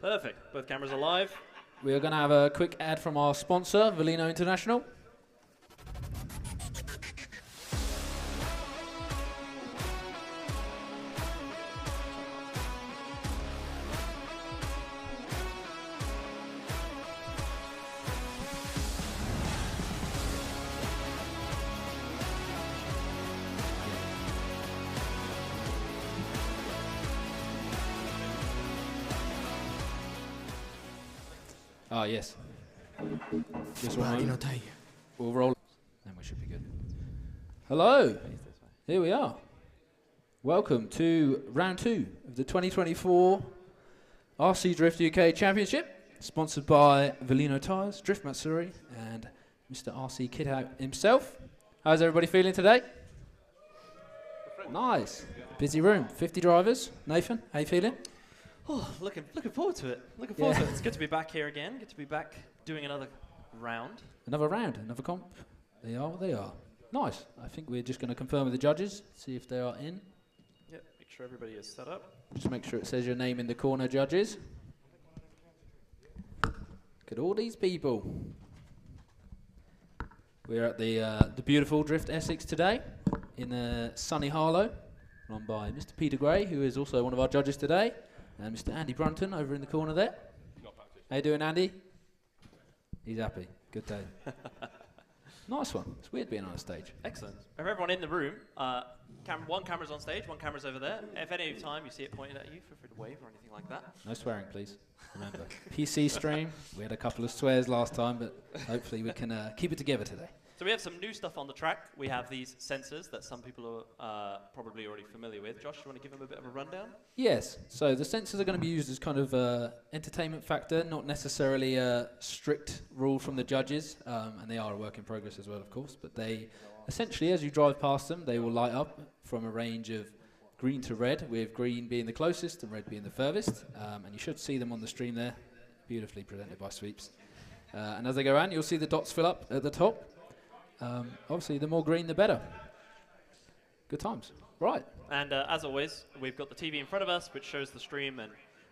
Perfect. Both cameras are live. We are going to have a quick ad from our sponsor, Valino International. Ah, yes. Just one. We'll roll. Then we should be good. Hello. Here we are. Welcome to round 2 of the 2024 RC Drift UK Championship, sponsored by Valino Tyres, Drift Matsuri, and Mr. RC Kidhout himself. How's everybody feeling today? Nice. Busy room. 50 drivers. Nathan, how you feeling? Oh, looking forward to it. Looking forward to it. It's good to be back here again. Good to be back doing another round. Another round, another comp. They are what they are. Nice. I think we're just going to confirm with the judges, see if they are in. Yep, make sure everybody is set up. Just make sure it says your name in the corner, judges. Look at all these people. We're at the beautiful Drift Essex today in sunny Harlow, run by Mr. Peter Gray, who is also one of our judges today. And Mr. Andy Brunton over in the corner there. How you doing, Andy? He's happy. Good day. Nice one. It's weird being on a stage. Excellent. For everyone in the room, one camera's on stage, one camera's over there. If any time you see it pointed at you, feel free to wave or anything like that. No swearing, please. Remember, PC stream. We had a couple of swears last time, but hopefully we can keep it together today. So we have some new stuff on the track. We have these sensors that some people are probably already familiar with. Josh, do you want to give them a bit of a rundown? Yes. So the sensors are going to be used as kind of entertainment factor, not necessarily a strict rule from the judges, and they are a work in progress as well, of course. But they essentially, as you drive past them, they will light up from a range of green to red, with green being the closest and red being the furthest. And you should see them on the stream there, beautifully presented by Sweeps. And as they go around, you'll see the dots fill up at the top. Obviously, the more green, the better. Good times. Right. And as always, we've got the TV in front of us, which shows the stream and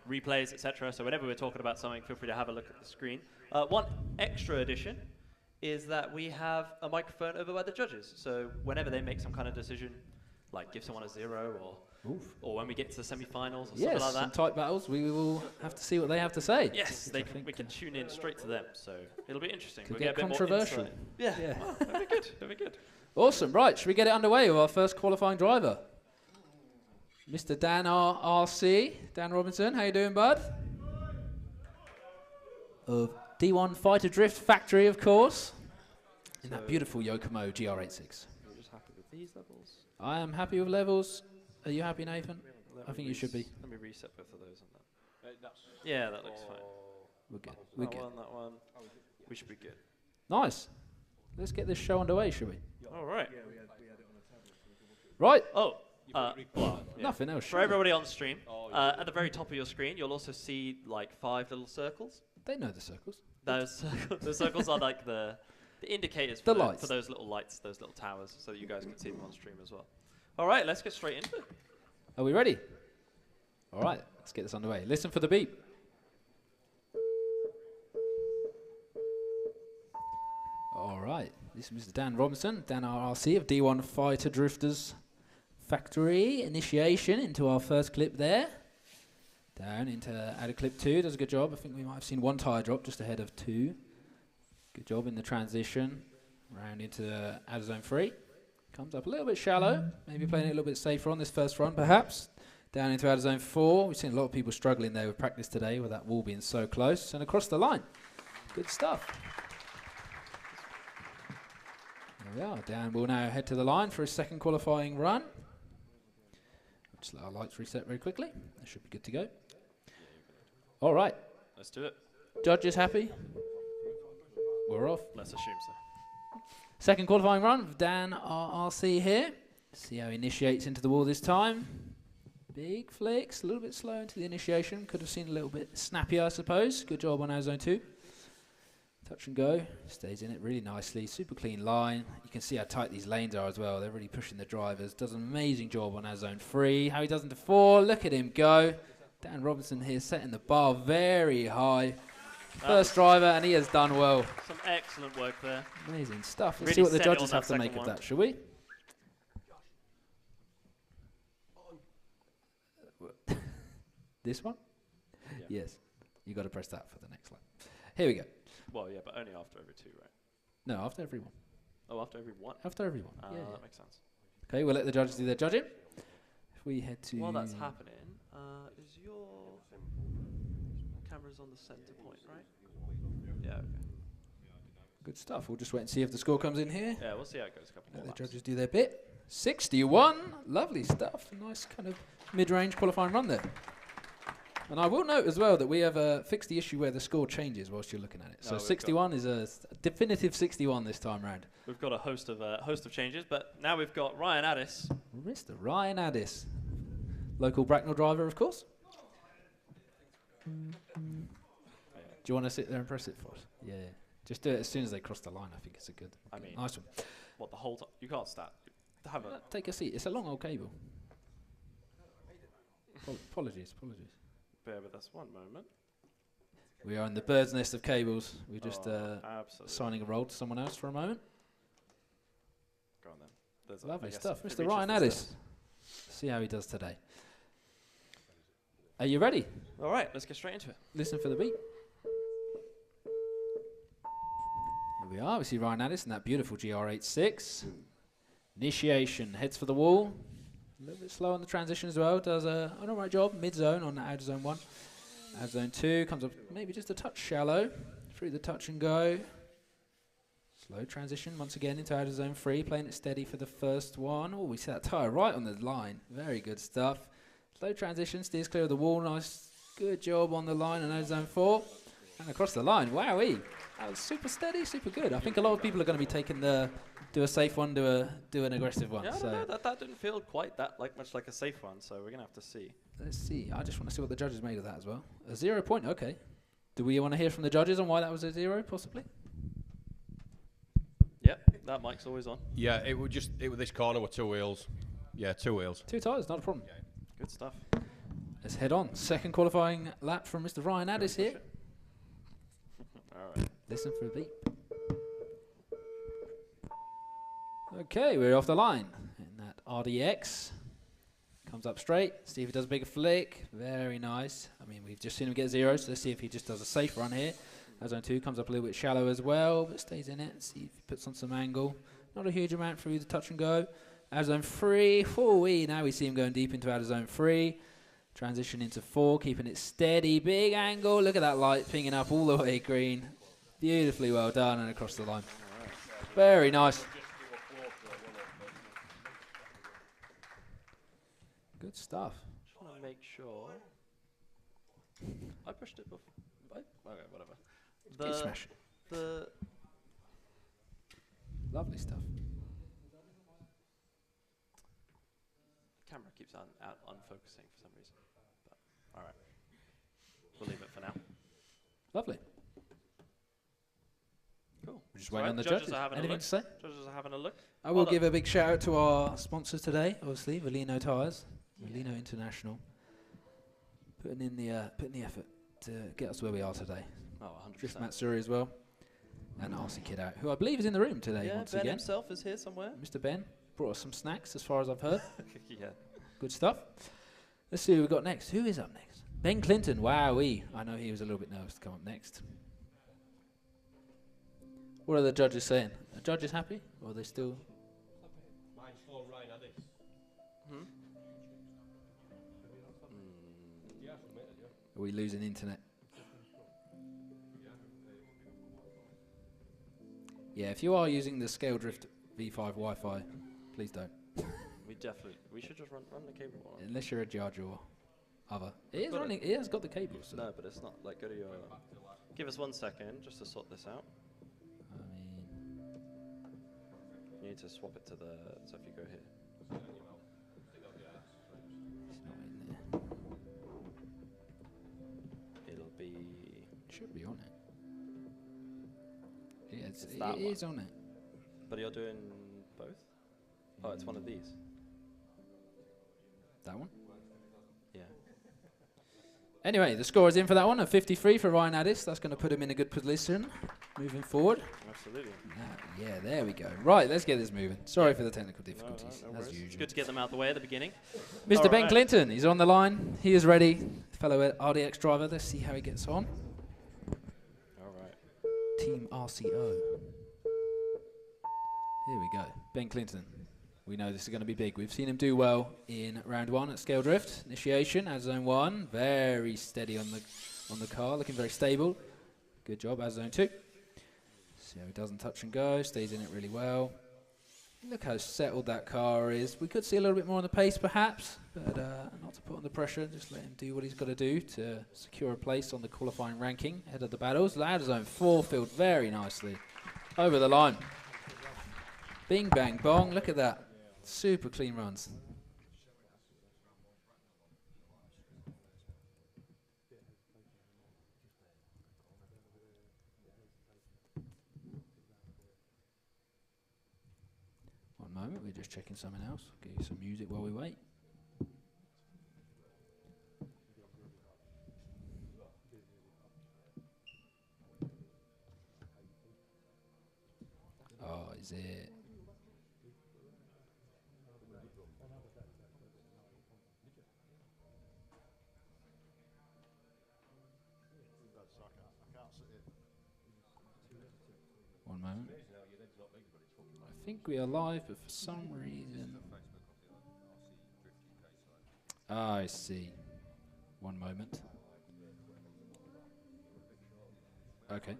replays, etc. So whenever we're talking about something, feel free to have a look at the screen. One extra addition is that we have a microphone over by the judges. So whenever they make some kind of decision, like give someone a 0 or when we get to the semi-finals or something like that. Some tight battles, we will have to see what they have to say. Yes, we can tune in straight to them, so it'll be interesting. Could get controversial. Yeah. Well, that'll be good. That'll be good. Awesome. Right, should we get it underway with our first qualifying driver? Mr. Dan RC, Dan Robinson, how you doing, bud? Of D1 Fighter Drift Factory, of course. In that beautiful Yokomo GR86. You're just happy with these levels? I am happy with levels. Are you happy, Nathan? I think you should be. Let me reset both of those on that. Yeah, that looks fine. We're good. We're good. That one. We should be good. Nice. Let's get this show underway, shall we? All right. Right. Oh. Nothing else. For everybody on the stream, at the very top of your screen, you'll also see like 5 little circles. They know the circles. Those circles are like the indicators the for lights. For those little lights, those little towers, so that you guys can see them on stream as well. All right, let's get straight into it. Are we ready? All right, let's get this underway. Listen for the beep. All right, this is Mr. Dan Robinson, Dan RRC of D1 Fighter Drifters Factory. Initiation into our first clip there. Down into out of clip 2, does a good job. I think we might have seen 1 tyre drop just ahead of 2. Good job in the transition. Round into out of zone 3. Comes up a little bit shallow, maybe playing it a little bit safer on this first run, perhaps. Down into out of zone 4. We've seen a lot of people struggling there with practice today with that wall being so close. And across the line. Good stuff. There we are. Dan will now head to the line for his second qualifying run. Just let our lights reset very quickly. That should be good to go. All right. Let's do it. Judges happy? We're off. Let's assume so. Second qualifying run of Dan RRC here. See how he initiates into the wall this time. Big flicks, a little bit slow into the initiation. Could have seen a little bit snappier, I suppose. Good job on our zone 2. Touch and go. Stays in it really nicely. Super clean line. You can see how tight these lanes are as well. They're really pushing the drivers. Does an amazing job on our zone 3. How he does into 4. Look at him go. Dan Robinson here setting the bar very high. First driver, and he has done well. Some excellent work there. Amazing stuff. Let's Really see what the set it on judges that have to make second of one. that, shall we? This one? Yeah. Yes. You got to press that for the next lap. Here we go. Well, yeah, but only after every 2, right? No, after every one. Oh, after every 1. After every one. Yeah. That makes sense. Okay, we'll let the judges do their judging. If we head to... While that's happening, is your camera's on the center point, right? Yeah, okay. Good stuff. We'll just wait and see if the score comes in here. Yeah, we'll see how it goes. A couple Let more the laps. judges do their bit. 61. Lovely stuff. Nice kind of mid-range qualifying run there. And I will note as well that we have fixed the issue where the score changes whilst you're looking at it. So we've 61 is a definitive 61 this time round. We've got a host of changes, but now we've got Ryan Addis. Mr. Ryan Addis. Local Bracknell driver, of course. Do you want to sit there and press it for us? Yeah. Just do it as soon as they cross the line. I think it's a good, I mean, nice one. what, the whole time? You can't start. Have a Take a seat. It's a long old cable. Apologies. bear with us one moment. We are in the bird's nest of cables. We're just Absolutely. assigning a role to someone else for a moment. Go on then. There's Lovely I guess stuff. it Mr. reaches Ryan the Addis. See how he does today. Are you ready? step. All right, let's get straight into it. Listen for the beat. Here we are. We see Ryan Addis in that beautiful GR86. Initiation. Heads for the wall. A little bit slow on the transition as well. Does an alright job. Mid-zone on outer zone 1. Outer zone 2 comes up maybe just a touch shallow. Through the touch and go. Slow transition once again into outer zone 3. Playing it steady for the first one. Oh, we see that tyre right on the line. Very good stuff. Slow transition. Steers clear of the wall. Nice. Good job on the line on outer zone 4. And across the line. Wowee. That was super steady, super good. I think a lot of people are going to be taking the... Do a safe one, do an aggressive one. Yeah, I so don't know. That didn't feel quite that much like a safe one, so we're gonna have to see. let's see. I just want to see what the judges made of that as well. A 0 point, okay. Do we want to hear from the judges on why that was a 0, possibly? Yep, that mic's always on. Yeah, it was this corner with 2 wheels. Yeah, 2 wheels. 2 tyres, not a problem. Good stuff. Let's head on. Second qualifying lap from Mr. Ryan Addis here. All right. Listen for a beep. Okay, we're off the line. And that RDX comes up straight. See if he does a bigger flick. Very nice. I mean, we've just seen him get 0, so let's see if he just does a safe run here. Zone 2 comes up a little bit shallow as well, but stays in it. See if he puts on some angle. Not a huge amount through the touch and go. Outer zone 3. Now we see him going deep into outer zone 3. Transition into 4, keeping it steady. Big angle. Look at that light pinging up all the way green. Beautifully well done and across the line. Very nice. Good stuff. Just want to make sure. I pushed it before. Okay, whatever. Keep smashing. The Lovely stuff. camera keeps unfocusing for some reason. But, all right. We'll leave it for now. Lovely. Cool. We're just So waiting on the judges judges. are having a Anything look. to say? Judges are having a look. I will give a big shout out to our sponsors today, obviously, Valino Tyres, Valino International, putting in the effort to get us where we are today. Oh, 100%. Drift Matsuri as well, and RC Kid Out, who I believe is in the room today Yeah, once Ben again. himself is here somewhere. Mr. Ben brought us some snacks, as far as I've heard. Yeah. Good stuff. Let's see who we've got next. Who is up next? Ben Clinton. Wowee. I know he was a little bit nervous to come up next. What are the judges saying? Are judges happy? Or are they still... Mine's for Ryan Addis. Hmm? Are we losing internet? Yeah, if you are using the Scale Drift V5 Wi-Fi, please don't. We should just run the cable on. Unless you're a judge or other. It is Got it. running. It has got the cable. So. No, but it's not like go to your. Give us 1 second just to sort this out. I mean, You need to swap it to the. So if you go here. it's not in there. It'll be. It should be on it. Yeah, It's that it is on it. But you're doing both? Oh, it's one of these. That one? Yeah. Anyway, the score is in for that one, a 53 for Ryan Addis. That's going to put him in a good position moving forward. Absolutely. Yeah, there we go. Right, let's get this moving. Sorry for the technical difficulties, No as worries. usual. It's good to get them out of the way at the beginning. Mr. All Ben right. Clinton, he's on the line. He is ready. Fellow RDX driver. Let's see how he gets on. All right. Team RCO. Here we go. Ben Clinton. We know this is going to be big. We've seen him do well in round 1 at Scale Drift. Initiation at zone 1. Very steady on the car, looking very stable. Good job at zone 2. See how he doesn't touch and go, stays in it really well. Look how settled that car is. We could see a little bit more on the pace perhaps, but not to put on the pressure, just let him do what he's got to do to secure a place on the qualifying ranking ahead of the battles. Out of zone 4 filled very nicely. Over the line. Bing, bang, bong. Look at that. Super clean runs. One moment, we're just checking something else. Give you some music while we wait. Oh, is it? One moment. I think we are live, but for some reason... I see. One moment. Okay.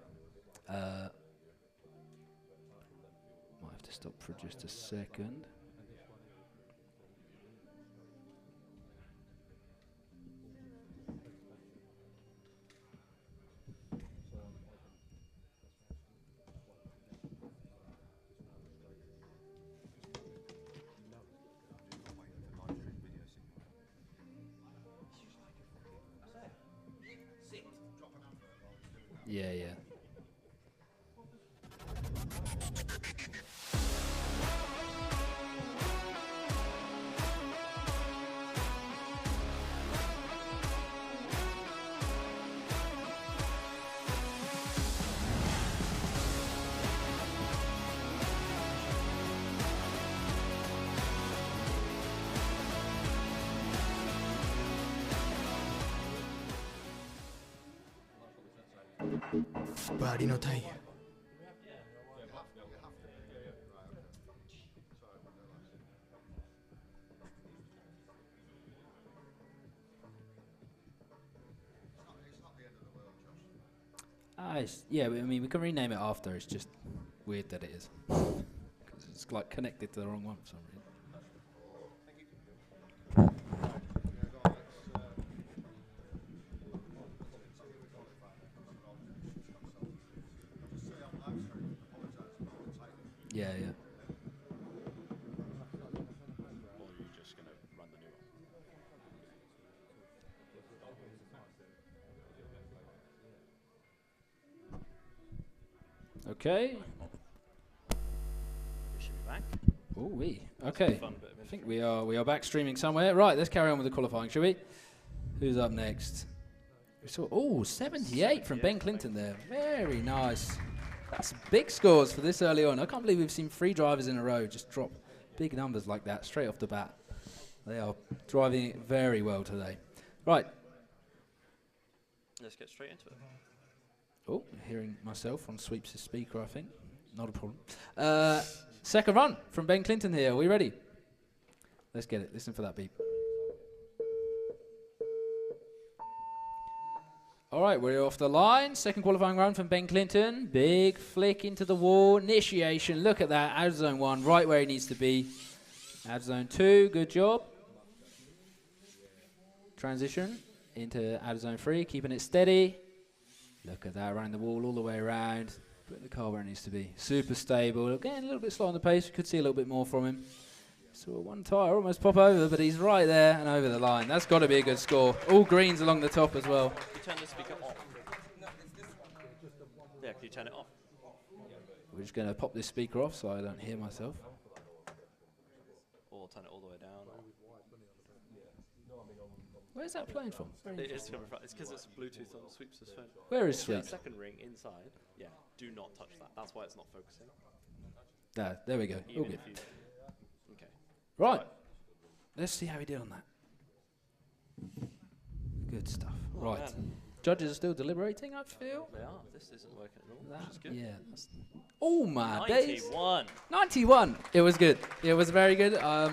Might have to stop for just a second. Yeah, yeah. Yeah, I mean, we can rename it after. It's just weird that it is. Because it's like connected to the wrong one for some reason. Yeah, yeah. Or are you just going to run the new one? Okay. We should be back. Oh, we. That's Okay. a fun bit of I think we are back streaming somewhere. Right, let's carry on with the qualifying, shall we? Who's up next? We saw 78 from Ben Clinton there. Very nice. That's big scores for this early on. I can't believe we've seen 3 drivers in a row just drop big numbers like that straight off the bat. They are driving it very well today. Right. Let's get straight into it. Oh, hearing myself on Sweeps' speaker, I think. Not a problem. Second run from Ben Clinton here. Are we ready? Let's get it. Listen for that beep. All right, we're off the line. Second qualifying run from Ben Clinton. Big flick into the wall. Initiation. Look at that. Out of zone 1, right where he needs to be. Out of zone 2. Good job. Transition into out of zone 3. Keeping it steady. Look at that. Around the wall all the way around. Putting the car where it needs to be. Super stable. Again, a little bit slow on the pace. We could see a little bit more from him. Saw one tyre almost pop over, but he's right there and over the line. That's got to be a good score. All greens along the top as well. Can you turn the speaker off? Yeah, can you turn it off? We're just going to pop this speaker off so I don't hear myself. Or turn it all the way down? Where's that playing from? It's because it's Bluetooth on Sweeps' phone. Where is The Sweeps? second ring inside. Yeah, do not touch that. That's why it's not focusing. There we go. Even All good. if you. Okay. Right. Let's see how we did on that. Good stuff. Oh, right. man. Judges are still deliberating, I feel. They are. This isn't working at all, which is good. Yeah. Oh my days. 91. 91. It was good. It was very good. Yeah,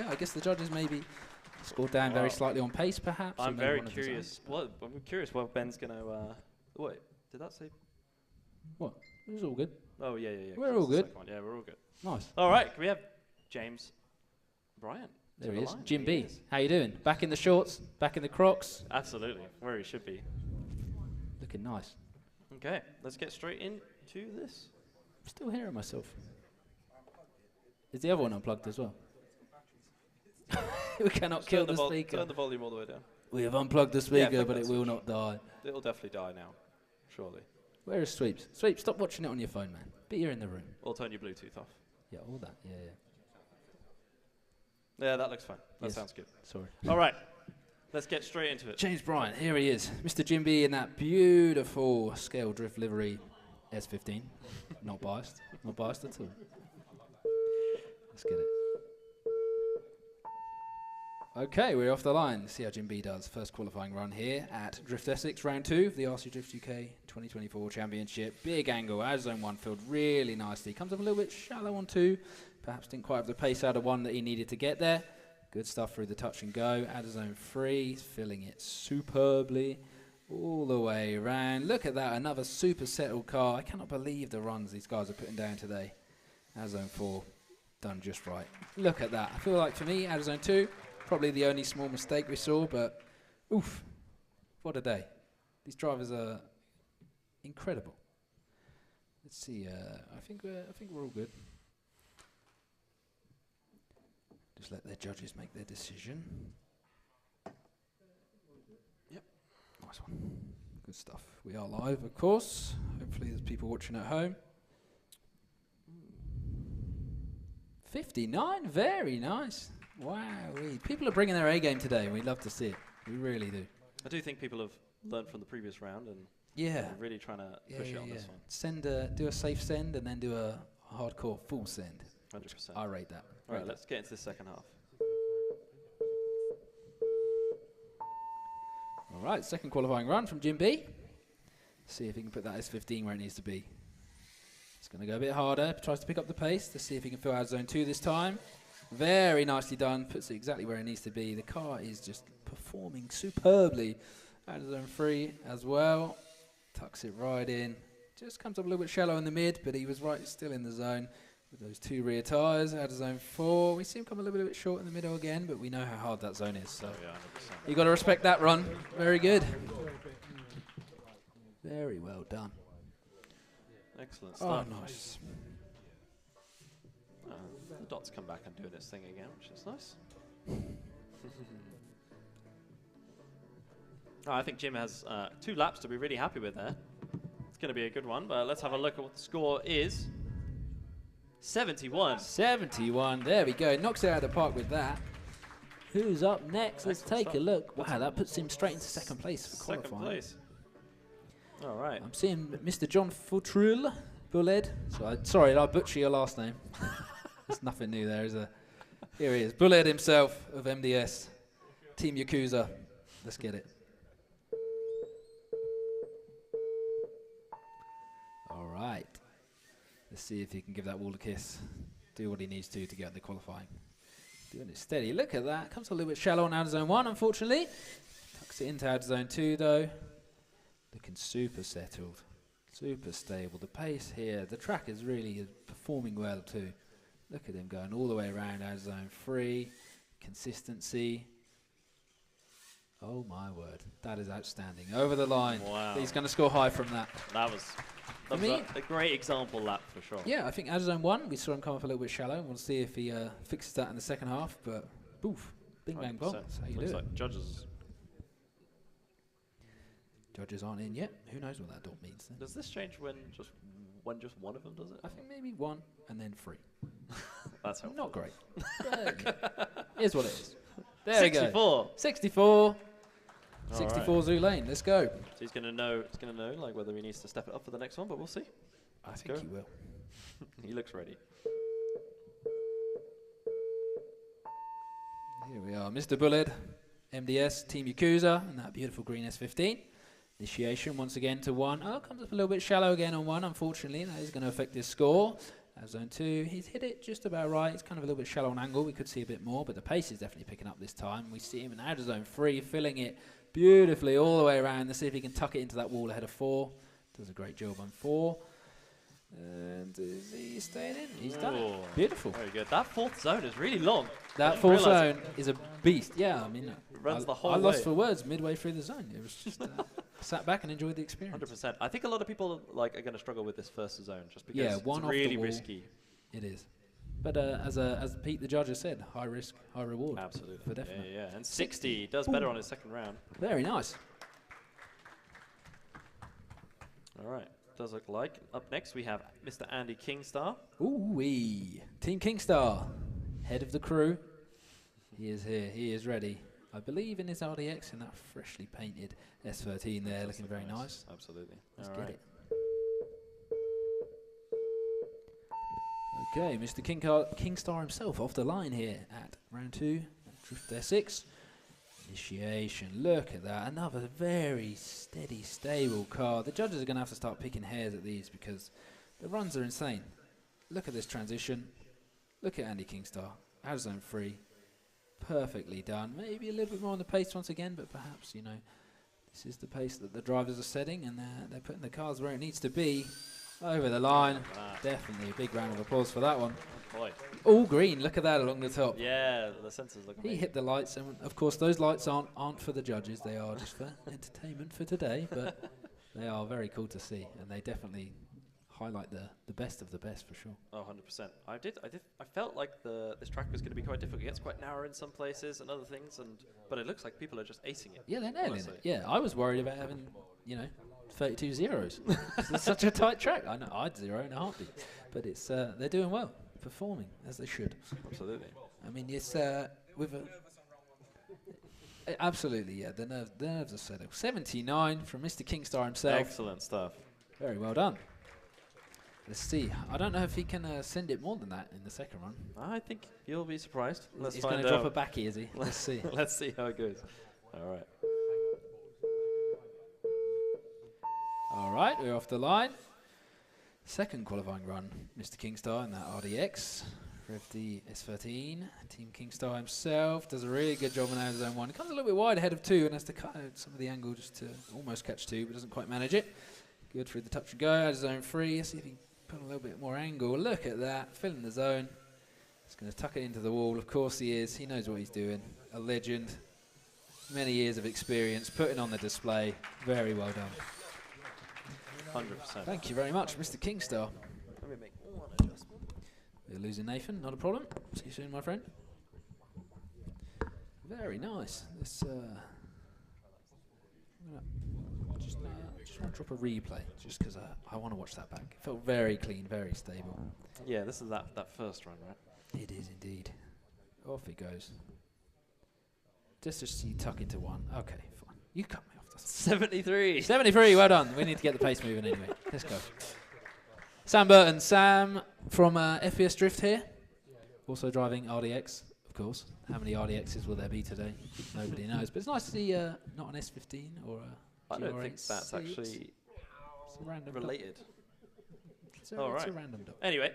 I guess the judges maybe scored down very slightly on pace, perhaps. I'm very curious. I'm curious what Ben's going to... wait, did that say... What? It was all good. Oh, yeah. We're all good. Yeah, we're all good. Nice. All right, can we have James Bryant? There he is. Jim B. How you doing? Back in the shorts, back in the Crocs. Absolutely, where he should be. Looking nice. Okay, let's get straight into this. I'm still hearing myself. Is the other one unplugged as well? We cannot kill the speaker. Turn the volume all the way down. We have unplugged the speaker, but it will not die. It'll definitely die now, surely. Where is Sweeps? Sweeps, stop watching it on your phone, man. But you're in the room. Or turn your Bluetooth off. Yeah, all that. Yeah. Yeah, that looks fine. That Yes. sounds good. Sorry. All right, let's get straight into it. James Bryant, here he is. Mr. Jim B in that beautiful scale drift livery S15. Not biased. Not biased at all. Let's get it. Okay, we're off the line. See how Jim B does. First qualifying run here at Drift Essex, round 2 of the RC Drift UK 2024 Championship. Big angle, as zone 1 filled really nicely. Comes up a little bit shallow on 2. Perhaps didn't quite have the pace out of 1 that he needed to get there. Good stuff through the touch and go. Out of zone 3, filling it superbly all the way around. Look at that, another super settled car. I cannot believe the runs these guys are putting down today. Out of zone 4, done just right. Look at that. I feel like for me, out of zone 2, probably the only small mistake we saw, but oof, what a day. These drivers are incredible. Let's see, I think we're all good. Just let their judges make their decision. Yep. Nice one. Good stuff. We are live, of course. Hopefully there's people watching at home. 59, very nice. Wow, people are bringing their A game today. We love to see it. We really do. I do think people have learned from the previous round and Yeah. are really trying to push it on this one. Send do a safe send and then do a hardcore full send. 100%. I rate that. All right, let's get into the second half. All right, second qualifying run from Jim B. See if he can put that S15 where it needs to be. It's going to go a bit harder. Tries to pick up the pace to see if he can fill out zone 2 this time. Very nicely done. Puts it exactly where it needs to be. The car is just performing superbly. Out of zone 3 as well. Tucks it right in. Just comes up a little bit shallow in the mid, but he was right still in the zone with those 2 rear tyres. Out of zone 4. We see him come a little bit short in the middle again, but we know how hard that zone is. So Yeah, 100%. you got to respect that run. Very good. Very well done. Excellent Oh, stuff. nice. The dots come back and doing its thing again, which is nice. I think Jim has 2 laps to be really happy with there. It's going to be a good one, but let's have a look at what the score is. 71. 71. There we go. Knocks it out of the park with that. Who's up next? Let's Excellent take a stuff. look. Wow, that puts him straight into second place for Second qualifying. place. All right. I'm seeing Mr. John Futrell, Bullhead. Sorry, I butcher your last name. There's nothing new there, is there? Here he is, Bullhead himself of MDS, Team Yakuza. Let's get it. All right. Let's see if he can give that wall a kiss. Do what he needs to get the qualifying. Doing it steady. Look at that. Comes a little bit shallow on out of zone 1, unfortunately. Tucks it into out of zone 2, though. Looking super settled. Super stable. The pace here. The track is really performing well, too. Look at him going all the way around out of zone 3. Consistency. Oh, my word. That is outstanding. Over the line. Wow. He's going to score high from that. That was a great example lap for sure. Yeah, I think out of zone 1, we saw him come up a little bit shallow. We'll see if he fixes that in the second half. But, boof. Bing, bang, bong. 100%. That's how you Looks do like it. Judges aren't in yet. Who knows what that dot means then? Does this change when just one of them does it? I think maybe 1 and then 3. That's helpful. Not great. Here's what it is. There we go. 64. 64. 64 Zoo Lane. Let's go. So he's going to know. He's going to know like whether he needs to step it up for the next one, but we'll see. I think he will. He looks ready. Here we are, Mr. Bullet, MDS, Team Yakuza, and that beautiful green S15. Initiation once again to 1. Oh, comes up a little bit shallow again on 1, unfortunately. That is going to affect his score. Zone 2, he's hit it just about right. It's kind of a little bit shallow on angle. We could see a bit more, but the pace is definitely picking up this time. We see him in outer zone 3, filling it beautifully all the way around. Let's see if he can tuck it into that wall ahead of 4. Does a great job on 4. And is he staying in? He's done it. Beautiful. Very good. That fourth zone is really long. That fourth zone is a beast. Yeah, I mean, runs the whole I lost way. for words midway through the zone. It was just sat back and enjoyed the experience. 100%. I think a lot of people like are going to struggle with this first zone just because Yeah, one it's off the really wall. risky. It is. But as Pete the judge has said, high risk, high reward. Absolutely. For definite. Yeah. And 60 does better on his second round. Very nice. All right. Does look like. Up next we have Mr. Andy Kingstar. Ooh-wee. Team Kingstar, head of the crew. He is here. He is ready. I believe in his RDX in that freshly painted S13 there, looking very nice. Absolutely. Let's All get right. it. Okay, Mr. Kingstar himself off the line here at round 2. Drift Essex. Initiation. Look at that. Another very steady, stable car. The judges are going to have to start picking hairs at these because the runs are insane. Look at this transition. Look at Andy Kingstar. Out of zone 3. Perfectly done. Maybe a little bit more on the pace once again, but perhaps, you know, this is the pace that the drivers are setting and they're putting the cars where it needs to be. Over the line. Definitely a big round of applause for that one. Oh boy. All green. Look at that along the top. Yeah, the sensors look He amazing. hit the lights, and of course those lights aren't for the judges. They are just for entertainment for today, but they are very cool to see, and they definitely highlight the best of the best for sure. Oh, 100%. I felt like this track was going to be quite difficult. It gets quite narrow in some places and other things, but it looks like people are just acing it. Yeah, they're nailing honestly. it. Yeah, I was worried about having, 32 zeros. It's such a tight track. I know I'd zero in a heartbeat, but it's they're doing well, performing as they should. Absolutely. I mean, it's with absolutely, yeah. The nerves are settled. 79 from Mr. Kingstar himself. Excellent stuff. Very well done. Let's see. I don't know if he can send it more than that in the second run. I think you'll be surprised. Let's He's going find to out. drop a backy, is he? Let's see. Let's see how it goes. All right. All right, we're off the line. Second qualifying run, Mr. Kingstar in that RDX. Rev the S13. Team Kingstar himself does a really good job on out of zone 1. It comes a little bit wide ahead of 2 and has to cut out some of the angle just to almost catch 2, but doesn't quite manage it. Good through the touch and go, out of zone 3. Let's see if he can put a little bit more angle. Look at that, filling the zone. He's going to tuck it into the wall. Of course he is. He knows what he's doing. A legend. Many years of experience, putting on the display. Very well done. 100%. Thank you very much, Mr. Kingstar. Let me make one adjustment. We're losing Nathan, not a problem. See you soon, my friend. Very nice. Let's just want to drop a replay, just because I want to watch that back. It felt very clean, very stable. Yeah, this is that first run, right? It is indeed. Off it goes. Just to see tuck into 1. Okay, fine. You cut me off. 73. 73, well done. We need to get the pace moving anyway. Let's go. Sam Burton. Sam from FPS Drift here. Also driving RDX, of course. How many RDXs will there be today? Nobody knows. But it's nice to see not an S15 or a I don't think GR8 that's C. actually It's a random related. It's a All right. random dot. Anyway,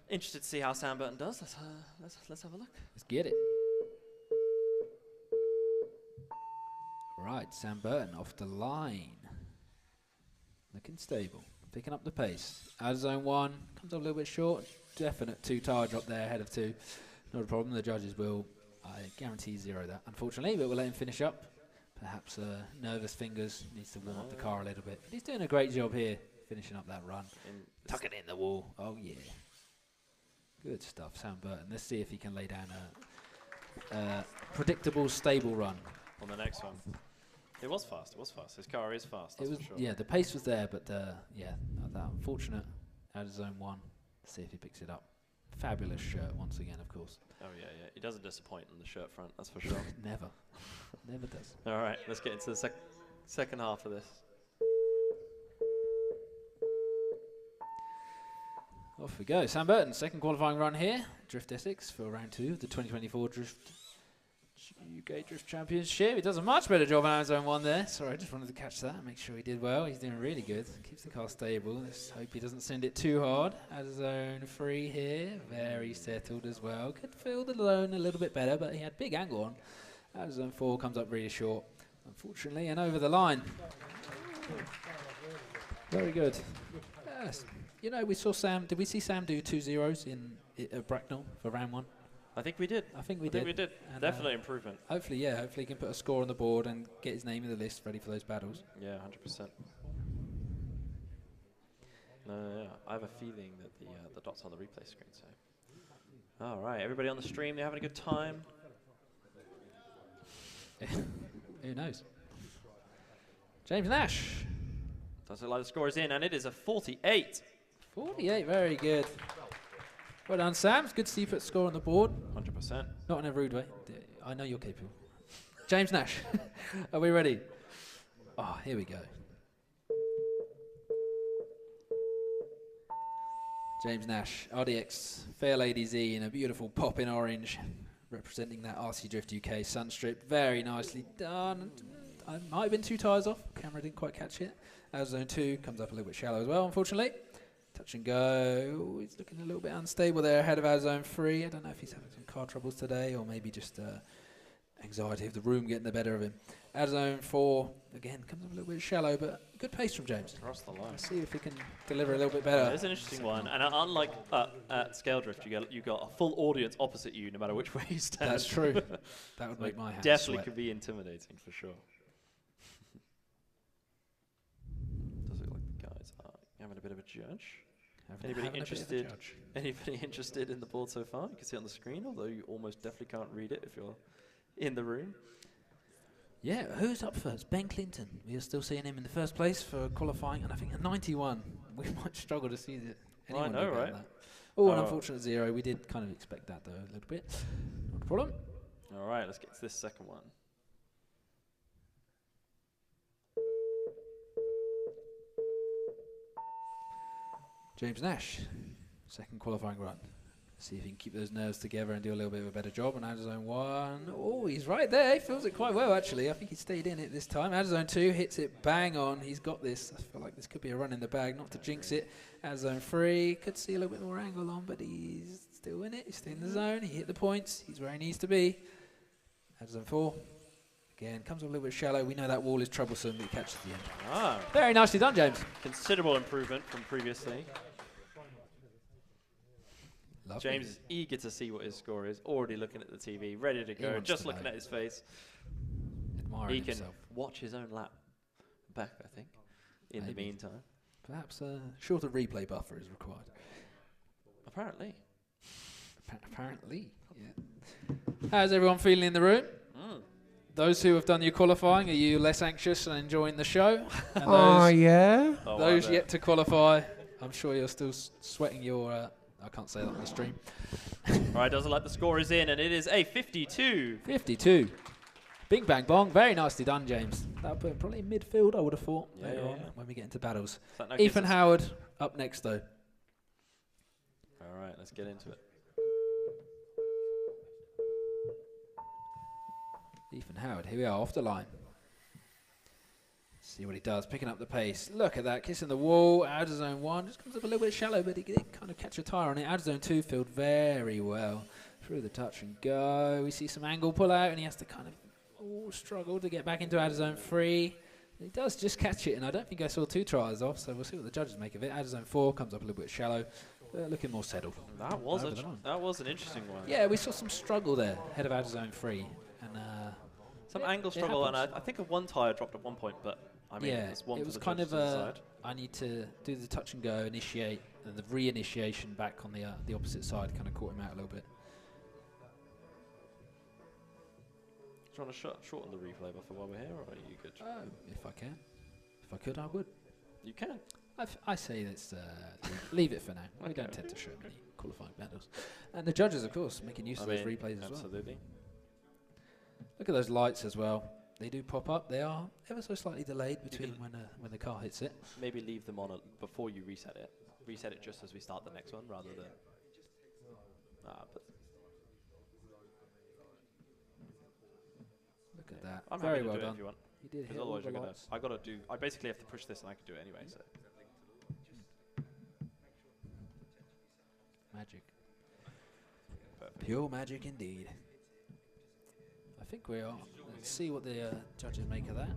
interested to see how Sam Burton does. Let's have a look. Let's get it. Right, Sam Burton off the line. Looking stable. Picking up the pace. Out of zone 1. Comes up a little bit short. Definite 2 tire drop there ahead of 2. Not a problem. The judges will, I guarantee, zero that, unfortunately. But we'll let him finish up. Perhaps nervous fingers. Needs to warm up the car a little bit. But he's doing a great job here. Finishing up that run. Tuck it in the wall. Oh, yeah. Good stuff, Sam Burton. Let's see if he can lay down a predictable, stable run. On the next one. It was fast. His car is fast, that's It was, for sure. yeah, the pace was there, but yeah, that unfortunate out of zone 1. Let's see if he picks it up. Fabulous shirt once again, of course. Oh, yeah. He doesn't disappoint on the shirt front, that's for sure. Never. Never does. All right, let's get into the second half of this. Off we go. Sam Burton, second qualifying run here. Drift Essex for round 2 of the 2024 UK Drift Championship. He does a much better job on zone 1 there. Sorry, I just wanted to catch that and make sure he did well. He's doing really good. Keeps the car stable. Let's hope he doesn't send it too hard. Out of zone 3 here. Very settled as well. Could feel the zone a little bit better, but he had big angle on. Out of zone 4 comes up really short, unfortunately, and over the line. Very good. Yes. You know, we saw Sam. Did we see Sam do 2 zeros in Bracknell for round 1? I think we did. I think we did. And definitely improvement. Hopefully, yeah. Hopefully, he can put a score on the board and get his name in the list, ready for those battles. Yeah, 100%. Yeah. I have a feeling that the dot's on the replay screen. So, all right, everybody on the stream, they're having a good time. Who knows? James Nash. Does it like the score is in, and it is a 48. 48, very good. Well done, Sam. It's good to see you put a score on the board. 100%. Not in a rude way. I know you're capable. James Nash, are we ready? Oh, here we go. James Nash, RDX, Fair Lady Z in a beautiful pop in orange, representing that RC Drift UK Sunstrip. Very nicely done. I might have been 2 tyres off. Camera didn't quite catch it. As zone 2 comes up a little bit shallow as well, unfortunately. Touch and go. Ooh, he's looking a little bit unstable there ahead of our zone 3. I don't know if he's having some car troubles today or maybe just anxiety of the room getting the better of him. Out zone 4, again, comes up a little bit shallow, but good pace from James. Across the line. Let's see if he can deliver a little bit better. It's an interesting one, and unlike at Scale Drift, you got a full audience opposite you, no matter which way you stand. That's true. That would make my hands definitely sweat. could be intimidating for sure. Does look like the guys are having a bit of a judge. Anybody interested in the board so far? You can see it on the screen, although you almost definitely can't read it if you're in the room. Yeah, who's up first? Ben Clinton. We are still seeing him in the first place for qualifying, and I think at 91, we might struggle to see anyone do better than that. Oh, an unfortunate 0. We did kind of expect that, though, a little bit. Not a problem. All right, let's get to this second one. James Nash, second qualifying run. See if he can keep those nerves together and do a little bit of a better job on out of zone 1. Oh, he's right there. He feels it quite well, actually. I think he stayed in it this time. Out of zone 2, hits it bang on. He's got this. I feel like this could be a run in the bag, not to jinx it. Out of zone 3, could see a little bit more angle on, but he's still in it. He's still in the zone. He hit the points. He's where he needs to be. Out of zone 4. Again, comes a little bit shallow. We know that wall is troublesome, but he catches the end. Ah. Very nicely done, James. Considerable improvement from previously. Lovely. James is eager to see what his score is, already looking at the TV, ready to go, just looking at his face. Admiring he can himself. watch his own lap back, I think, in the meantime. Perhaps a shorter replay buffer is required. Apparently. Apparently, yeah. How's everyone feeling in the room? Those who have done your qualifying, are you less anxious and enjoying the show? And yeah. Those yet to qualify, I'm sure you're still sweating your... I can't say that on the stream. All right, doesn't like the score is in, and it is a 52. 52. Bing, bang, bong. Very nicely done, James. That'll put him probably in midfield, I would have thought, later on when we get into battles. Ethan Howard up next, though. All right, let's get into it. Ethan Howard, here we are, off the line. See what he does, picking up the pace. Look at that, kissing the wall. Out of zone 1, just comes up a little bit shallow, but he did kind of catch a tyre on it. Out of zone 2, filled very well. Through the touch and go. We see some angle pull out, and he has to kind of struggle to get back into out of zone 3. He does just catch it, and I don't think I saw 2 tries off, so we'll see what the judges make of it. Out of zone 4, comes up a little bit shallow, looking more settled. That was an interesting one. Yeah, we saw some struggle there, head of out of zone 3. And some angle struggle, and I think one tyre dropped at one point, but I mean, yeah, it's one it for was the kind of side. I need to do the touch and go, initiate, and the re-initiation back on the opposite side kind of caught him out a little bit. Do you want to shorten the replay buffer while we're here, or are you good? If I can. If I could, I would. You can. I say let's leave it for now. Okay. We don't tend to show qualifying battles. And the judges, of course, making use of those replays as well. Absolutely. Look at those lights as well. They do pop up. They are ever so slightly delayed between when the car hits it. Maybe leave them on before you reset it. Reset it just as we start the next one, rather than. Look at that. I'm Very happy to well do it done. if you want. He did hit all Otherwise, the you're lights. I basically have to push this, and I can do it anyway. So. Magic. Perfect. Pure magic indeed. I think we are. Let's see what the judges make of that.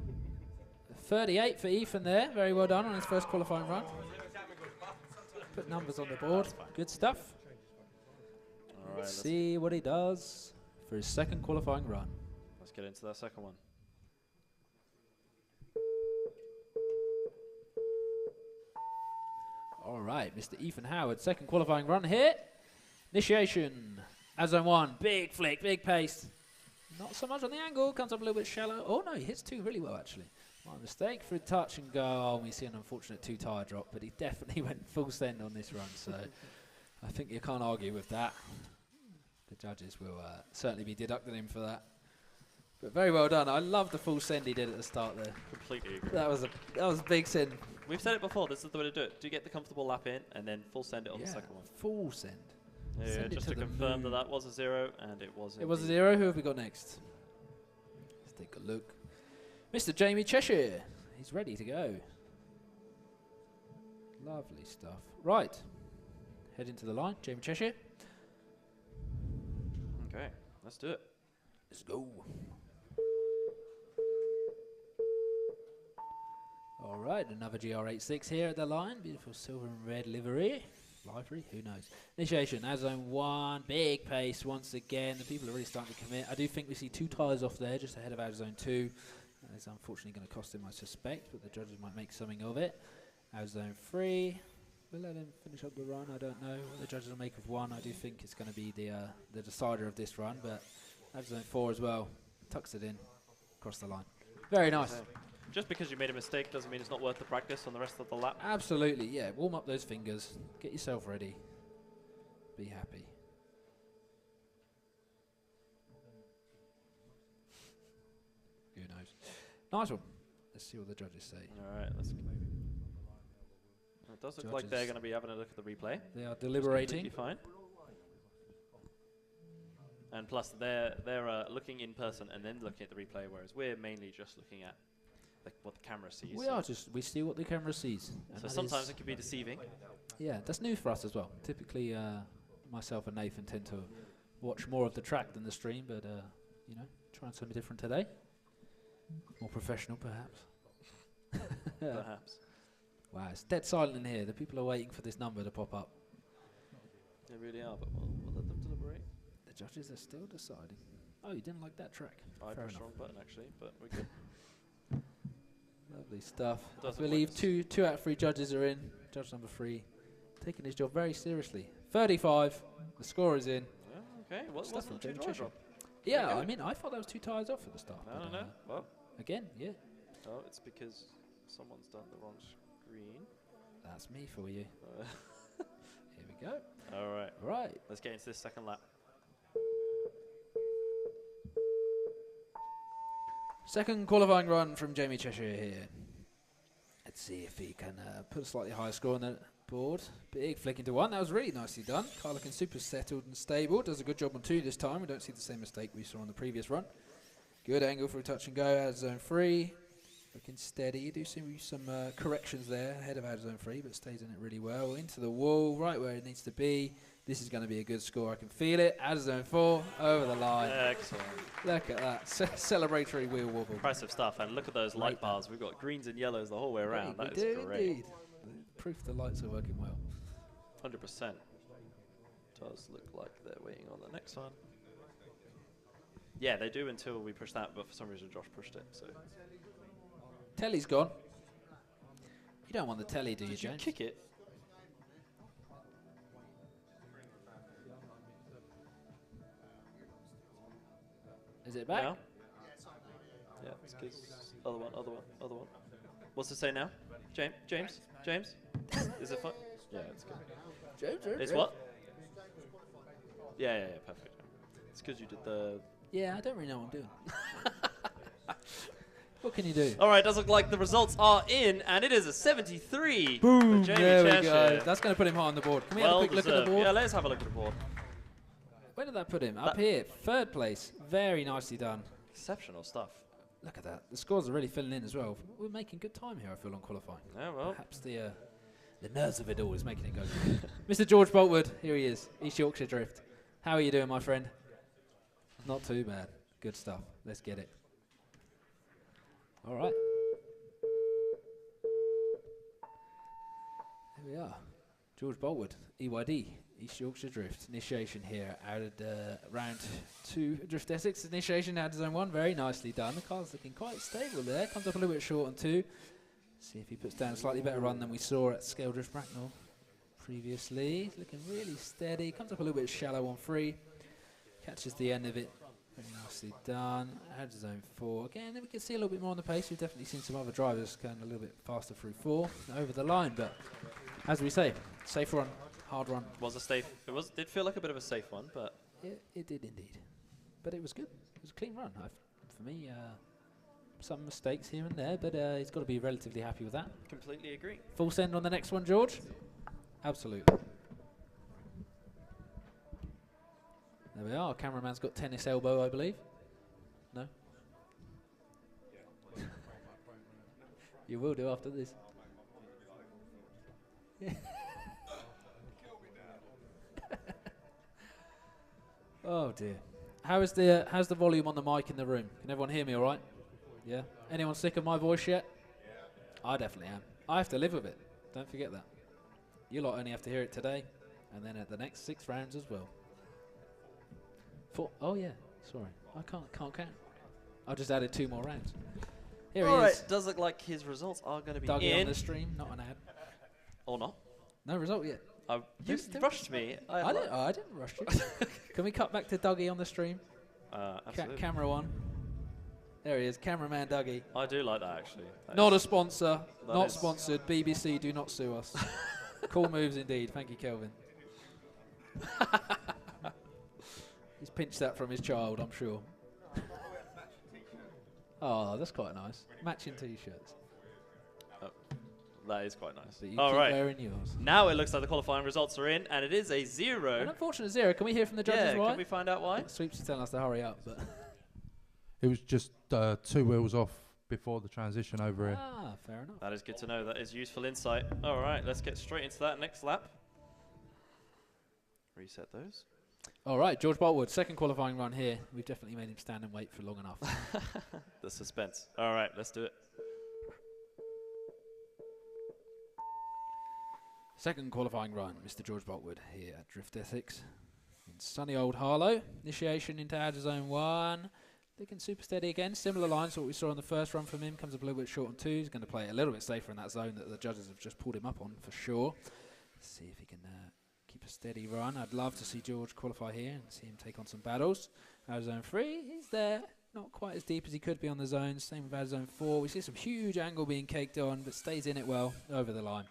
38 for Ethan there. Very well done on his first qualifying run. Put numbers on the board. Good stuff. All right, Let's see what he does for his second qualifying run. Let's get into that second one. All right, Mr. Ethan Howard, second qualifying run here. Initiation. As zone 1, big flick, big pace. Not so much on the angle, comes up a little bit shallow. Oh no, he hits 2 really well actually. My mistake for a touch and go. Oh, we see an unfortunate 2 tyre drop, but he definitely went full send on this run, so I think you can't argue with that. The judges will certainly be deducting him for that. But very well done. I love the full send he did at the start there. Completely agree. That was a big send. We've said it before. This is the way to do it. Do get the comfortable lap in, and then full send it on the second one. Full send. Yeah, Send it just to to the confirm moon. that was a 0, and it was. It was a 0. Who have we got next? Let's take a look. Mr. Jamie Cheshire. He's ready to go. Lovely stuff. Right. Head into the line. Jamie Cheshire. Okay, let's do it. Let's go. All right, another GR86 here at the line. Beautiful silver and red livery. Livery, who knows? Initiation, as zone 1, big pace once again. The people are really starting to commit. I do think we see 2 tyres off there, just ahead of out zone 2. That is unfortunately going to cost him, I suspect, but the judges might make something of it. Out zone 3, we'll let him finish up the run. I don't know what the judges will make of 1. I do think it's going to be the decider of this run, but out zone 4 as well. Tucks it in, across the line. Very nice. Okay. Just because you made a mistake doesn't mean it's not worth the practice on the rest of the lap. Absolutely, yeah. Warm up those fingers. Get yourself ready. Be happy. Who knows? Nice one. Let's see what the judges say. All right, let's. It does look like they're going to be having a look at the replay. They are deliberating. Fine. And plus, they're looking in person and then looking at the replay, whereas we're mainly just looking at what the camera sees. We see what the camera sees. So sometimes it can be deceiving. Yeah, that's new for us as well. Typically, myself and Nathan tend to watch more of the track than the stream, but you know, trying something different today. More professional, perhaps. Perhaps. Wow, it's dead silent in here. The people are waiting for this number to pop up. They really are, but we'll let them deliberate. The judges are still deciding. Oh, you didn't like that track? I Fair pushed the enough. wrong button actually, but we're good. Lovely stuff. I Doesn't look believe like two out of 3 judges are in. Judge number 3 taking his job very seriously. 35. The score is in. Okay, what Stuff was from the 2 Jamie drive Cheshire. drop? Yeah, Okay. I mean, I thought that was 2 tyres off at the start. I don't but, know. Well, Again, yeah. oh, it's because someone's done the wrong screen. That's me for you. Here we go. All right, Right. let's get into this second lap. Second qualifying run from Jamie Cheshire here. Let's see if he can put a slightly higher score on the board. Big flick into 1. That was really nicely done. Carlican super settled and stable. Does a good job on 2 this time. We don't see the same mistake we saw on the previous run. Good angle for a touch and go out of zone 3. Looking steady. You do see some corrections there ahead of out of zone 3, but stays in it really well. Into the wall, right where it needs to be. This is going to be a good score. I can feel it. Out of zone 4, over the line. Excellent. Look at that. Celebratory wheel wobble. Impressive stuff, and look at those light Right. bars. We've got greens and yellows the whole way around. We That do is great. indeed. Proof the lights are working well. 100%. Does look like they're waiting on the next one. Yeah, they do until we push that, but for some reason Josh pushed it. So Telly's gone. You don't want the telly, do you, did you James? kick it? Is it back? Now? Yeah, it's good. Other one. What's it say now? James? Is it fun? Yeah, it's good. James, It's what? Yeah, perfect. It's because you did the... Yeah, I don't really know what I'm doing. What can you do? All right, does look like the results are in, and it is a 73 Boom, for Jamie there we Cheshire. go. That's going to put him high on the board. Can we Well have a quick look at the deserved. board? Yeah, let's have a look at the board. Where did that put him? Up here, 3rd place. Very nicely done. Exceptional stuff. Look at that. The scores are really filling in as well. We're making good time here, I feel, on qualifying. Yeah, well. Perhaps the nerves of it all is making it go. Mr. George Boltwood, here he is. East Yorkshire Drift. How are you doing, my friend? Not too bad. Good stuff. Let's get it. All right. Here we are. George Boltwood, EYD, East Yorkshire Drift. Initiation here out of round 2. Drift Essex initiation out of zone 1. Very nicely done. The car's looking quite stable there. Comes up a little bit short on 2. See if he puts down a slightly better run than we saw at Scale Drift Bracknell previously. He's looking really steady. Comes up a little bit shallow on 3. Catches the end of it. Very nicely done. Out of zone 4. Again, we can see a little bit more on the pace. We've definitely seen some other drivers going a little bit faster through 4 over the line. But as we say, safe run, hard run. Was a safe. Did feel like a bit of a safe one, but It did indeed. But it was good. It was a clean run. For me, some mistakes here and there, but he's got to be relatively happy with that. completely agree. Full send on the next one, George? Absolutely. There we are. Cameraman's got tennis elbow, I believe. No? You will do after this. Oh dear. How's the volume on the mic in the room? Can everyone hear me all right? Yeah? Anyone sick of my voice yet? I definitely am. I have to live with it. Don't forget that. You lot only have to hear it today, and then at the next 6 rounds as well. 4. Oh yeah. Sorry. I can't count. I just added 2 more rounds. Here he is. Does look like his results are going to be Dougie on in. the stream, not an ad. Or not. No result yet. You rushed me. I didn't rush you. Can we cut back to Dougie on the stream? Absolutely. Camera 1. There he is, cameraman Dougie. I do like that, actually. Not a sponsor. That Not is- sponsored. BBC, do not sue us. Cool moves indeed. Thank you, Kelvin. He's pinched that from his child, I'm sure. Oh, that's quite nice. Matching T-shirts. That is quite nice. But you All keep right. wearing yours. Now it looks like the qualifying results are in, and it is a 0. An unfortunate 0. Can we hear from the judges why? Can we find out why? Sweeps is telling us to hurry up, but It was just 2 wheels off before the transition over here. fair enough. That is good to know. That is useful insight. All right, let's get straight into that next lap. Reset those. All right, George Boltwood, second qualifying run here. We've definitely made him stand and wait for long enough. The suspense. All right, let's do it. Second qualifying run, Mr. George Boltwood here at Drift Essex in sunny old Harlow. Initiation into outer zone 1. Looking super steady again. Similar lines to what we saw on the first run from him. Comes up a little bit short on 2. He's going to play it a little bit safer in that zone that the judges have just pulled him up on for sure. See if he can keep a steady run. I'd love to see George qualify here and see him take on some battles. Outer zone 3, he's there. Not quite as deep as he could be on the zones. Same with outer zone 4. We see some huge angle being caked on, but stays in it well over the line.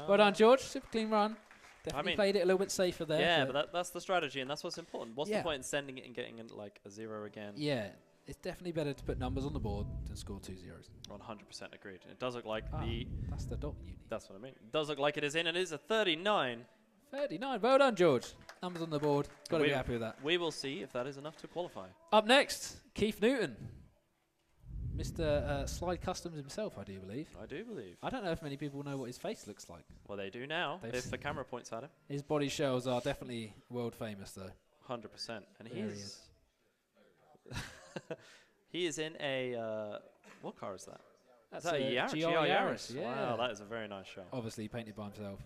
Well done, George. Super clean run. Definitely played it a little bit safer there. Yeah, but that's the strategy, and that's what's important. What's Yeah. the point in sending it and getting it like a 0 again? Yeah, it's definitely better to put numbers on the board than score 2 zeros. 100% agreed. And it does look like That's the dot you need. That's what I mean. It does look like it is in, and it is a 39. 39. Well done, George. Numbers on the board. Got to be We- happy with that. We will see if that is enough to qualify. Up next, Keith Newton. Mr. Slide Customs himself, I do believe. I do believe. I don't know if many people know what his face looks like. Well, they do now, They've if seen the camera points at him. His body shells are definitely world famous, though. 100%. And There he he's... he is in a... what car is that? That's Is that a a Yaris? GR GR Yaris, yeah. Wow, that is a very nice show. Obviously painted by himself.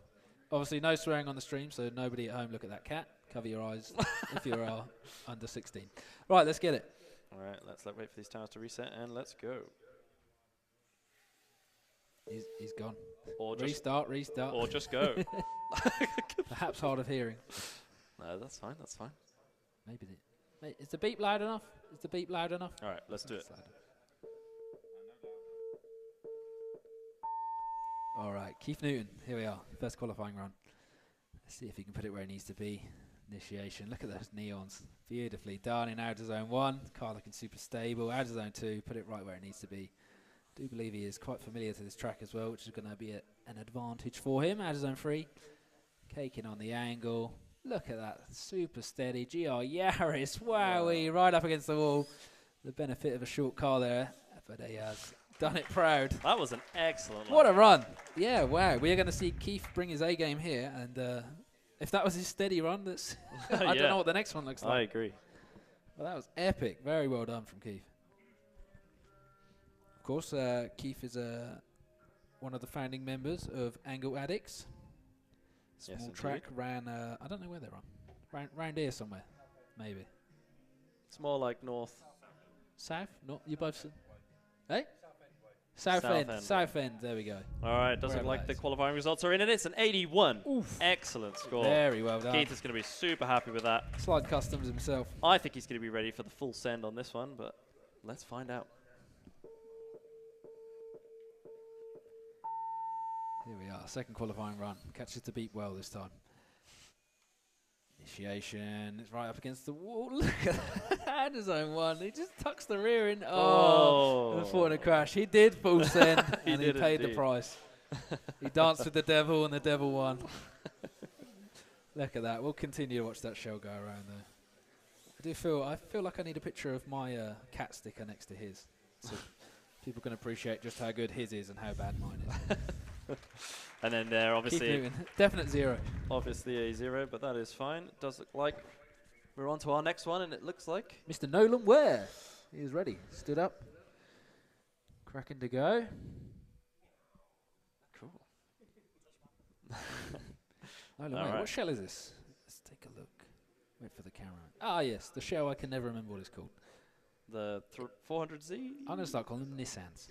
Obviously no swearing on the stream, so nobody at home look at that cat. Cover your eyes if you're under 16. Right, let's get it. All right, let's wait for these tires to reset, and let's go. He's gone. Or just, Restart. or just go. Perhaps hard of hearing. No, that's fine, that's fine. Maybe. Mate, is the beep loud enough? Is the beep loud enough? All right, let's do it. It's louder. All right, Keith Newton. Here we are. First qualifying run. Let's see if he can put it where it needs to be. Initiation. Look at those neons. Beautifully done in out of zone 1. Car looking super stable. Out of zone 2. Put it right where it needs to be. Do believe he is quite familiar to this track as well, which is going to be an advantage for him. Out of zone 3. Caking on the angle. Look at that. Super steady. GR Yaris. Wowee. Right up against the wall. The benefit of a short car there. But he has done it proud. That was an excellent What a run. Yeah, wow. We are going to see Keith bring his A game here. And if that was his steady run, that's I don't know what the next one looks like. I agree. Well, that was epic. Very well done from Keith. Of course, Keith is one of the founding members of Angle Addicts. Small track ran, I don't know where they run. Round here somewhere, maybe. It's more like north. South? Not you both. Hey? South end. South end. There we go. All right. Does look like the qualifying results are in, and it's an 81. Oof. Excellent score. Very well done. Keith is going to be super happy with that. Slide Customs himself. I think he's going to be ready for the full send on this one, but let's find out. Here we are. Second qualifying run. Catches the beat well this time. Initiation. It's right up against the wall. Look at that. Zone 1. He just tucks the rear in. Oh. Before the crash. He did full send and he paid the price. He danced with the devil and the devil won. Look at that. We'll continue to watch that show go around though. I feel like I need a picture of my cat sticker next to his. So people can appreciate just how good his is and how bad mine is. And then there, obviously, definite 0. Obviously a 0, but that is fine. It does look like we're on to our next one, and it looks like Mr. Nolan Ware. He is ready. Stood up. Cracking to go. Cool. Nolan Ware. What shell is this? Let's take a look. Wait for the camera. Ah, yes, the shell I can never remember what it's called. The 400Z? I'm going to start calling them Nissans.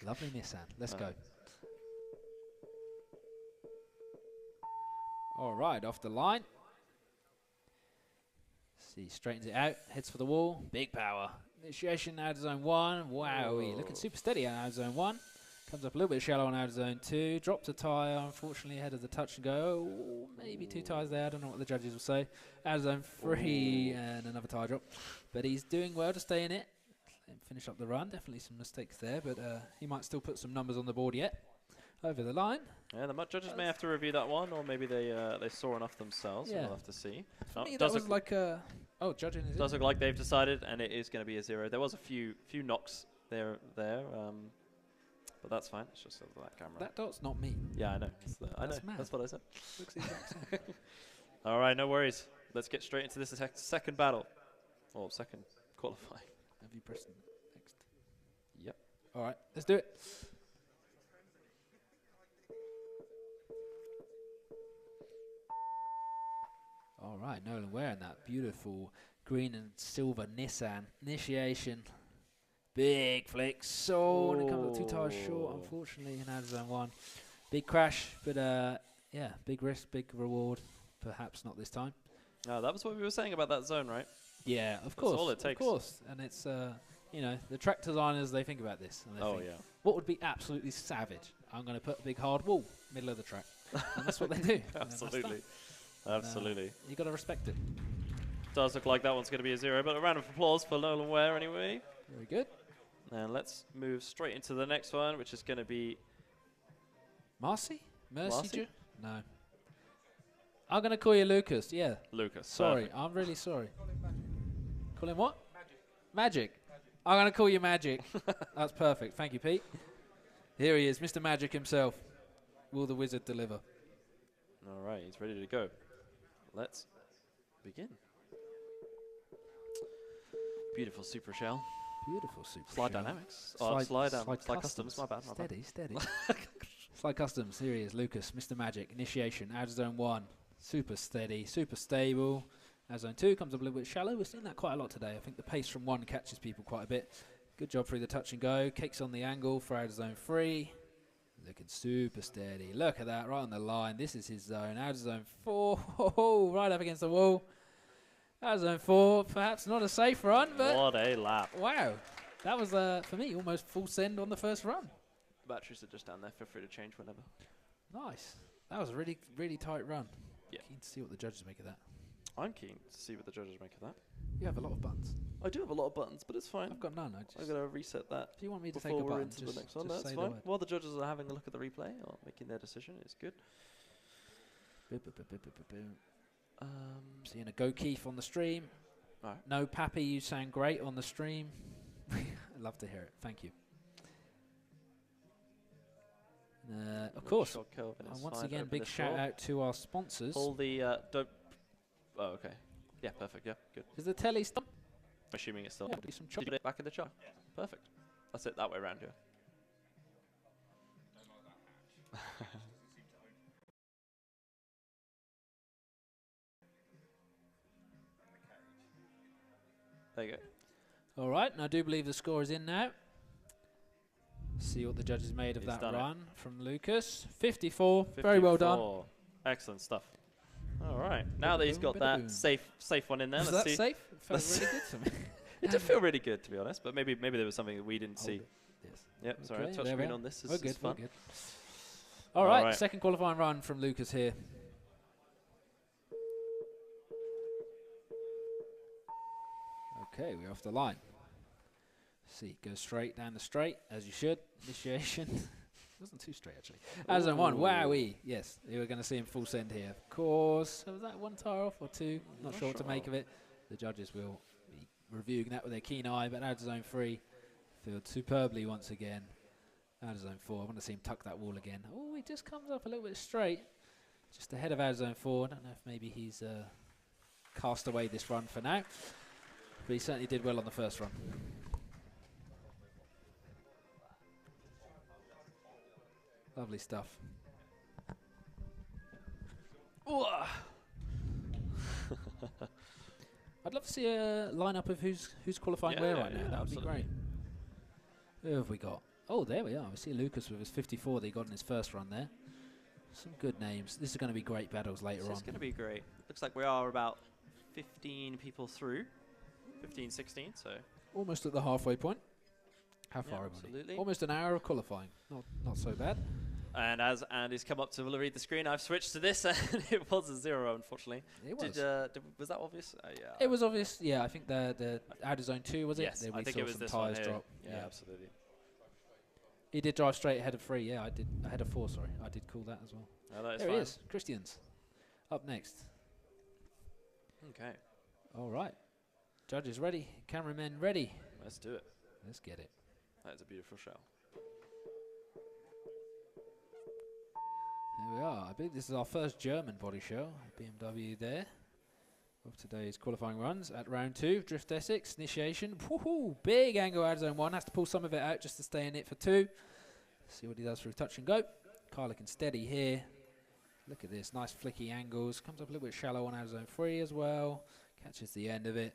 Lovely Nissan. Let's go. All right, off the line. See, straightens it out, heads for the wall. Big power. Initiation out of zone 1. Wow, looking super steady out of zone 1. Comes up a little bit shallow on out of zone 2. Drops a tyre, unfortunately, ahead of the touch and go. Oh, maybe 2 tyres there. I don't know what the judges will say. Out of zone 3 and another tyre drop. But he's doing well to stay in it and finish up the run. Definitely some mistakes there, but he might still put some numbers on the board yet. Over the line. Yeah, the judges may have to review that one, or maybe they saw enough themselves. Yeah. We'll have to see. For me, that was like a... Oh, judging is does look like they've decided, and it is going to be a 0. There was a few knocks there, but that's fine. It's just that camera. That dot's not me. Yeah, I know. I know. Mad. That's what I said. Looks the exact same. All right, no worries. Let's get straight into this second battle, or second qualifying. Have you pressed next? Yep. All right, let's do it. All right, Nolan wearing that beautiful green and silver Nissan. Initiation. Big flick. So, and it comes up 2 tyres short, unfortunately, in out of zone 1. Big crash, but yeah, big risk, big reward. Perhaps not this time. That was what we were saying about that zone, right? Yeah, of course. That's all it takes. Of course. And it's, the track designers, they think about this. And they think, what would be absolutely savage? I'm going to put a big hard wall middle of the track. And that's what they do. Absolutely. Absolutely. You got to respect it. Does look like that one's going to be a 0, but a round of applause for Nolan Ware anyway. Very good. And let's move straight into the next one, which is going to be... Marcy? Mercy? No. I'm going to call you Lucas, yeah. Lucas. Sorry, perfect. I'm really sorry. Call him what? Magic. I'm going to call you Magic. That's perfect. Thank you, Pete. Here he is, Mr. Magic himself. Will the wizard deliver? All right, he's ready to go. Let's begin. Beautiful super shell. Beautiful super slide shell. Dynamics. Slide customs. My bad. Steady. Slide customs. Here he is, Lucas, Mr. Magic. Initiation. Out of zone 1. Super steady, super stable. Out of zone 2 comes up a little bit shallow. We're seeing that quite a lot today. I think the pace from 1 catches people quite a bit. Good job through the touch and go. Cakes on the angle for out of zone 3. Looking super steady. Look at that, right on the line. This is his zone. Out of zone 4. Right up against the wall. Out of zone 4. Perhaps not a safe run, but... What a lap. Wow. That was, for me, almost full send on the first run. Batteries are just down there. Feel free to change whenever. Nice. That was a really, really tight run. Yeah. Keen to see what the judges make of that. I'm keen to see what the judges make of that. You have a lot of buttons. I do have a lot of buttons, but it's fine. I've got none. I'm going to reset that. If you want me to take Before a we're button, into just, the next one, just that's say fine. the word. While the judges are having a look at the replay or making their decision, it's good. Seeing a go Keith on the stream. Right. No, Pappy, you sound great on the stream. I'd love to hear it. Thank you. Of course. And once again, big shout out to our sponsors. All the don't. Oh, okay. Yeah, perfect. Yeah, good. Is the telly stop? Assuming it's still. Yeah, do some Did you put it back in the chart? Yeah. Perfect. That's it. That way around. Yeah. There you go. All right, and I do believe the score is in now. See what the judges made of He's that done run from Lucas. 54. Very well done. 54. Excellent stuff. All right. Now that he's got that safe one in there, Was let's that see. safe? It felt really good to me. It did feel really good, to be honest, but maybe there was something that we didn't see. Yes. Yep. Sorry, Okay, touch there we screen are. on this We're is good. fun. We're good. All right, right. second qualifying run from Lucas here. Okay, we're off the line. See, go straight down the straight, as you should. Initiation. Wasn't too straight, actually. As on one, wowee. Yes, you were going to see him full send here. Of course. Was that one tire off or two? Not sure what to make of it. The judges will be reviewing that with their keen eye, but out of zone 3. Filled superbly once again. Out of zone 4. I want to see him tuck that wall again. Oh, he just comes up a little bit straight. Just ahead of out of zone 4. I don't know if maybe he's cast away this run for now. But he certainly did well on the first run. Lovely stuff. I'd love to see a lineup of who's qualifying where right now. That would be great. Who have we got? Oh, there we are. We see Lucas with his 54 that he got in his first run there. Some good names. This is going to be great battles later on. It's going to be great. Looks like we are about 15 people through. 15, 16, so. Almost at the halfway point. How far, absolutely. Almost an hour of qualifying. Not so bad. And as Andy's come up to read the screen, I've switched to this, and it was a 0, unfortunately. It was. Was that obvious? Yeah. It was obvious. Yeah, I think the out of zone 2 was it? Yes, I think it was this tires one drop. Yeah, absolutely. He did drive straight ahead of 3. Yeah, I did ahead of 4. Sorry, I did call that as well. No, that is there fine. he is, Christians. Up next. Okay. All right. Judges ready. Cameramen ready. Let's do it. Let's get it. That is a beautiful shell. Here we are. I believe this is our first German body show. BMW there. Of today's qualifying runs at round 2. Drift Essex, initiation. Woohoo! Big angle out of zone 1. Has to pull some of it out just to stay in it for 2. See what he does through touch and go. Car looking steady here. Look at this. Nice flicky angles. Comes up a little bit shallow on out of zone 3 as well. Catches the end of it.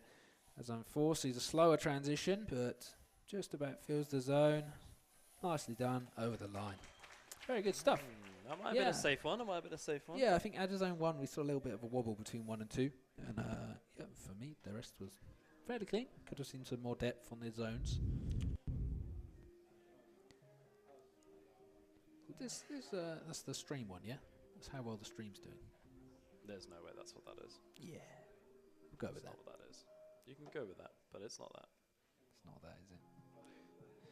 At zone 4 sees a slower transition, but just about fills the zone. Nicely done. Over the line. Very good stuff. That might have been a safe one. Yeah, I think out of zone 1 we saw a little bit of a wobble between 1 and 2. And yeah, for me, the rest was fairly clean. Could have seen some more depth on the zones. That's the stream one, yeah? That's how well the stream's doing. There's no way that's what that is. Yeah. We'll go with that. That's not what that is. You can go with that, but it's not that. It's not that, is it?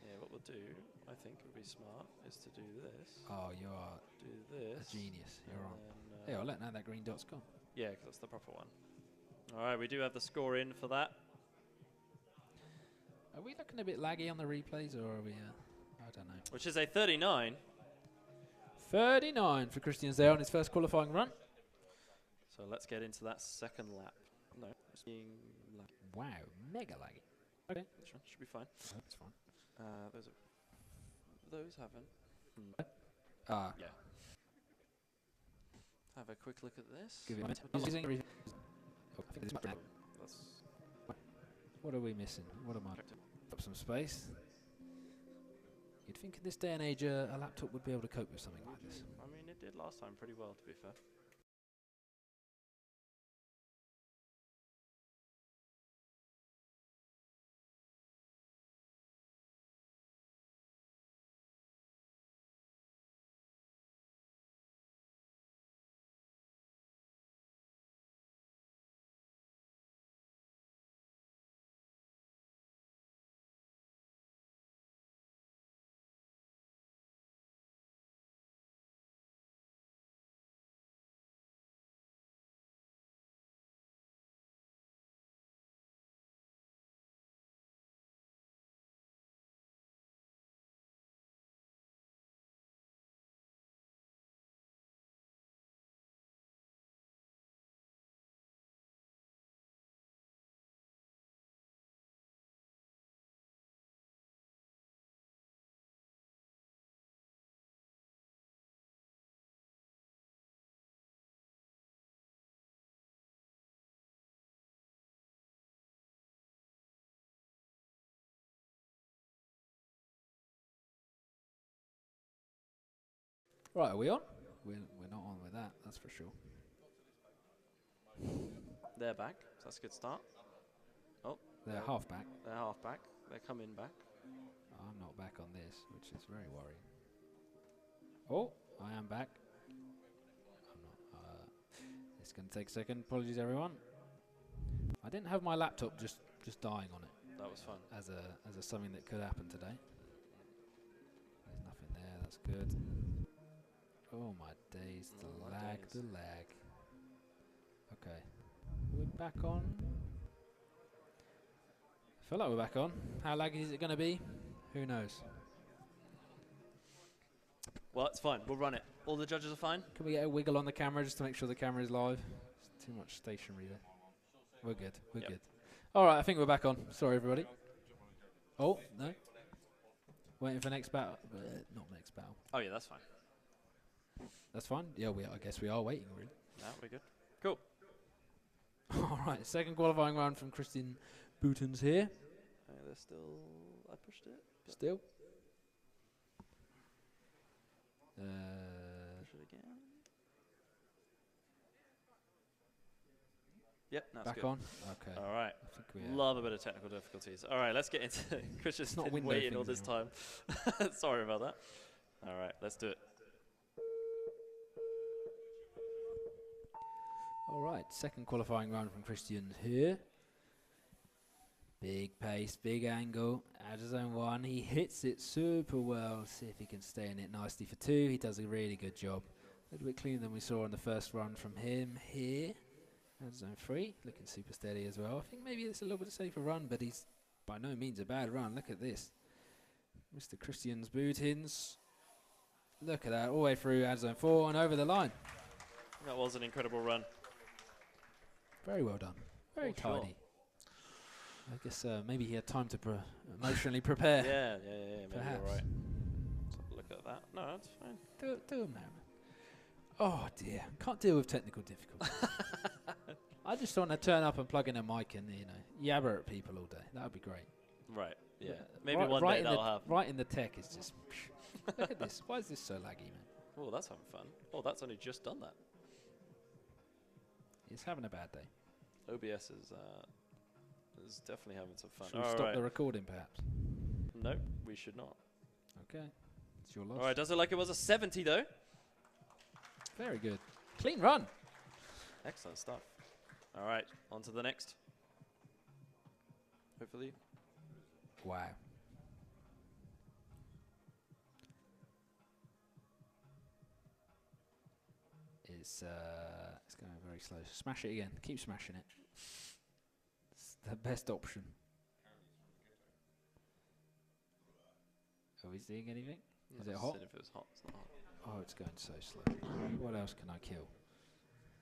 Yeah, what we'll do, I think would be smart, is to do this. Oh, you are do this. a genius. You're on. Then, Hey, I'll let know that green dot's gone. Yeah, because that's the proper one. All right, we do have the score in for that. Are we looking a bit laggy on the replays, or are we? I don't know. Which is a 39. 39 for Christian's there on his first qualifying run. So let's get into that second lap. No, it's being laggy. Wow, mega laggy. Okay, Should be fine. that's fine. Those haven't. Yeah. Have a quick look at this. Give it a minute. That's What are we missing? What am I? Up some space. You'd think in this day and age a laptop would be able to cope with something like this. I mean, it did last time pretty well, to be fair. Right, are we on? We're not on with that, that's for sure. They're back, so that's a good start. Oh, They're half back. they're half back. They're coming back. I'm not back on this, which is very worrying. Oh, I am back. I'm not. It's going to take a second. Apologies, everyone. I didn't have my laptop just dying on it. That was fun. As a something that could happen today. There's nothing there. That's good. Oh my days, the lag. Okay, we're back on. I feel like we're back on. How laggy is it going to be? Who knows? Well, it's fine. We'll run it. All the judges are fine? Can we get a wiggle on the camera just to make sure the camera is live? It's too much stationary there. We're good. We're good. All right, I think we're back on. Sorry, everybody. Oh, no. Waiting for next battle. Not next battle. Oh, yeah, that's fine. That's fine. Yeah, I guess we are waiting, really. No, we're good. Cool. All right, second qualifying round from Christian Boutons here. They're still... I pushed it. Still. Push it again. Yep, that's back good. on? Okay. All right. I think we Love a bit of technical difficulties. All right, let's get into Christian's not been window waiting all things this time. Sorry about that. All right, let's do it. All right, second qualifying round from Christian here. Big pace, big angle. Out of zone one, he hits it super well. See if he can stay in it nicely for two. He does a really good job. A little bit cleaner than we saw in the first run from him here. Out of zone three, looking super steady as well. I think maybe it's a little bit safer run, but he's by no means a bad run. Look at this. Mr. Christian's Boutins. Look at that, all the way through out of zone four and over the line. That was an incredible run. Very well done. Very tidy. I guess maybe he had time to emotionally prepare. Yeah, maybe Perhaps. you're right. Let's have a look at that. No, that's fine. Do them now. Oh dear, can't deal with technical difficulties. I just want to turn up and plug in a mic and yabber at people all day. That would be great. Right. Yeah. Maybe one day that'll happen. Right in the tech is just. Look at this. Why is this so laggy, man? Oh, that's having fun. Oh, that's only just done that. He's having a bad day. OBS is definitely having some fun. Should we stop the recording, perhaps? Nope, we should not. Okay, it's your loss. All right, does it like it was a 70 though? Very good. Clean run. Excellent stuff. All right, on to the next. Hopefully. Wow. It's going very slow. Smash it again. Keep smashing it. It's the best option. Are we seeing anything? Is it hot? If it was hot, it's not hot. Oh, it's going so slow. What else can I kill?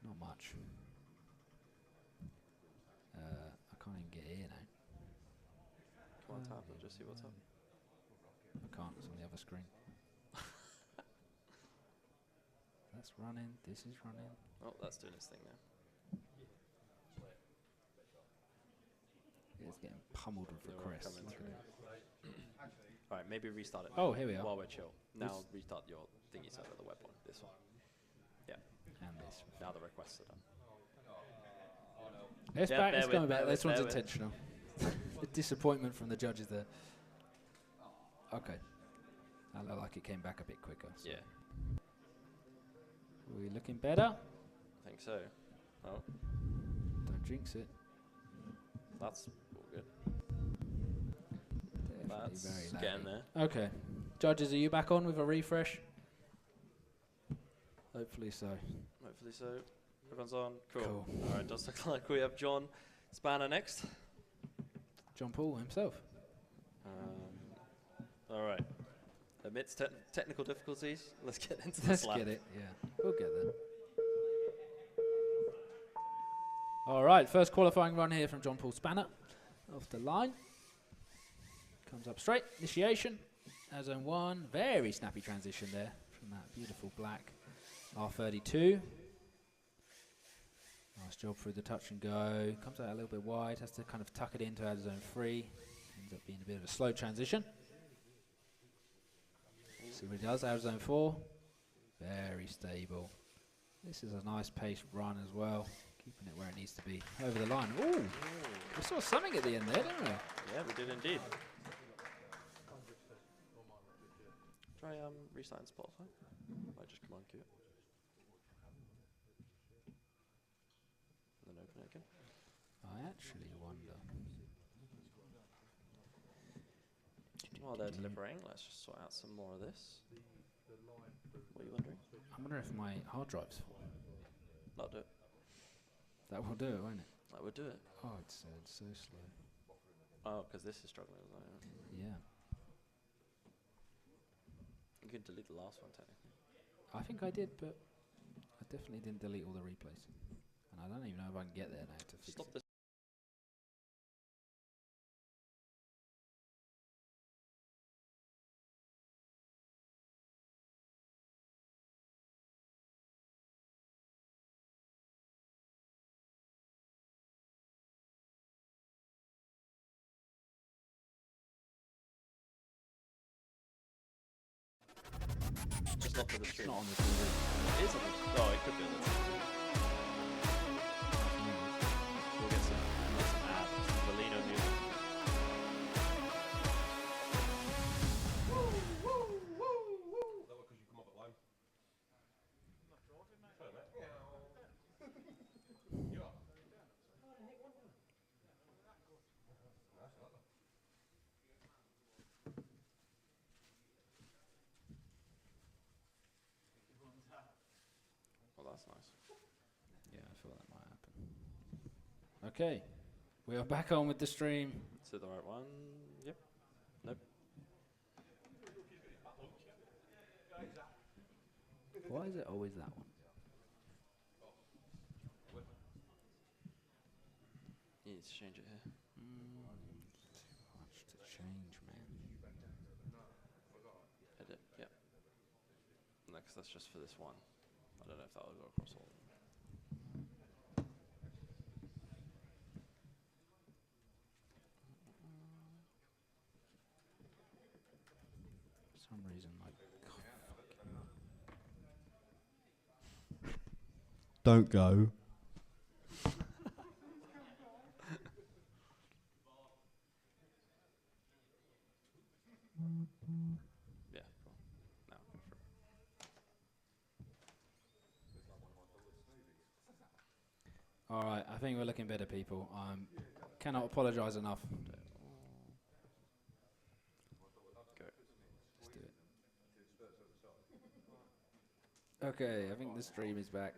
Not much. I can't even get here now. Come on, tap and just see what's up. I can't. It's on the other screen. That's running. This is running. Oh, that's doing its thing now. It's getting pummeled with requests. All right, maybe restart it. Oh, here we are. While we're chill. Now restart your thingy side of the web one. This one. Yeah. And this. Now the requests are done. It's Yeah, back. bear It's with, going back. bear This with, one's bear with. intentional. The disappointment from the judges there. Okay. I look like it came back a bit quicker. So. Yeah, Are we looking better? I think so. Oh, Don't jinx it. that's all good. Definitely That's very getting laggy. there. Okay. Judges, are you back on with a refresh? Hopefully so. Hopefully so. Everyone's on. Cool. Cool. All right, does look like we have John Spanner next. John Paul himself. All right. Amidst technical difficulties, let's get into Let's this lap. get it. Yeah, we'll get there. All right, first qualifying run here from John Paul Spanner. Off the line. Comes up straight. Initiation. As zone one. Very snappy transition there from that beautiful black R32. Nice job through the touch and go. Comes out a little bit wide. Has to kind of tuck it into out of zone three. Ends up being a bit of a slow transition. See what he does. Out of zone four. Very stable. This is a nice paced run as well. Keeping it where it needs to be. Over the line. Ooh! We saw something at the end there, didn't we? Yeah, we did indeed. Try restarting Spotify. Might just come on cue. And then open it again. I actually wonder. While they're delivering, let's just sort out some more of this. What are you wondering? I wonder if my hard drive's full. That'll do it. That will do it, won't it? That would do it. Oh, it's so slow. Oh, because this is struggling as well. Yeah. You can delete the last one, technically. I think I did, but I definitely didn't delete all the replays. And I don't even know if I can get there now to fix Stop it. this. Just not for the It's stream. not on the TV. It is on the. Oh, it could be on the TV. We'll get some ads, some Molino music. Well, that's nice. Yeah, I feel that might happen. Okay, we are back on with the stream. Is it the right one? Yep. Nope. Why is it always that one? You need to change it here. Too much to change, man. Edit. Yep. No, 'cause that's just for this one. I don't know if that will go across all of them. For some reason, like, Don't go. Yeah, cool. Now go for it. all right, I think we're looking better, people. Cannot apologise enough. Go. Let's do it. Okay, I think the stream is back.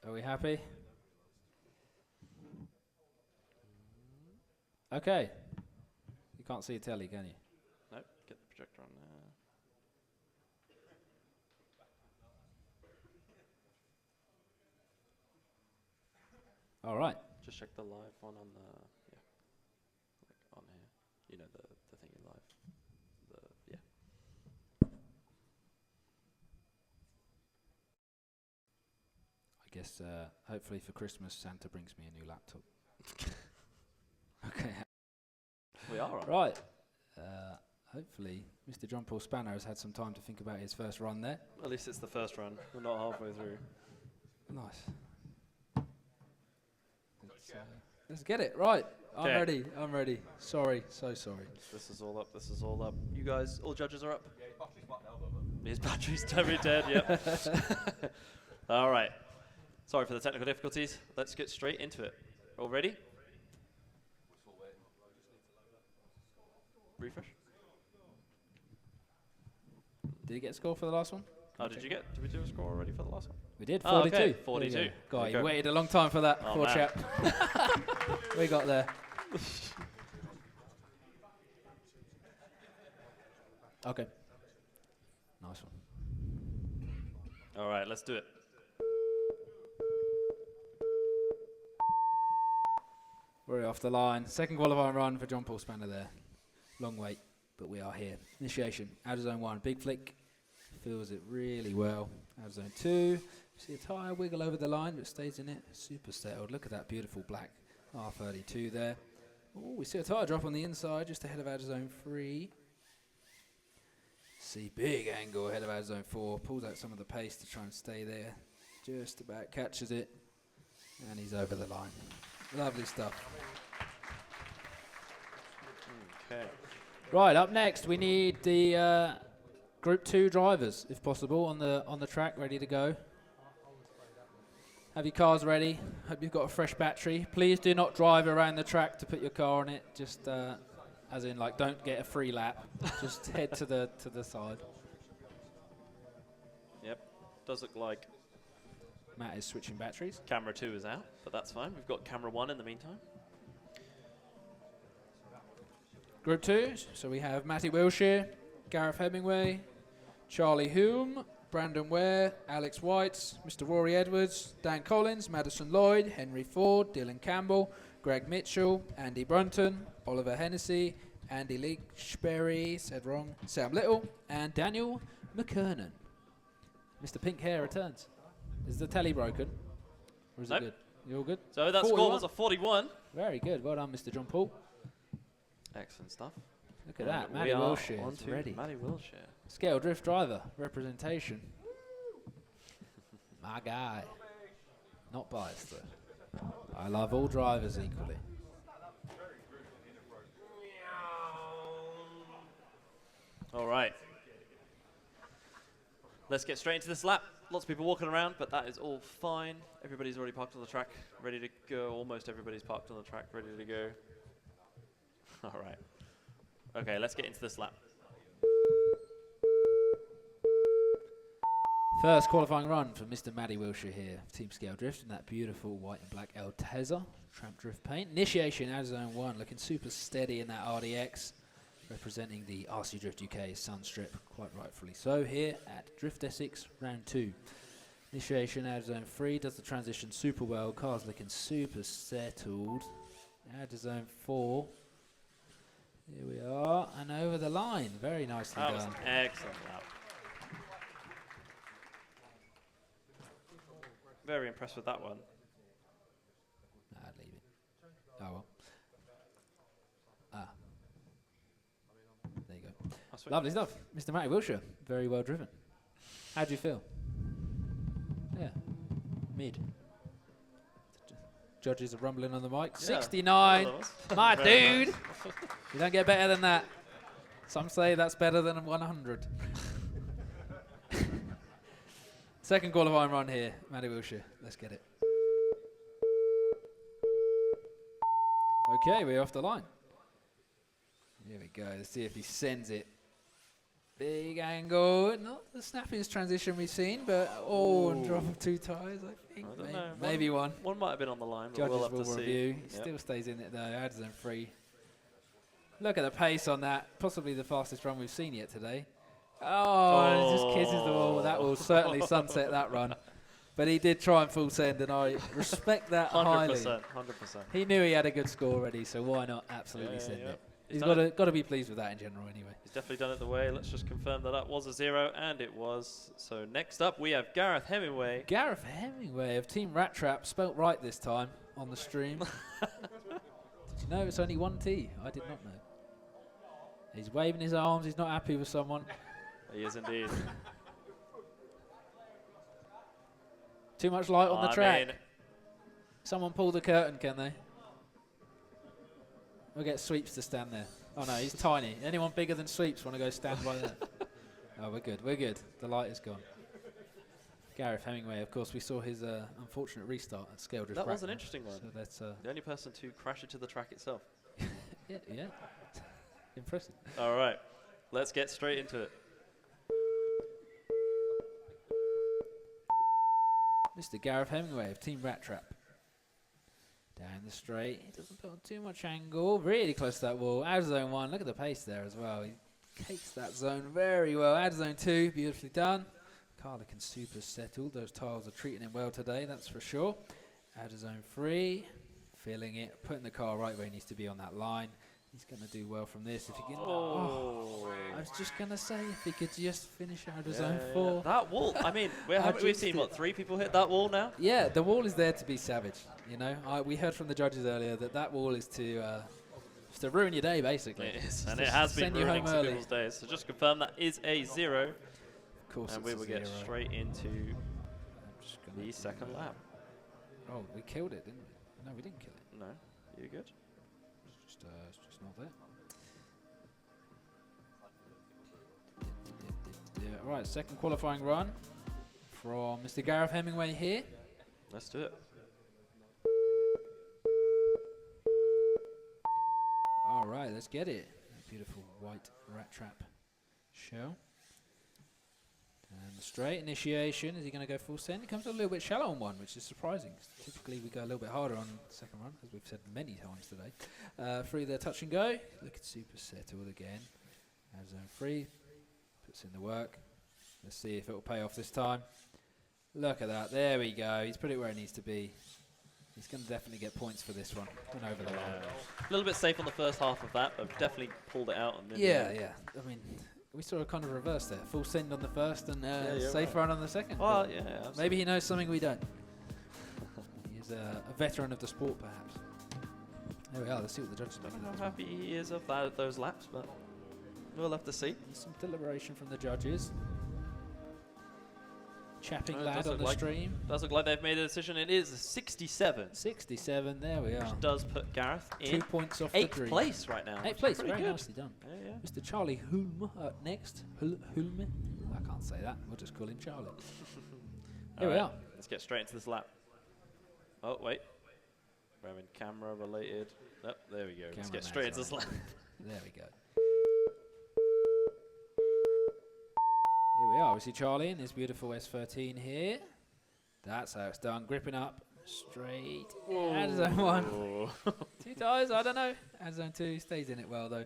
Are we happy? Okay. You can't see a telly, can you? Nope. Get the projector on there. All right. Just check the live one on the like on here. You know the thingy live. I guess hopefully for Christmas Santa brings me a new laptop. Okay. We are on. Right. Hopefully Mr. John Paul Spanner has had some time to think about his first run there. At least it's the first run. We're not halfway through. Nice. Let's get it. Right. I'm ready. Sorry. So sorry. This is all up. This is all up. You guys, all judges are up. His battery's totally dead. Yep. All right. Sorry for the technical difficulties. Let's get straight into it. All ready? Refresh. Did you get a score for the last one? Oh, did we do a score already for the last one? We did. Oh, 42. okay, There 42. you go. God, There you you go. waited a long time for that, Oh, poor man. chap. We got there. Okay. Nice one. All right, let's do it. We're off the line. Second qualifying run for John Paul Spanner there. Long wait, but we are here. Initiation. Out of zone 1. Big flick. Feels it really well. Out of zone 2. See a tyre wiggle over the line, but stays in it. Super settled. Look at that beautiful black R32 there. Oh, we see a tyre drop on the inside, just ahead of out of zone 3. See, big angle ahead of our zone 4. Pulls out some of the pace to try and stay there. Just about catches it. And he's over the line. Lovely stuff. Okay. Right, up next we need the Group 2 drivers, if possible, on the track, ready to go. Have your cars ready. Hope you've got a fresh battery. Please do not drive around the track to put your car on it. Just as in, like, don't get a free lap. Just head to the side. Yep. Does look like Matt is switching batteries. camera 2 is out, but that's fine. We've got camera 1 in the meantime. Group 2, so we have Matty Wilshire, Gareth Hemingway, Charlie Hume, Brandon Ware, Alex White, Mr. Rory Edwards, Dan Collins, Madison Lloyd, Henry Ford, Dylan Campbell, Greg Mitchell, Andy Brunton, Oliver Hennessy, Andy Leachberry, said wrong, Sam Little, and Daniel McKernan. Mr. Pink Hair returns. Is the telly broken? Or is Nope. it good? You all good? So that 41. score was a 41. Very good. Well done, Mr. John Paul. Excellent stuff. Look at that. And Matty we are Wilshire on is to ready. Matty Wilshire. Scale drift driver representation. My guy. Not biased though. I love all drivers equally. All right. Let's get straight into this lap. Lots of people walking around, but that is all fine. Everybody's already parked on the track, ready to go. Almost everybody's parked on the track, ready to go. All right. Okay, let's get into this lap. First qualifying run for Mr. Matty Wilshire here. Team Scale Drift in that beautiful white and black Altezza Tramp Drift paint. Initiation out of zone 1, looking super steady in that RDX. Representing the RC Drift UK Sunstrip, quite rightfully so, here at Drift Essex round 2. Initiation out of zone 3, does the transition super well. Car's looking super settled. Out of zone 4. Here we are, and over the line. Very nicely That was done. an excellent lap. Very impressed with that one. Nah, leave it. Oh well. Ah. There you go. Oh, sweet. Lovely stuff. Mr. Matty Wilshire, very well driven. How do you feel? Yeah. Mid. Judges are rumbling on the mic. Yeah. 69. Well, that was My very dude. nice. You don't get better than that. Some say that's better than 100. Second qualifying run here, Matty Wilshire. Let's get it. Okay, we're off the line. Here we go. Let's see if he sends it. Big angle. Not the snappiest transition we've seen, but drop of 2 tyres, I think. I don't know. Maybe one. One might have been on the line, but Judges we'll have will to see. review. He Yep. still stays in it though. Out of zone 3. Look at the pace on that. Possibly the fastest run we've seen yet today. Oh, it just kisses the wall. That will certainly sunset that run. But he did try and full send, and I respect that highly. 100%. He knew he had a good score already, so why not absolutely Yeah, send yeah. it? He's He's done got to be pleased with that in general anyway. He's definitely done it the way. Let's just confirm that that was a 0, and it was. So next up, we have Gareth Hemingway. Gareth Hemingway of Team Rat Trap, spelt right this time on the stream. Did you know it's only 1 T? I did not know. He's waving his arms. He's not happy with someone. He is indeed. Too much light on the I track. mean, Someone pull the curtain, can they? We'll get Sweeps to stand there. Oh no, he's tiny. Anyone bigger than Sweeps want to go stand by there? Oh, we're good. We're good. The light is gone. Gareth Hemingway, of course, we saw his unfortunate restart at Scale Drift. that was an Bracknell. interesting one. So that's The only person to crash into the track itself. yeah. Impressive. All right, let's get straight into it. Mr. Gareth Hemingway of Team Rat Trap. Down the straight. He doesn't put on too much angle. Really close to that wall. Out of zone 1. Look at the pace there as well. He cakes that zone very well. Out of zone 2. Beautifully done. Car looking super settled. Those tiles are treating him well today, that's for sure. Out of zone 3. Feeling it. Putting the car right where he needs to be on that line. He's going to do well from this. If he can. I was just going to say, if he could just finish out of zone 4. That wall. I mean, we've jinxed seen, it. what, 3 people hit that wall now? Yeah, the wall is there to be savage. You know, we heard from the judges earlier that wall is to Just to ruin your day, basically. It is, Just and to it has been send you ruining home some early. people's days. So just confirm that is a 0, Of course, and it's we a will get 0. straight into I'm just gonna the second lap. Oh, we killed it, didn't we? No, we didn't kill it. No, you good? It's just not there. Yeah, right, second qualifying run from Mr. Gareth Hemingway here. Let's do it. All right, let's get it. A beautiful white rat trap shell. And the straight initiation. Is he going to go full send? It comes a little bit shallow on one, which is surprising. Typically, we go a little bit harder on the second run, as we've said many times today. Through the touch and go. Look at super settled again. Out zone 3. Puts in the work. Let's see if it will pay off this time. Look at that. There we go. He's put it where it needs to be. He's going to definitely get points for this one. Went over the line. A little bit safe on the first half of that, but definitely pulled it out. And Yeah. I mean, we saw a kind of reverse there. Full send on the first and safe run on the second. Well, yeah, absolutely. Maybe he knows something we don't. He's a veteran of the sport, perhaps. There we are. Let's see what the judges I make don't know of how this one. happy he is of those laps, but we'll have to see. Some deliberation from the judges. Chapping Oh, it lad does on look the like- stream. Does look like they've made a decision. It is 67, 67. There we are. which does put Gareth 2 in points off the 8th dream. place right now. 8th which is place. pretty Very good. nicely done. Yeah, yeah. Mr. Charlie Hulme up next. Hulme? I can't say that. We'll just call him Charlie. Here we Alright, are. Let's get straight into this lap. Oh, wait. We're having camera related. Oh, there we go. Let's get Cameraman's straight into this on. lap. There we go. Here we are. We see Charlie in his beautiful S13 here. That's how it's done. Gripping up straight. And zone 1. Oh. 2 tires, I don't know. And zone 2 stays in it well, though.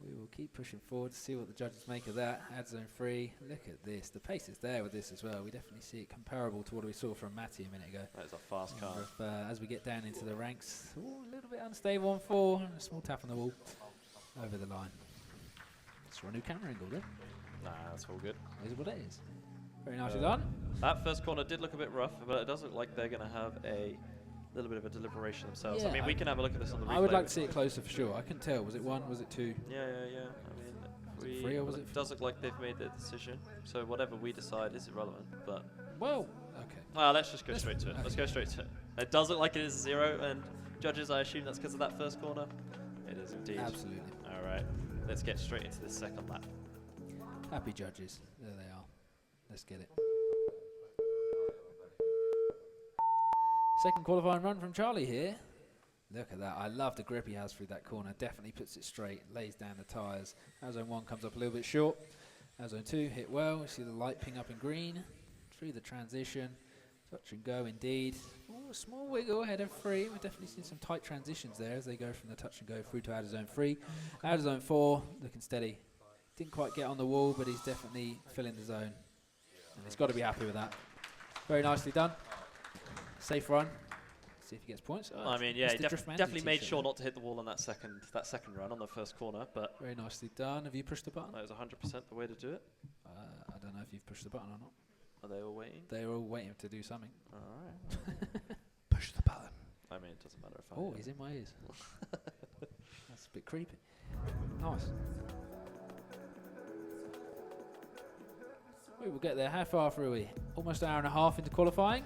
We will keep pushing forward to see what the judges make of that. Add zone 3. Look at this. The pace is there with this as well. We definitely see it comparable to what we saw from Matty a minute ago. That is a fast car. As we get down into the ranks, a little bit unstable on 4. A small tap on the wall. Over the line. Let's run a new camera angle then. Nah, that's all good. Is what it is. Very nicely done. That first corner did look a bit rough, but it does look like they're going to have a little bit of a deliberation themselves. Yeah, I mean, we can have a look at this on the replay. I would like to see it closer for sure. I couldn't tell. Was it 1? Was it 2? Yeah. I mean, Was it 3 or was it does look like they've made their decision. So whatever we decide is irrelevant. But Well, okay. well, let's just go straight to it. Let's go straight to it. It does look like it is 0, and judges, I assume that's because of that first corner. It is indeed. Absolutely. All right, let's get straight into this second lap. Happy judges. There they are. Let's get it. Second qualifying run from Charlie here. Look at that. I love the grip he has through that corner. Definitely puts it straight, lays down the tyres. As zone 1 comes up a little bit short. As zone 2 hit well. You see the light ping up in green. Through the transition. Touch and go indeed. Ooh, a small wiggle ahead of 3. We've definitely seen some tight transitions there as they go from the touch and go through to out of zone 3. Out of zone 4, looking steady. Didn't quite get on the wall, but he's definitely filling the zone. And he's got to be happy with that. Very nicely done. Safe run. See if he gets points. Oh, I mean, yeah, he Mr. Drift Mandy definitely made t-shirt sure there. not to hit the wall on that second run on the first corner, but Very nicely done. Have you pushed the button? that was 100% the way to do it. I don't know if you've pushed the button or not. Are they all waiting? They're all waiting to do something. All right. Push the button. I mean, it doesn't matter if I. Oh, he's in my ears. That's a bit creepy. Nice. We will get there. How far through are we? Almost an hour and a half into qualifying.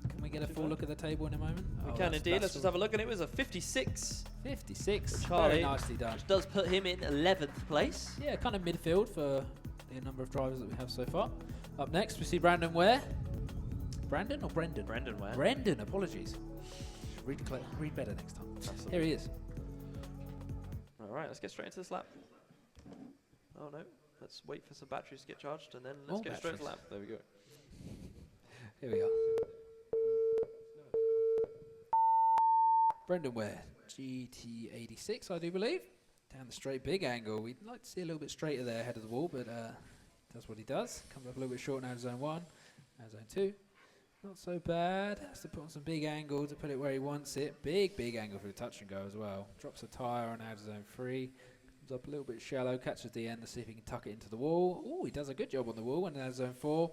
Can we get a full look at the table in a moment? We Oh, can that's- indeed. that's Let's just have a look, and it was a 56, 56. Charlie. Very nicely done. which does put him in 11th place. Yeah, kind of midfield for the number of drivers that we have so far. Up next, we see Brandon Ware. Brandon or Brendan? Brendan Ware. Brendan, apologies. Should read better next time. Absolutely. Here he is. All right, let's get straight into this lap. Oh no, let's wait for some batteries to get charged, and then let's More get straight to the batteries. lap. There we go. Here we are. Brendan Ware, GT86, I do believe. Down the straight, big angle. We'd like to see a little bit straighter there ahead of the wall, but does what he does. Comes up a little bit short now to zone 1, now zone 2. Not so bad. Has to put on some big angle to put it where he wants it. Big angle for the touch and go as well. Drops a tyre on out of zone 3. Comes up a little bit shallow, catches the end to see if he can tuck it into the wall. Oh, he does a good job on the wall and out of zone 4.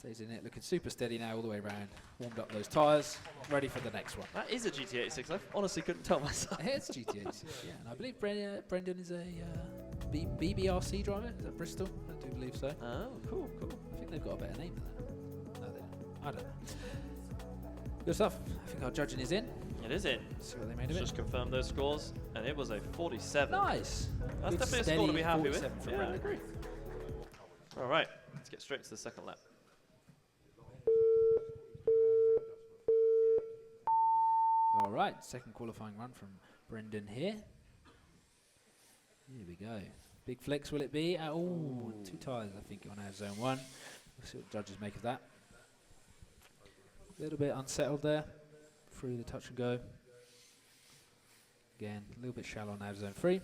Stays in it, looking super steady now all the way around. Warmed up those tyres, ready for the next one. That is a GT 86. I honestly couldn't tell myself. It's GTA 6, yeah. And I believe Brendan is a BBRC driver. Is that Bristol? I do believe so. Oh, cool. I think they've got a better name than that. No, they don't. I don't know. Good stuff. I think our judging is in. It is in. See what they made of Let's it. just confirm those scores, and it was a 47. Nice. That's Good definitely a score to steady be happy with. 47 for Yeah, I Brendan. agree. All right, let's get straight to the second lap. All right, second qualifying run from Brendan here. Here we go. Big flex will it be? Oh, 2 tyres I think on our zone 1. We'll see what the judges make of that. A little bit unsettled there through the touch and go. Again, a little bit shallow on our zone 3.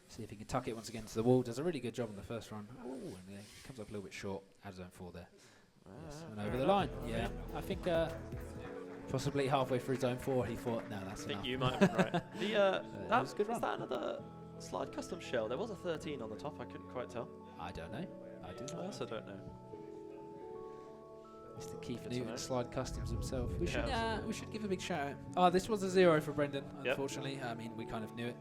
See if he can tuck it once again to the wall. Does a really good job on the first run. Oh, and yeah, comes up a little bit short. Out of zone 4 there. Yes, went over the line. Yeah, I think possibly halfway through zone 4 he thought, no, that's I think enough. you might have been right. That was a good run. Was that another slide custom shell? There was a 13 on the top. I couldn't quite tell. I don't know. I do I not. also don't know. Mr. Keith Good to Newton, know. Slide Customs himself. Yeah, We should give a big shout out. Oh, this was a 0 for Brendan, Yep. unfortunately. I mean, we kind of knew it.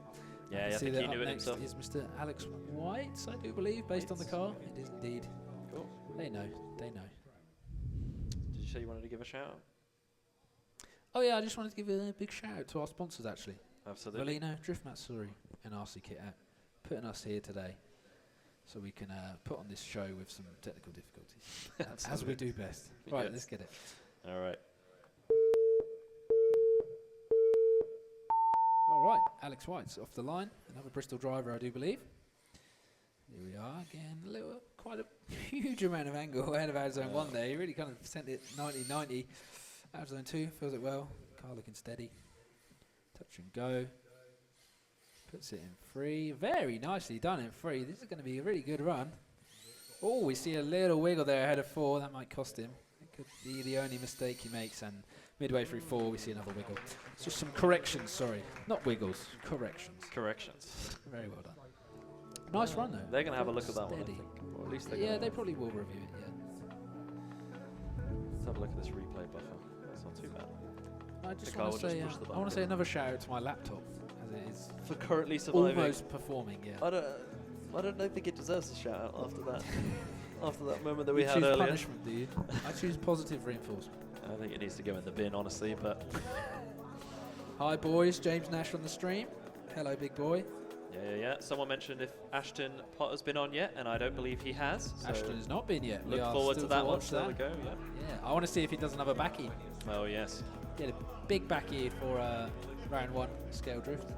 Yeah, I I see think that he up knew it next himself. is Mr. Alex White, I do believe, based on the car. It is indeed. Cool. They know. They know. Did you say you wanted to give a shout out? Oh, yeah, I just wanted to give a big shout out to our sponsors, actually. Absolutely. Valino, Drift Matsuri, and RC Kit Out, putting us here today so we can put on this show with some technical difficulties, as we do best. Right, Yes. let's get it. All right. All right, Alex White's off the line. Another Bristol driver, I do believe. Here we are again. Quite a huge amount of angle ahead of our zone 1 there. He really kind of sent it 90-90. Out of zone 2, feels it well. Car looking steady. Touch and go. Puts it in 3. Very nicely done in 3. This is going to be a really good run. Oh, we see a little wiggle there ahead of 4. That might cost him. It could be the only mistake he makes. And midway through 4, we see another wiggle. It's just some corrections, sorry. Not wiggles, corrections. Corrections. Very well done. Nice run, though. They're going to have a look at that one, I Steady. think. Or at least they're Yeah, gonna they probably will review it, yeah. Let's have a look at this replay buffer. That's not too bad. I just car want will to say, just push the I want button. to say another shout out to my laptop, as it is For currently surviving. almost performing, yeah. I don't think it deserves a shout out after that. After that moment that we You had choose earlier. punishment, do you? I choose positive reinforcement. I think it needs to go in the bin, honestly, but Hi, boys. James Nash on the stream. Hello, big boy. yeah. Someone mentioned if Ashton Potter's been on yet, and I don't believe he has. So Ashton has not been yet. We look are forward to still that one. watch There that. we go, yeah. Yeah, I want to see if he does another backy. Oh, yes. Get a big backy for round 1 scale drift.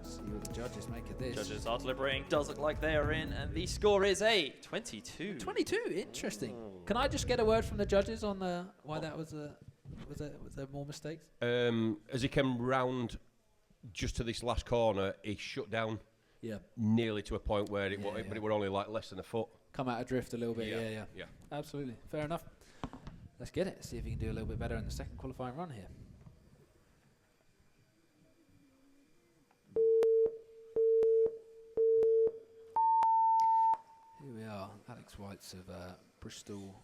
See what the judges make of this. Judges are deliberating. Does look like they are in, and the score is a 22. 22, interesting. Oh. Can I just get a word from the judges on why that was there more mistakes? As he came round just to this last corner, he shut down Yeah. nearly to a point where it, Yeah, but yeah. it were only like less than a foot. Come out of drift a little bit, yeah. Yeah. Absolutely, fair enough. Let's get it, see if he can do a little bit better in the second qualifying run here. Here we are, Alex White's of Bristol,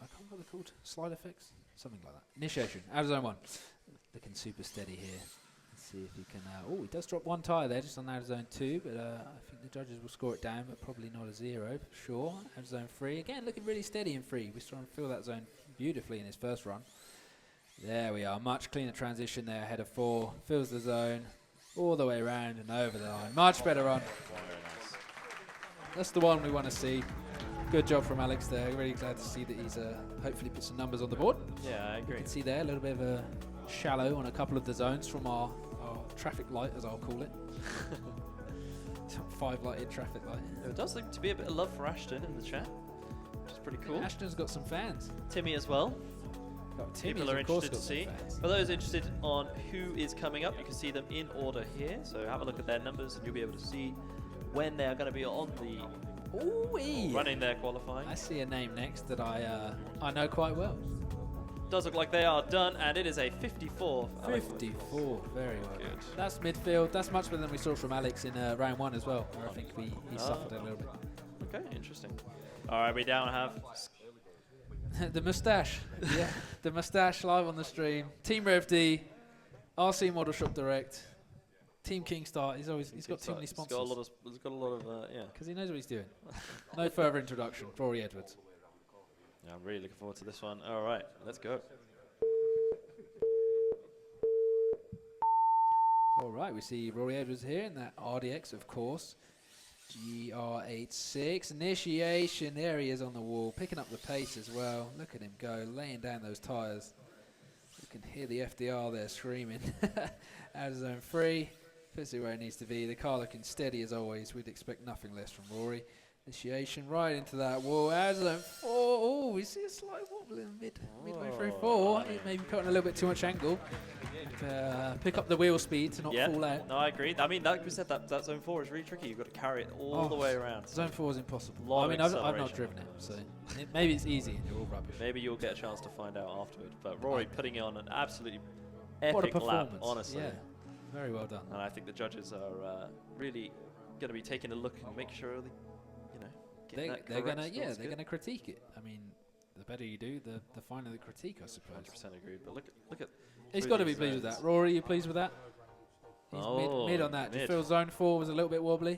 I can't remember what they're called, slide effects? Something like that. Initiation, out of zone 1. Looking super steady here. Let's see if he can, oh, he does drop 1 tyre there, just on out of zone 2, but I think the judges will score it down, but probably not a 0, for sure. Out of zone 3, again, looking really steady in 3. We saw him fill that zone beautifully in his first run. There we are, much cleaner transition there, ahead of 4, fills the zone, all the way around and over the line. Much better run. That's the one we want to see. Good job from Alex there. Really glad to see that he's hopefully put some numbers on the board. Yeah, I You agree. can see there a little bit of a shallow on a couple of the zones from our traffic light, as I'll call it. 5 lighted traffic light. There does seem to be a bit of love for Ashton in the chat, which is pretty cool. Ashton's got some fans. Timmy as well. Timmy's People are of course interested to got some see. fans. For those interested on who is coming up, you can see them in order here. So have a look at their numbers and you'll be able to see when they are going to be on the Ooh-wee. running their qualifying. I see a name next that I know quite well. Does look like they are done, and it is a 54. 54, very well. Good. That's midfield. That's much better than we saw from Alex in round 1 as well, where I think he suffered a little bit. Okay, interesting. All right, we now have The moustache. Yeah, the moustache live on the stream. Team Rev D, RC Model Shop Direct, Team Kingstar. He's got too many sponsors. He's got a lot of yeah. Because he knows what he's doing. No further introduction. Rory Edwards. Yeah, I'm really looking forward to this one. All right, let's go. All right, we see Rory Edwards here in that RDX, of course. GR86 initiation. There he is on the wall, picking up the pace as well. Look at him go, laying down those tyres. You can hear the FDR there screaming. Out of zone 3, puts it where it needs to be. The car looking steady as always. We'd expect nothing less from Rory. Initiation right into that wall. Out of zone 4. Oh, we see a slight wobble in midway through 4. He maybe putting a little bit too much angle. Pick up the wheel speed to not fall out. No, I agree. I mean, like we said, that zone 4 is really tricky. You've got to carry it all the way around. Zone 4 is impossible. Lot I mean, I've not driven it, so maybe it's easy and you're all rubbish. Maybe you'll get a chance to find out afterward. But Rory putting on an absolutely epic lap, honestly. Yeah, very well done. And I think the judges are really going to be taking a look and making sure that, they're gonna critique it. I mean, the better you do, the finer the critique, I suppose. 100% agree. But look at. He's got to be pleased with that. Rory, you pleased with that? He's mid on that. Do you feel zone 4 was a little bit wobbly?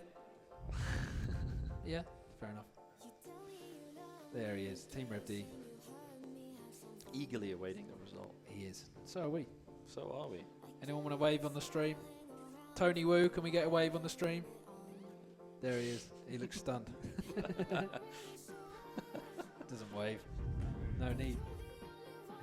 Yeah, fair enough. There he is, Team Rev D. Eagerly awaiting the result. He is. So are we. So are we. Anyone want a wave on the stream? Tony Wu, can we get a wave on the stream? There he is. He looks stunned. Doesn't wave. No need.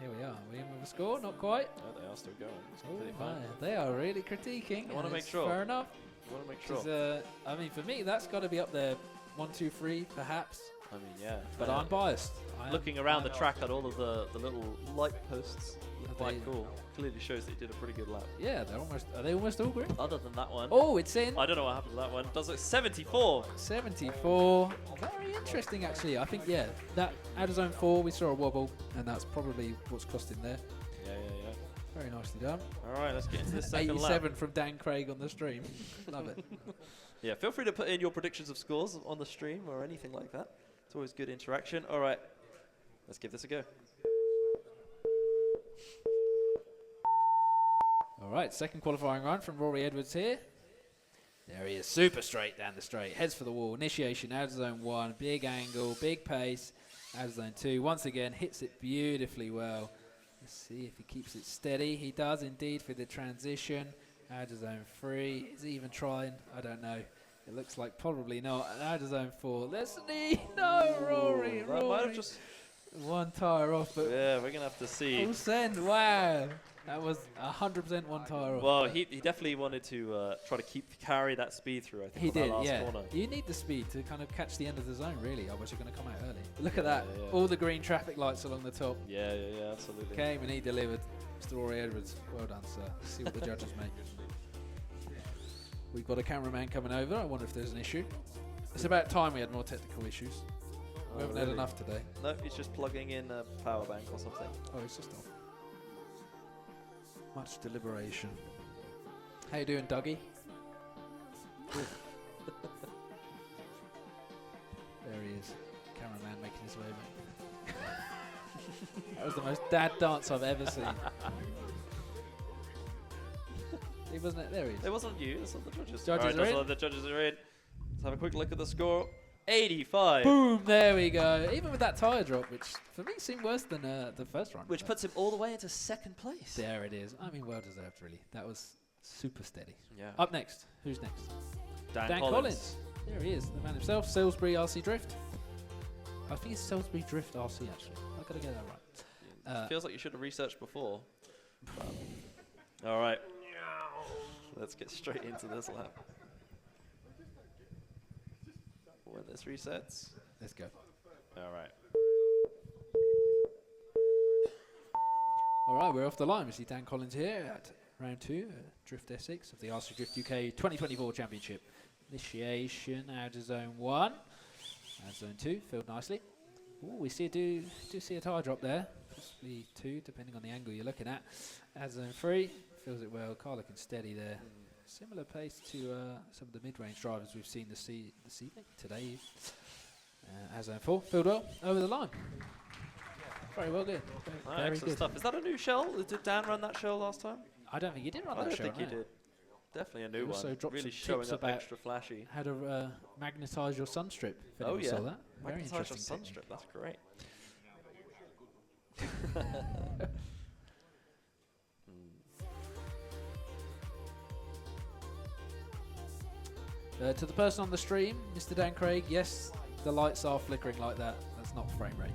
Here we are. Are we in with a score? Not quite. No, they are still going. It's Oh, completely fine. they are really critiquing. I want to make sure. Fair enough. I want to make sure. I mean, for me, that's got to be up there. 1, 2, 3, perhaps. I mean, yeah. But I'm biased. Looking around the track at all of the little light posts, Are quite they- cool. Clearly shows they did a pretty good lap. Yeah, are they almost all green? Other than that one, Oh, it's in. I don't know what happened to that one. Does it 74? 74. Very interesting, actually. I think, yeah, that out of zone 4, we saw a wobble, and that's probably what's cost him there. Yeah. Very nicely done. All right, let's get into this second lap. 87 from Dan Craig on the stream. Love it. Yeah, feel free to put in your predictions of scores on the stream or anything like that. It's always good interaction. All right, let's give this a go. All right, second qualifying run from Rory Edwards here. There he is, super straight down the straight, heads for the wall. Initiation out of zone 1, big angle, big pace. Out of zone 2, once again, hits it beautifully well. Let's see if he keeps it steady. He does indeed for the transition. Out of zone 3, is he even trying? I don't know. It looks like probably not. Out of zone 4, let's see. No, Rory. That might have just. One tyre off, but Yeah, we're gonna have to see. full send. Wow. That was 100% one tyre off. Well, he definitely wanted to try to carry that speed through. I think He on that did, last yeah. corner. You need the speed to kind of catch the end of the zone, really. Otherwise, you're going to come out early. Look at that. Yeah. All the green traffic lights along the top. Yeah, absolutely. Came and he delivered. Mr. Rory Edwards. Well done, sir. Let's see what the judges make. We've got a cameraman coming over. I wonder if there's an issue. It's about time we had more technical issues. We haven't had enough today. No, he's just plugging in a power bank or something. Oh, it's just off. Much deliberation. How you doing, Dougie? Good. There he is. Cameraman making his way back. That was the most dad dance I've ever seen. He wasn't it? There he is. It wasn't you, it's not the judges. Judges are in. The judges are in. Let's have a quick look at the score. 85. Boom! There we go. Even with that tyre drop, which for me seemed worse than the first run. Which puts him all the way into second place. There it is. I mean, well deserved, really. That was super steady. Yeah. Up next. Who's next? Dan Collins. There he is, the man himself. Salisbury RC Drift. I think it's Salisbury Drift RC, actually. I've got to get that right. Feels like you should have researched before. All right. Let's get straight into this lap. When this resets. Let's go. All right. All right, we're off the line. We see Dan Collins here at round 2, Drift Essex of the RC Drift UK 2024 Championship. Initiation out of zone 1. And zone 2, filled nicely. Ooh, we do see a tyre drop there. Possibly 2, depending on the angle you're looking at. Out zone 3, fills it well. Car looking steady there. Similar pace to some of the mid-range drivers we've seen this evening, today. As zone 4, filled well, over the line. Very well good. Very Excellent good. stuff. Is that a new shell? Did Dan run that shell last time? I don't think you did run I that don't shell. think you no. did. Definitely a He new also one. dropped Really some showing tips up about extra flashy. How to magnetise your sunstrip. If Oh anyone yeah, saw that. Very magnetise your interesting technique. sunstrip. That's great. To the person on the stream, Mr. Dan Craig, yes, the lights are flickering like that. That's not frame rate.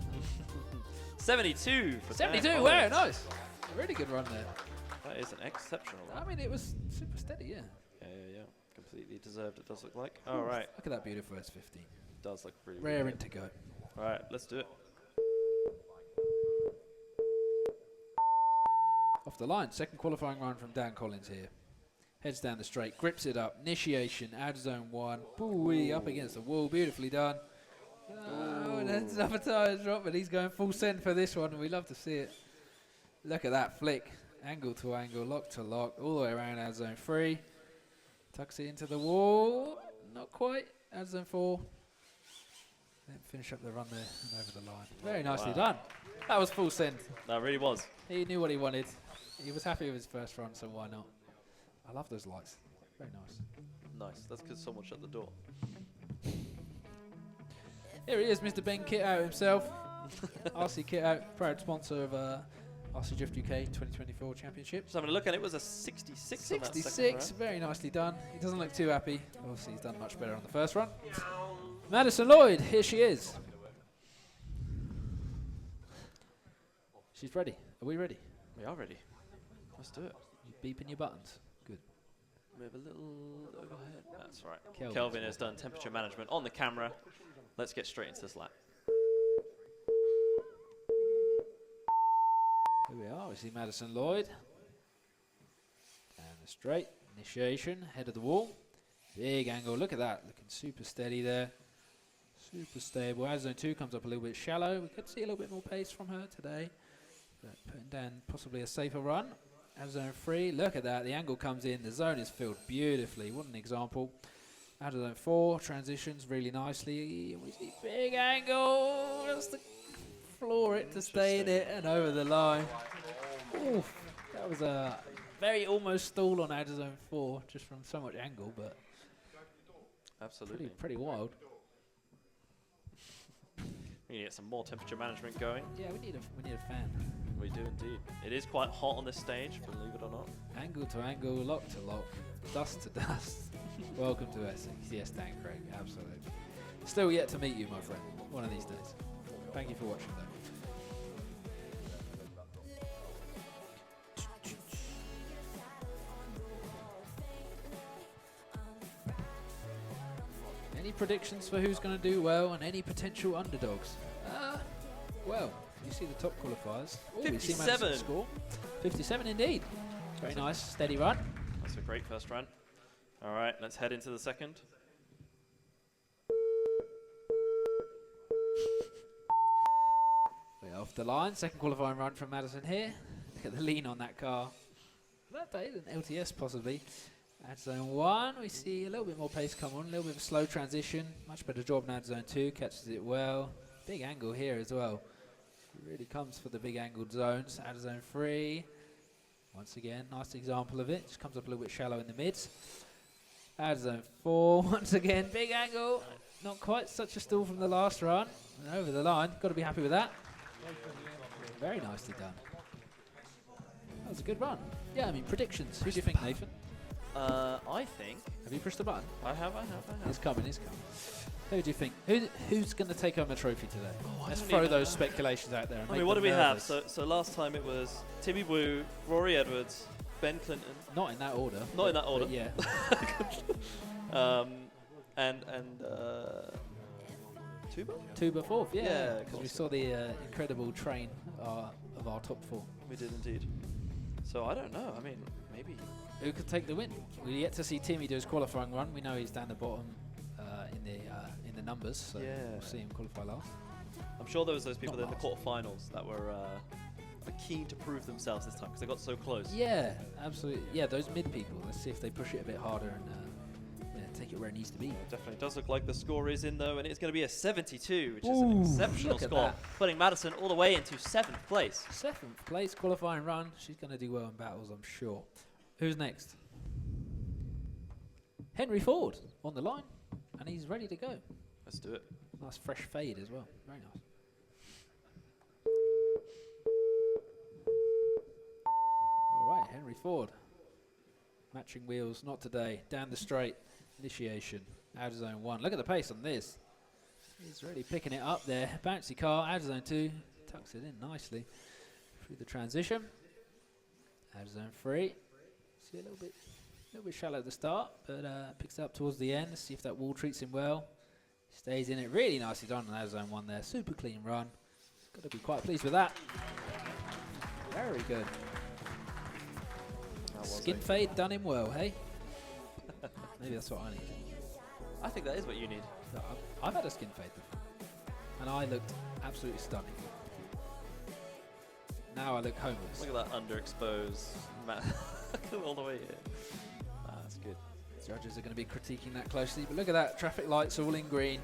72 for 72, Dan wow, Collins. nice. Really good run there. That is an exceptional I run. mean, it was super steady, yeah. Yeah. Completely deserved, it does look like. All right. Look at that beautiful S15. Does look really Raring good. to go. All right, let's do it. Off the line, second qualifying run from Dan Collins here. Heads down the straight, grips it up, initiation, out of zone 1. Booey, up against the wall, beautifully done. Oh, that's another tyre drop, but he's going full send for this one, and we love to see it. Look at that flick, angle to angle, lock to lock, all the way around out of zone 3. Tucks it into the wall, not quite, out of zone 4. Then finish up the run there and over the line. Very nicely done. That was full send. That really was. He knew what he wanted. He was happy with his first run, so why not? I love those lights. Very nice. Nice. That's because someone shut the door. Here he is, Mr. Ben Kitout himself. RC Kitout, proud sponsor of RC Drift UK 2024 Championship. Just having a look, and it was a 66 on that second 66, run. very nicely done. He doesn't look too happy. Obviously, he's done much better on the first run. Madison Lloyd, here she is. She's ready. Are we ready? We are ready. Let's do it. You beeping your buttons. Good. We have a little overhead. That's right. Kelvin's Kelvin has done temperature management on the camera. Let's get straight into this lap. Here we are. We see Madison Lloyd. Down the straight. Initiation. Head of the wall. Big angle. Look at that. Looking super steady there. Super stable. As zone 2 comes up a little bit shallow. We could see a little bit more pace from her today. But putting down possibly a safer run. As zone 3. Look at that. The angle comes in. The zone is filled beautifully. What an example. Out of zone 4. Transitions really nicely. We see big angle. Just to floor it to stay in it and over the line. Oof. That was a very almost stall on out of zone 4 just from so much angle, but Absolutely. pretty wild. We need to get some more temperature management going. Yeah, we need a fan. We do indeed. It is quite hot on this stage, believe it or not. Angle to angle, lock to lock, dust to dust. Welcome to Essex. Yes, Dan Craig, absolutely. Still yet to meet you, my friend. One of these days. Thank you for watching, though. Any predictions for who's going to do well and any potential underdogs? Well, you see the top qualifiers. Ooh, we see Madison 57. score. 57 indeed. Very nice, steady run. That's a great first run. All right, let's head into the second. We're off the line. Second qualifying run from Madison here. Look at the lean on that car. That day, an LTS possibly. At zone 1, we see a little bit more pace come on, a little bit of a slow transition. Much better job now at zone 2, catches it well. Big angle here as well. Really comes for the big angled zones. Out of zone 3. Once again, nice example of it. Just comes up a little bit shallow in the mids. Out of zone 4, once again, big angle. Not quite such a stall from the last run. And over the line, got to be happy with that. Very nicely done. That was a good run. Yeah, I mean, predictions. Who do you think, Nathan? I think Have you pushed the button? I have. It's coming, it's coming. Who do you think? Who's going to take home a trophy today? I Let's don't throw even those know. speculations out there. And I make mean, what do them we have? nervous. So last time it was Timmy Wu, Rory Edwards, Ben Clinton. Not in that order. Not in that order. but yeah. And Tuba. Tuba fourth, Yeah, yeah. of Because we course. saw the incredible train of our top 4. We did indeed. So I don't know. I mean, maybe. Who could take the win? We're yet to see Timmy do his qualifying run. We know he's down the bottom in the numbers, so Yeah. we'll see him qualify last. I'm sure there was those people Not in the quarterfinals that were keen to prove themselves this time because they got so close. Yeah, absolutely. Yeah, those mid people. Let's see if they push it a bit harder and take it where it needs to be. It definitely does look like the score is in though, and it's going to be a 72, which is an exceptional look at score, that. putting Madison all the way into 7th place. 7th place qualifying run. She's going to do well in battles, I'm sure. Who's next? Henry Ford on the line, and he's ready to go. Let's do it. Nice fresh fade as well. Very nice. All right, Henry Ford. Matching wheels, not today. Down the straight. Initiation. Out of zone 1. Look at the pace on this. He's really picking it up there. Bouncy car. Out of zone 2. Tucks it in nicely. Through the transition. Out of zone 3. See a little bit shallow at the start, but picks it up towards the end. See if that wall treats him well. Stays in it. Really nicely done on out of zone 1 there. Super clean run. Got to be quite pleased with that. Very good. Skin fade done him well, hey? Maybe that's what I need. I think that is what you need. No, I've had a skin fade before, and I looked absolutely stunning. Now I look homeless. Look at that underexposed all the way here. That's good. Judges are going to be critiquing that closely, but look at that. Traffic lights all in green.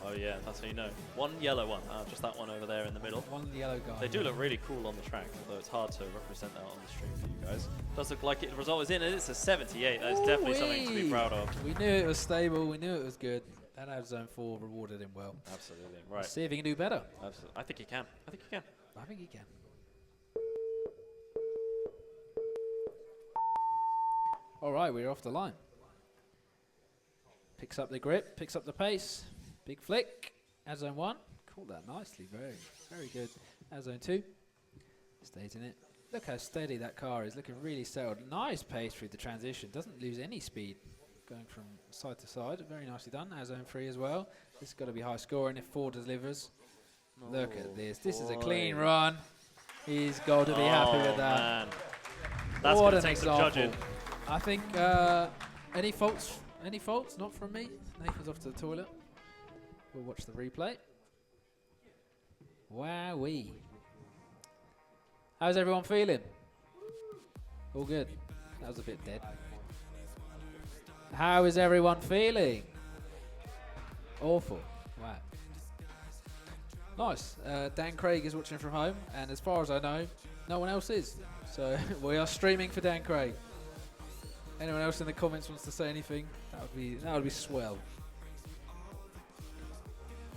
Oh yeah, that's how you know. One yellow one, just that one over there in the middle. One yellow guy. They do look really cool on the track, although it's hard to represent that on the stream for you guys. Does look like it. The result is in, and it's a 78. That is definitely something to be proud of. We knew it was stable. We knew it was good. That out of zone 4 rewarded him well. Absolutely. Right. Let's see if he can do better. Absolutely. I think he can. I think he can. All right, we're off the line. Picks up the grip, picks up the pace. Big flick. Out zone 1. Caught that nicely. Very, very good. Out zone 2. Stays in it. Look how steady that car is. Looking really settled. Nice pace through the transition. Doesn't lose any speed. Going from side to side. Very nicely done. Out zone 3 as well. This has got to be high scoring if 4 delivers. Look at this. This is a clean run. He's got to be happy with that. Man. That's what going an to take some example. judging. I think any faults? Any faults? Not from me. Nathan's off to the toilet. We'll watch the replay. Wowee. How's everyone feeling? All good. That was a bit dead. How is everyone feeling? Awful. Wow. Nice. Dan Craig is watching from home, and as far as I know, no one else is. So we are streaming for Dan Craig. Anyone else in the comments wants to say anything? That would be swell.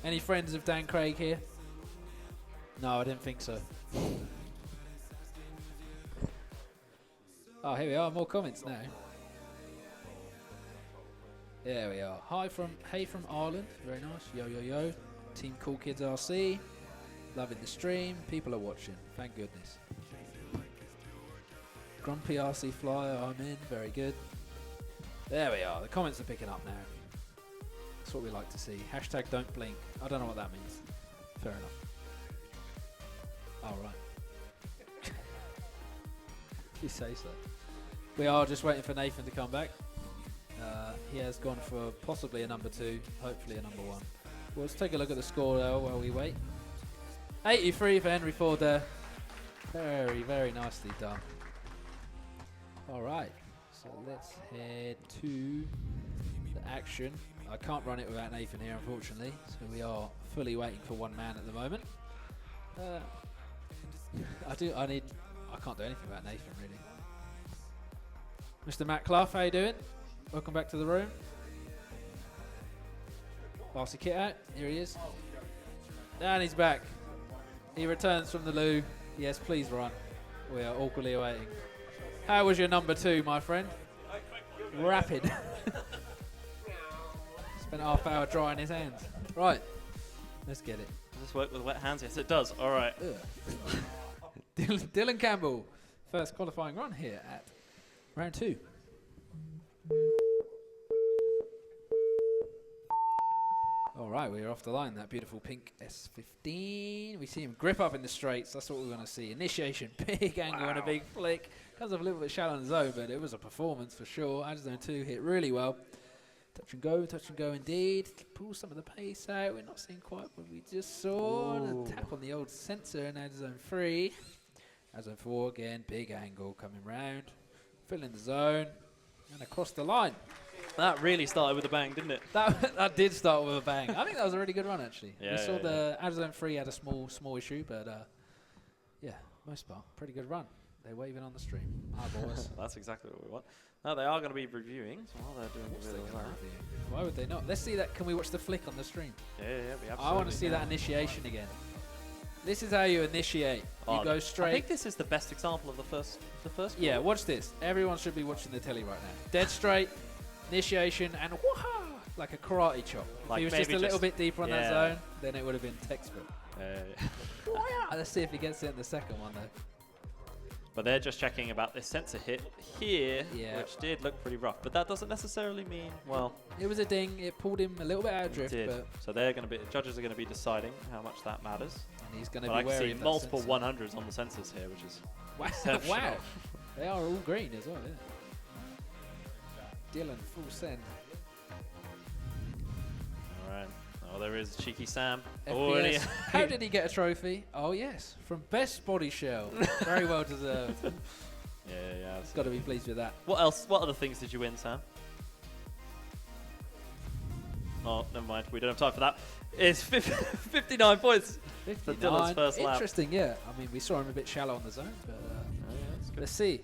Any friends of Dan Craig here? No, I didn't think so. Oh, here we are. More comments now. There we are. Hey from Ireland. Very nice. Yo, yo, yo. Team Cool Kids RC. Loving the stream. People are watching. Thank goodness. Grumpy RC Flyer. I'm in. Very good. There we are. The comments are picking up now. That's what we like to see. Hashtag don't blink. I don't know what that means. Fair enough. All right. You say so. We are just waiting for Nathan to come back. He has gone for possibly a number 2, hopefully a number 1. Well, let's take a look at the score though while we wait. 83 for Henry Ford there. Very, very nicely done. All right, so let's head to the action. I can't run it without Nathan here, unfortunately, so we are fully waiting for one man at the moment. I can't do anything without Nathan, really. Mr. Matt Clough, how you doing? Welcome back to the room. Pass the kit out. Here he is. And he's back. He returns from the loo. Yes, please run. We are awkwardly awaiting. How was your number 2, my friend? Rapid. Spent a half hour drying his hands. Right. Let's get it. Does this work with wet hands? Yes, it does. All right. Dylan Campbell. First qualifying run here at round 2. All right, we're off the line. That beautiful pink S15. We see him grip up in the straights. That's what we want to see. Initiation, big angle and a big flick. Comes up a little bit shallow in the zone, but it was a performance for sure. Out of zone 2 hit really well. Touch and go indeed. Pull some of the pace out. We're not seeing quite what we just saw. And a tap on the old sensor and out of zone 3. Out of zone 4 again, big angle coming round. Fill in the zone and across the line. That really started with a bang, didn't it? That did start with a bang. I think that was a really good run, actually. Yeah, We saw yeah, the Arizona 3 had a small issue, but yeah, most part, pretty good run. They're waving on the stream. Hi, boys. That's exactly what we want. No, they are going to be reviewing, so while they're doing What's a they bit of gonna that. review? Why would they not? Let's see that. Can we watch the flick on the stream? Yeah, we absolutely I want to see that initiation again. This is how you initiate. You go I straight. think this is the best example of the first. Yeah, watch this. Everyone should be watching the telly right now. Dead straight, initiation, and woohoo! Like a karate chop. If Like he was just maybe a little just- bit deeper on that yeah. zone, then it would have been textbook. Yeah. Let's see if he gets it in the second one, though. But they're just checking about this sensor hit here, Yeah. which did look pretty rough. But that doesn't necessarily mean, well, It was a ding. It pulled him a little bit out of it drift, did. but So they're going to be, judges are going to be deciding how much that matters. and he's going to But be I can wary see of that multiple sensor. 100s on the sensors here, which is Wow. exceptional. Wow. They are all green as well, yeah. Dylan, full send. All right. Oh, there is cheeky Sam. Oh, and FPS. How did he get a trophy? Oh, yes. From Best Body Shell. Very well deserved. Yeah. It's got to be pleased with that. What else? What other things did you win, Sam? Oh, never mind. We don't have time for that. It's 59 points for 59. Dylan's first lap. Interesting, yeah. I mean, we saw him a bit shallow on the zone, but Oh, yeah, that's good. let's see.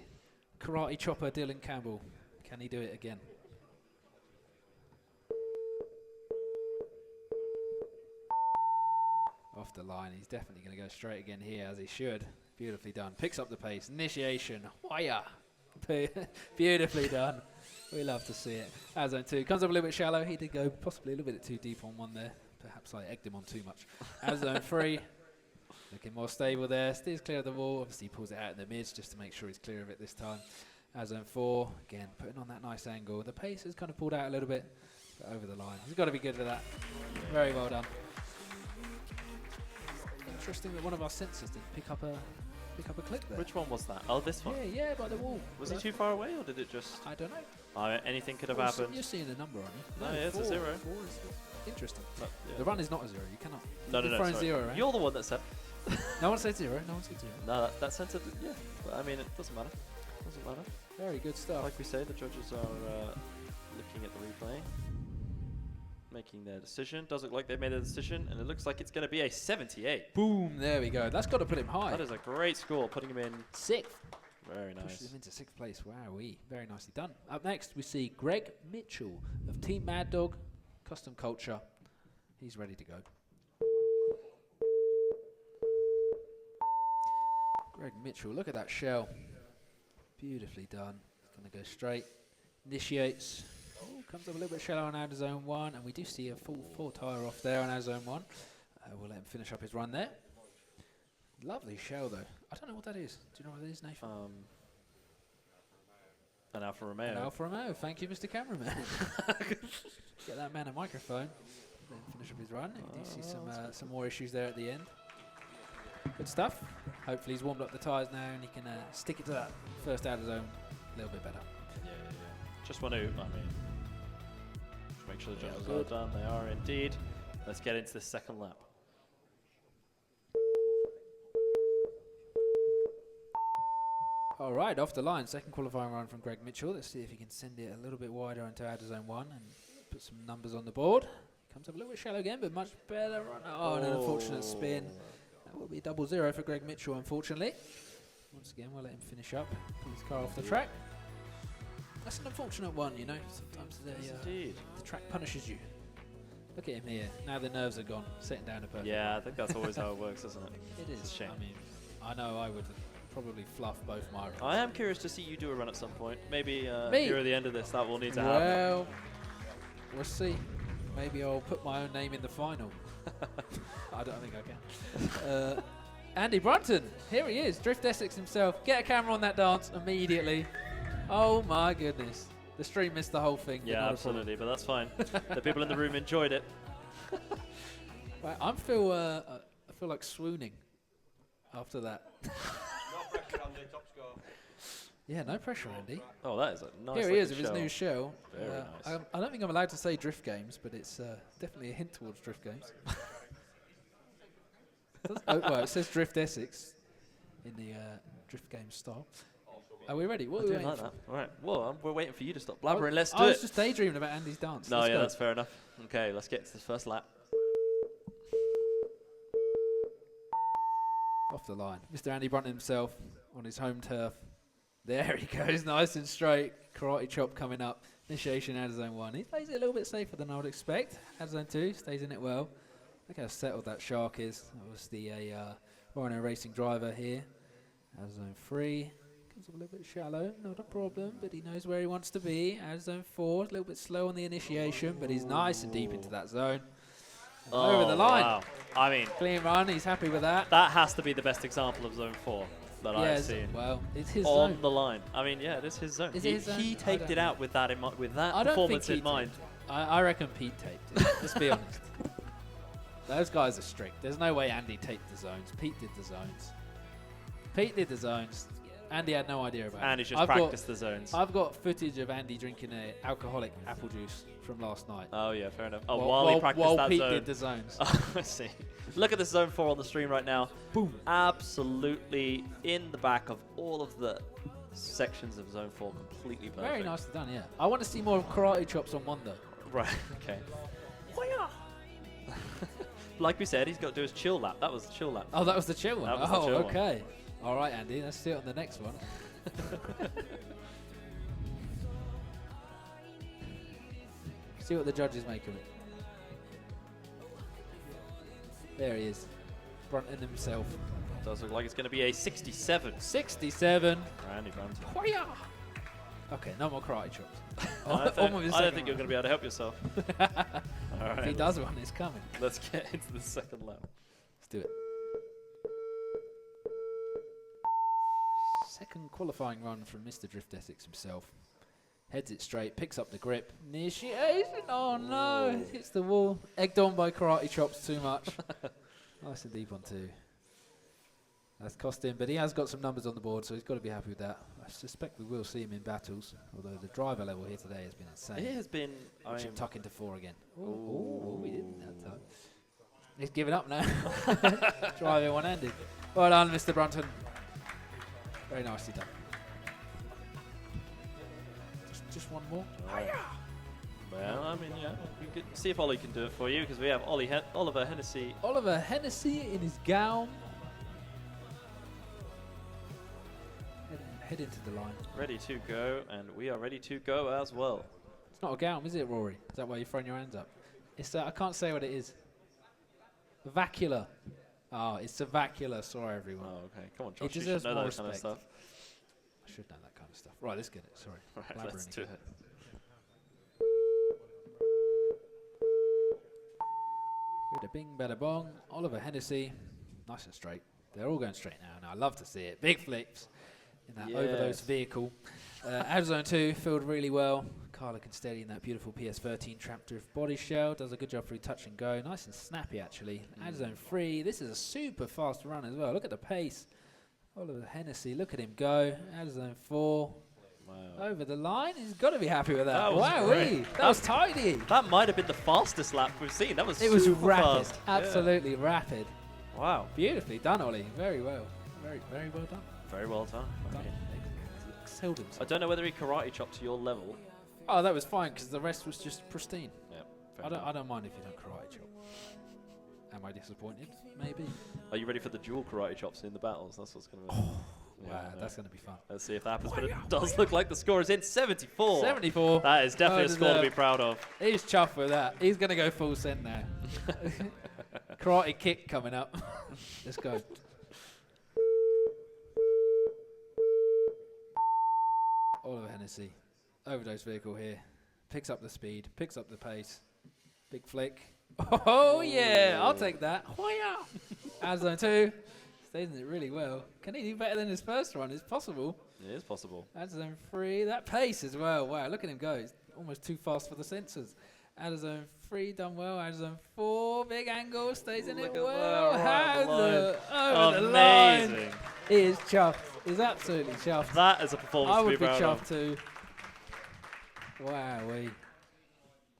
Karate chopper Dylan Campbell. Can he do it again? Off the line. He's definitely going to go straight again here, as he should. Beautifully done. Picks up the pace. Initiation. Wire. Beautifully done. We love to see it. As zone 2 comes up a little bit shallow. He did go possibly a little bit too deep on one there. Perhaps I egged him on too much. As zone 3, looking more stable there. Steers clear of the wall. Obviously, he pulls it out in the mids just to make sure he's clear of it this time. As zone 4, again, putting on that nice angle. The pace has kind of pulled out a little bit, but over the line. He's got to be good with that. Very well done. Interesting that one of our sensors didn't pick up a clip there. Which one was that? Oh, this one. Yeah, by the wall. Was he too far away, or did it just? I don't know. Anything could have Well, happened. You're seeing the number on it. No, yeah, it's a 4, 0. 4 is interesting. But, yeah. The run is not a 0. You cannot. No, You've no, thrown sorry. 0 around. You're the one that said. No one said 0. No one said 0. No, that sensor. Yeah, but I mean, it doesn't matter. Doesn't matter. Very good stuff. Like we say, the judges are looking at the replay, making their decision. Does look like they've made a decision, and it looks like it's going to be a 78. Boom. There we go. That's got to put him high. That is a great score, putting him in 6th. very Pushes nice. him into 6th place. Wowee. Very nicely done. Up next, we see Greg Mitchell of Team Mad Dog Custom Culture. He's ready to go. Greg Mitchell, look at that shell. Beautifully done. He's going to go straight. Initiates. Oh, comes up a little bit shallow on outer zone 1, and we do see a full 4 tyre off there on outer zone 1. We'll let him finish up his run there. Lovely shell, though. I don't know what that is. Do you know what that is, Nathan? An Alfa Romeo. An Alfa Romeo. Thank you, Mr. Cameraman. Get that man a microphone. Then finish up his run. You do see some more issues there at the end. Good stuff. Hopefully he's warmed up the tyres now and he can stick it to that first outer zone a little bit better. Yeah. Just want to, just make sure the Yeah, judges good. are done. They are indeed. Let's get into the second lap. All right, off the line. Second qualifying run from Greg Mitchell. Let's see if he can send it a little bit wider into outer zone 1 and put some numbers on the board. Comes up a little bit shallow again, but much better run. Oh, and an unfortunate spin. That will be 0-0 for Greg Mitchell, unfortunately. Once again, we'll let him finish up. Pull his car off the track. That's an unfortunate one, you know. Sometimes Indeed. the track punishes you. Look at him here. Now the nerves are gone. Sitting down a perfect. Yeah, I think that's always how it works, isn't it? It is. It's a shame. I mean, I know I would probably fluff both my runs. I am curious to see you do a run at some point. Maybe Me? near the end of this, that will need to happen. Well, we'll see. Maybe I'll put my own name in the final. I don't think I can. Andy Brunton, here he is, Drift Essex himself. Get a camera on that dance immediately. Oh my goodness. The stream missed the whole thing. but Yeah, not a problem. absolutely, but that's fine. The people in the room enjoyed it. Right, I feel like swooning after that. No pressure on the top score. Yeah, no pressure, Andy. Oh, that is a nice. Here he is looking with his shell. new shell. Very nice. I don't think I'm allowed to say Drift Games, but it's definitely a hint towards Drift Games. Well, it says Drift Essex in the Drift Games style. Are we ready? What I are we do waiting like for? that. All right. Well, we're waiting for you to stop blabbering. Let's do I was it. just daydreaming about Andy's dance. No, Let's yeah, go. that's fair enough. Okay, let's get to this first lap. Off the line. Mr. Andy Brunton himself on his home turf. There he goes, nice and straight. Karate chop coming up. Initiation out of zone 1. He plays it a little bit safer than I would expect. Out of zone 2, stays in it well. Look how settled that shark is. Obviously a Rhino racing driver here. Out of zone 3. Comes up a little bit shallow, not a problem, but he knows where he wants to be. Out of zone 4, a little bit slow on the initiation, but he's nice and deep into that zone. Over the line. Wow. I mean, Clean run, he's happy with that. that has to be the best example of zone 4 that I've Yes, seen. well, it's his On zone. the line. I mean, yeah, it is his zone. Is it his zone? He I taped don't it out with that in with that I don't performance think in mind. I reckon Pete taped it. Let's be honest. Those guys are strict. There's no way Andy taped the zones. Pete did the zones. Pete did the zones. Andy had no idea about it. And he's just practiced the zones. I've got footage of Andy drinking a alcoholic apple juice from last night. Oh, yeah, fair enough. Oh, while he practiced that Pete zone. did the zones. Oh, I see. Look at the zone 4 on the stream right now. Boom. Absolutely in the back of all of the sections of zone 4. Completely perfect. Very nicely done, yeah. I want to see more karate chops on one, though. Right, okay. Like we said, he's got to do his chill lap. That was the chill lap. Oh, that was the chill one. That was the chill one. Okay. All right, Andy. Let's see it on the next one. See what the judges make of it. There he is. Brunton himself. Does look like it's going to be a 67. 67. Randy Brunton. Hoya! Okay, no more karate chops. I don't think you're going to be able to help yourself. All If he right, does one, it's coming. let's get into the second lap. Let's do it. Second qualifying run from Mr. Drift Essex himself. Heads it straight, picks up the grip. Initiation. Oh no, hits the wall. Egged on by karate chops too much. Nice and deep on 2. That's cost him, but he has got some numbers on the board, so he's got to be happy with that. I suspect we will see him in battles, although the driver level here today has been insane. It has been. I Watch mean, him tuck into 4 again. Oh, we didn't that time. He's giving up now. Driving one-handed. Well done, Mr. Brunton. Very nicely done. Just one more. well, I mean, yeah. We could see if Ollie can do it for you because we have Oliver Hennessy. Oliver Hennessy in his gown. Head into the line. Ready to go, and we are ready to go as well. It's not a gown, is it, Rory? Is that why you're throwing your hands up? It's I can't say what it is. Vacular. Oh, it's a vacular. Sorry, everyone. Oh, okay. Come on, He Josh. You should deserves know more that kind of respect. stuff. I should know that kind of stuff. Right, let's get it. Sorry. Right, Blabbering let's do again. it. Bada bing, bada bong. Oliver Hennessy, nice and straight. They're all going straight now, and I love to see it. Big flips in that overdose Yes. vehicle. Out of zone 2, filled really well. Carla can steady in that beautiful PS13 Trap Drift body shell. Does a good job through touch and go. Nice and snappy, actually. Out of zone 3, this is a super fast run as well. Look at the pace. Oliver Hennessy, look at him go. Out of zone 4. Wow. Over the line. He's got to be happy with that. That was great. That was tidy. That might have been the fastest lap we've seen. That was It was super rapid. fast. Absolutely rapid. Yeah. Wow. Beautifully done, Ollie. Very well. Very, very well done. Very well done. Done. Okay. Excelled I himself. don't know whether he karate chopped to your level. Oh, that was fine because the rest was just pristine. Yeah. I don't mind if you don't karate chop. Am I disappointed? Maybe. Are you ready for the dual karate chops in the battles? That's what's going to be. Wow, that's going to be fun. Let's see if that happens. But it does look like the score is in 74. 74. That is definitely a score to be deserved. proud of. He's chuffed with that. He's going to go full send now. Karate kick coming up. Let's go. Oliver Hennessy. Overdose vehicle here. Picks up the speed. Picks up the pace. Big flick. Oh, yeah. I'll take that. Hoya. Out zone 2. Stays in it really well. Can he do better than his first run? It's possible. It is possible. Out zone 3. That pace as well. Wow, look at him go. He's almost too fast for the sensors. Out of zone 3, done well. Out of zone 4, big angle, stays in Look it at well. that, Over the line. Amazing. He is chuffed. He's absolutely chuffed. That is a performance I to be would be proud of. chuffed too. Wow,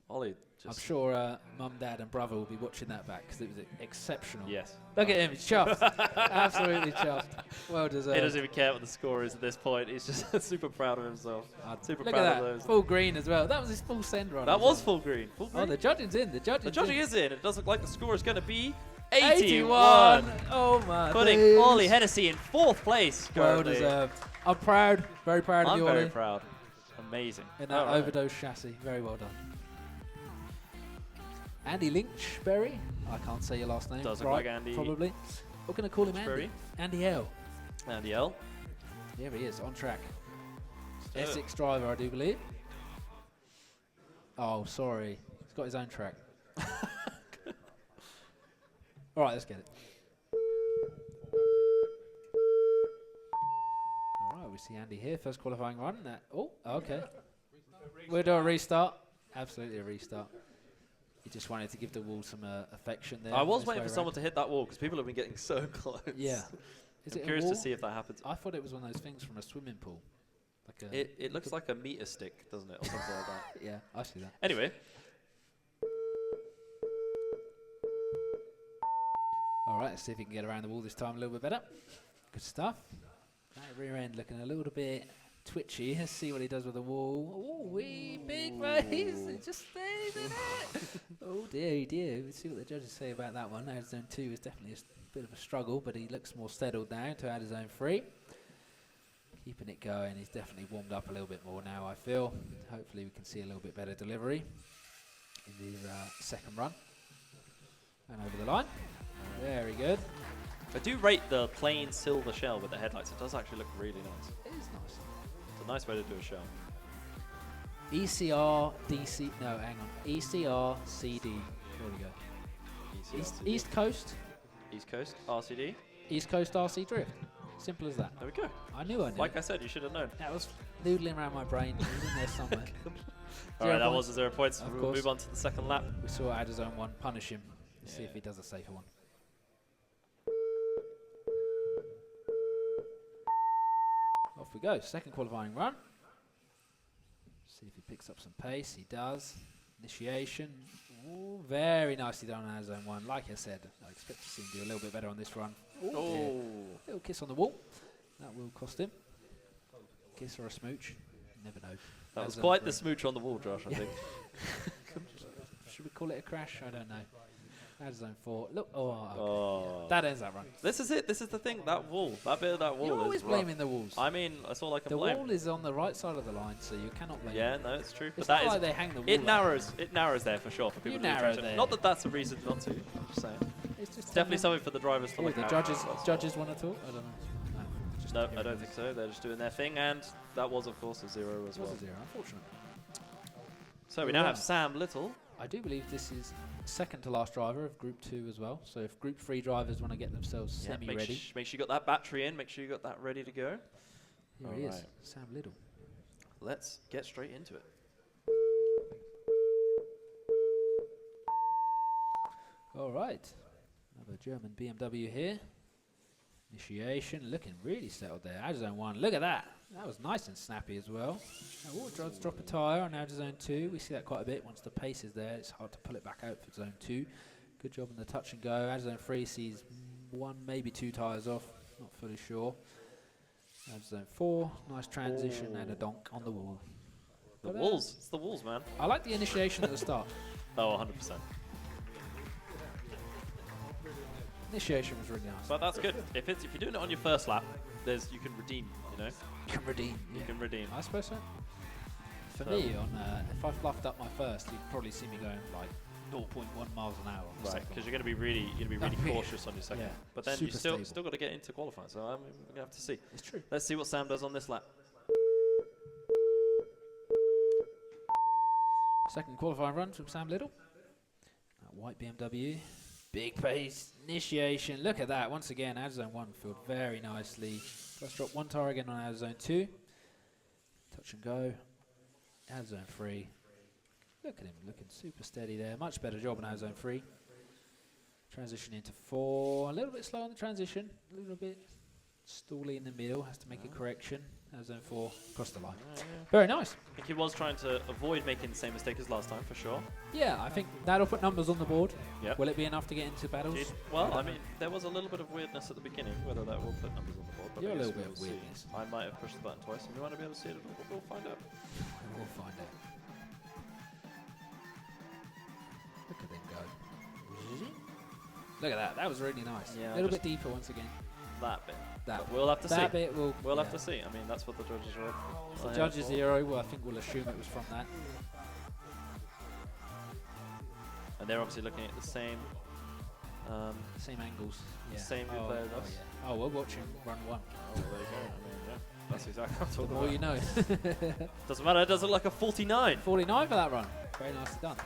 Ollie, I'm sure Mum, Dad and brother will be watching that back because it was exceptional. Yes. Look at him, he's chuffed. Absolutely chuffed. Well deserved. He doesn't even care what the score is at this point. He's just super proud of himself. Super Look proud at of that, those. full green as well. That was his full send run. That as was well. full green. Full green. Oh, the judging's in. The judging is in. It does look like the score is going to be 81. Oh my Putting days. Ollie Hennessy in 4th place. Well currently. deserved. I'm proud. Very proud of I'm you, very Ollie. proud. Amazing. In that Alright. overdose chassis. Very well done. Andy Lynchberry. I can't say your last name. Does look right, like Andy Probably. We're going to call him Andy. Lynchberry. Andy L. Andy L. There he is, on track. do it. Essex driver, I do believe. Oh, sorry. He's got his own track. All right, let's get it. All right, we see Andy here. First qualifying run. Oh, okay. We'll do a restart. Absolutely a restart. He just wanted to give the wall some affection there. I was waiting for someone to hit that wall because people have been getting so close. Yeah. Is I'm it a curious wall? to see if that happens. I thought it was one of those things from a swimming pool. Like a It looks like a meter stick, doesn't it? Or something like that. yeah, I see that. Anyway, All right, let's see if he can get around the wall this time a little bit better. Good stuff. That rear end looking a little bit twitchy. Let's see what he does with the wall. Oh, wee big face. It just stays in it. Oh dear, dear. We'll see what the judges say about that one. Out of zone 2 is definitely a bit of a struggle, but he looks more settled now to out of zone 3. Keeping it going. He's definitely warmed up a little bit more now, I feel. Hopefully we can see a little bit better delivery in the second run. And over the line. Very good. I do rate the plain silver shell with the headlights. It does actually look really nice. It is nice. It's a nice way to do a shell. ECR DC. No, hang on. ECR CD. There we go. East Coast. East Coast, RCD. East Coast RC Drift. Simple as that. There we go. I knew I knew. Like I said, you should have known. That was noodling around my brain. It was in there somewhere. All right, that 0 was 0 points. Of We'll course. move on to the second lap. We saw out of zone 1 punish him. Let's see if he does a safer one. Off we go. Second qualifying run. See if he picks up some pace. He does. Initiation. Ooh, very nicely done on zone 1. Like I said, I expect to see him do a little bit better on this run. Ooh, dear. Little kiss on the wall. That will cost him. Kiss or a smooch. You never know. That was Zone quite 3. the smooch on the wall, Josh, I think. Should we call it a crash? I don't know. That's zone 4. Look. Oh, okay. Oh. Yeah. That ends that run. This is it. This is the thing. That wall. That bit of that wall You're is always rough. blaming the walls. I mean, that's all I can The blame. wall is on the right side of the line, so you cannot blame Yeah, it. no, it's true. It's But not that like is. they hang the wall It up. narrows. It narrows there for sure for people You to do narrow traction. there. Not that that's a reason not to. I'm just saying. It's just It's definitely something for the drivers to Oh, look the at. judges want to talk? I don't know. No, just No, give I it don't a think so. They're just doing their thing, and that was, of course, a 0 as It was well. a 0, unfortunate. So we now have Sam Little. I do believe this is second to last driver of Group 2 as well. So if Group 3 drivers want to get themselves Yeah, semi-ready, make sure you got that battery in. Make sure you got that ready to go. here he is, Alright. Sam Little. Let's get straight into it. All right, another German BMW here. Initiation, looking really settled there. Out of zone 1, look at that. That was nice and snappy as well. Oh, tries to drop a tyre on out of zone 2. We see that quite a bit. Once the pace is there, it's hard to pull it back out for zone 2. Good job on the touch and go. Out of zone 3 sees 1, maybe 2 tyres off. Not fully sure. Out of zone 4, nice transition and a donk on the wall. The But, walls. It's the walls, man. I like the initiation at the start. Oh, 100%. Initiation was really nice. But that's good. If you're doing it on your first lap, you can redeem. You know, You can redeem. you can redeem. I suppose so. For So- me, if I fluffed up my first, you'd probably see me going like 0.1 miles an hour. On the Right, second because one. you're going to be really cautious on your second. Yeah, But then you super still stable. got to get into qualifying. So we're going to have to see. It's true. Let's see what Sam does on this lap. Second qualifying run from Sam Little. That white BMW. Big pace. Initiation. Look at that. Once again, out of zone 1 filled very nicely. Let's drop 1 tyre again on out of zone 2. Touch and go. Out of zone 3. Look at him looking super steady there. Much better job on out of zone 3. Transition into 4. A little bit slow on the transition. A little bit Stoolie in the middle has to make a correction. Zone 4 across the line. Yeah. Very nice. I think he was trying to avoid making the same mistake as last time, for sure. Yeah, I think that'll put numbers on the board. Yep. Will it be enough to get into battles? Well, I mean, there was a little bit of weirdness at the beginning, whether that will put numbers on the board. But You're I a guess little bit we'll of see. weirdness. I might have pushed the button twice, and you might not be able to see it at all, but we'll find out. We'll find out. Look at them go. Look at that. That was really nice. Yeah, a little just bit deeper once again. That bit. That But we'll have to see. That bit We'll have to see. I mean, that's what the judges are. The judges' zero. Well, I think we'll assume it was from that. And they're obviously looking at the same. Same angles. Yeah. Same oh, replay as oh, us. yeah. Oh, we're watching run 1. Oh, there you go. I mean, yeah, that's exactly what I'm The talking more about. you know. Doesn't matter. It does look like a 49. 49 for that run. Very nicely done.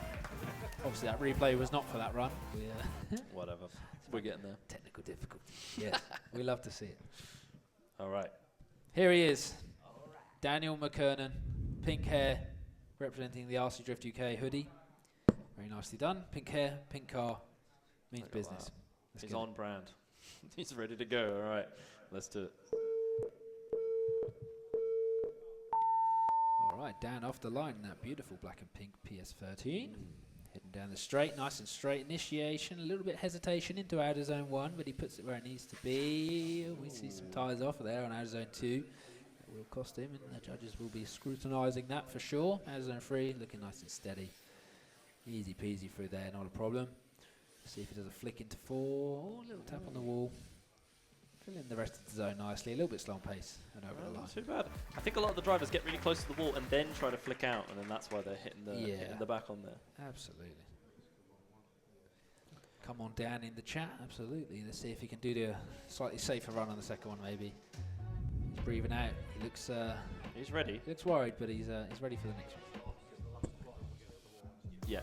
Obviously, that replay was not for that run. Whatever. We're getting there. Technical difficulty. Yes, we love to see it. All right. Here he is, Daniel McKernan, pink hair, representing the RC Drift UK hoodie. Very nicely done. Pink hair, pink car, means Look at business. that. Let's He's get it. on brand. He's ready to go. All right. Let's do it. All right, Dan off the line in that beautiful black and pink PS13. Heading down the straight, nice and straight initiation. A little bit hesitation into outer zone 1, but he puts it where it needs to be. We see some tyres off there on outer zone 2. That will cost him, and the judges will be scrutinising that for sure. Outer zone 3 looking nice and steady. Easy peasy through there, not a problem. See if he does a flick into 4. Oh, a little tap on the wall. Fill in the rest of the zone nicely. A little bit slow on pace and over the line. Not too bad. I think a lot of the drivers get really close to the wall and then try to flick out, and then that's why they're hitting the back on there. Absolutely. Come on down in the chat. Absolutely. Let's see if he can do the slightly safer run on the second one, maybe. He's breathing out. He looks. He's ready. He looks worried, but he's ready for the next one. Yeah.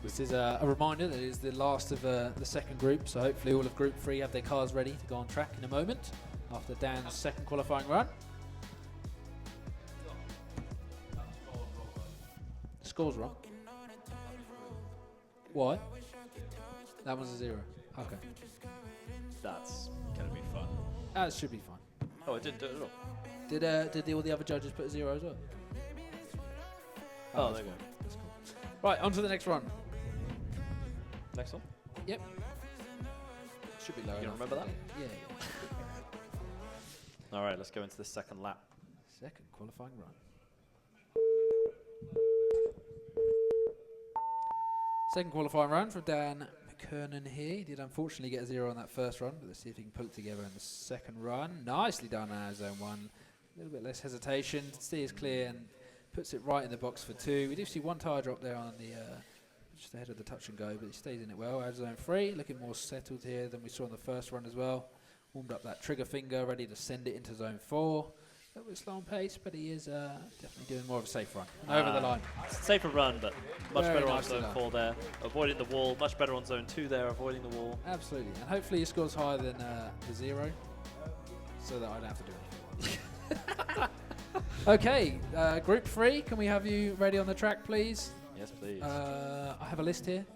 This is a reminder that it is the last of the second group, so hopefully all of Group 3 have their cars ready to go on track in a moment after Dan's second qualifying run. The score's wrong. Why? That one's a 0. Okay. That's going to be fun. That should be fine. Oh, it didn't do it at all. Did all the other judges put a 0 as well? Oh, that's there you go. fine. That's cool. Right, on to the next run. Next one. Yep. Should be low You enough. remember that? Yeah. All right, let's go into the second lap. Second qualifying run. Second qualifying run from Dan McKernan here. He did unfortunately get a 0 on that first run, but let's see if he can pull it together in the second run. Nicely done out of zone 1. A little bit less hesitation. Steers clear and puts it right in the box for 2. We do see one tyre drop there on the just ahead of the touch and go, but he stays in it well. Out of zone 3, looking more settled here than we saw in the first run as well. Warmed up that trigger finger, ready to send it into zone 4. A little bit slow on pace, but he is definitely doing more of a safe run. Over the line. Safer run, but much Very better on nicely zone done. 4 there. Avoiding the wall. Much better on zone 2 there, avoiding the wall. Absolutely. And hopefully he scores higher than the 0, so that I don't have to do anything. Okay, Group 3, can we have you ready on the track, please? Yes, please. I have a list here.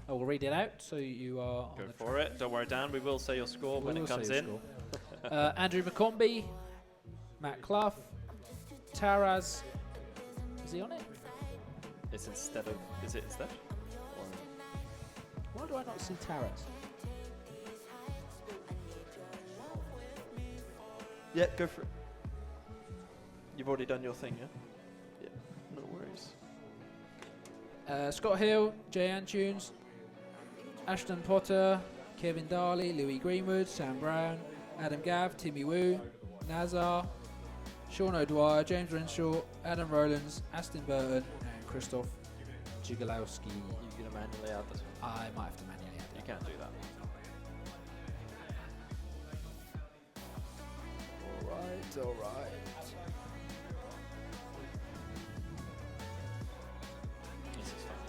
I will read it out, so you are Go on the for it. Don't worry, Dan. We will say your score when it comes in. Andrew McCombie, Matt Clough, Taraz. Is he on it? It's instead of. Is it instead? Or Why do I not see Taraz? yeah, go for it. You've already done your thing, yeah? Yeah. No worries. Scott Hill, Jay Antunes, Ashton Potter, Kevin Darley, Louis Greenwood, Sam Brown, Adam Gav, Timmy Wu, Nazar, Sean O'Dwyer, James Renshaw, Adam Rowlands, Aston Burton, and Christoph Jigalowski. You're going to manually add this one? I might have to manually add You that. can't do that. All right. This is fine.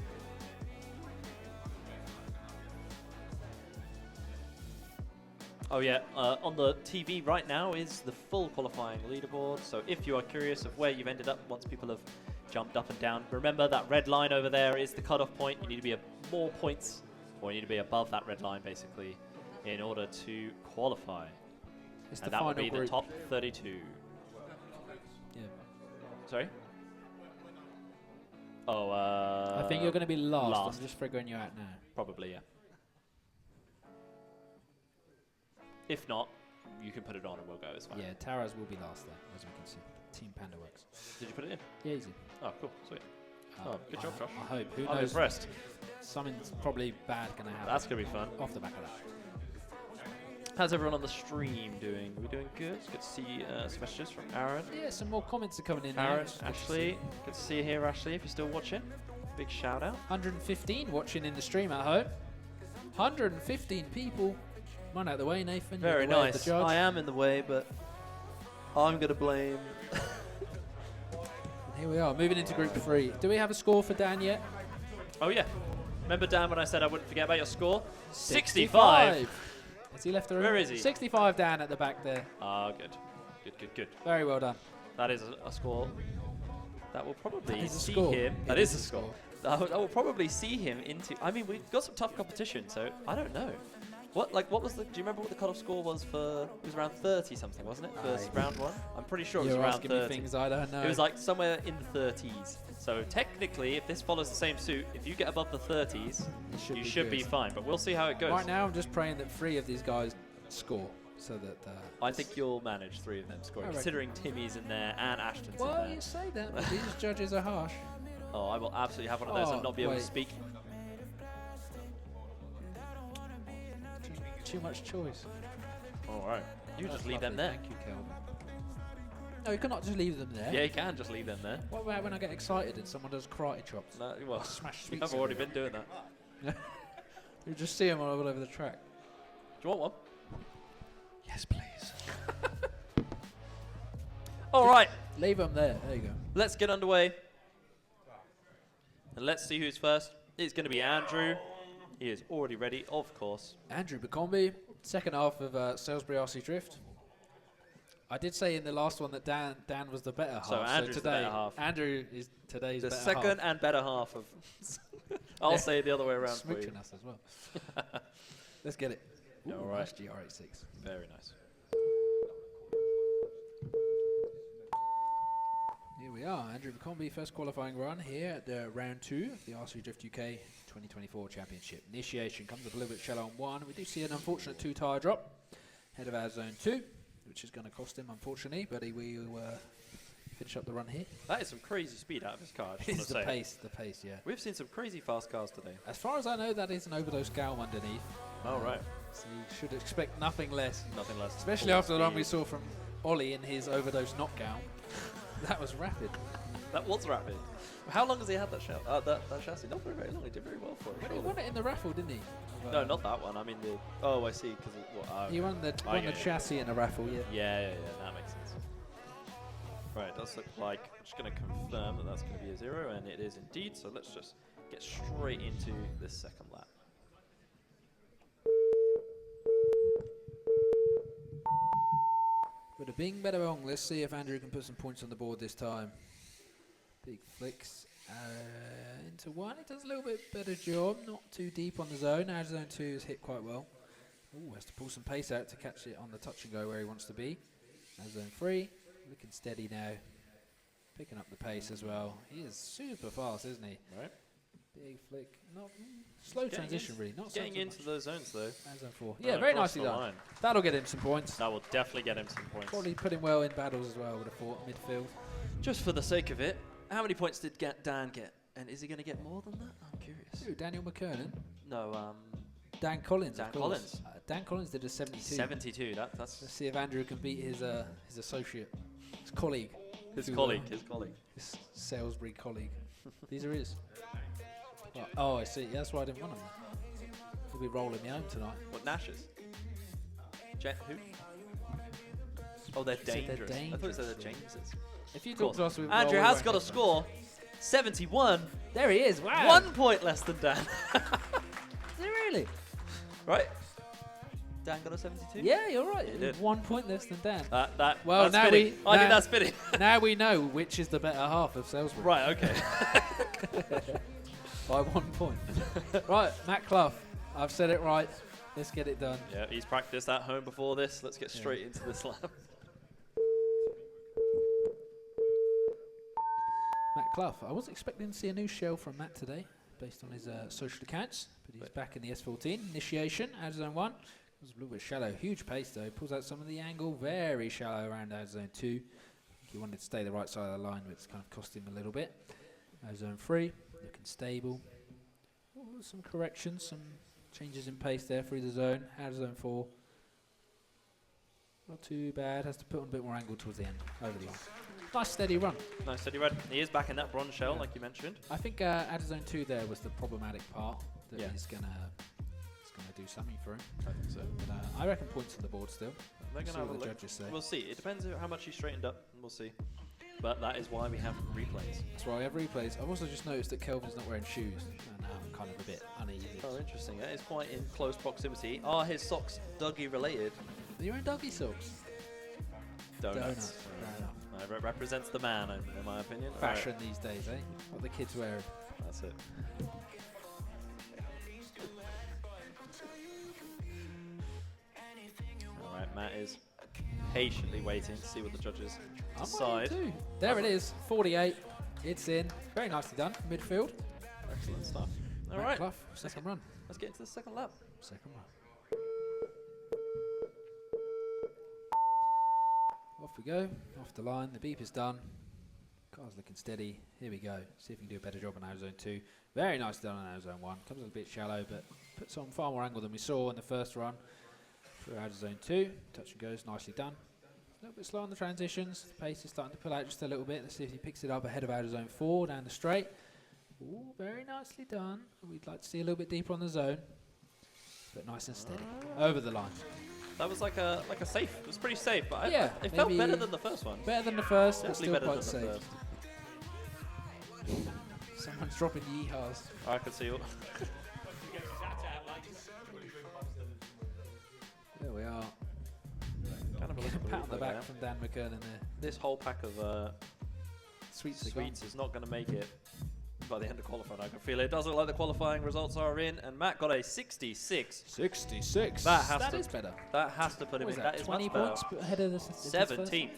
Oh yeah, on the TV right now is the full qualifying leaderboard. So if you are curious of where you've ended up once people have jumped up and down, remember that red line over there is the cutoff point. You need to be more points, or you need to be above that red line basically, in order to qualify. It's the And that final would be group. the top 32. Yeah. Sorry? Oh, I think you're going to be last. last. I'm just figuring you out now. Probably, yeah. If not, you can put it on and we'll go. It's fine. Yeah, Taras will be last there, as we can see. Team Panda works. Did you put it in? Yeah, easy. Oh, cool. Sweet. Oh, good job, Josh. I hope. Who I'm knows? impressed. Something's probably bad going to happen. That's going to be fun. Off the back of that. How's everyone on the stream doing? We're doing good. It's good to see some messages from Aaron. Yeah, some more comments are coming in now. Aaron, It's good to Ashley. see. Good to see you here, Ashley, if you're still watching. Big shout out. 115 watching in the stream at home. 115 people. Run out of the way, Nathan. You're Very the way of nice. the judge. I am in the way, but I'm going to blame. Here we are, moving into Group 3. Do we have a score for Dan yet? Oh, yeah. Remember, Dan, when I said I wouldn't forget about your score? 65. Has he left the room? Where is he? 65 Dan at the back there. Ah, good. Good, good, good. Very well done. That is a score that will probably That is a see score. him. It That is is a a score. That will probably see him into. I mean, we've got some tough competition, so I don't know. What was the? Do you remember what the cutoff score was for? It was around 30 something, wasn't it? For round one. I'm pretty sure it was You're around asking 30. me things I don't know. It was like somewhere in the 30s. So technically, if this follows the same suit, if you get above the 30s, you should be fine. But we'll see how it goes. Right now, I'm just praying that 3 of these guys score, so that. I think you'll manage 3 of them scoring, I reckon. considering Timmy's in there and Ashton's Well, in there. you say that, but these judges are harsh. Oh, I will absolutely have one of those Oh, and not be able wait. to speak. Too much choice. All right. You That's just leave them lovely. there. Thank you, Kelvin. No, you cannot just leave them there. Yeah, you can just leave them there. What about when I get excited and someone does karate chops? No, well, Smash I've sweets already everywhere. been doing that. You just see them all over the track. Do you want one? Yes, please. All right. Leave them there. There you go. Let's get underway. And let's see who's first. It's going to be Andrew. He is already ready, of course. Andrew Bacombe, second half of Salisbury RC Drift. I did say in the last one that Dan was the better half. So Andrew's the today, better half. Andrew is today's The better second half. and better half of. I'll Yeah. say it the other way around for you. Smooching us as well. Let's get it. Yeah, Ooh, all right. nice GR86. Very nice. Here we are, Andrew Bacombe, first qualifying run here at round 2 of the RC Drift UK 2024 Championship. Initiation comes up a little bit shallow on 1. We do see an unfortunate 2-tyre drop ahead of our zone 2, which is going to cost him, unfortunately, but he will finish up the run here. That is some crazy speed out of his car. I just It's want the to say. pace, yeah. We've seen some crazy fast cars today. As far as I know, that is an overdose galm underneath. Oh, right. So you should expect nothing less. Nothing less. than Especially full after the run we speed. saw from Ollie in his overdose knockdown. That was rapid. That was rapid. How long has he had that that chassis? Not very long. He did very well for it. But he surely. won it in the raffle, didn't he? No, not that one. I mean the. Oh, I see. Because He won the Oh, yeah, yeah. chassis in a raffle, yeah. Yeah. That makes sense. Right, it does look like. I'm just going to confirm that that's going to be a 0, and it is indeed. So let's just get straight into this second lap. But a bing, bada bong. Let's see if Andrew can put some points on the board this time. Big flicks into 1. It does a little bit better job. Not too deep on the zone. Our zone 2 is hit quite well. Ooh, has to pull some pace out to catch it on the touch and go where he wants to be. Now zone 3. Looking steady now. Picking up the pace as well. He is super fast, isn't he? Right. Big flick. Not slow transition, really. Not Getting so into much. those zones though. And zone 4. Yeah, very across nicely the done. line. That'll get him some points. That will definitely get him some points. Probably put him well in battles as well, would have thought, midfield. Just for the sake of it, how many points did Dan get? And is he going to get more than that? I'm curious. Who, Daniel McKernan? No, Dan Collins, Dan of course. Collins. Dan Collins did a 72. 72. That's Let's see if Andrew can beat his associate, his colleague. his if you colleague. will. His colleague. His Salisbury colleague. These are his. Oh, I see. That's why I didn't want him. He'll be rolling me home tonight. What, Nash's? Who? Oh, they're You said they're dangerous. I thought it said they're dangerous, James's. If you Of talk course. to us with Andrew well, we has won't got a get them. score. 71. There he is. Wow. 1 point less than Dan. Is it really? Right? Dan got a 72? Yeah, you're right. He did. 1 point less than Dan. that's Well, now fitting. we- I think now- that's fitting. Now we know which is the better half of Salisbury. Right, okay. By 1 point. Right, Matt Clough. I've said it right. Let's get it done. Yeah, he's practiced at home before this. Let's get straight into this lap. Matt Clough. I was expecting to see a new shell from Matt today, based on his social accounts, but he's back in the S14. Initiation, out of zone 1. It was a little bit shallow. Huge pace though. Pulls out some of the angle. Very shallow around out of zone 2. I think he wanted to stay the right side of the line, but it's kind of cost him a little bit. Out of zone 3, looking stable. Some corrections, some changes in pace there through the zone. Out of zone 4. Not too bad. Has to put on a bit more angle towards the end. Over the line. Nice steady run. Nice steady run. He is back in that bronze shell, like you mentioned. I think out of zone 2 there was the problematic part that Yeah. he's gonna do something for him. I think so. But I reckon points on the board still. They're We'll going to see have a what the look. judges say. We'll see. It depends how much he straightened up, and we'll see. But that is why we have replays. That's why we have replays. I've also just noticed that Kelvin's not wearing shoes, and I'm kind of a bit uneasy. Oh, interesting. That is quite in close proximity. Are his socks Dougie related? Are you wearing doggy socks? Donuts. Fair enough. Represents the man, in my opinion. Fashion these days, eh? What the kids wear. That's it. All right, Matt is patiently waiting to see what the judges decide. There it is. 48. It's in. Very nicely done. Midfield. Excellent stuff. All Matt right, Clough, second run. let's get into the second lap. Second run. Off we go. Off the line. The beep is done. Car's looking steady. Here we go. See if we can do a better job on out of zone 2. Very nicely done on out of zone 1. Comes a bit shallow, but puts on far more angle than we saw in the first run. Through out of zone 2. Touch and goes. Nicely done. A little bit slow on the transitions. The pace is starting to pull out just a little bit. Let's see if he picks it up ahead of out of zone 4 down the straight. Ooh, very nicely done. We'd like to see a little bit deeper on the zone, but nice and steady over the line. That was like a safe. It was pretty safe, but Yeah, it felt maybe better than the first one. Better than the first, but Definitely still better quite than the safe. first. Someone's dropping yeehaws. I could see. There we are. Kind of a Get a little pat on the replay back there. from Dan McKernan there. This whole pack of Sweets, sweets is not going to make it by the end of qualifying. I can feel it. It does look like the qualifying results are in, and Matt got a 66. 66. That is better. That has to put him What in. is That is 20 much better. points ahead of the 17th.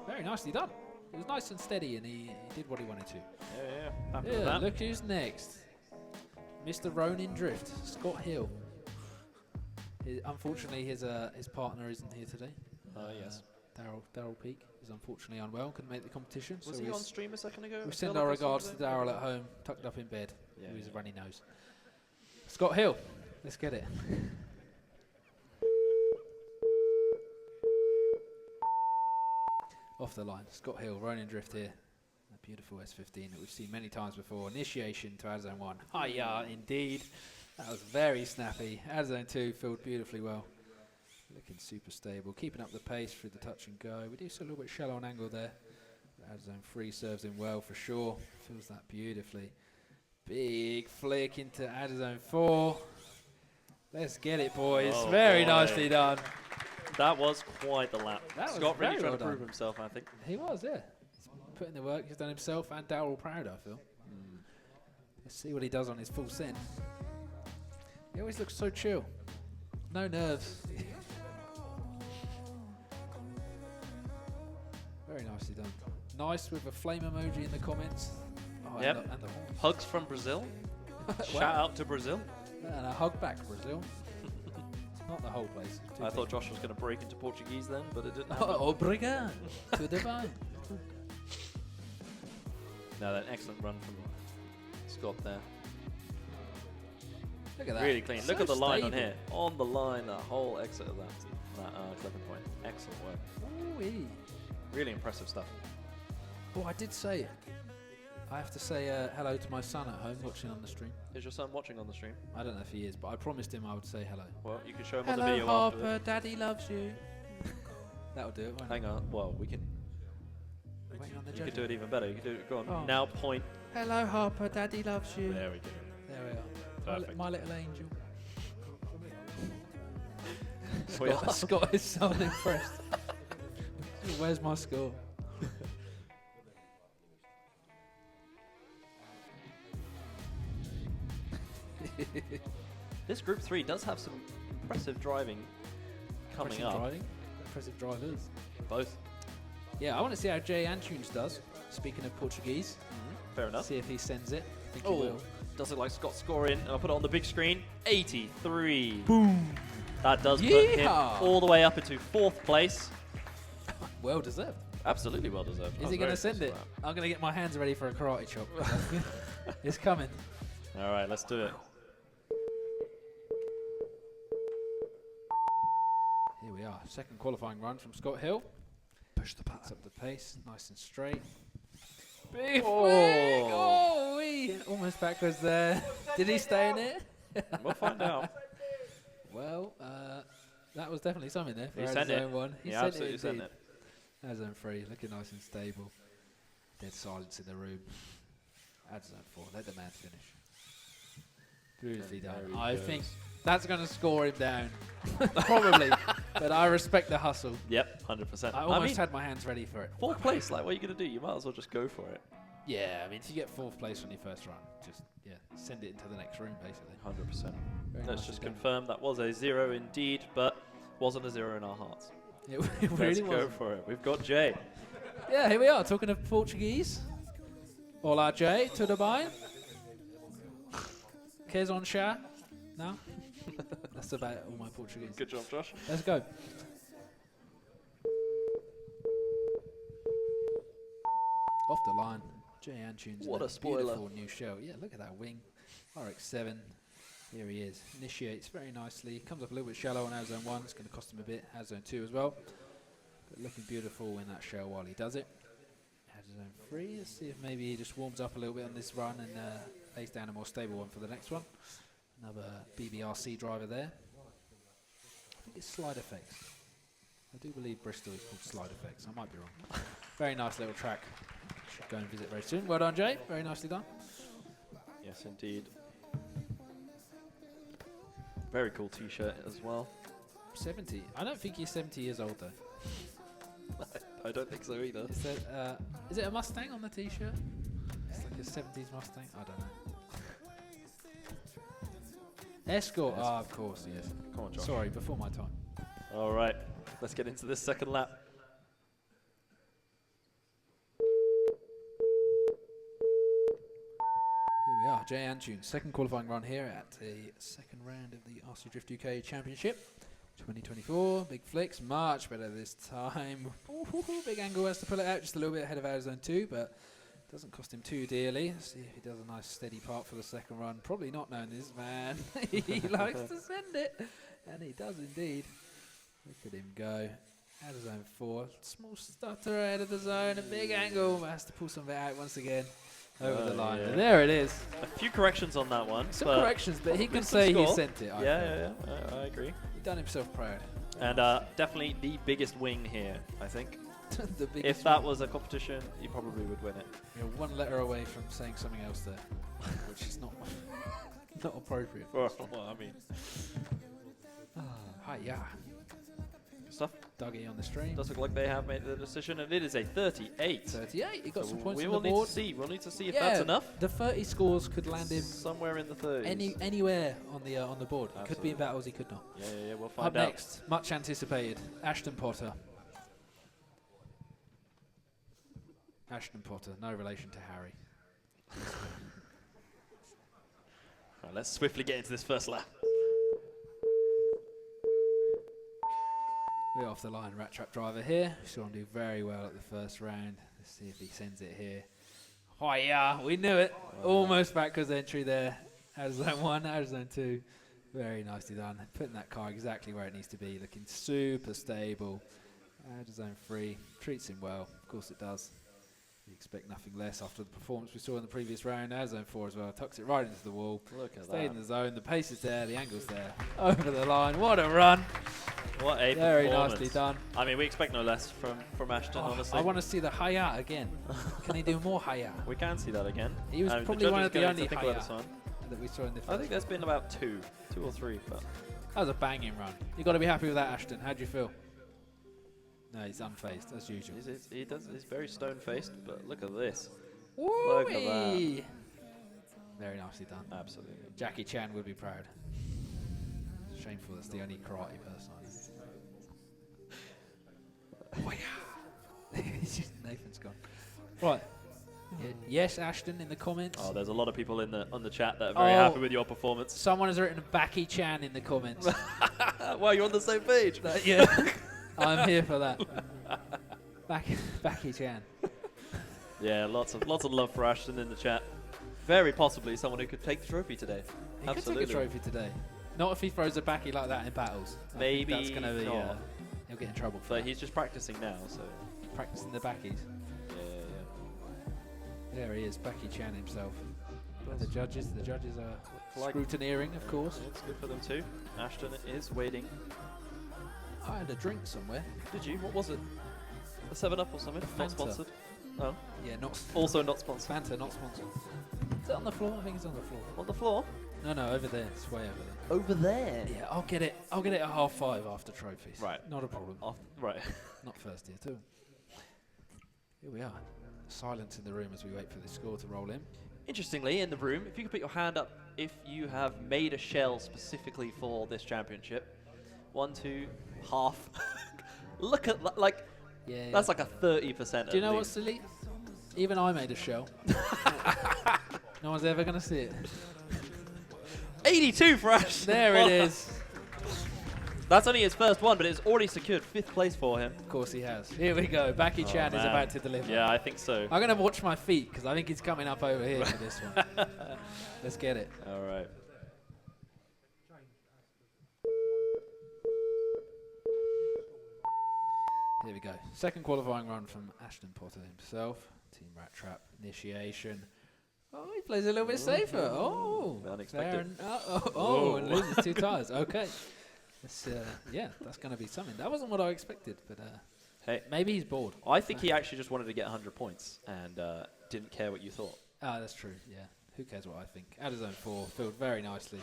Very nicely done. It was nice and steady, and he did what he wanted to. Yeah. Happy with Yeah, that. look who's next. Mr. Ronin Drift, Scott Hill. Unfortunately, his partner isn't here today. Yes. Daryl Peake is unfortunately unwell, couldn't make the competition. Was so he on stream a second ago? we send our regards to Daryl at home, tucked up in bed, with his runny nose. Scott Hill, let's get it. Off the line, Scott Hill, Ronin Drift here. A beautiful S15 that we've seen many times before. Initiation to out zone 1. Hiya, indeed. That was very snappy. Out zone 2 filled beautifully well. Looking super stable. Keeping up the pace through the touch and go. We do see a little bit shallow on angle there. Out zone 3 serves him well for sure. Fills that beautifully. Big flick into out zone 4. Let's get it, boys. Oh very boy. nicely done. That was quite the lap. That was Scott really very trying well to prove done. himself, I think. He was, yeah. He's put in the work. He's done himself and Daryl proud, I feel. Let's see what he does on his full send. He always looks so chill. No nerves. Very nicely done. Nice with a flame emoji in the comments. Oh, Yep. and the Hugs from Brazil. Shout out to Brazil. and a hug back, Brazil. Not the whole place. Too I big. thought Josh was going to break into Portuguese then, but it didn't happen. Obrigado. Tudo bem. No, that excellent run from Scott there. Look at that. Really clean. So Look at the line on stable. here. On the line, that whole exit of that clipping point. Excellent work. Ooh-wee. Really impressive stuff. Oh, I did say it. I have to say hello to my son at home watching on the stream. Is your son watching on the stream? I don't know if he is, but I promised him I would say hello. Well, you can show him on the Hello, video after. Harper. Daddy loves you. That'll do it. Won't Hang on. Well, we can. it? Waiting on the You could judge. do it even better. You could do it. Go on. Oh. Now point. Hello, Harper. Daddy loves you. There we go. There we are. Perfect. My little angel. We are. Scott is so impressed. Where's my score? This Group 3 does have some impressive driving coming up. Impressive drivers. Both. Yeah, I want to see how Jay Antunes does. Speaking of Portuguese, Fair enough. see if he sends it. I think he Oh, will. does look like Scott scoring. I'll put it on the big screen. 83. Boom. That does put him Yeehaw. all the way up into 4th place. Well deserved. Absolutely well deserved. I Is was he going very to send it? impressed I'm going to get my hands ready for a karate chop. It's coming. with that. All right, let's do it. Here we are. Second qualifying run from Scott Hill. Push the Picks up the pace, nice and straight. Big Oh. flick! Oh, wee! Almost backwards there. Did he stay in it? We'll find out. Well, that was definitely something there for He our sent zone it. one. He sent absolutely it sent indeed. it. Our zone 3, looking nice and stable. Dead silence in the room. Add zone 4, let the man finish. Beautifully done. Very I good. think that's going to score him down. Probably. But I respect the hustle. Yep, 100%. I almost had my hands ready for it. 4th place, like, what are you going to do? You might as well just go for it. Yeah, I mean, if you get 4th place on your first run, just, send it into the next room, basically. 100%. Very Let's nicely just done. confirm that was a 0 indeed, but wasn't a 0 in our hearts. It Let's really go was. for it. We've got Jay. Yeah, here we are, talking of Portuguese. Olá, Jay, tudo bem? Queres on chá? No? That's about all my Portuguese. Good job, Josh. Let's go. Off the line, Jay Antunes. What in a spoiler. Beautiful new shell. Yeah, look at that wing. RX-7. Here he is. Initiates very nicely. Comes up a little bit shallow on Zone 1. It's going to cost him a bit. Zone 2 as well. But looking beautiful in that shell while he does it. Zone 3. Let's see if maybe he just warms up a little bit on this run and lays down a more stable one for the next one. Another BBRC driver there. I think it's Slide Effects. I do believe Bristol is called Slide Effects. I might be wrong. Very nice little track. Should go and visit very soon. Well done, Jay. Very nicely done. Yes, indeed. Very cool T-shirt as well. 70. I don't think he's 70 years old though. I don't think so either. Is it a Mustang on the T-shirt? It's like a 70s Mustang. I don't know. Escort. Ah, of course, yes. Come on, Josh. Sorry, before my time. All right, let's get into this second lap. Here we are, Jay Antunes, second qualifying run here at the second round of the RC Drift UK Championship 2024. Big flicks, much better this time. Big angle has to pull it out just a little bit ahead of our zone 2, but doesn't cost him too dearly. Let's see if he does a nice steady part for the second run. Probably not knowing this man. He likes to send it, and he does indeed. Look at him go. Out of zone 4, small stutter ahead of the zone, a big angle, has to pull some of it out once again. Over the line. Yeah. And there it is. A few corrections on that one. Some but corrections, but he can some say he score. sent it. I feel. Yeah, I agree. He done himself proud. And definitely the biggest wing here, I think. The biggest If that was a competition, you probably would win it. You're one letter away from saying something else there, which is not not appropriate. Well, I mean, Hi, yeah. good stuff. Dougie on the stream. Does look like they have made the decision, and it is a 38. 38. He got So some points we on will the need board. to see. We'll need to see if Yeah, that's enough. The 30 scores could land him Somewhere in the 30s. anywhere on the board. He could be in Absolutely. battles. He could not. Yeah, we'll find Up out. next, much anticipated, Ashton Potter. Ashton Potter, no relation to Harry. Right, let's swiftly get into this first lap. We're off the line, Rat Trap driver here. Saw him do very well at the first round. Let's see if he sends it here. Oh yeah, we knew it. Almost backwards entry there. Out of zone 1, out of zone 2. Very nicely done. Putting that car exactly where it needs to be. Looking super stable. Out of zone 3. Treats him well. Of course it does. You expect nothing less after the performance we saw in the previous round. Out of zone 4 as well. Tucks it right into the wall. Look at Stayed that. in the zone. The pace is there. The angle's there. Over the line. What a run. What a Very performance. nicely done. I mean, we expect no less from Ashton, Oh, honestly. I want to see the hi-ya again. Can he do more hi-ya? We can see that again. He was The probably judges one of the going only to think about hi-ya this one. that we saw in the I first. think there's been about two or three. But That was a banging run. You got to be happy with that, Ashton. How do you feel? No, he's unfazed as usual. he's very stone-faced, but look at this. Look at that. Woo-wee! Very nicely done. Absolutely. Jackie Chan would be proud. shameful. That's the only karate person I know. Nathan's gone. Right. Yes, Ashton in the comments. Oh, there's a lot of people on the chat that are very happy with your performance. Someone has written Baki Chan in the comments. Well, you're on the same page. Yeah. I'm here for that. Baki Chan. Yeah, lots of love for Ashton in the chat. Very possibly someone who could take the trophy today. He could take a trophy today. Not if he throws a Baki like that in battles. Maybe that's going to be. not. He'll get in trouble for But that. he's just practicing now, so. Practicing the Bakis. Yeah. There he is, Baki Chan himself. The judges are Like- scrutineering, of course. It's good for them too. Ashton is waiting. I had a drink somewhere. Did you? What was it? A 7-Up or something? Not Fanta. sponsored. Oh. Yeah, not Also not sponsored. Fanta, not sponsored. Is it on the floor? I think it's on the floor. On the floor? No, over there. It's way over there. Over there. Yeah, I'll get it at 5:30 after trophies. Right. Not a problem. Right. Not first year too. Here we are. Silence in the room as we wait for the score to roll in. Interestingly, in the room, if you could put your hand up if you have made a shell specifically for this championship. 1, 2, half. Look at that, like, Yeah. that's like a 30%. Do you know at what's least. silly? Even I made a shell. No one's ever going to see it. 82 for Ash. There it is. That's only his first one, but it's already secured 5th place for him. Of course he has. Here we go. Baki Chan is man. about to deliver. Yeah, I think so. I'm going to watch my feet because I think he's coming up over here for this one. Let's get it. All right. Here we go. Second qualifying run from Ashton Potter himself. Team Rat Trap initiation. Oh, he plays a little bit safer. Oh, Unexpected. And loses 2 tires. Okay. That's going to be something. That wasn't what I expected, but Hey, maybe he's bored. I think he actually just wanted to get 100 points and didn't care what you thought. Ah, that's true. Yeah. Who cares what I think? Out of zone 4, filled very nicely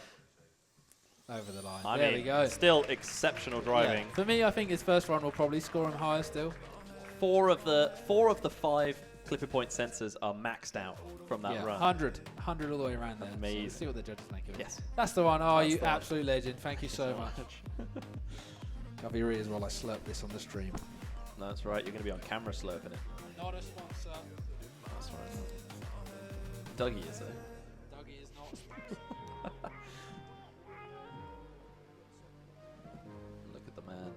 over the line. There we go. Still exceptional driving. Yeah. For me, I think his first run will probably score him higher still. 4 of the 5 clipper point sensors are maxed out from that run. 100 all the way around there. Amazing. So let's see what the judges think of it. Yes. That's the one. Oh, That's you the one. absolute legend. Thank you so much. Cover your ears while I slurp this on the stream. That's right. You're going to be on camera slurping it. Not a sponsor. That's right. Dougie is though. Dougie is not a sponsor. Look at the man.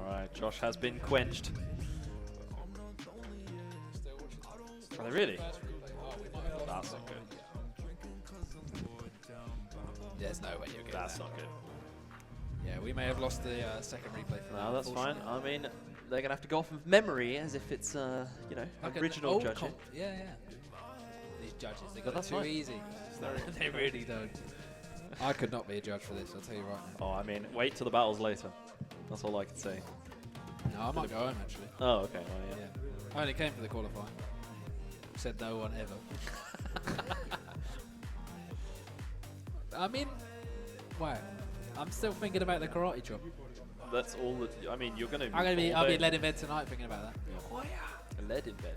All right. Josh has been quenched. Are they really? That's not good. There's no way you're getting That's that. not good. Yeah, we may have lost the second replay for that. No, that's fine. unfortunately. I mean, they're gonna have to go off of memory as if it's Like an original old judging. comp. Yeah. These judges, they But got it that's too fine. easy. They really don't. I could not be a judge for this, I'll tell you right now. Oh, I mean, wait till the battles later. That's all I can say. No, I might go home actually. Oh, okay. Well, yeah. Yeah. I only came for the qualifying. Said no one ever. I mean, wow. I'm still thinking about the karate chop. That's all that. I mean, you're gonna. I'll be led in bed tonight thinking about that. Led in bed.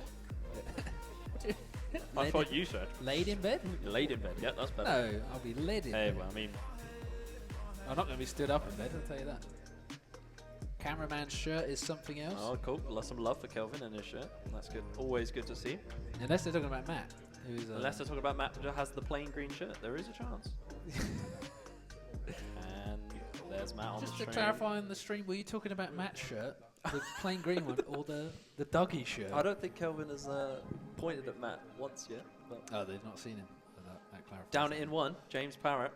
I Led thought in- you said. Laid in bed? Laid in bed. Yeah, that's better. No, I'll be led in Hey, bed. well, I mean, I'm not going to be stood up in bed, I'll tell you that. Cameraman's shirt is something else. oh, cool. Some love for Kelvin and his shirt. That's good. Always good to see. Unless they're talking about Matt, who's Unless they're talking about Matt who has the plain green shirt, there is a chance. And there's Matt on Just the to stream. clarify on the stream, were you talking about Matt's shirt, the plain green one, or the Dougie shirt? I don't think Kelvin has pointed at Matt once yet. But Oh, they've not seen him. That clarifies. down it in 1, James Parrott.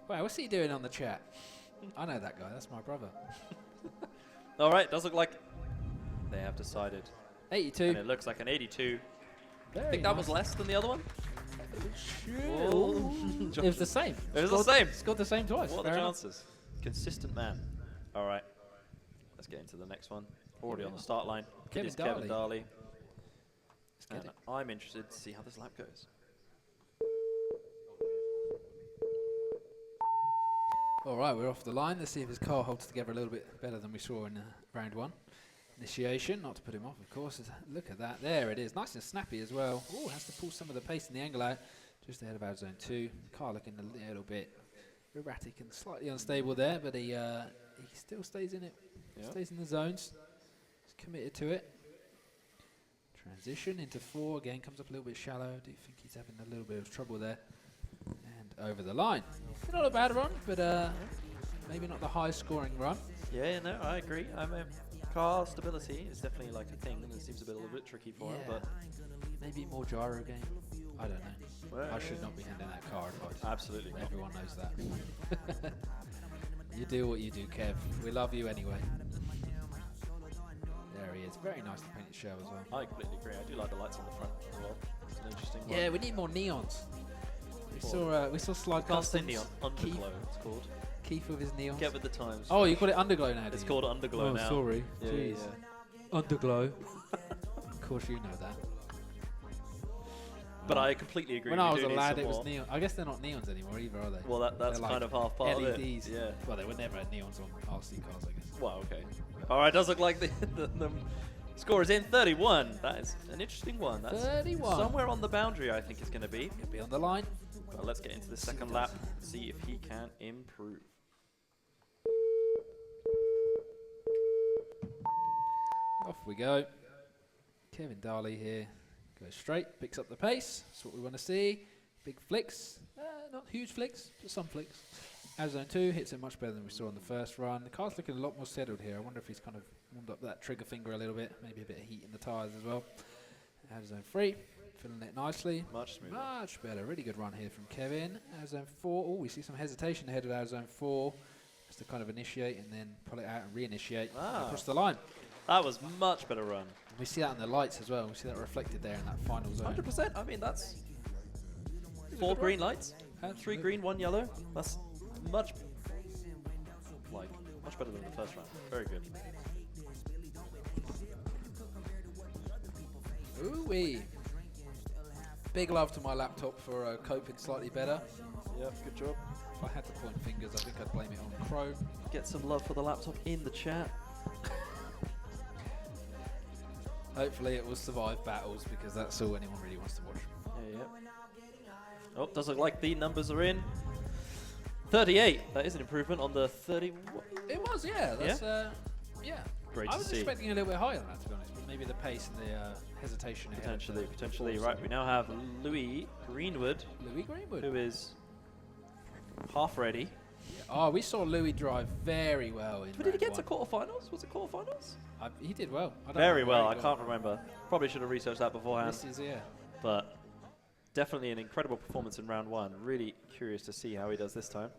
Wow, what's he doing on the chat? I know that guy. That's my brother. All right, does look like they have decided. 82. And it looks like an 82. I Very think that was nice. less than the other one. Whoa. It was the same. It was the same. Scored the same twice. What are the Fair enough. chances? Consistent man. All right. Let's get into the next one. Already on the start line. Kevin It is Kevin Darley. Darley. Let's get And it. I'm interested to see how this lap goes. All right, we're off the line. Let's see if his car holds together a little bit better than we saw in round 1. Initiation, not to put him off, of course. Look at that. There it is. Nice and snappy as well. Oh, has to pull some of the pace and the angle out. just ahead of our zone 2. Car looking a little bit erratic and slightly unstable there, but he still stays in it. Yeah. Stays in the zones. He's committed to it. Transition into 4 again, comes up a little bit shallow. I do think he's having a little bit of trouble there. And over the line. Not a bad run, but maybe not the high scoring run. Yeah, no, I agree. I mean, car stability is definitely like a thing, and it seems a little bit tricky for him. But maybe more gyro game. I don't know. Well, I should not be handing that car advice. absolutely not. Everyone knows that. You do what you do, Kev. We love you anyway. There he is. Very nicely painted shell as well. I completely agree. I do like the lights on the front as well. It's an interesting one. Yeah, we need more neons. We saw Slide Can't say Customs. neon. Keith, Underglow, it's called. Keith with his neons. Get with the times. Oh, you call it Underglow now, do It's you? called Underglow now. sorry. Yeah, Jeez. yeah. Underglow. Of course you know that. But I completely agree. When we I was do a need lad, some it was more. neon. I guess they're not neons anymore either, are they? Well, that's They're kind like of half part of LEDs. it. Yeah. Well, they were never had neons on RC cars, I guess. Well, okay. All right, does look like the score is in 31. That is an interesting one. That's 31. somewhere on the boundary, I think it's going to be. Could be on the line. But let's get into the second lap, see if he can improve. Off we go. Kevin Darley here. Goes straight, picks up the pace. That's what we want to see. Big flicks. Not huge flicks, just some flicks. Zone 2 hits it much better than we saw in the first run. The car's looking a lot more settled here. I wonder if he's kind of warmed up that trigger finger a little bit. Maybe a bit of heat in the tyres as well. Zone 3, filling it nicely. Much smoother. Much better. Really good run here from Kevin. Zone 4. Oh, we see some hesitation ahead of Zone 4. Just to kind of initiate and then pull it out and reinitiate. And across the line. That was much better run. And we see that in the lights as well. We see that reflected there in that final zone. 100%. I mean, that's 4 green lights, 3 green, 1 yellow. That's much better than the first round. Very good. Ooh-wee. Big love to my laptop for coping slightly better. Yep, good job. If I had to point fingers, I think I'd blame it on Chrome. Get some love for the laptop in the chat. Hopefully it will survive battles because that's all anyone really wants to watch. Yeah. Oh, does look like the numbers are in. 38. That is an improvement on the 31. It was, yeah. That's, yeah. Great I to was see. expecting a little bit higher than that, to be honest. But maybe the pace and the hesitation. ahead of the Potentially. force. Right, we now have Louis Greenwood, Louis Greenwood. who is half ready. Oh, we saw Louis drive very well in But did he round get to one. quarterfinals? Was it quarterfinals? He did well. I don't Very know well. where I he can't got. remember. Probably should have researched that beforehand. This is, yeah. But definitely an incredible performance in round 1. Really curious to see how he does this time.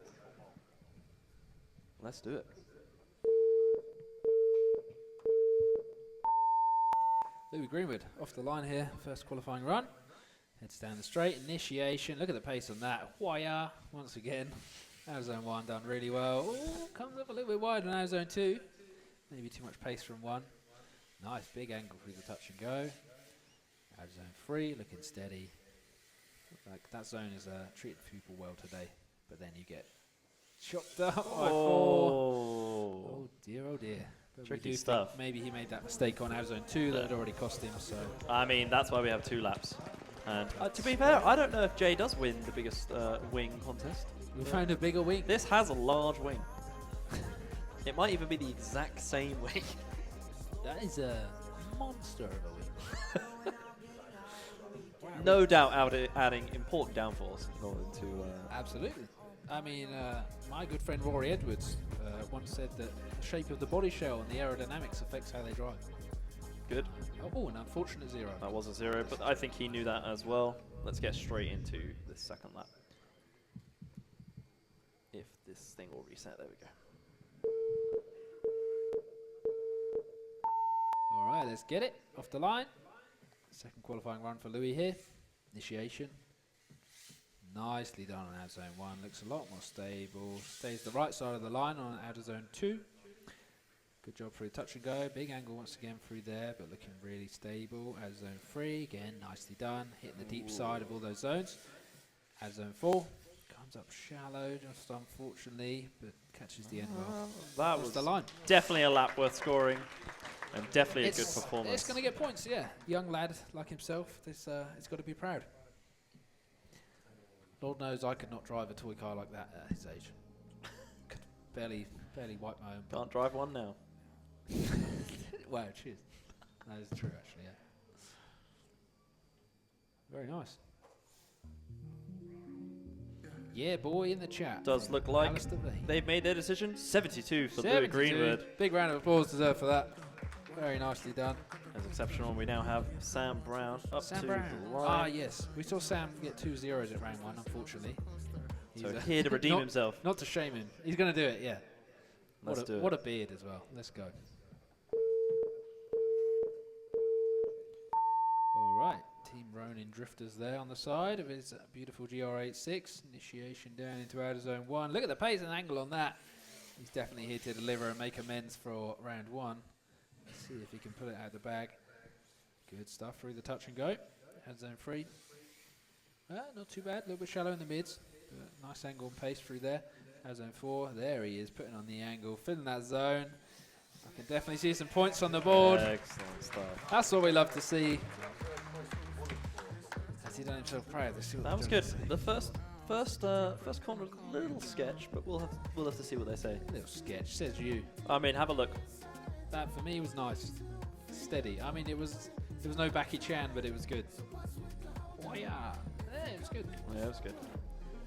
Let's do it. Louis Greenwood off the line here, first qualifying run. Heads down the straight, initiation. Look at the pace on that. Wire, once again. Zone 1 done really well. Ooh, comes up a little bit wide on Zone 2. Maybe too much pace from 1. Nice big angle through the touch and go. Zone 3 looking steady. Like that zone is treated people well today, but then you get chopped up by 4. Oh dear, oh dear. But Tricky we do stuff. think maybe he made that mistake on Zone 2 that had already cost him. So I mean, that's why we have 2 laps. And to be fair, I don't know if Jay does win the biggest wing contest. we found a bigger wing. This has a large wing. It might even be the exact same wing. That is a monster of a wing. Wow. No doubt adding important downforce in order to... Absolutely. I mean, my good friend Rory Edwards once said that the shape of the body shell and the aerodynamics affects how they drive. Good. Oh, an unfortunate 0. That was a 0, but I think he knew that as well. Let's get straight into the second lap. If this thing will reset, there we go. All right, let's get it off the line. Second qualifying run for Louis here. Initiation. Nicely done on Zone 1. Looks a lot more stable. Stays the right side of the line on Zone 2. Good job through touch and go. Big angle once again through there, but looking really stable. Zone 3, again, nicely done. Hitting the deep side of all those zones. Zone 4. Comes up shallow, just unfortunately, but catches the end well. That That's was the line. definitely a lap worth scoring, and definitely a good performance. It's going to get points, yeah. Young lad like himself, it's got to be proud. Lord knows I could not drive a toy car like that at his age. Could barely wipe my own. Can't drive one now. Wow, cheers. That is true, actually. Yeah. Very nice. Yeah, boy, in the chat. Does look like Alistair V. they've made their decision. 72 for Louis 72. Greenwood. Big round of applause deserved for that. Very nicely done. As exceptional, we now have Sam Brown up Sam to Brown. the line. Ah, yes. We saw Sam get 2 zeros at round 1, unfortunately. So He's, here to redeem not, himself. Not to shame him. He's going to do it, yeah. Let's do it. What a beard as well. Let's go. All right. Team Ronin Drifters there on the side of his beautiful GR86. Initiation down into outer zone 1. Look at the pace and angle on that. He's definitely here to deliver and make amends for round 1. Let's see if he can pull it out of the bag. Good stuff through the touch and go. Head zone 3. Not too bad. A little bit shallow in the mids. Nice angle and pace through there. Head zone 4. There he is, putting on the angle, filling that zone. I can definitely see some points on the board. Excellent stuff. That's what we love to see. Has he done himself proud? That was good. The first corner was a little sketch, but we'll have to see what they say. Little sketch, says you. I mean, have a look. That for me was nice, steady. I mean, it was no Baki Chan, but it was good. Oh yeah, it was good. Yeah, it was good.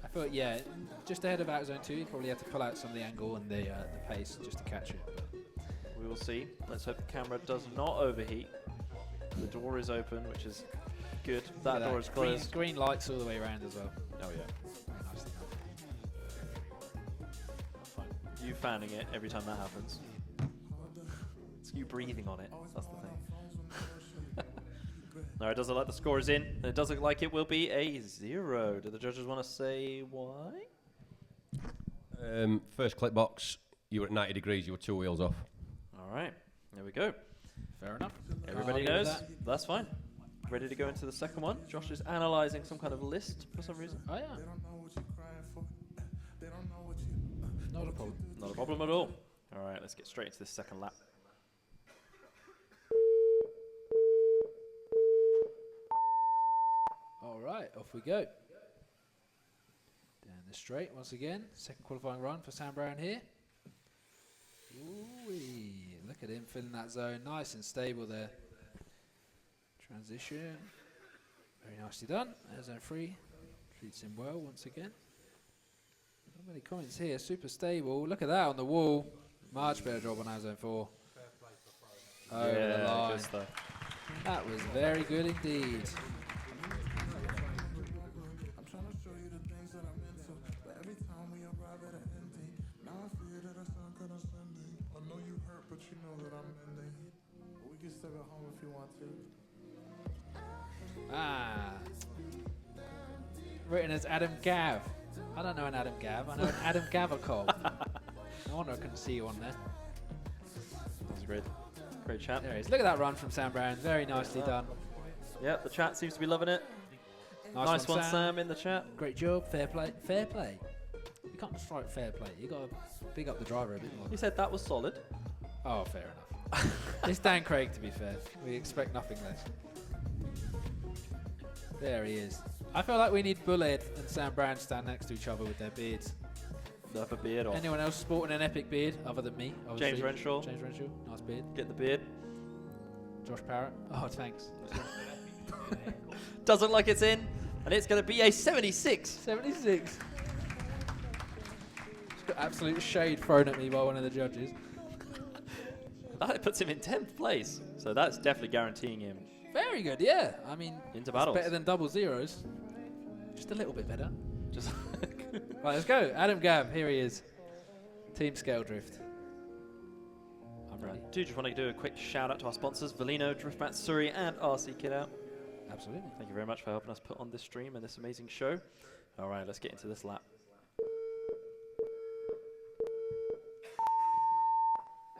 I thought, yeah, just ahead of out zone 2, you probably had to pull out some of the angle and the pace just to catch it. We will see. Let's hope the camera does not overheat. The door is open, which is good. That door is closed. Green lights all the way around as well. Oh yeah. Very nicely done. Fine. You fanning it every time that happens. It's you breathing on it. That's the thing. No, it doesn't look like the score is in. And it does look like it will be a 0. Do the judges want to say why? First clip box, you were at 90 degrees, you were 2 wheels off. All right. There we go. Fair enough. Everybody Can't argue with knows. that. That's fine. Ready to go into the second one. Josh is analysing some kind of list for some reason. Oh yeah. Not a problem. Not a problem at all. All right, let's get straight into this second lap. All right, off we go. Down the straight once again. Second qualifying run for Sam Brown here. Ooh-wee. Look at him filling that zone. Nice and stable there. Transition. Very nicely done. There's zone 3. Treats him well once again. Not many comments here. Super stable. Look at that on the wall. Much better job on zone 4. Over the line. Good stuff. That was very good indeed. Ah. Written as Adam Gav. I don't know an Adam Gav. I know an Adam Gavakol. No wonder I couldn't see you on there. That's great. Great chat. There he is. Look at that run from Sam Brown. Very nicely done. Yep, the chat seems to be loving it. Nice one, Sam, in the chat. Great job. Fair play. Fair play. You can't just write fair play. You got to big up the driver a bit more. He said that was solid. Oh, fair enough. It's Dan Craig, to be fair. We expect nothing less. There he is. I feel like we need Bullhead and Sam Brown stand next to each other with their beards. They have a beard on. Anyone else sporting an epic beard other than me? Obviously. James Renshaw. James Renshaw. Nice beard. Get the beard. Josh Parrott. Oh, thanks. Doesn't look like it's in. And it's going to be a 76. 76. Just got absolute shade thrown at me by one of the judges. That puts him in 10th place. So that's definitely guaranteeing him Very good, yeah. I mean, into it's battles. better than double zeros. Just a little bit better. Just Right, let's go. Adam Gav, here he is. Team Scale Drift. I'm ready. do just want to do a quick shout out to our sponsors, Velino, Drift Matsuri, and RC Kid Out. Absolutely. Thank you very much for helping us put on this stream and this amazing show. All right, let's get into this lap.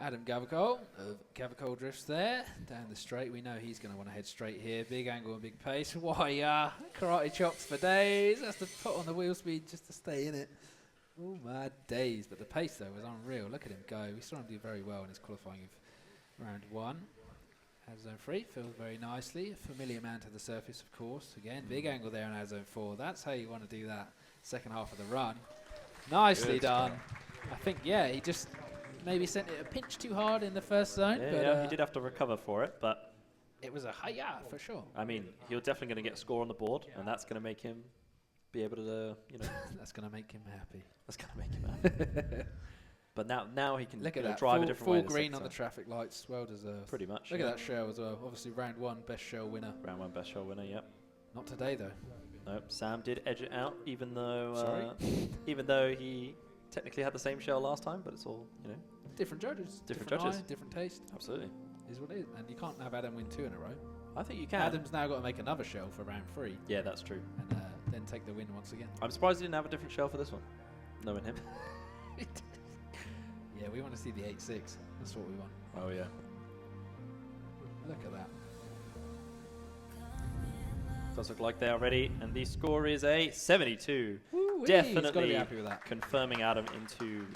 Adam Gavakol of Gavakol Drifts there. Down the straight, we know he's going to want to head straight here. Big angle and big pace. Why, karate chops for days. Has to put on the wheel speed just to stay in it. Oh, my days. But the pace, though, was unreal. Look at him go. We saw him do very well in his qualifying of round 1. Has zone 3, fills very nicely. A familiar man to the surface, of course. Again, big angle there on zone 4. That's how you want to do that. second half of the run. Nicely Good. done. I think, yeah, he just maybe sent it a pinch too hard in the first zone. Yeah, but yeah, he did have to recover for it, but it was a hi-ya for sure. I mean, he's definitely going to get a score on the board, and that's going to make him be able to, you know, That's going to make him happy. that's going to make him happy. But now he can Look at that. drive full, a different full way. green on the traffic lights. Well deserved. Pretty much. Look yeah. at that show as well. Obviously, round 1, best show winner. Round 1 best show winner, yep. Not today, though. Nope, Sam did edge it out, even though Sorry? he technically had the same shell last time, but it's all, you know, Different judges. Different eye, judges. different taste. absolutely. Is what it is. And you can't have Adam win 2 in a row. I think you can. Adam's now got to make another shell for round 3 Yeah, that's true. and then take the win once again. I'm surprised he didn't have a different shell for this one, knowing him. Yeah, we want to see the 8-6. That's what we want. Oh, yeah. Look at that. Does look like they are ready, and the score is a 72. Woo-wee, he's got to be Definitely happy with that. confirming Adam into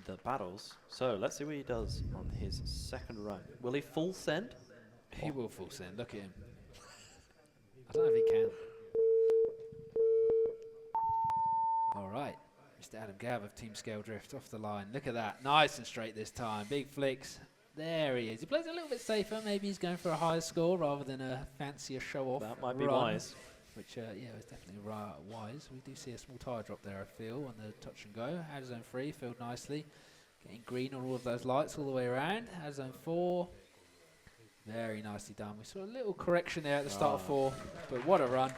the battles. So let's see what he does on his second run. Will he full send? He will full send. Look at him. I don't know if he can. All right. Mr. Adam Gav of Team Scale Drift off the line. Look at that. Nice and straight this time. Big flicks. There he is. He plays a little bit safer. Maybe he's going for a higher score rather than a fancier show-off. That might be run, wise. Which, yeah, is definitely wise. We do see a small tyre drop there, I feel, on the touch and go. Out of zone 3, filled nicely. Getting green on all of those lights all the way around. Out of zone 4. Very nicely done. We saw a little correction there at the start of 4, but what a run.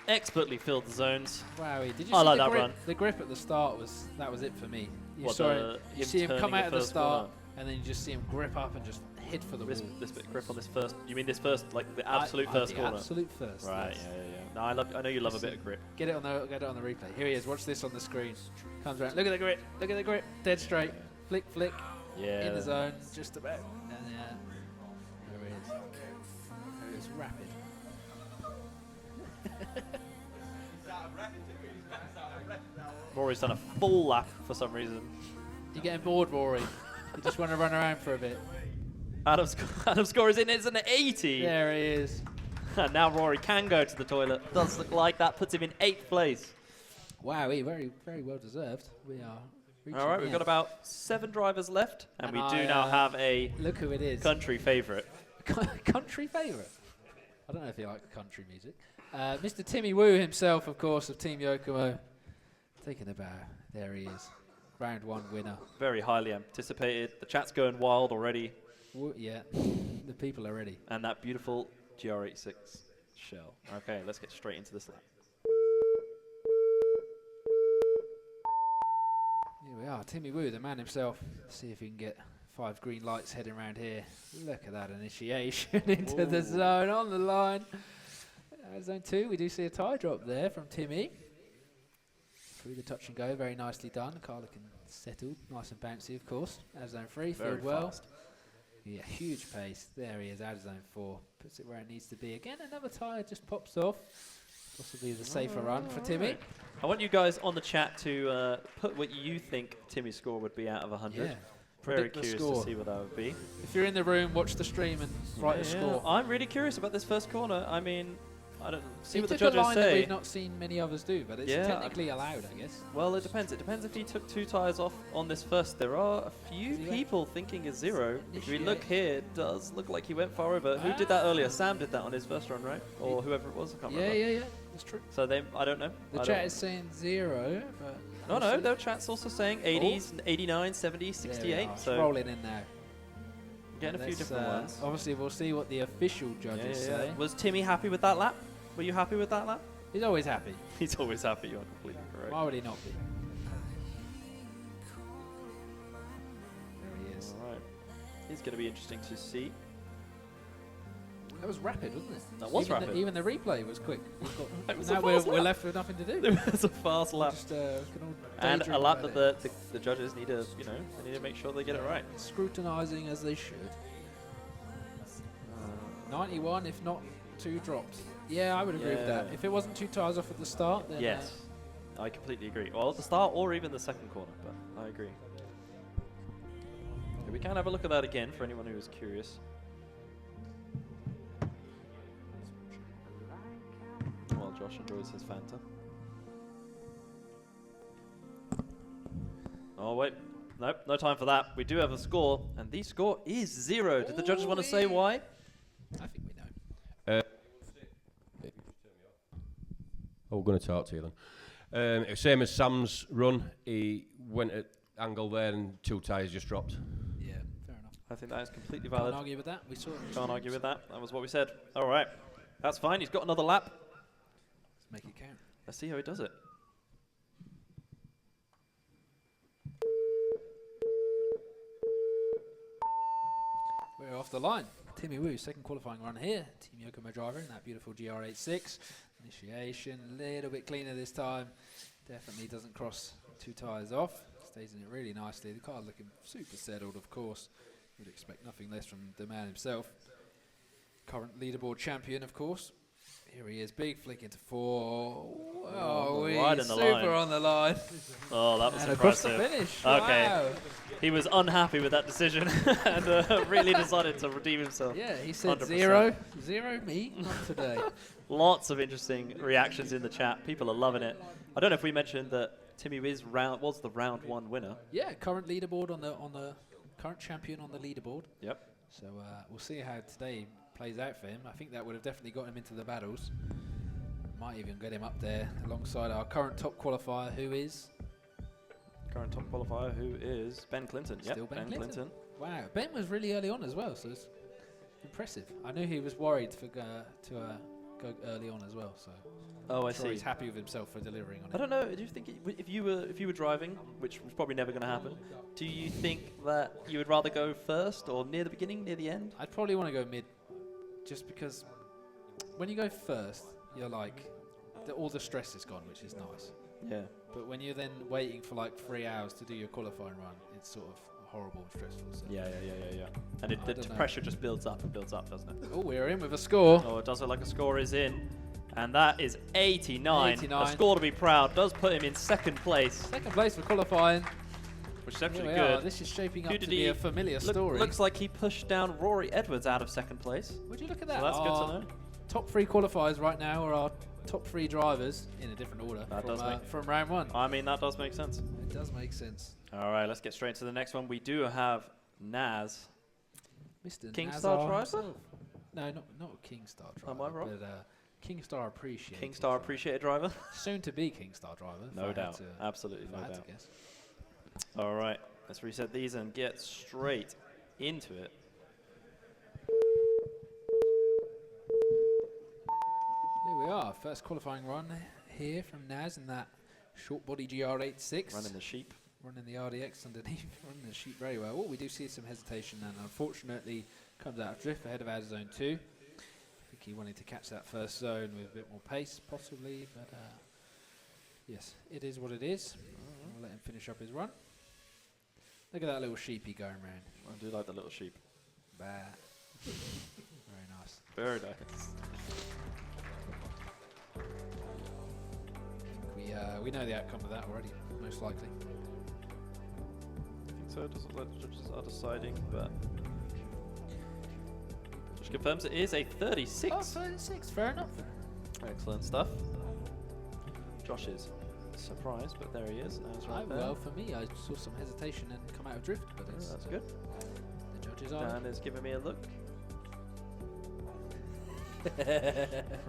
Expertly filled the zones. Wowie. Did you I see like the that grip? run. The grip at the start that was it for me. You What, saw the- it, you him see him come turning out the at the first start, corner? and then you just see him grip up and just hit for the This, wall. this bit grip on this first. You mean this first, like the absolute first the corner? absolute first. Right. yes. Yeah. No, I know you love a bit of grip. Get it on the replay. Here he is. Watch this on the screen. Comes around. Look at the grip. Look at the grip. Dead straight. Flick, flick. Yeah. In the zone. Just about. And there he is. There he is. Rapid. Rory's done a full lap for some reason. You're getting bored, Rory. You just want to run around for a bit. Adam's score is in. It's an 80. There he is. And now Rory can go to the toilet. Does look like that puts him in 8th place. Wow, very, very well deserved. We are. reaching All right, the we've got end. about 7 drivers left, and And we do I, now have a Look who it is. country favourite. Country favourite. I don't know if you like country music. Mr. Timmy Woo himself, of course, of Team Yokomo. Taking a bow. There he is. Round 1 winner. Very highly anticipated. The chat's going wild already, Yeah, the people are ready. and that beautiful GR86 shell. Okay, let's get straight into this lap. Here we are. Timmy Woo, the man himself. See if we can get 5 green lights heading around here. Look at that initiation into the zone on the line. Zone 2, we do see a tie drop there from Timmy. Through the touch and go, very nicely done. Car looking settled, nice and bouncy, of course. Out of zone 3, Very filled well. fast. Yeah, huge pace. There he is, out of zone 4. Puts it where it needs to be. Again, another tyre just pops off. Possibly the safer run for Timmy. I want you guys on the chat to put what you think Timmy's score would be out of 100. Yeah. Very Predict the curious score. to see what that would be. If you're in the room, watch the stream and write a score. I'm really curious about this first corner. I mean, I don't see He what the took a judges line that say. we've not seen many others do, but it's Yeah, technically allowed, I guess. Well, it depends. It depends if he took 2 tyres off on this first. There are a few Is he right? people thinking it's 0. If we Initiate. look here, it does look like he went far over. Who did that earlier? Sam did that on his first run, right? Or whoever it was, I can't remember. Yeah, that's true. So they, I don't know. The I chat don't- is saying 0, but... No, we'll see. their chat's also saying 80s, 89, 70, There we 68. are. It's So rolling in now. getting a few Let's, different ones. Obviously, we'll see what the official judges say. Was Timmy happy with that lap? Were you happy with that lap? He's always happy. He's always happy. You're completely correct. Why would he not be? There he is. All right. He's going to be interesting to see. That was rapid, wasn't it? That was even rapid. Even the replay was quick. We've got- It was now a we're fast lap. left with nothing to do. It was a fast lap. Just, can all And a daydream lap about that it. the judges need to, they need to make sure they get it right. Scrutinising as they should. 91, if not 2 drops. Yeah, I would agree with that. Yeah. If it wasn't 2 tyres off at the start, then Yes, I completely agree. Well, at the start or even the second corner, but I agree. Okay, we can have a look at that again for anyone who is curious. While Josh enjoys his Fanta. Oh, wait. Nope, no time for that. We do have a score, and the score is 0. Did the judges want to say why? I think we know. Oh, we're going to talk to you then. It was same as Sam's run. He went at angle there and 2 tyres just dropped. Yeah, fair enough. I think that is completely valid. Can't argue with that. We saw it. Can't argue with that. That was what we said. All right. That's fine. He's got another lap. Let's make it count. Let's see how he does it. We're off the line. Timmy Wu, second qualifying run here. Team Yokomo driver in that beautiful GR86. Initiation, a little bit cleaner this time. Definitely doesn't cross 2 tyres off. Stays in it really nicely. The car looking super settled, of course. Would expect nothing less from the man himself. Current leaderboard champion, of course. Here he is, big flick into 4. Oh, right in the super line. on the line. Oh, that was And across the impressive. finish. Okay. Wow. He was unhappy with that decision and really decided to redeem himself. Yeah, he said 100%. 0. 0 me, not today. Lots of interesting reactions in the chat. People are loving it. I don't know if we mentioned that Timmy was the round 1 winner. Yeah, current leaderboard on the current champion on the leaderboard. Yep. So we'll see how today plays out for him. I think that would have definitely got him into the battles. Might even get him up there alongside our current top qualifier, who is Current top qualifier, who is Ben Clinton. Still Yep, Ben Clinton. wow. Ben was really early on as well, so it's impressive. I knew he was worried to go early on as well. So Oh, I I'm sure see. he's happy with himself for delivering on it. I don't know. Do you think if you were driving, which was probably never going to happen, do you think that you would rather go first or near the beginning, near the end? I'd probably want to go mid, just because when you go first, you're like all the stress is gone, which is nice. Yeah. But when you're then waiting for like 3 hours to do your qualifying run, it's sort of horrible and stressful. So. Yeah. And I the don't know. pressure just builds up and builds up, doesn't it? Oh, we're in with a score. Oh, it does look like a score is in. And that is 89. 89. A score to be proud. Does put him in 2nd place, Second place for qualifying. which is Here actually we good. are. This is shaping Who up to did be he a familiar story. Looks like he pushed down Rory Edwards out of 2nd place. Would you look at So that? that's good Our to know. Top 3 qualifiers right now are our top 3 drivers in a different order That does make- from round 1. I mean, that does make sense. It does make sense. All right, let's get straight to the next one. We do have Naz. Mr. Kingstar Nazar driver? himself. No, not a Kingstar driver. Am I wrong? But Kingstar appreciated. Kingstar appreciated driver. Soon to be Kingstar driver. if I No had doubt. to- Absolutely if I no had to doubt. guess. All right, let's reset these and get straight into it. Here we are, first qualifying run here from Naz in that short body GR86. Running the sheep. Running the RDX underneath, running the sheep very well. Oh, we do see some hesitation and unfortunately comes out of drift ahead of out of zone 2. I think he wanted to catch that first zone with a bit more pace possibly, but yes, it is what it is. We'll let him finish up his run. Look at that little sheepy going round. I do like the little sheep. Bah. Very nice. Very nice. We know the outcome of that already, most likely. I think so. It doesn't look like the judges are deciding, but just confirms it is a 36. Oh, 36, fair enough. Excellent stuff. Josh is surprised, but there he is. Naz right there. Well, for me, I saw some hesitation and come out of drift, but Yeah, it's, that's good. the judges are. Dan is giving me a look.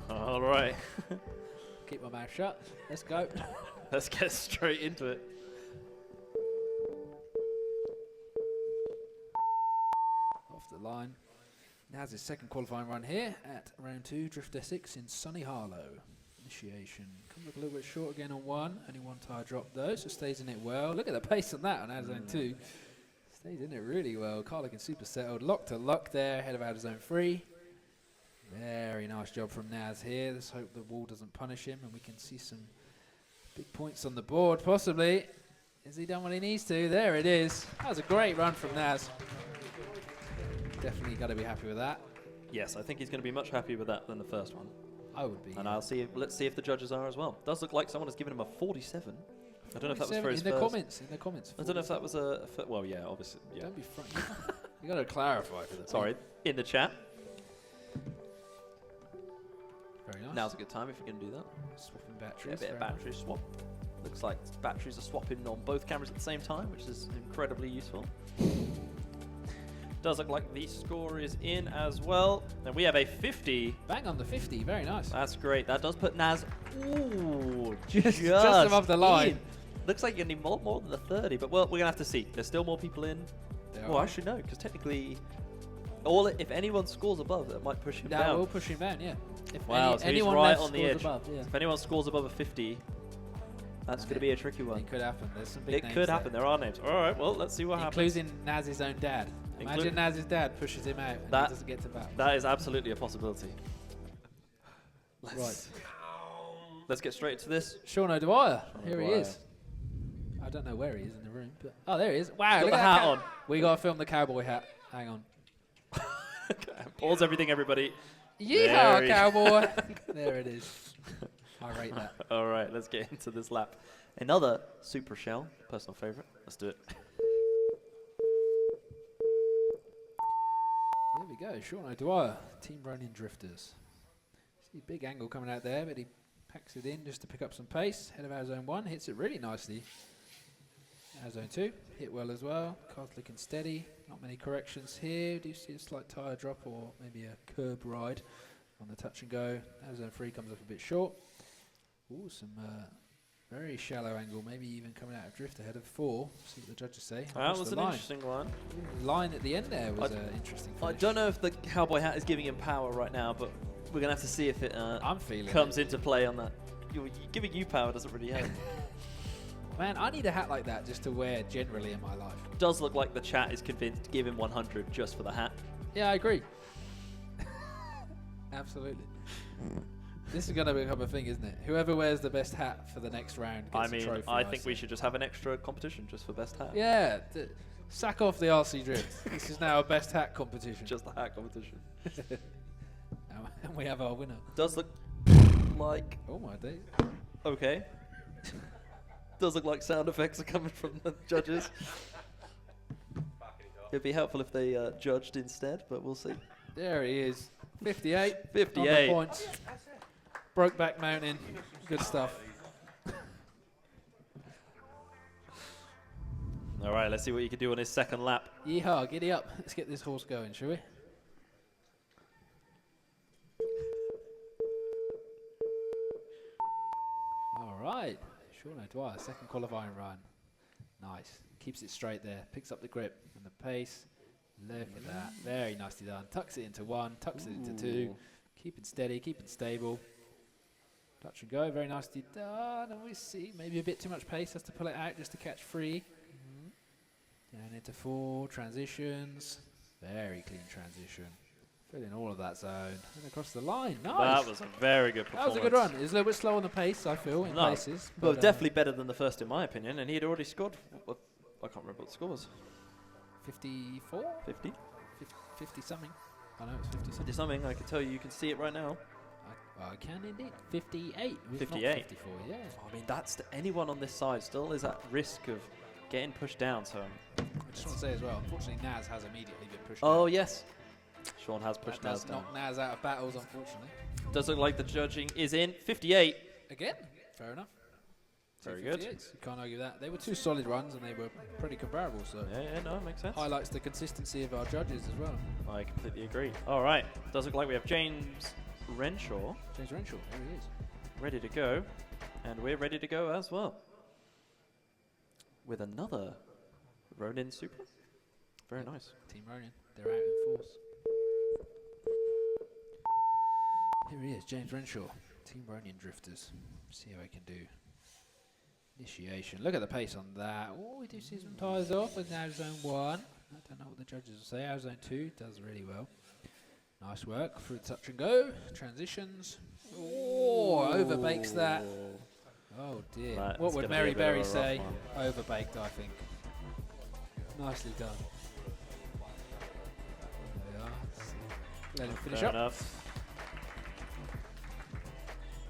All right. Keep my mouth shut. Let's go. Let's get straight into it. Off the line. Naz his second qualifying run here at round 2, Drift Essex in sunny Harlow. Initiation. Comes up a little bit short again on 1. Only 1 tyre drop though, so stays in it well. Look at the pace on that on out of zone 2. Stays in it really well. Car looking super settled. Lock to lock there, ahead of out of zone 3. Very nice job from Naz here. Let's hope the wall doesn't punish him and we can see some big points on the board, possibly. Has he done what he needs to? There it is. That was a great run from Naz. Definitely got to be happy with that. Yes, I think he's going to be much happier with that than the first one. I would be. And I'll see. Let's see if the judges are as well. Does look like someone has given him a 47. I don't know if that was for his in the first. comments. In the comments. I don't know if that was a. Well, yeah, obviously. Yeah. Don't be front. You got to clarify for the Sorry, in the chat. Very nice. Now's a good time if you can do that. Swapping Yeah, batteries. a bit of fair enough. battery swap. Looks like batteries are swapping on both cameras at the same time, which is incredibly useful. Does look like the score is in as well. And we have a 50. Bang on the 50, very nice. That's great. That does put Naz Just above the line. in. Looks like you're going to need more than the 30, but well, we're going to have to see. There's still more people in. Well, actually, no, because technically, if anyone scores above, that might push him down. That will push him down, yeah. If Wow, so anyone he's right left on the scores edge. above, yeah. If anyone scores above a 50, that's going to be a tricky one. It could happen. There's some big It names could there. happen. There are names. All right, well, let's see what happens. Including Naz's own dad. Imagine Naz's dad pushes him out and he doesn't get to battle. That is absolutely a possibility. Let's get straight into this. Sean O'Dwyer. Here he O'Dwyer. is. I don't know where he is in the room. But oh, there he is. Wow, Got look the at that hat on. We got to film the cowboy hat. Hang on. Pause everything, everybody. Yeehaw, There cowboy. There it is. I rate that. All right, let's get into this lap. Another Super Shell, personal favorite. Let's do it. There we go. Sean O'Dwyer, Team Ronin Drifters. See big angle coming out there, but he packs it in just to pick up some pace. Head of our zone 1, hits it really nicely. Our zone 2, hit well as well. Car's looking steady. Not many corrections here. Do you see a slight tyre drop or maybe a curb ride on the touch and go? Our zone 3 comes up a bit short. Ooh, some very shallow angle, maybe even coming out of drift ahead of 4. See what the judges say. That was an interesting one. Ooh, line at the end there was interesting I finish. don't know if the cowboy hat is giving him power right now, but we're going to have to see if it I'm feeling comes into play on that. Giving you power doesn't really help. Man, I need a hat like that just to wear generally in my life. Does look like the chat is convinced to give him 100 just for the hat. Yeah, I agree. Absolutely. This is going to become a thing, isn't it? Whoever wears the best hat for the next round gets a trophy. I think we should just have an extra competition just for best hat. Yeah. Sack off the RC Drift. This is now a best hat competition. Just the hat competition. And we have our winner. Does look like... Oh my days. Okay. Does look like sound effects are coming from the judges. It'd be helpful if they judged instead, but we'll see. There he is. 58. 58. On the points. Brokeback Mountain. Good stuff. All right, let's see what you can do on his second lap. Yeehaw, giddy up. Let's get this horse going, shall we? All right. Sean O'Dwyer, second qualifying run. Nice. Keeps it straight there. Picks up the grip and the pace. Look at that. Very nicely done. Tucks it into 1, tucks it into 2. Keep it steady, keep it stable. Touch and go. Very nicely done. And we see maybe a bit too much pace. Has to pull it out just to catch 3. Down into 4. Transitions. Very clean transition. Filling all of that zone. And across the line. Nice. That was a very good performance. That was a good run. It was a little bit slow on the pace, I feel, in places. Well, but, definitely better than the first, in my opinion. And he had already scored. I can't remember what the score was. 54? 50? 50 something. I know it's 50 50 something. something. I can tell you, you can see it right now. I can indeed. 58. 58. 54, yeah. I mean, that's anyone on this side still is at risk of getting pushed down. So I just want to say as well, unfortunately, Naz has immediately been pushed Oh, down. yes. Sean has pushed That Naz does down. knock Naz out of battles, unfortunately. Does look like the judging is in. 58. Again, fair enough. Very Two good. 58s. You can't argue that. They were 2 solid runs and they were pretty comparable, so Yeah, no, makes sense. highlights the consistency of our judges as well. I completely agree. All right. Does look like we have James Renshaw James Renshaw, there he is. ready to go. And we're ready to go as well. With another Ronin Super. Very nice. Team Ronin, they're out in force. Here he is, James Renshaw, Team Ronin Drifters. See how he can do. Initiation. Look at the pace on that. Oh, we do see some tyres off with now zone 1. I don't know what the judges will say. Our zone 2 does really well. Nice work through touch and go. Transitions. Oh, overbakes that. Oh dear. That What is would gonna be Mary a bit of Berry a rough say? one. Overbaked, I think. Nicely done. There we are. Let him finish Fair up. enough.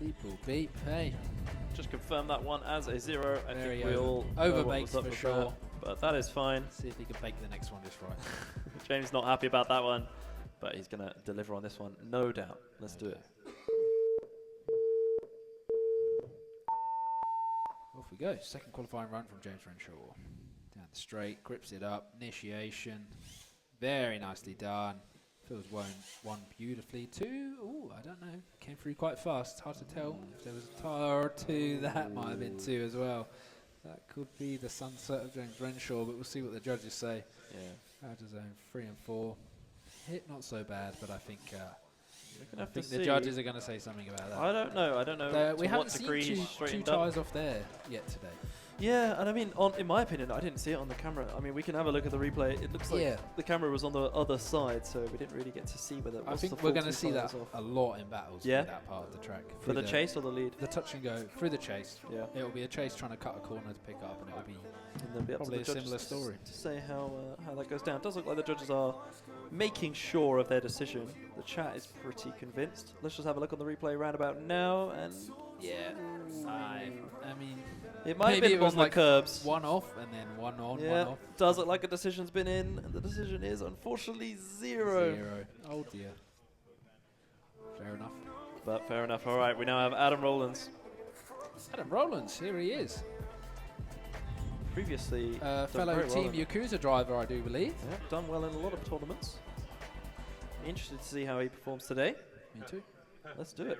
Beep, boop, beep. Hey. Just confirm that one as a 0. I Very think we all know what overbaked was up for with sure. that, but that is fine. See if he can bake the next one just right. James not happy about that one, but he's going to deliver on this one, no doubt. Let's do it. Off we go. Second qualifying run from James Renshaw. Down the straight, grips it up, initiation. Very nicely done. Feels one beautifully. Two, ooh, I don't know. Came through quite fast. Hard to tell if there was a tire or two. That might have been two as well. That could be the sunset of James Renshaw, but we'll see what the judges say. Yeah. Out of zone 3 and 4. Hit not so bad, but I think the judges are going to say something about that. I don't know. We to haven't what seen degree he's two straightened up. tires off there yet today. Yeah, and I mean, in my opinion, I didn't see it on the camera. I mean, we can have a look at the replay. It looks like the camera was on the other side, so we didn't really get to see whether it was. I think we're going to see that a lot in battles. Yeah. For that part of the track. For the chase or the lead? The touch and go through the chase. Yeah. It will be a chase trying to cut a corner to pick up, and it will be And then be up probably to the a judges similar story. to say how that goes down. It does look like the judges are making sure of their decision. The chat is pretty convinced. Let's just have a look on the replay roundabout now, and I mean, it might have maybe been it was on the like curbs. one off and then one on, Yeah, one off. does look like a decision's been in, and the decision is unfortunately zero. Oh dear. Fair enough. But fair enough. All right, we now have Adam Rowlands. Adam Rowlands, here he is. Previously, done fellow very well Team in- Yakuza driver, I do believe. Yeah, done well in a lot of tournaments. Interested to see how he performs today. Me too. Let's do it.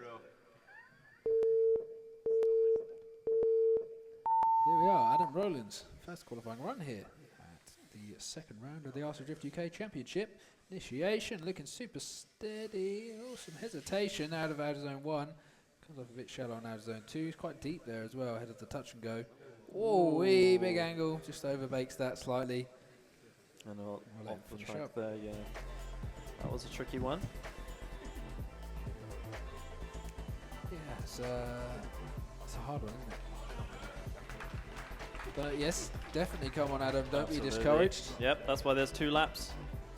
Here we are, Adam Rowlands, first qualifying run here at the second round of the Arsenal Drift UK Championship. Initiation looking super steady. Oh, some hesitation out of zone 1. Comes off a bit shallow on out of zone 2. He's quite deep there as well, ahead of the touch and go. Oh, wee, big angle. Just overbakes that slightly. And I'll let off him the finish track up. there, yeah. That was a tricky one. Yeah, it's a hard one, isn't it? But yes, definitely come on, Adam. Don't Absolutely. be discouraged. Yep, that's why there's 2 laps.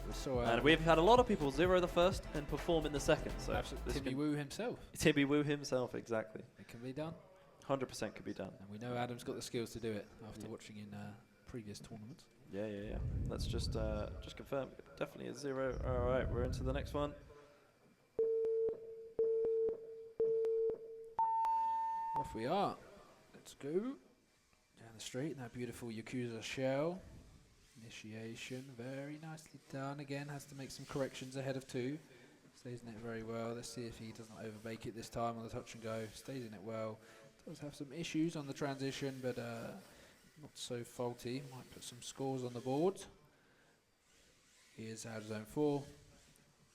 We saw And we've had a lot of people zero the first and perform in the second. So this Timmy can- Woo himself. Timmy Woo himself, exactly. It can be done. 100% could be done. And we know Adam's got the skills to do it after watching in previous tournaments. Yeah. Let's just confirm. Definitely a 0. All right, we're into the next one. Off we are. Let's go. Down the street in that beautiful Yakuza shell. Initiation, very nicely done. Again, has to make some corrections ahead of 2. Stays in it very well. Let's see if he doesn't overbake it this time on the touch and go. Stays in it well. Does have some issues on the transition, but not so faulty. Might put some scores on the board. Here's out of zone 4.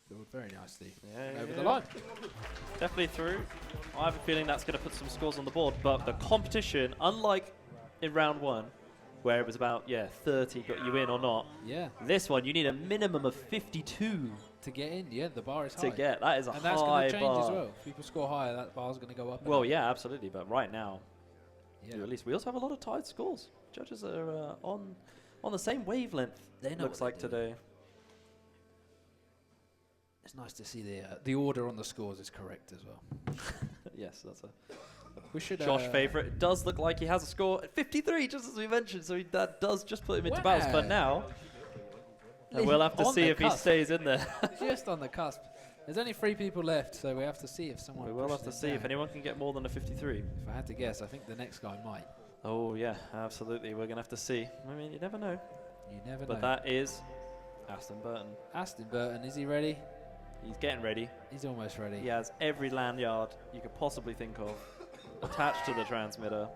Filled very nicely. Over the line. Definitely through. I have a feeling that's going to put some scores on the board, but the competition, unlike in round 1, where it was about 30 got you in or not. Yeah. This one you need a minimum of 52 to get in. Yeah, the bar is high. to get. That is a And that's high going to change bar. as well. If people score higher, that bar's going to go up. Well, yeah, absolutely. But right now, yeah. at least we also have a lot of tied scores. Judges are on the same wavelength. They know looks what like they're doing. today. It's nice to see the order on the scores is correct as well. Yes, that's a We should. Josh favourite. It does look like he has a score at 53, just as we mentioned. So that does just put him into battles. But now, we'll have to see if he stays in there. Just on the cusp. There's only 3 people left, so we have to see if someone. We will have pushes to it see if down. anyone can get more than a 53. If I had to guess, I think the next guy might. Oh yeah, absolutely. We're gonna have to see. I mean, you never know. You never know. But that is Aston Burton. Aston Burton, is he ready? He's getting ready. He's almost ready. He has every lanyard you could possibly think of attached to the transmitter.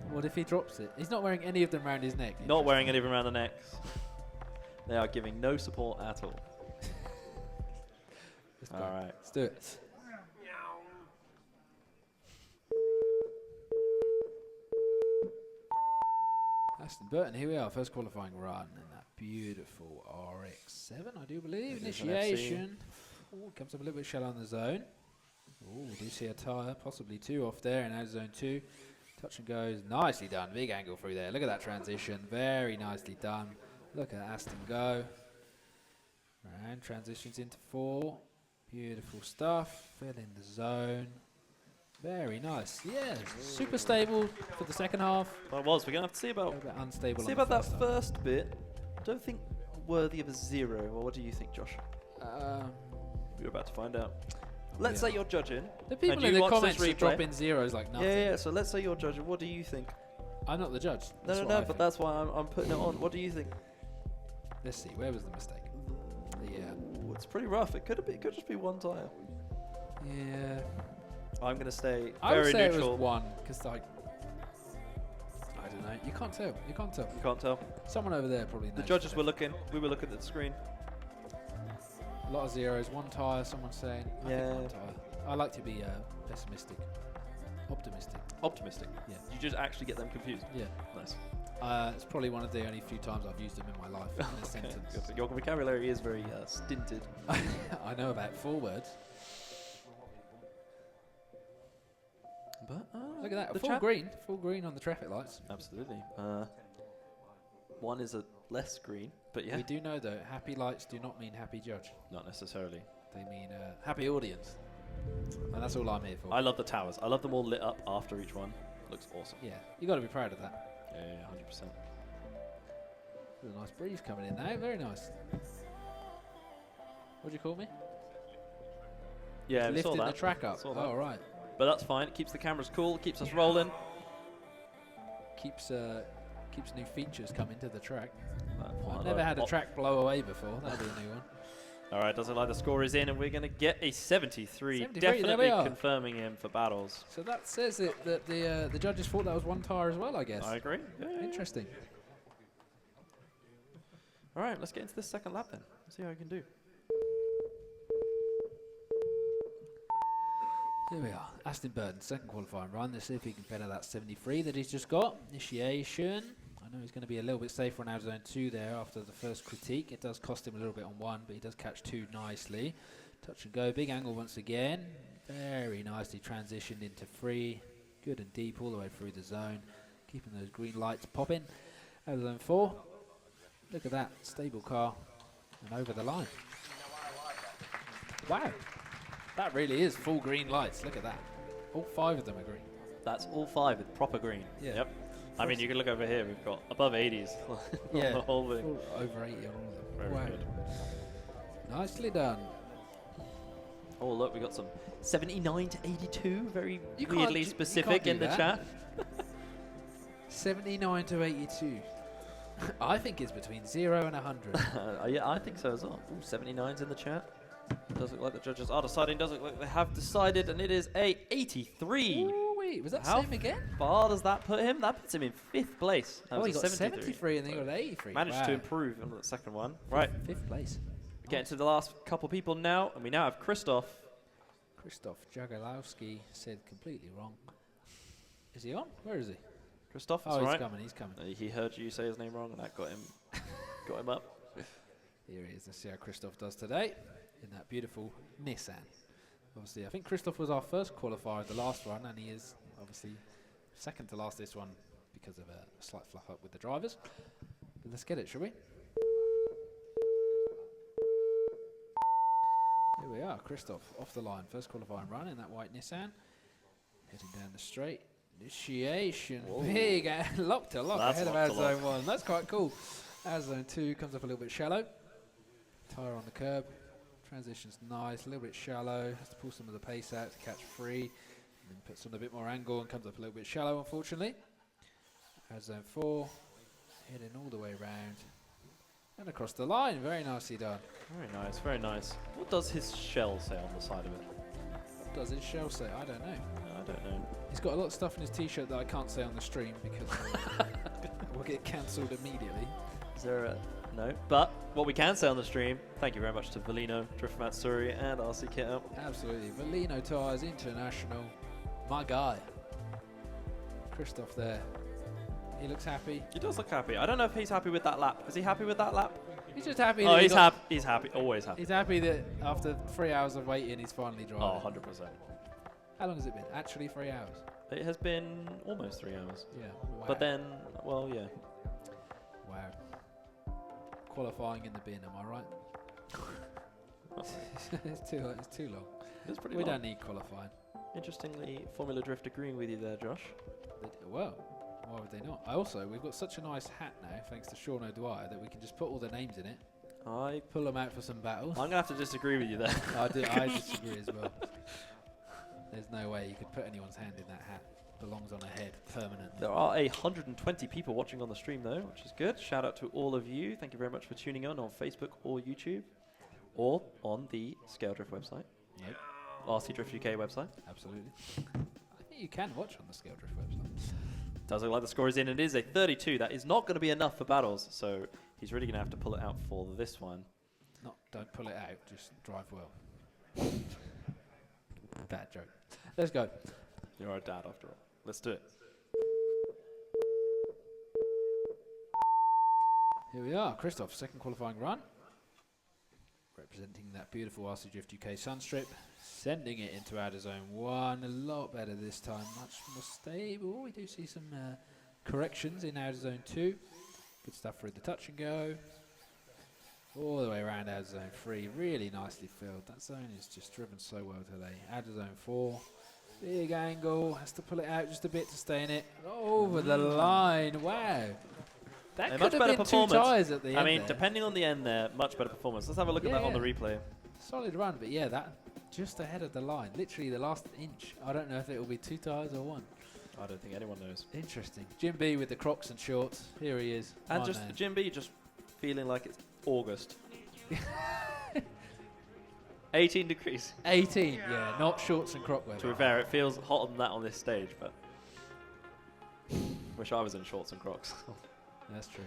What if he drops it? He's not wearing any of them around his neck. Not wearing any of them around the necks. They are giving no support at all. All right. Let's do it. Aston Burton, here we are, first qualifying run in that beautiful RX-7, I do believe. It is an Initiation. Ooh, comes up a little bit shallow on the zone. Ooh, we do see a tyre, possibly 2 off there in out of zone 2. Touch and goes, nicely done. Big angle through there. Look at that transition, very nicely done. Look at Aston go. And transitions into 4. Beautiful stuff. Fill in the zone. Very nice. Yeah, super stable for the second half. That was. We're gonna have to see A about little bit unstable. see on the about that first half. first bit. Don't think worthy of a 0. Or what do you think, Josh? Um, We're about to find out. let's say you're judging. The people and in you the watch comments this are replay. dropping zeros like nothing. Yeah. So let's say you're judging. What do you think? I'm not the judge. No, That's no, what no. I But think. that's why I'm putting it on. What do you think? Let's see. Where was the mistake? Yeah. Ooh, it's pretty rough. It could just be one tire. Yeah. I'm gonna stay I would very say neutral. it was one because like I don't know. You can't tell. You can't tell. You can't tell. Someone over there probably knows. The judges were looking. We were looking at the screen. A lot of zeros. One tire. Someone's saying. I think Yeah. one tire. I like to be pessimistic, optimistic. Optimistic. Yeah. You just actually get them confused. Yeah. Nice. It's probably one of the only few times I've used them in my life in a sentence. Good. Your vocabulary is very stinted. I know about 4 words. But Look at that. the Full chat- green. Full green on the traffic lights. Absolutely. One is a less green, but yeah, We do know though, happy lights do not mean happy judge. not necessarily. They mean happy audience. And that's all I'm here for. I love the towers. I love them all lit up after each one. Looks awesome. Yeah, you got to be proud of that. Yeah, 100%. There's a nice breeze coming in now. Very nice. What'd you call me? Yeah, we saw Lifting that. the track up. Saw that. Oh, right. But that's fine. It keeps the cameras cool. It keeps us rolling. Keeps new features coming to the track. Well, I've never had a track blow away before. That'll be a new one. All right, doesn't like the score is in, and we're going to get a 73. 73, Definitely there we are. confirming him for battles. So that says that the judges thought that was one tire as well, I guess. I agree. Yeah. Interesting. All right, let's get into this second lap then. See how we can do. Here we are. Aston Burton, second qualifying run. Let's see if he can better that 73 that he's just got. Initiation. I know he's going to be a little bit safer on out of zone 2 there after the first critique. It does cost him a little bit on 1, but he does catch 2 nicely. Touch and go. Big angle once again. Very nicely transitioned into 3. Good and deep all the way through the zone. Keeping those green lights popping. Out of zone 4. Look at that. Stable car. And over the line. Wow. That really is full green lights. Look at that. All 5 of them are green. That's all 5 with proper green. Yeah. Yep. I mean, you can look over here. We've got above 80s. on Yeah. the whole thing. Full over 80 on all of them. Very Wow. good. Nicely done. Oh, look, we got some 79 to 82. Very You can't weirdly do- you specific can't do in the that. chat. 79 to 82. I think it's between 0 and 100. Yeah, I think so as well. Ooh, 79's in the chat. Does look like the judges are deciding. Does look like they have decided, and it is a 83. Ooh, wait, was that How same again? far does that put him? That puts him in 5th place. That Oh, was he a got 73 and then he got 83. Managed Wow. to improve on the second one. Right, 5th place. getting to the last couple people now, and we now have Christoph. Krzysztof Jagalowski said completely wrong. Is he on? Where is he? Christoph, Oh, that's he's right. coming, he's coming. He heard you say his name wrong, and that got him, got him up. Here he is. Let's see how Krzysztof does today in that beautiful Nissan. Obviously, I think Krzysztof was our first qualifier of the last run, and he is obviously second to last this one because of a slight fluff up with the drivers. But let's get it, shall we? Here we are, Krzysztof off the line, first qualifying run in that white Nissan. Heading down the straight. Initiation, big lock to lock That's ahead of lock our to lock. zone 1. That's quite cool. Our zone 2 comes up a little bit shallow. Tyre on the curb. Transition's nice, a little bit shallow. Has to pull some of the pace out to catch 3. And then puts on a bit more angle and comes up a little bit shallow, unfortunately. Our zone 4. Heading all the way round. And across the line. Very nicely done. Very nice, very nice. What does his shell say on the side of it? What does his shell say? I don't know. I don't know. He's got a lot of stuff in his t-shirt that I can't say on the stream because we'll get cancelled immediately. Is there a no? But what we can say on the stream, thank you very much to Valino, Drift Matsuri, and RC Kit. Absolutely. Valino Tyres International. My guy. Krzysztof there. He looks happy. He does look happy. I don't know if he's happy with that lap. Is he happy with that lap? He's just happy. Oh, that he he's got- happy. He's happy. Always happy. He's happy that after 3 hours of waiting, he's finally driving. Oh, 100%. How long has it been? Actually, 3 hours. It has been almost 3 hours. Yeah. Wow. But then, well, yeah. Wow. Qualifying in the bin, am I right? it's too long. It's pretty We long. don't need qualifying. Interestingly, Formula Drift agreeing with you there, Josh. Well, why would they not? We've got such a nice hat now, thanks to Sean O'Dwyer, that we can just put all the names in it. Pull them out for some battle. I'm going to have to disagree with you there. I disagree as well. There's no way you could put anyone's hand in that hat. Belongs on a head permanently. There are 120 people watching on the stream though, which is good. Shout out to all of you. Thank you very much for tuning in on Facebook or YouTube or on the Scale Drift website. Nope. RC Drift UK website. Absolutely. I think you can watch on the Scale Drift website. Does look like the score is in. It is a 32. That is not going to be enough for battles, so he's really going to have to pull it out for this one. Don't pull it out, just drive well. Bad joke. Let's go. You're a dad after all. Let's do it. Here we are, Christoph, second qualifying run. Representing that beautiful RC Drift UK Sunstrip. Sending it into outer zone 1. A lot better this time, much more stable. We do see some corrections in outer zone 2. Good stuff through the touch and go. All the way around outer zone 3. Really nicely filled. That zone is just driven so well today. Outer zone 4. Big angle. Has to pull it out just a bit to stay in it. Over the line. Wow. That could have been 2 tyres at the end. I mean, there. depending on the end there, much better performance. Let's have a look at that on the replay. Solid run, but yeah, that just ahead of the line. Literally the last inch. I don't know if it will be 2 tyres or 1. I don't think anyone knows. Interesting. Jim B with the Crocs and shorts. Here he is. And just Jim B just feeling like it's August. 18 degrees. 18, yeah, not shorts and croc weather. To be fair, it feels hotter than that on this stage, but wish I was in shorts and Crocs. That's true.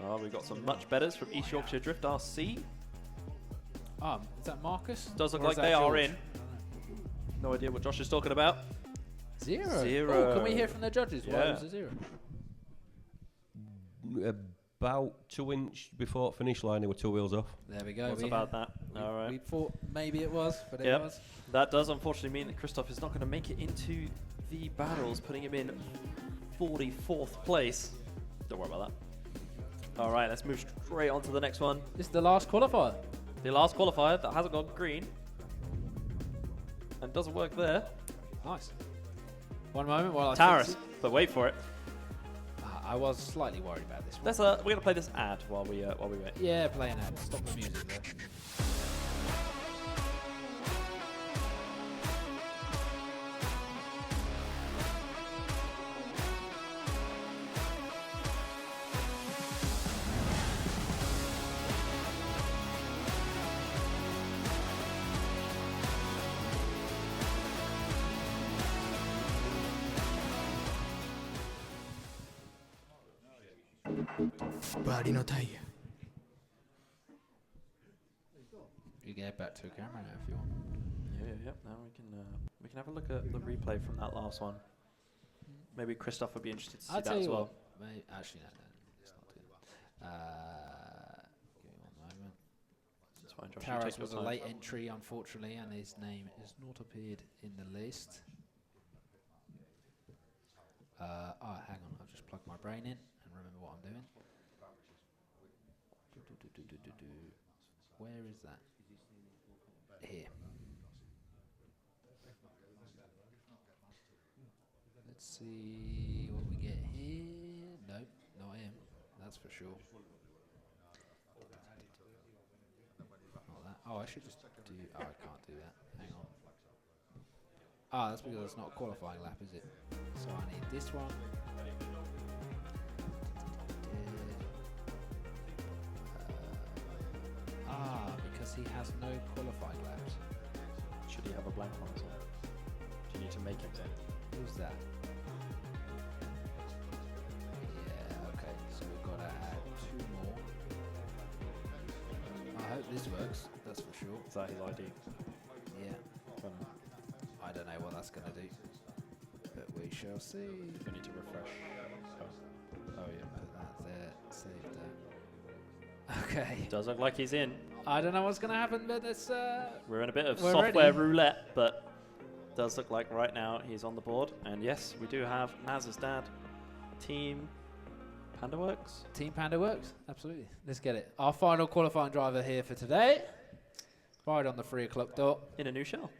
Oh, we've got some much betters from East Yorkshire Drift RC. Is that Marcus? Does look Or like is that they are George? in. No idea what Josh is talking about. 0. 0. Oh, can we hear from the judges why it Yeah. was a 0? About 2 inch before finish line, they were 2 wheels off. There we go. What's about that? All right. We thought maybe it was, but Yep. it was. That does unfortunately mean that Christoph is not going to make it into the battles, putting him in 44th place. Don't worry about that. All right, let's move straight on to the next one. This is the last qualifier. The last qualifier that hasn't gone green and doesn't work there. Nice. One moment while I Taurus, fix it. but wait for it. I was slightly worried about this one. Let's we're gonna play this ad while we wait. Yeah, play an ad. Stop the music there. You can head back to a camera now if you want. Yeah. Now we can have a look at the replay from that last one. Maybe Christoph would be interested to see I'll that tell as you well. what. Actually, no, it's not good. Give me 1 moment. That's fine, Josh. Taras you take your was a time. late entry, unfortunately, and his name has not appeared in the list. Hang on, I'll just plug my brain in and remember what I'm doing. Where is that? Here. Let's see what we get here. Nope, not him. That's for sure. Not that. Oh, I should just do. Oh, I can't do that. Hang on. Ah, that's because it's not a qualifying lap, is it? So I need this one. Because he has no qualifying laps. Should he have a blank one as well? Do you need to make him then? Who's that? Yeah, okay. So we've got to add 2 more. I hope this works, that's for sure. Is that his ID? Yeah. I don't know what that's going to do. But we shall see. We need to refresh. Oh yeah. Put that there, save that. Okay. Does look like he's in. I don't know what's going to happen, but it's... We're in a bit of We're software ready. roulette, but does look like right now he's on the board. And yes, we do have Naz's dad, Team PandaWorks. Team Panda works, absolutely. Let's get it. Our final qualifying driver here for today. Right on the 3 o'clock dot. In a new shell.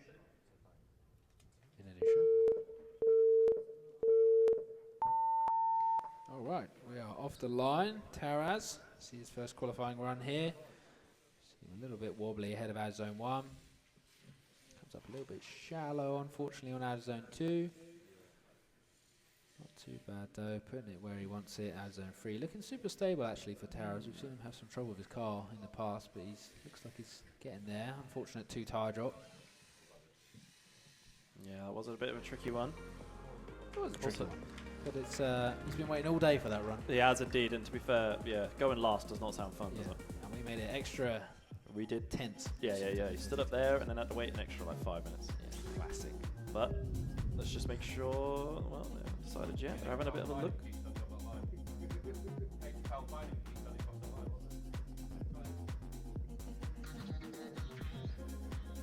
In addition. All right, we are off the line. Taraz See his first qualifying run here. See a little bit wobbly ahead of out of zone 1. Comes up a little bit shallow, unfortunately, on out of zone 2. Not too bad though, putting it where he wants it, out of zone 3. Looking super stable actually for Towers. We've seen him have some trouble with his car in the past, but he's looks like he's getting there. Unfortunate 2 tyre drop. Yeah, that was a bit of a tricky one. It was a tricky one. But it's he's been waiting all day for that run. He has indeed, and to be fair, yeah, going last does not sound fun, does it? And we made it extra We did. tense. Yeah. He stood up there and then had to wait an extra like 5 minutes. Yeah, classic. But let's just make sure. Well, they haven't decided yet. They're having a bit of a look.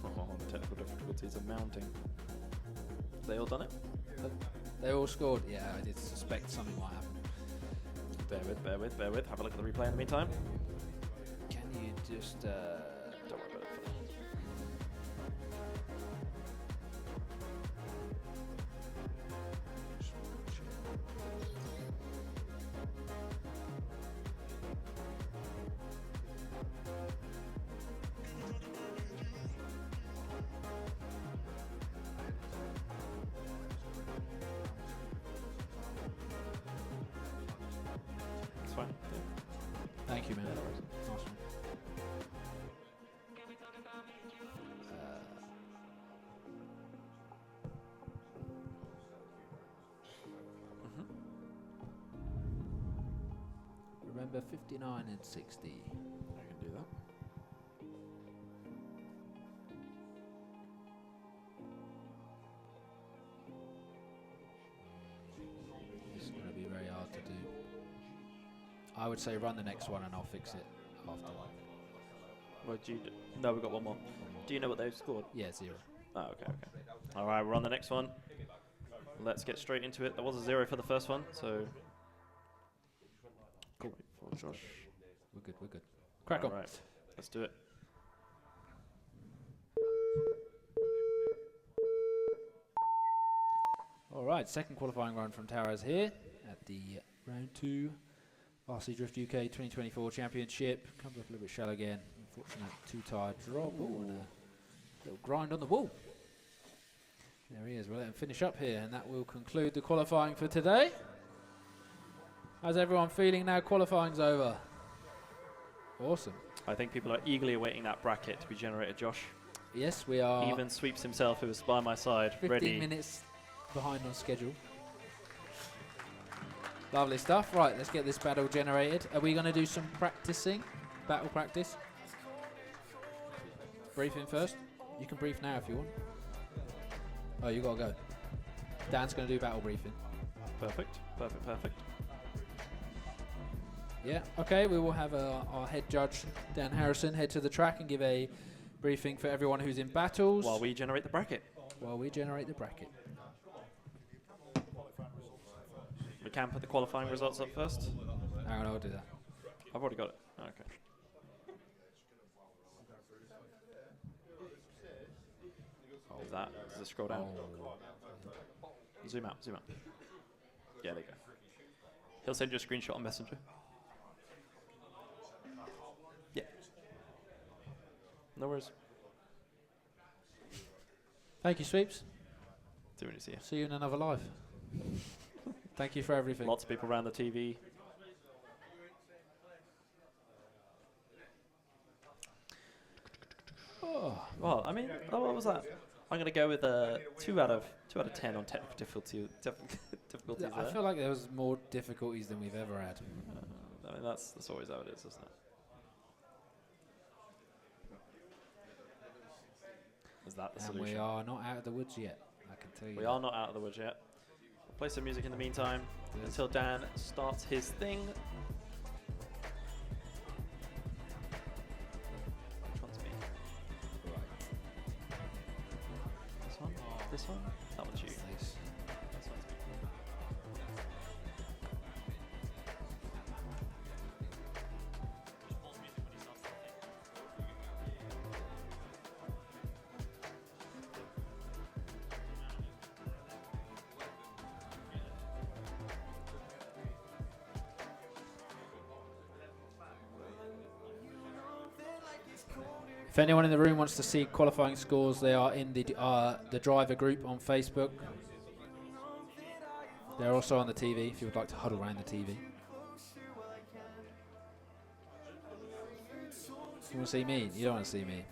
Oh, the technical difficulties are mounting. They all done it? They all scored. Yeah, I did suspect something might happen. Bear with. Have a look at the replay in the meantime. Can you just... Don't worry about it. It's fine. Thank you, man. Nice one. Remember 59 and 60. I can do that. It's going to be very hard to do. I would say run the next one and I'll fix it after that. What do you do? No, we've got one more. Do you know what they've scored? Yeah, 0. Oh, okay. All right, we're on the next one. Let's get straight into it. There was a 0 for the first one, so. Cool. For Josh. We're good. Crack on. All right, let's do it. All right, second qualifying run from Towers here at the round 2 RC Drift UK 2024 Championship. Comes up a little bit shallow again. Unfortunate 2-tire drop. Ooh, and a little grind on the wall. There he is. We'll let him finish up here, and that will conclude the qualifying for today. How's everyone feeling now qualifying's over? Awesome. I think people are eagerly awaiting that bracket to be generated, Josh. Yes, we are Even Sweeps himself, who was by my side, 15 ready. minutes behind on schedule. Lovely stuff. Right, let's get this battle generated. Are we going to do some practicing? Battle practice? Briefing first? You can brief now if you want. Oh, you got to go. Dan's going to do battle briefing. Perfect. Yeah, okay, we will have our head judge, Dan Harrison, head to the track and give a briefing for everyone who's in battles. While we generate the bracket. We can put the qualifying results up first. Hang on, I'll do that. I've already got it. Okay. Does it scroll down? Zoom out. Yeah, there you go. He'll send you a screenshot on Messenger. Yeah. No worries. Thank you, Sweeps. See when you see you. See you in another life. Thank you for everything. Lots of people around the TV. Oh. Well, I mean, what was that? I'm going to go with a 2 out of 10 on technical difficulties. I feel like there was more difficulties than we've ever had. I mean, that's always how it is, isn't it? Is that the And solution? we are not out of the woods yet, I can tell you. We are not out of the woods yet. We'll play some music in the meantime until Dan starts his thing. Which one's me? This one? This one? That one's you. Nice. This one's me. If anyone in the room wants to see qualifying scores, they are in the driver group on Facebook. They're also on the TV if you would like to huddle around the TV. You want to see me? You don't want to see me.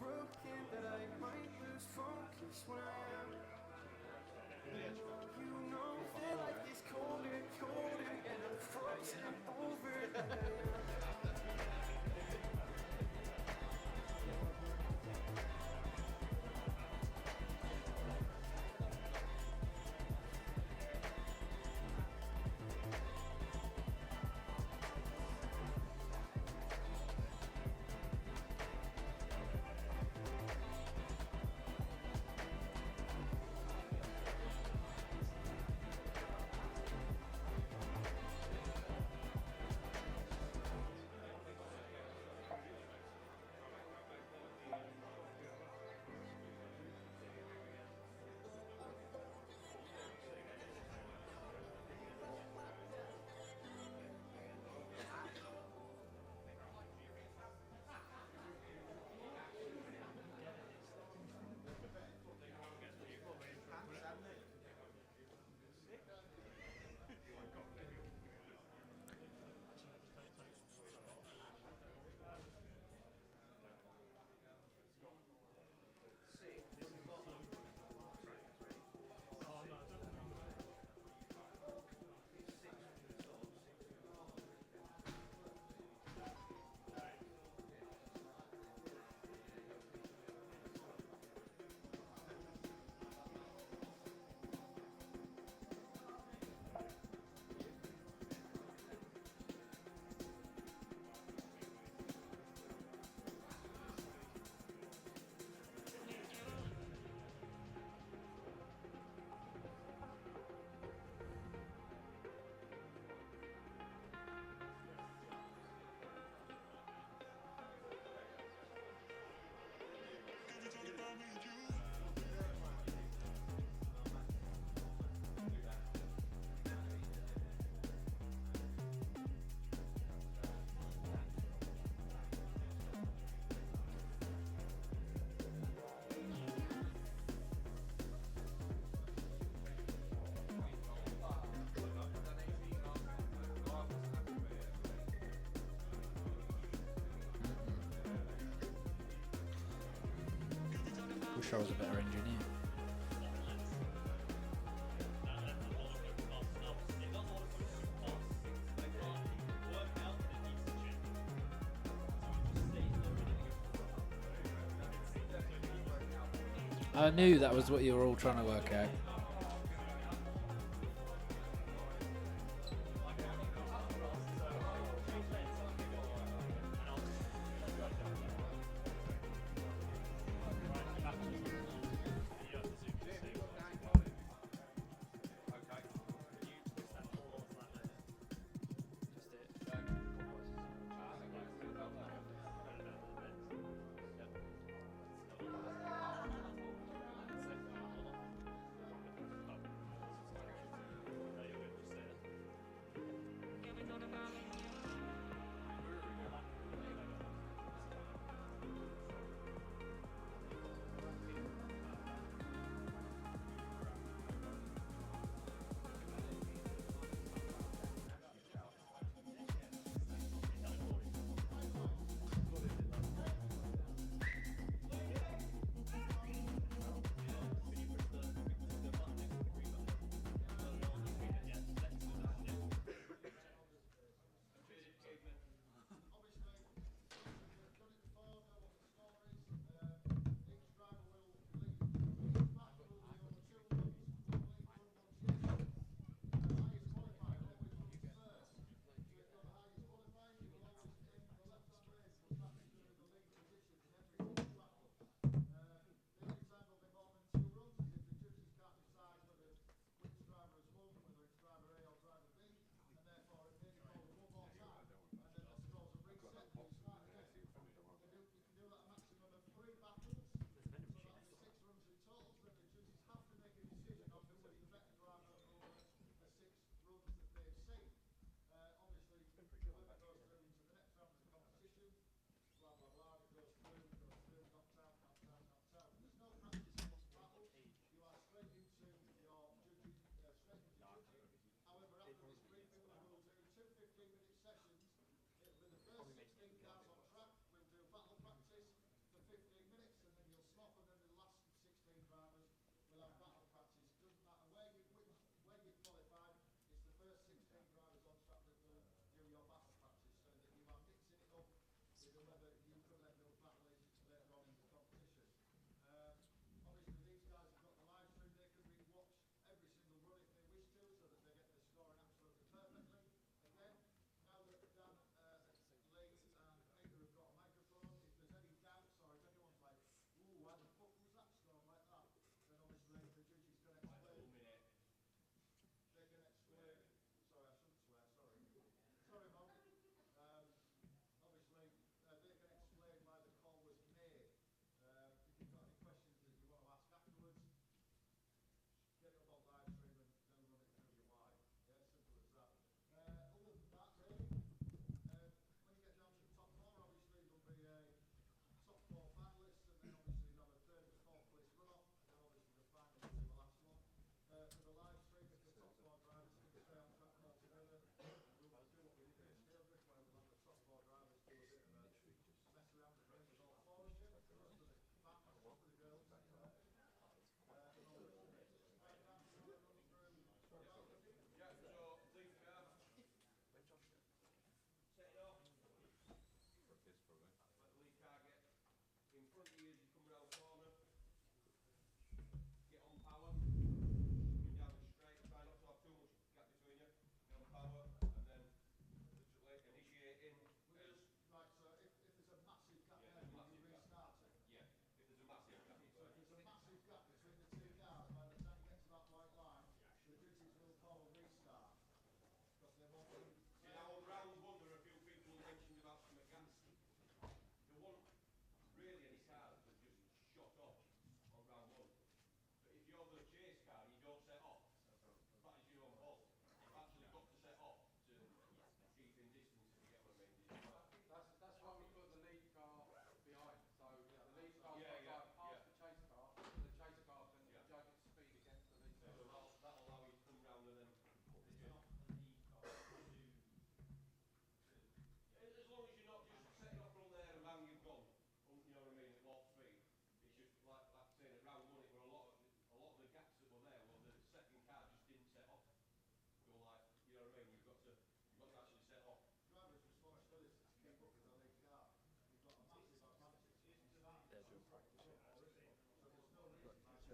Wish I was a better engineer. I knew that was what you were all trying to work out.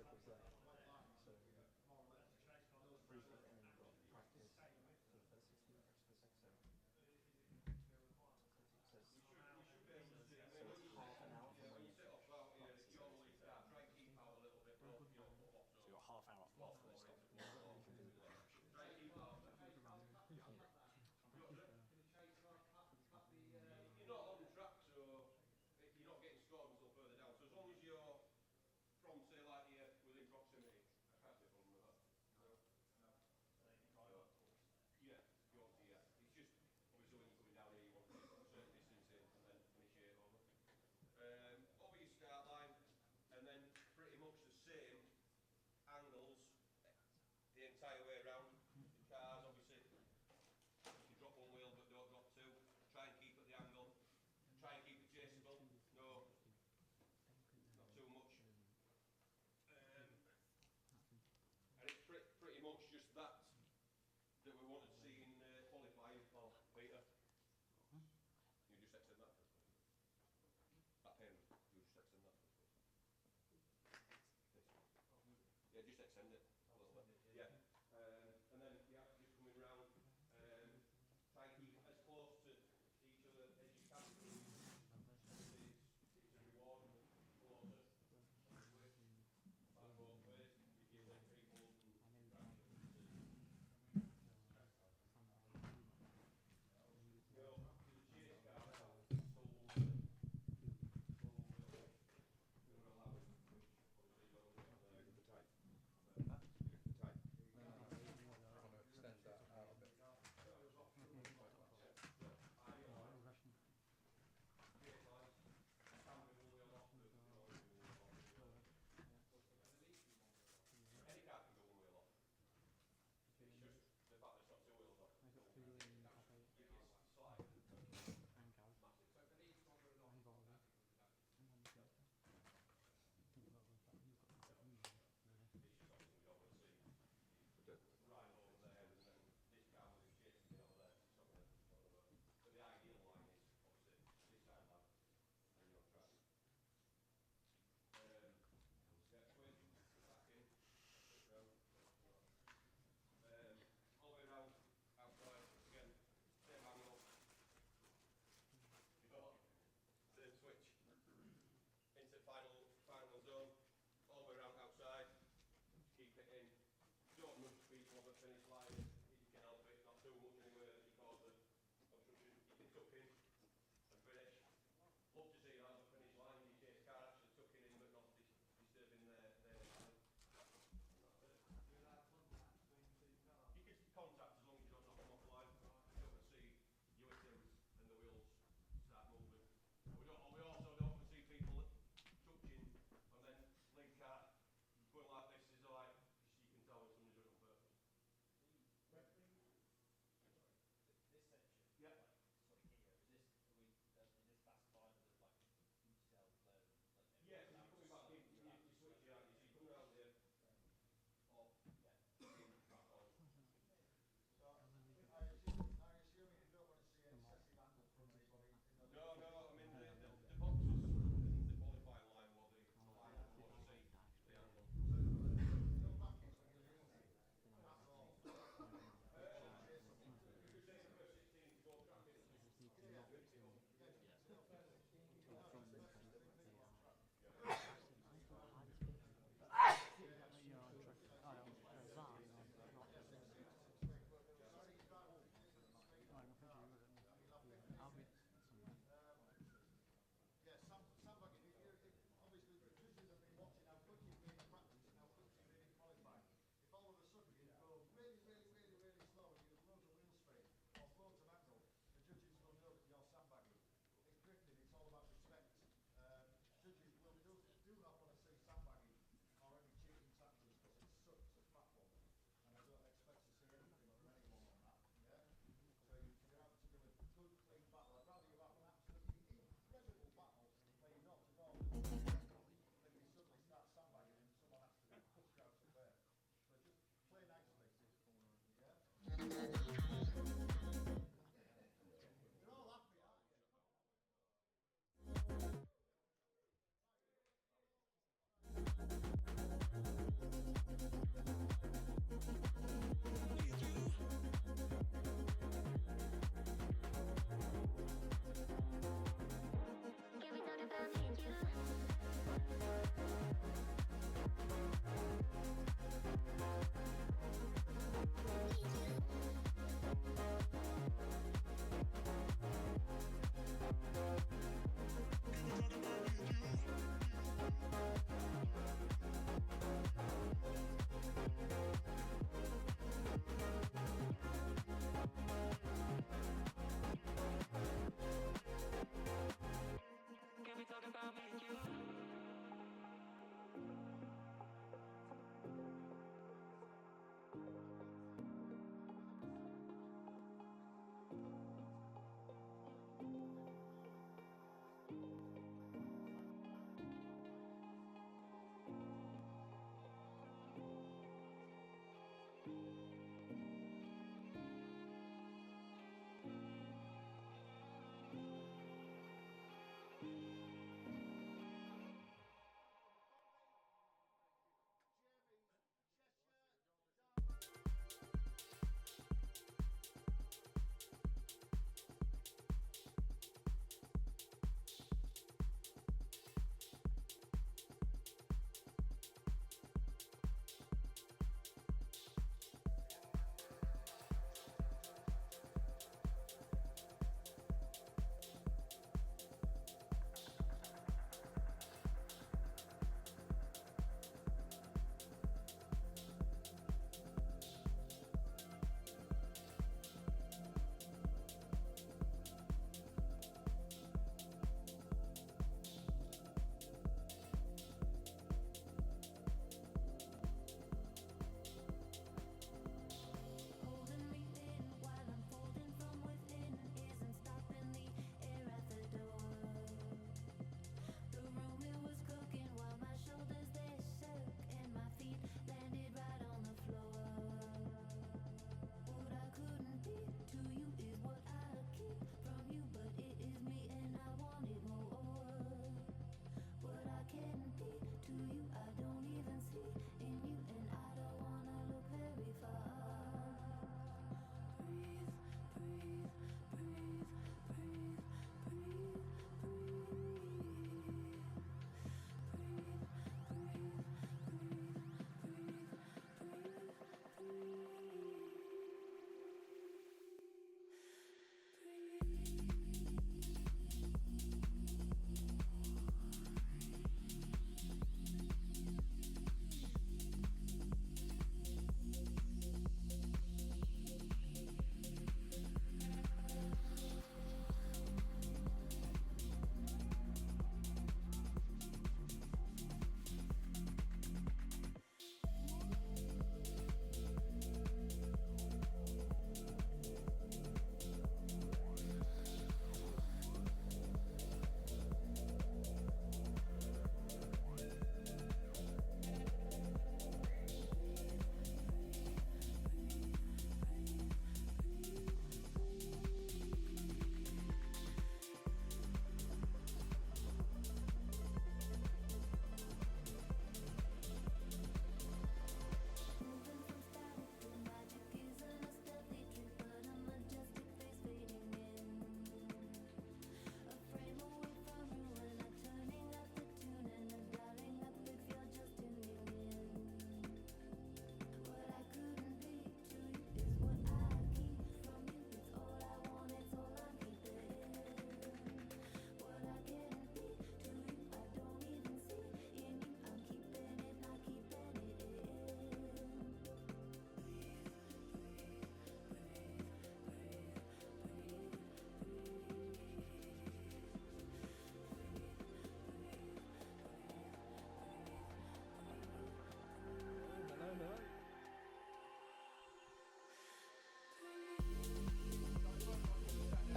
trip was there. So briefly, and then got practice for the first 16 minutes for the second set. So it's half an hour from when you practice. So you got half hour off when it stops. You can visit the track. You're hungry. You're not on track, so if you're not getting scored until further down. So as long as you're from, say, like here, within proximity, I can't see a problem with that. Yeah, you obviously, yeah. It's just, obviously, when you're coming down here, you want to get a certain distance in and then initiate over. Over your start line, and then pretty much the same angles the entire way around. The cars, obviously, you drop one wheel but don't drop two. Try and keep at the angle. Try and keep it chaseable. No, not too much. And it's pretty much just that we wanted to see in qualifying. Oh, Peter, you just extend that. That payment, you just extend that. Yeah, just extend it a little bit. Yeah, and then yeah, just coming round. Try and keep as close to each other as you can. It's a reward, closer. Back both ways. You let people final zone, all the way around outside, keep it in, don't move people on the finish line if you can help it, not too much anywhere that you cause the obstruction, you can tuck in and finish. Love to see that on the finish line, you chase car actually tucking in but not disturbing their line. You can contact as long as you don't knock them off the line, you don't want to see you hit them and the wheels start moving. We also don't want to see people touching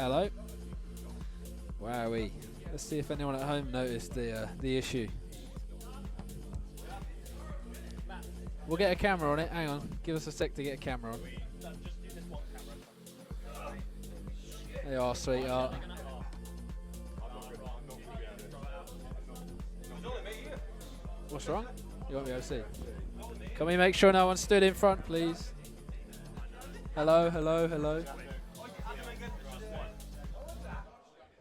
Hello. Wowee. Let's see if anyone at home noticed the issue. We'll get a camera on it. Hang on. Give us a sec to get a camera on. They are, sweetheart. What's wrong? You won't be able to see. Can we make sure no one stood in front, please? Hello, hello, hello.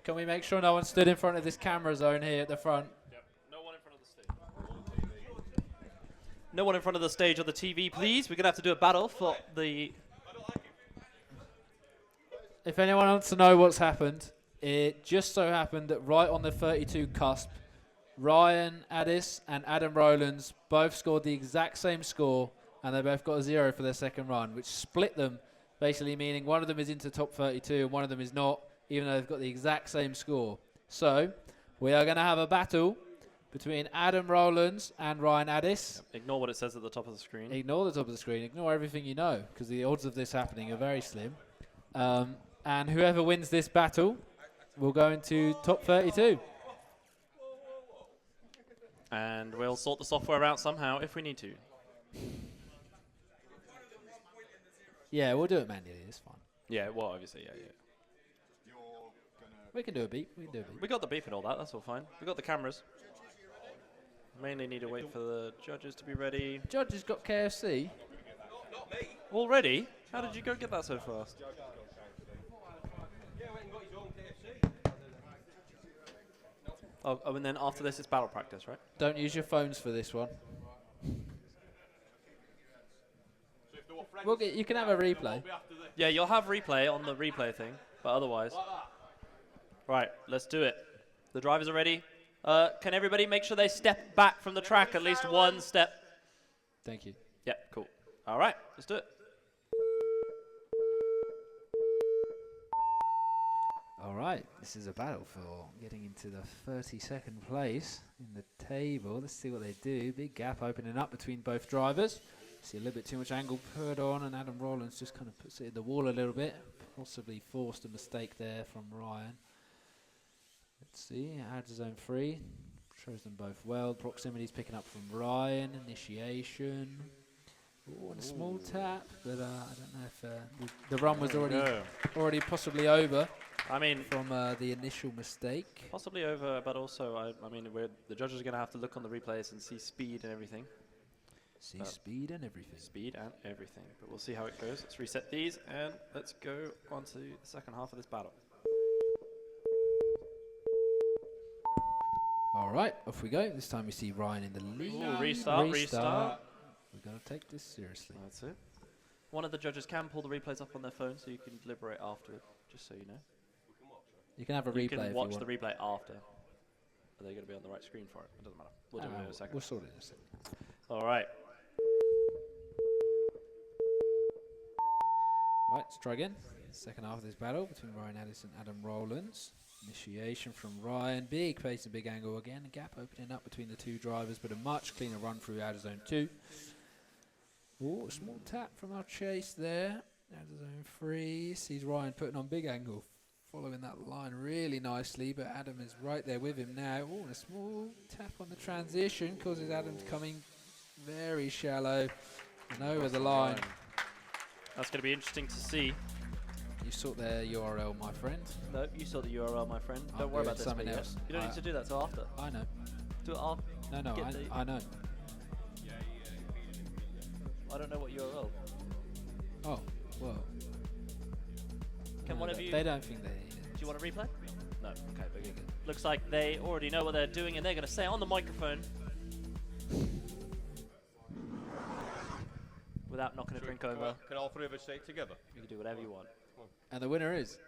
Can we make sure no one stood in front of this camera zone here at the front? Yep. No one in front of the stage. No one in front of the stage or the TV, please. We're going to have to do a battle for the... If anyone wants to know what's happened, it just so happened that right on the 32 cusp, Ryan Addis and Adam Rowlands both scored the exact same score, and they both got a 0 for their second run, which split them, basically meaning one of them is into top 32 and one of them is not, even though they've got the exact same score. So, we are going to have a battle between Adam Rowlands and Ryan Addis. Yep. Ignore what it says at the top of the screen. Ignore the top of the screen. Ignore everything you know, because the odds of this happening are very slim. And whoever wins this battle will go into top 32. And we'll sort the software out somehow if we need to. Yeah, we'll do it manually. It's fine. Yeah, well, obviously, yeah. We can do a beep. We can do a beep. We got the beep and all that. That's all fine. We got the cameras. Mainly need to wait for the judges to be ready. Judge has got KFC. Already? How did you go get that so fast? Oh, and then after this, it's battle practice, right? Don't use your phones for this one. You can have a replay. Yeah, you'll have replay on the replay thing, but otherwise. Right, let's do it. The drivers are ready. Can everybody make sure they step back from the track at least one step? Thank you. Yep, cool. All right, let's do it. All right, this is a battle for getting into the 32nd place in the table. Let's see what they do. Big gap opening up between both drivers. See a little bit too much angle put on, and Adam Rowlands just kind of puts it in the wall a little bit. Possibly forced a mistake there from Ryan. Let's see, adds zone 3. Shows them both well. Proximity's picking up from Ryan. Initiation. Ooh, and a small tap, but I don't know if the run was already possibly over. I mean, from the initial mistake. Possibly over, but also, I mean, the judges are going to have to look on the replays and see speed and everything. See speed and everything. Speed and everything. But we'll see how it goes. Let's reset these, and let's go on to the second half of this battle. All right, off we go. This time we see Ryan in the lead. Ooh, restart. We've got to take this seriously. That's it. One of the judges can pull the replays up on their phone, so you can deliberate afterward, just so you know. You can have a replay You if you can watch want. the replay after. Are they going to be on the right screen for it? It doesn't matter. We'll do it in a second. We'll sort it in a second. All right. Right, let's try again. Second half of this battle between Ryan Addis and Adam Rowlands. Initiation from Ryan. Big pace and big angle again. A gap opening up between the two drivers, but a much cleaner run through outer zone 2. Ooh, a small tap from our chase there. Outer zone 3. Sees Ryan putting on big angle, following that line really nicely, but Adam is right there with him now. Ooh, and a small tap on the transition causes Adam to come in very shallow and over the line. That's going to be interesting to see. You sort their URL, my friend. No, you saw the URL, my friend. I'm Don't worry doing about this something bit yet. else. You don't need to do that till after. I know. Do it after. No, Get the- I know. I don't know what URL. Oh, well. Can one of you... They don't think they need it. Do you want to replay? No. Okay, very good. Looks like they already know what they're doing, and they're going to say it on the microphone without knocking a drink over. Can all three of us say it together? You can do whatever you want. And the winner is?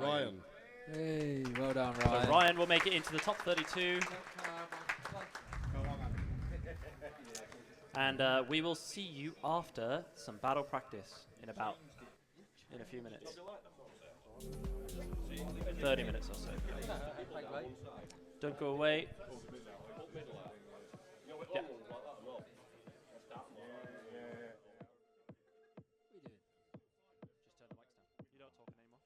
Ryan. Hey, well done, So Ryan. Ryan will make it into the top 32. And we will see you after some battle practice in a few minutes. 30 minutes or so. Don't go away. Yeah. Just turn the mics down. You don't talk anymore.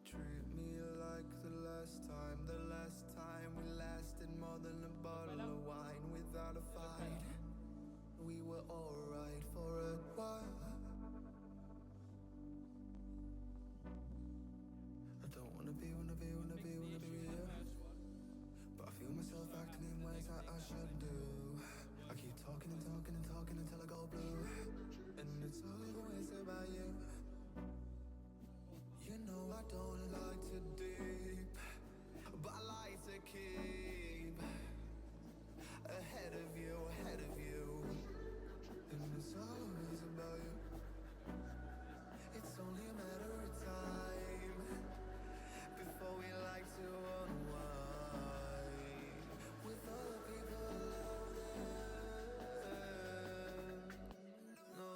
Treat me like the last time we lasted more than a bottle of wine without a fight. We were alright for a while. I don't wanna be real, but I feel myself acting in ways that I shouldn't do. I keep talking until I go blue, and it's always about you. You know I don't like to deep, but I like to keep ahead of you, and it's always about you. It's only a matter of time before we like to unwind with other people out there. No.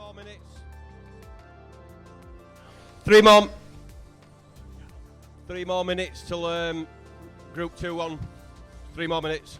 more minutes. 3 more. 3 more minutes till Group 2 on. 3 more minutes.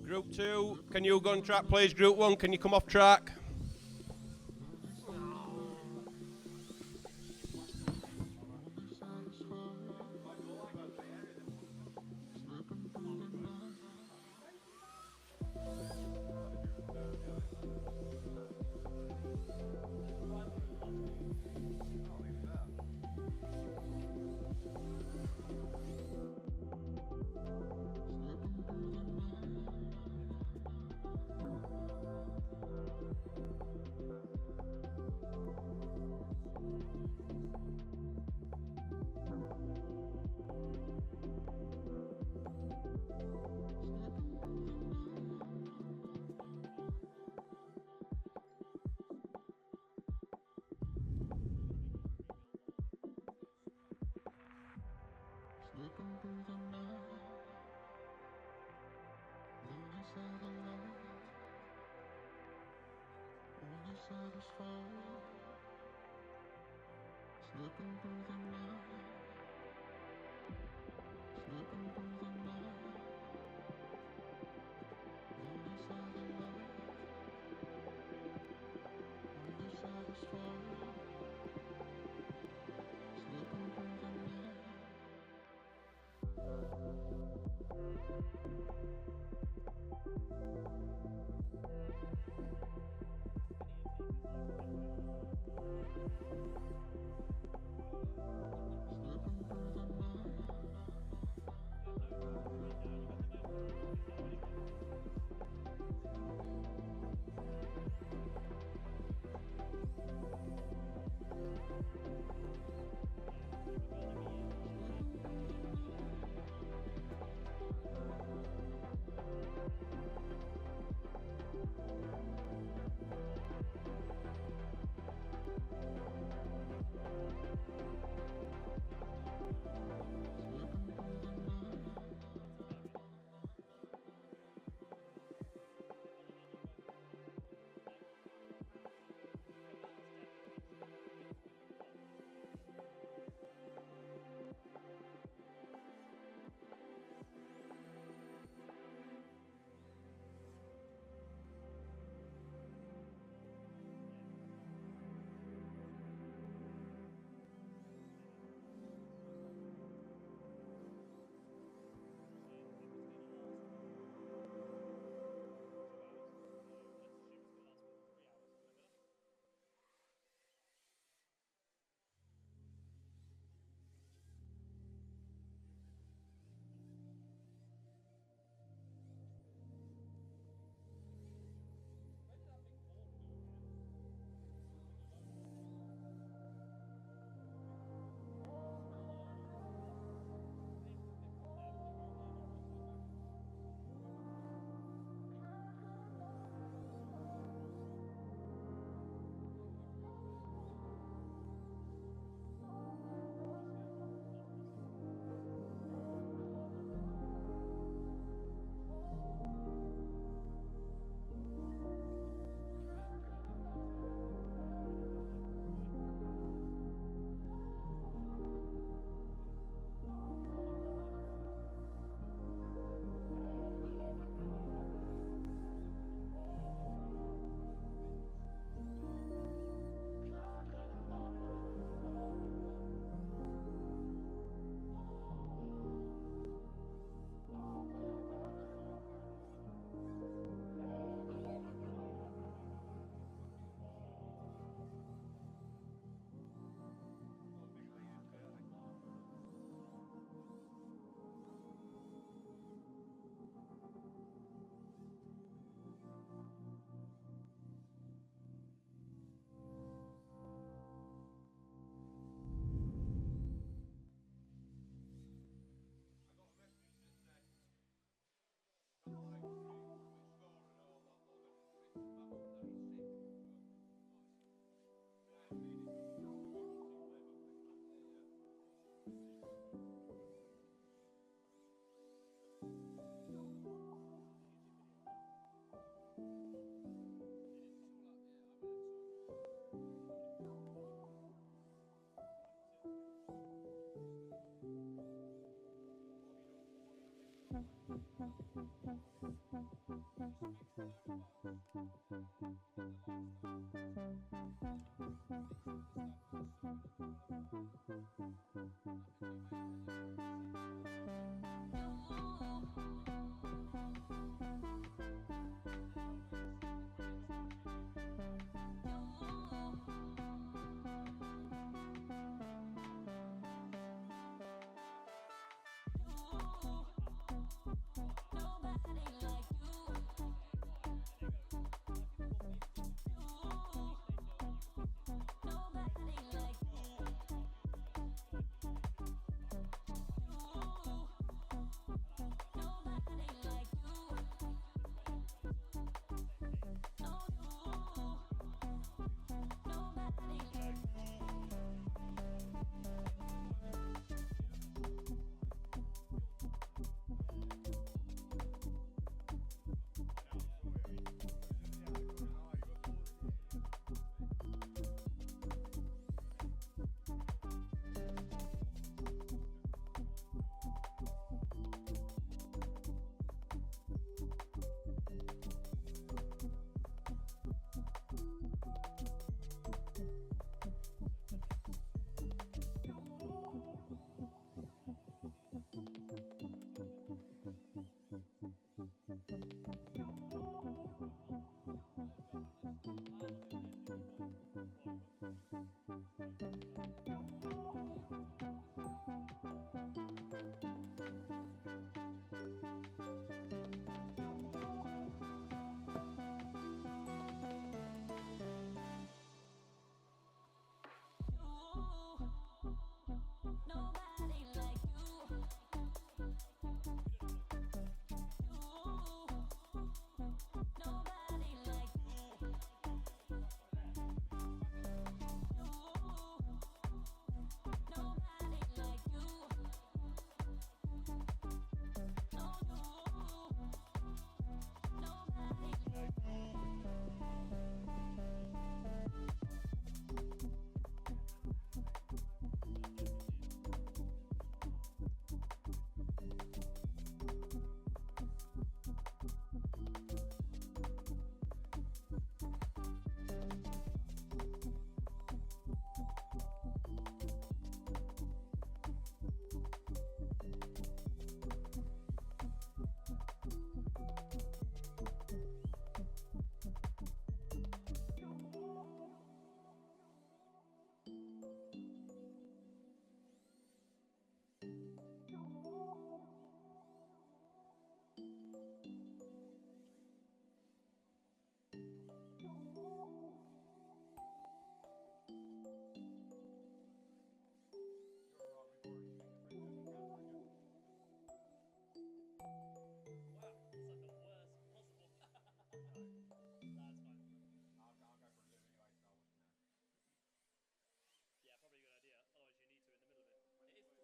Group 2, can you go on track, please? Group 1, can you come off track? Any TV you want. No, what?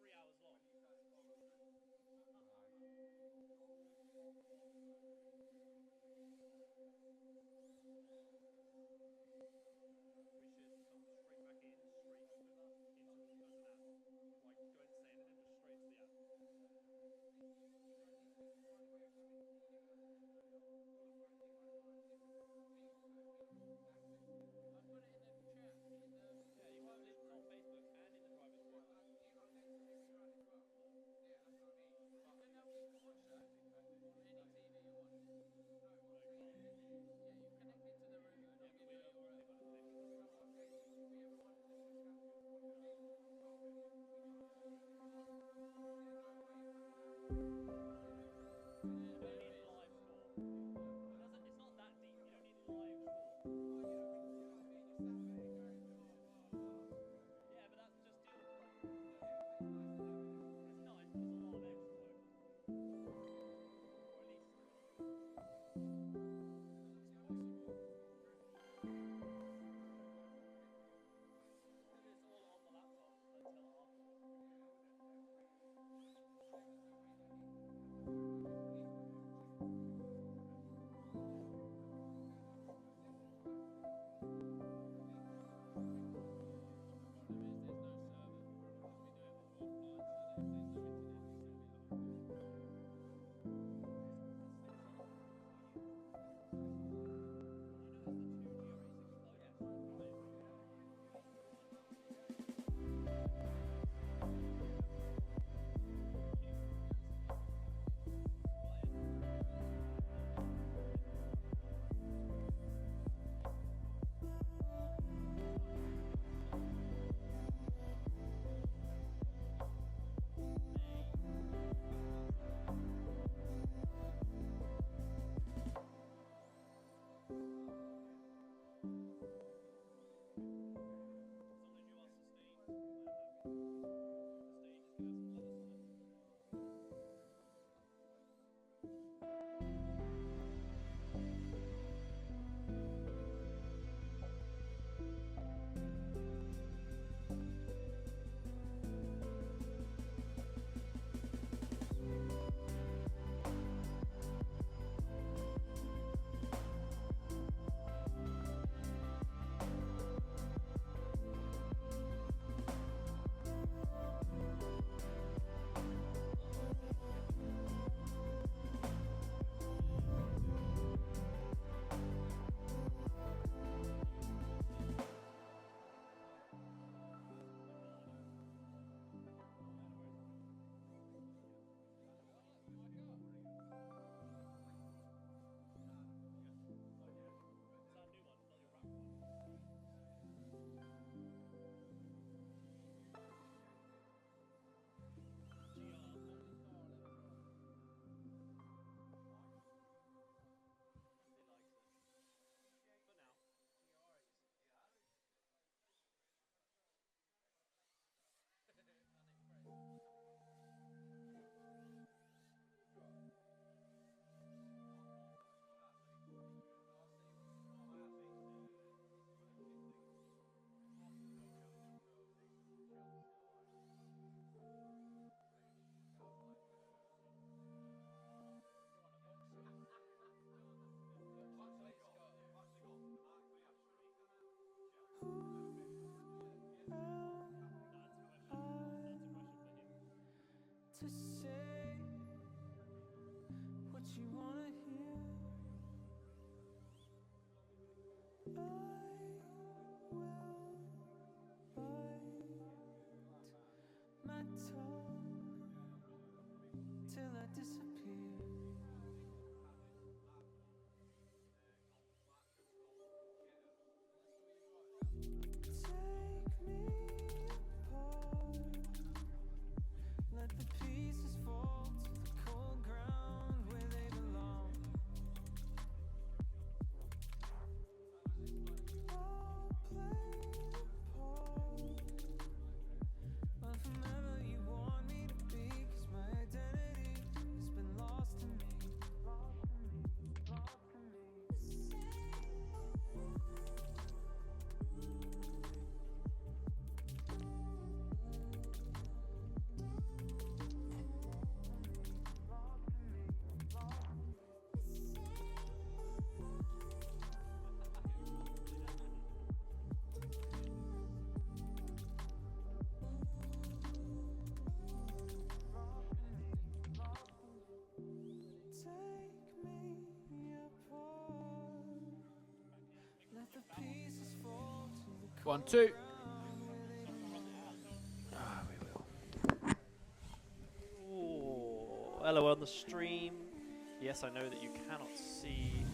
Yeah, you connect it to the room. disappear. Take me apart. Let the pieces fall to the cold ground where they belong. I'll play a part. But forever you want me to be, 'cause my identity has been lost to me. Lost to me, lost to me. Take me apart. Let the pieces fall to the 1, 2. Ah, we will. Ooh, hello on the stream. Yes, I know that you cannot see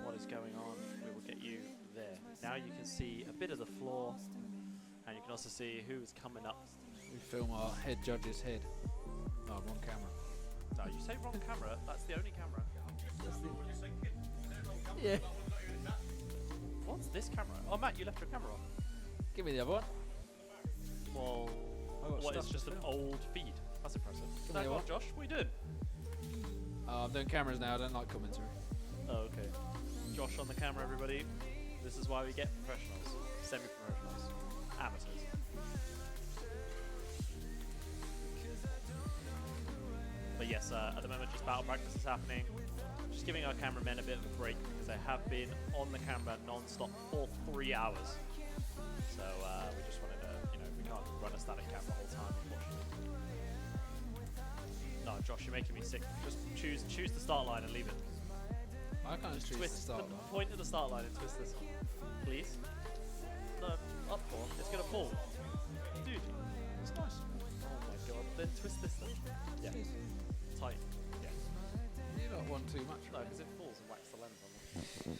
what is going on. We will get you there. Now you can see a bit of the floor, and you can also see who is coming up. We film our head judge's head. Oh, wrong camera. No, you say wrong camera. That's the only camera. Yeah. What's this camera? Oh, Matt, you left your camera on. Give me the other one. Well, I got what, stuff it's to just an film. old feed. That's impressive. Give me No, the go on, one. Josh. What are you doing? I'm doing cameras now. I don't like commentary. Oh, okay. Josh on the camera, everybody. This is why we get professionals, semi-professionals, amateurs. But yes, at the moment, just battle practice is happening. Just giving our cameramen a bit of a break because they have been on the camera non-stop for 3 hours. So we just wanted to, we can't run a static camera the whole time, unfortunately. No, Josh, you're making me sick. Just choose the start line and leave it. I can't Just choose the twist start the line. point at the start line and twist this one, please. No, up one. It's gonna fall, dude. It's nice. Oh my god. Then twist this then. Yeah. Tight. Yeah. You don't want too much. No, because it falls and whacks the lens on them.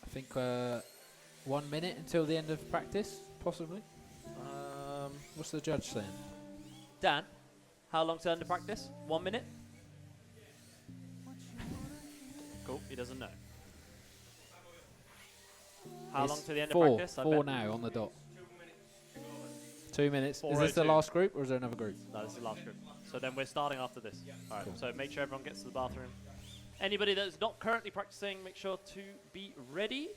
I think 1 minute until the end of practice, possibly. What's the judge saying? Dan, how long to end the practice? 1 minute. Cool. He doesn't know. How It's long to the end four, of practice? I Four bet. now on the dot. 2 minutes. Is this the 4:02. last group or is there another group? No, this is the last group. So then we're starting after this. All right. So make sure everyone gets to the bathroom. Anybody that's not currently practicing, make sure to be ready.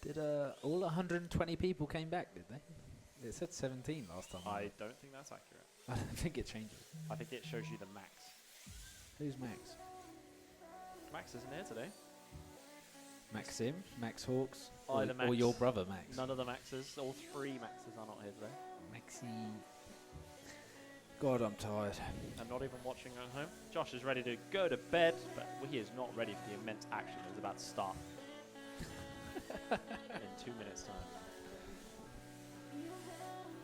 Did all 120 people came back, did they? It said 17 last time. I don't think that's accurate. I don't think it changes. I think it shows you the max. Who's Max? Max isn't here today. Maxim, Max Hawks, Either or Max. your brother Max. None of the Maxes, all 3 Maxes are not here today. Maxi. God, I'm tired. And not even watching at home. Josh is ready to go to bed, but he is not ready for the immense action that is about to start in 2 minutes' time.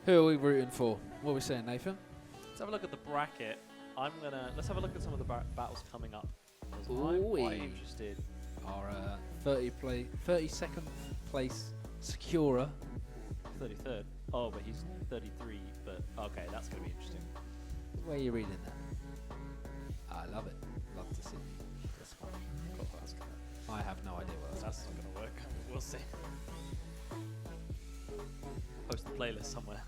Who are we rooting for? What are we saying, Nathan? Let's have a look at the bracket. Let's have a look at some of the battles coming up. 'Cause I'm Ooh-wee. quite interested. Our 32nd place securer. 33rd. Oh, but he's 33. But okay, that's going to be interesting. Where are you reading that? I love it. Love to see. That's fine. Cool, that's gonna, I have no idea what that's not going to work. We'll see. Post the playlist somewhere.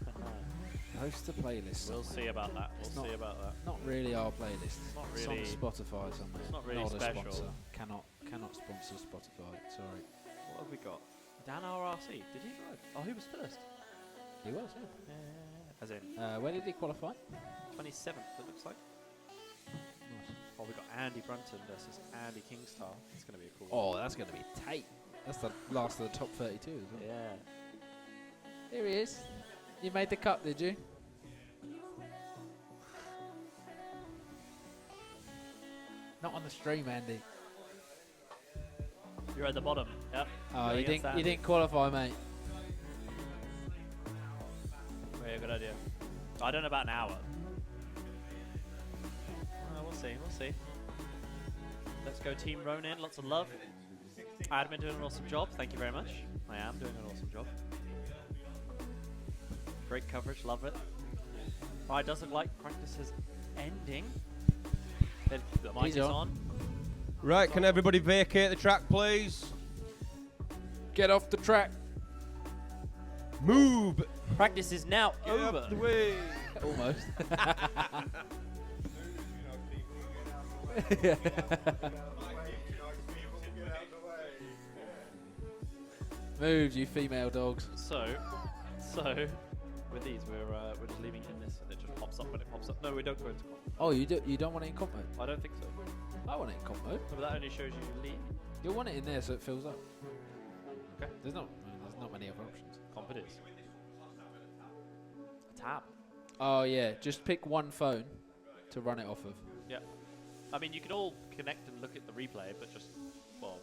Host a playlist. We'll see about that. It's We'll not- see about that. Not really our playlist. It's not It's really. on Spotify somewhere. It's not really a special. sponsor. Cannot sponsor Spotify. Sorry. What have we got? Dan RRC. Did he drive? Oh, he was first. He was. As in Yeah. Where did he qualify? 27th, it looks like. Oh, we got Andy Brunton versus Andy Kingstar. It's going to be a cool one. Oh, that's going to be tight. That's the last of the top 32, isn't it? Yeah. Here he is. You made the cut, did you? Not on the stream, Andy. You're at the bottom. Yep. Oh, Going you against didn't. Andy. You didn't qualify, mate. good idea. I don't know about an hour. We'll see, we'll see. Let's go Team Ronin, lots of love. Admin doing an awesome job, thank you very much. I am doing an awesome job. Great coverage, love it. Right, does look like practice is ending. The mic is on. Right, can everybody vacate the track, please? Get off the track. Move! Practice is now Get over. out the way! Almost. Move, you female dogs. So, with these, we're just leaving it in this, and it just pops up when it pops up. No, we don't go into comp. Oh, you don't want it in comp mode? I don't think so. I want it in comp mode. No, but that only shows you lead. You'll want it in there so it fills up. Okay. There's not many other options. Comp it is. A tab. Oh yeah, just pick one phone to run it off of. Yeah. I mean, you can all connect and look at the replay, but just, well,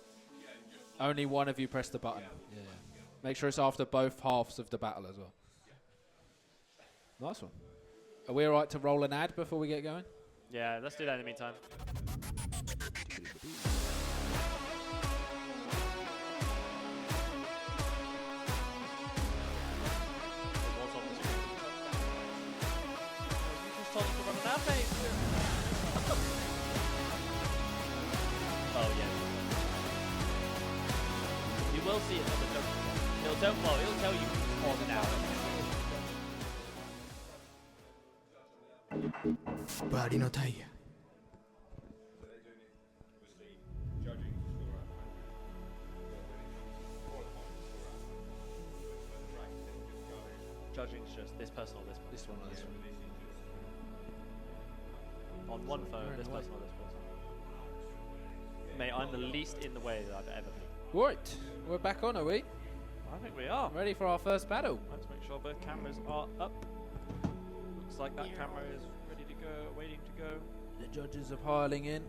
Only one of you press the button. Yeah. Make sure it's after both halves of the battle as well. Nice one. Are we alright to roll an ad before we get going? yeah, let's do that in the meantime. What's on the screen? You just told us to run an ad, mate. Oh, yeah. You will see it, but it'll tell you on now. Body no tire. Judging's just this person or this person. This one or this one. On one phone, this person or this person. Mate, I'm the least in the way that I've ever been. Right, we're back on, are we? I think we are. Ready for our first battle. Let's make sure both cameras are up. Looks like that camera is ready to go, waiting to go. The judges are piling in.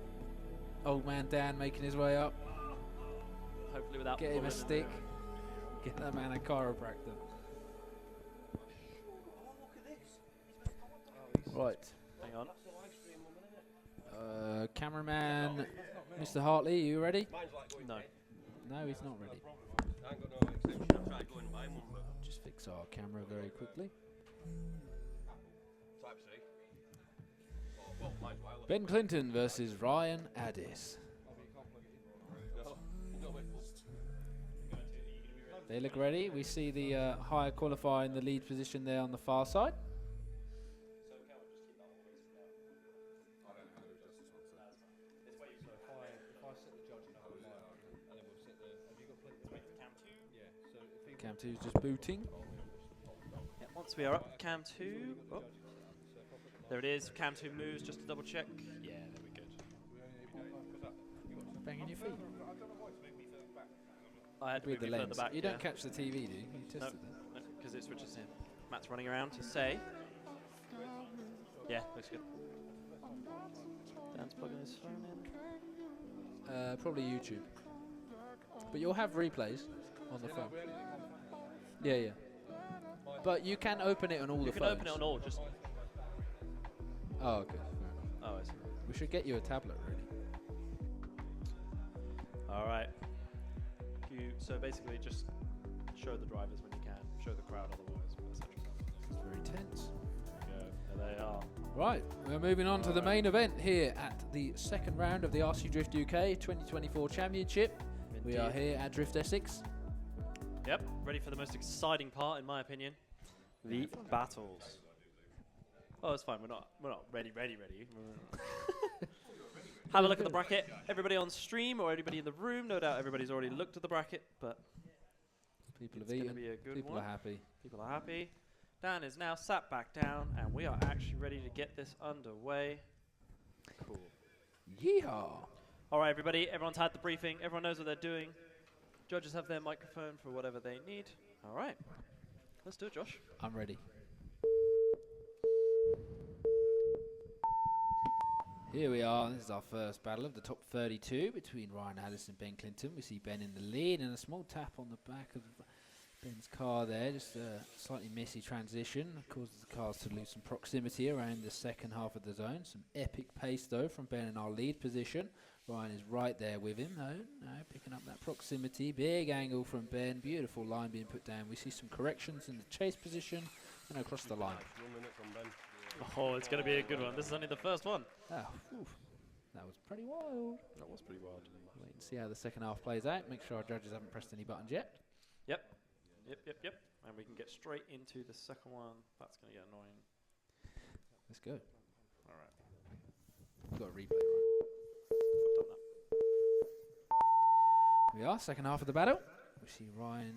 Old man Dan making his way up. Hopefully without Get him a falling stick. Get that man a chiropractor. Right. Hang on. Cameraman, Mr. Hartley, you ready? No. No, he's not ready. I ain't got no extension. I'll try to go and buy one, but Just fix our camera very quickly. Type C. Oh, well, mine's wireless. Ben Clinton versus Ryan Addis. They look ready. We see the higher qualifier in the lead position there on the far side. Cam 2's just booting. Yeah, once we are up, cam 2. Oh. There it is. Cam 2 moves just to double check. Yeah, there we go. Banging your feet. I had to With move the you further lens. back. You don't catch the TV, do you? You tested that. because it switches in. Matt's running around to say. Yeah, looks good. Dan's plugging his phone in. Probably YouTube. But you'll have replays on the phone. Yeah, yeah. But you can open it on all the You phones. can open it on all, just. Oh, okay. Fair enough. Oh, I see. We should get you a tablet, really. Alright. So basically, just show the drivers when you can, show the crowd otherwise, etc. It's very tense. There you go. There they are. Right, we're moving on to the main event here at the second round of the RC Drift UK 2024 Championship. We are here at Drift Essex. Yep, ready for the most exciting part, in my opinion, the battles. Oh, it's fine. We're not ready. Have a look at the bracket. Everybody on stream or everybody in the room. No doubt everybody's already looked at the bracket, but People have it's going to eaten. be a good People one. are happy. People are happy. Dan is now sat back down, and we are actually ready to get this underway. Cool. Yeehaw! All right, everybody. Everyone's had the briefing. Everyone knows what they're doing. Judges have their microphone for whatever they need. All right. Let's do it, Josh. I'm ready. Here we are. This is our first battle of the top 32 between Ryan Addis and Ben Clinton. We see Ben in the lead and a small tap on the back of Ben's car there, just a slightly messy transition, causes the cars to lose some proximity around the second half of the zone. Some epic pace though from Ben in our lead position. Ryan is right there with him though, picking up that proximity. Big angle from Ben, beautiful line being put down. We see some corrections in the chase position and across the line. Oh, it's going to be a good one. This is only the first one. Oh, that was pretty wild. That was pretty wild. Wait and see how the second half plays out. Make sure our judges haven't pressed any buttons yet. Yep. And we can get straight into the second one. That's going to get annoying. Let's go. All right. We've got a replay, right? I've done that. Here we are, second half of the battle. We see Ryan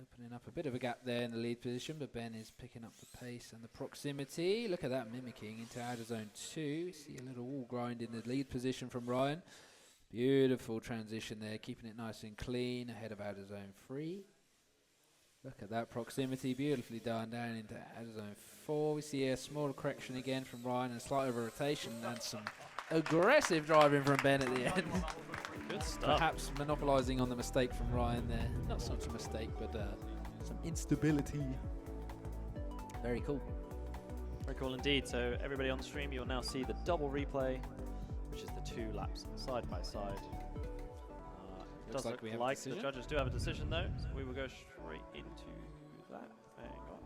opening up a bit of a gap there in the lead position, but Ben is picking up the pace and the proximity. Look at that mimicking into outer zone 2. We see a little wall grind in the lead position from Ryan. Beautiful transition there, keeping it nice and clean ahead of outer zone 3. Look at that proximity, beautifully done down into outer zone 4. We see a small correction again from Ryan and a slight over rotation and some aggressive driving from Ben at the end. Good stuff. Perhaps monopolising on the mistake from Ryan there. Not so much a mistake, but some instability. Very cool. Very cool indeed. So everybody on the stream, you'll now see the double replay, which is the 2 laps side by side. Looks Does like look we have a like the decision. judges do have a decision though, so we will go straight into that. Hang on.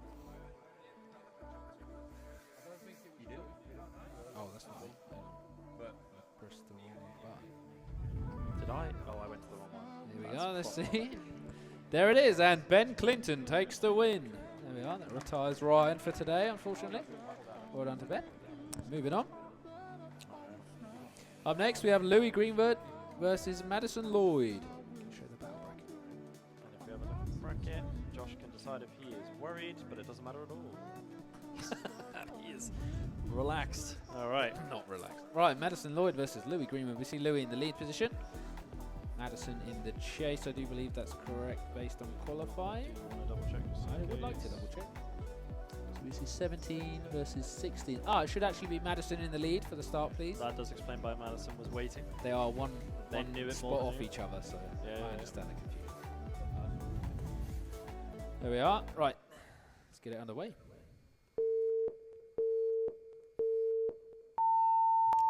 Oh, that's not me. Press the wrong button. Did I? Oh, I went to the wrong one. Here we That's go, let's proper. see. There it is, and Ben Clinton takes the win. There we are, that retires Ryan for today, unfortunately. Well done to Ben. Moving on. Up next, we have Louis Greenwood versus Madison Lloyd. Show the battle bracket. And if we have a look at the bracket, Josh can decide if he is worried, but it doesn't matter at all. He is relaxed. All right. Not relaxed. Right, Madison Lloyd versus Louis Greenwood. We see Louis in the lead position. Madison in the chase. I do believe that's correct based on qualifying. Want to double check? I would like to double check. So we see 17 versus 16. It should actually be Madison in the lead for the start, please. That does explain why Madison was waiting. They are one knew it spot more than off you. each other, so Yeah, I yeah. understand the confusion. There we are. Right, let's get it underway.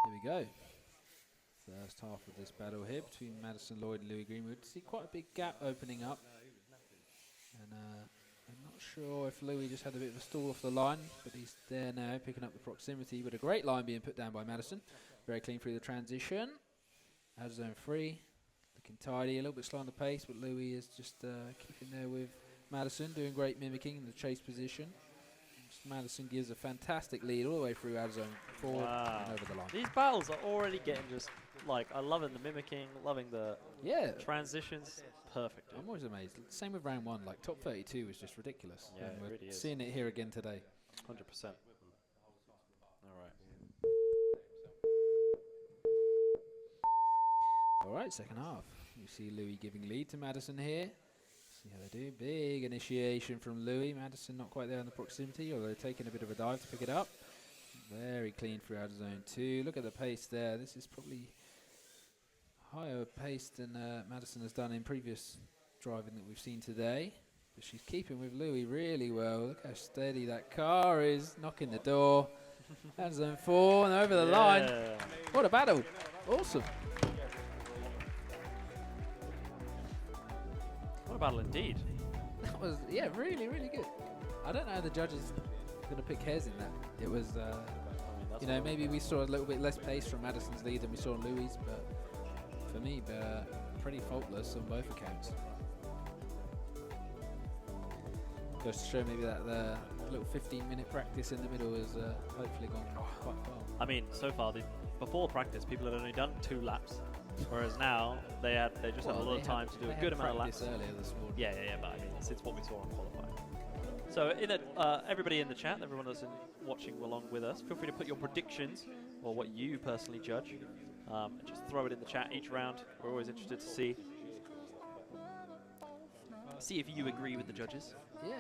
Here we go. First half of this battle here between Madison Lloyd and Louis Greenwood. See quite a big gap opening up. And I'm not sure if Louis just had a bit of a stall off the line, but he's there now picking up the proximity with a great line being put down by Madison. Very clean through the transition. Out of zone 3. Looking tidy, a little bit slow on the pace, but Louis is just keeping there with Madison, doing great mimicking in the chase position. Madison gives a fantastic lead all the way through out of zone 4 and over the line. These battles are already getting just like, I love it, the mimicking, loving the transitions. Perfect. Dude. I'm always amazed. Same with round 1, like top 32 was just ridiculous. Yeah, And it we're really is. seeing it here again today. 100%. All right. All right, second half. You see Louis giving lead to Madison here. See how they do. Big initiation from Louis. Madison not quite there on the proximity, although taking a bit of a dive to pick it up. Very clean through out of zone 2. Look at the pace there. This is probably higher pace than Madison has done in previous driving that we've seen today. But she's keeping with Louis really well. Look how steady that car is. Knocking the door. Out of zone 4 and over the line. What a battle. Awesome. What a battle indeed. That was, really, really good. I don't know how the judges are going to pick hairs in that. It was, you know, maybe we saw a little bit less pace from Madison's lead than we saw Louis', but for me, pretty faultless on both accounts. Goes to show maybe that the little 15-minute practice in the middle has hopefully gone quite well. I mean, so far, before practice, people had only done 2 laps, whereas now they just had a lot of time to do a good amount of laps. Earlier this morning. Yeah, but I mean, since what we saw on qualifying. So, everybody in the chat, everyone that's watching along with us, feel free to put your predictions or what you personally judge. And just throw it in the chat each round. We're always interested to see if you agree with the judges, Yeah.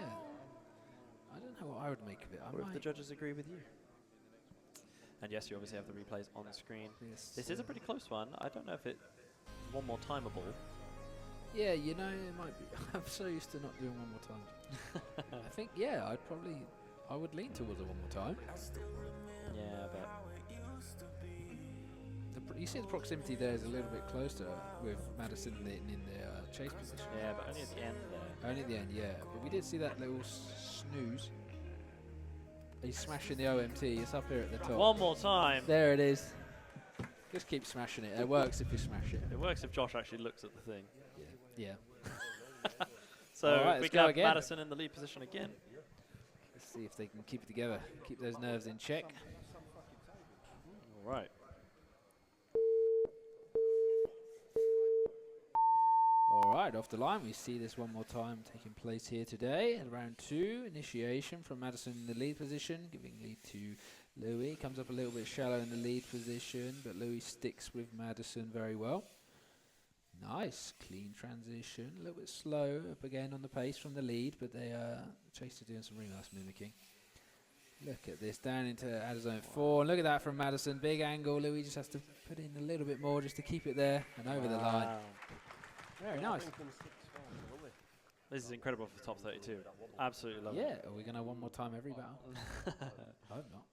I don't know what I would make of it. or if the judges agree with you. And yes, you obviously have the replays on the screen. Yes, This is a pretty close one. I don't know if it's one more timeable. Yeah, you know, it might be. I'm so used to not doing one more time. I think, yeah, I would lean towards a one more time. Yeah, but You see the proximity there is a little bit closer with Madison in the chase position. yeah, but only at the end there. Only at the end, yeah. But we did see that little snooze. He's smashing the OMT. It's up here at the top. One more time. There it is. Just keep smashing it. It works if you smash it. It works if Josh actually looks at the thing. Yeah. So Alright, we let's got go again. Madison in the lead position again. Let's see if they can keep it together. Keep those nerves in check. All right. All right, off the line, we see this one more time taking place here today. At round 2, initiation from Madison in the lead position, giving lead to Louis. Comes up a little bit shallow in the lead position, but Louis sticks with Madison very well. Nice, clean transition. A little bit slow up again on the pace from the lead, but they Chase are doing some really nice mimicking. Look at this, down into outer zone 4. And look at that from Madison, big angle. Louis just has to put in a little bit more just to keep it there and over the line. Very nice. This is incredible for the top 32. Absolutely love it. Yeah, are we going to have one more time every battle? I hope not.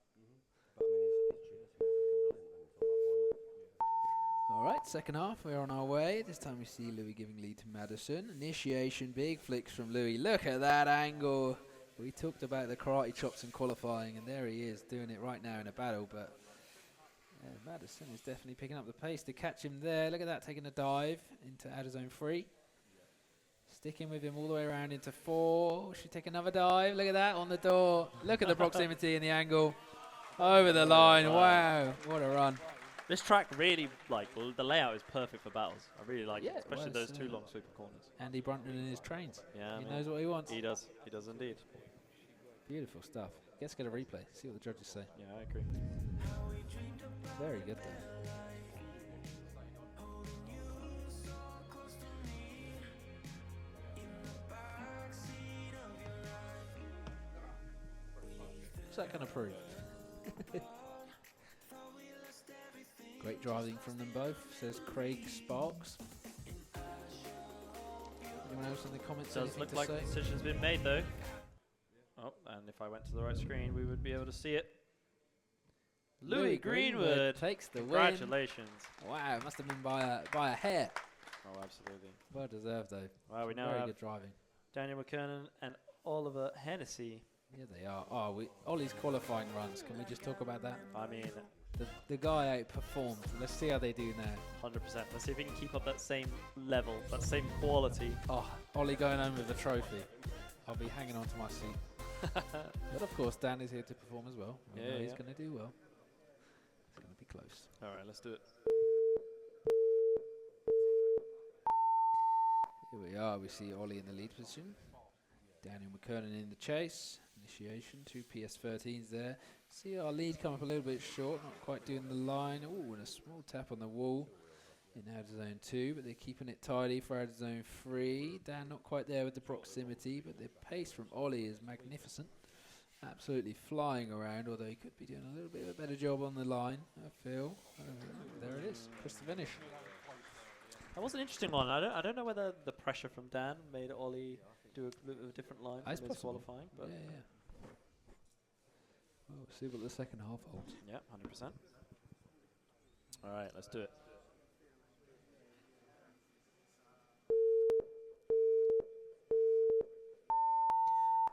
All right, second half, we're on our way. This time we see Louis giving lead to Madison. Initiation, big flicks from Louis. Look at that angle. We talked about the karate chops in qualifying, and there he is doing it right now in a battle. But Madison is definitely picking up the pace to catch him there. Look at that, taking a dive into outer zone 3. Sticking with him all the way around into 4. Should take another dive. Look at that on the door. Look at the proximity and the angle. Over the line. Wow, what a run. This track really, like, the layout is perfect for battles. I really like it, especially well, those two long sweeper corners. Andy Brunton in his trains. Yeah, He man. knows what he wants. He does. He does indeed. Beautiful stuff. Let's get a replay. See what the judges say. Yeah, I agree. Very good there. What's that going to prove? Great driving from them both, says Craig Sparks. Anyone else in the comments? Does anything look to like say? the decision's been made, though. Oh, and if I went to the right screen, we would be able to see it. Louis Greenwood takes the win. Congratulations. Wow, it must have been by a hair. Oh, absolutely. Well deserved though. Wow, we now Very have good driving. Daniel McKernan and Oliver Hennessy. Yeah, they are. Oh, Ollie's qualifying runs. Can we just talk about that? I mean, The guy outperformed. Let's see how they do now. 100%. Let's see if he can keep up that same level, that same quality. Oh, Ollie going home with the trophy. I'll be hanging on to my seat. But of course, Dan is here to perform as well. We know he's going to do well. It's going to be close. All right, let's do it. Here we are. We see Ollie in the lead position. Daniel McKernan in the chase. Initiation, 2 PS13s there. See our lead come up a little bit short, not quite doing the line. Oh, and a small tap on the wall in outer zone 2, but they're keeping it tidy for outer zone 3. Dan not quite there with the proximity, but the pace from Ollie is magnificent. Absolutely flying around, although he could be doing a little bit of a better job on the line, I feel. There it is, just the finish. That was an interesting one. I don't know whether the pressure from Dan made Ollie do a bit of a different line from his qualifying. But Yeah. Well, we'll see what the second half holds. yeah, 100%. All right, let's do it.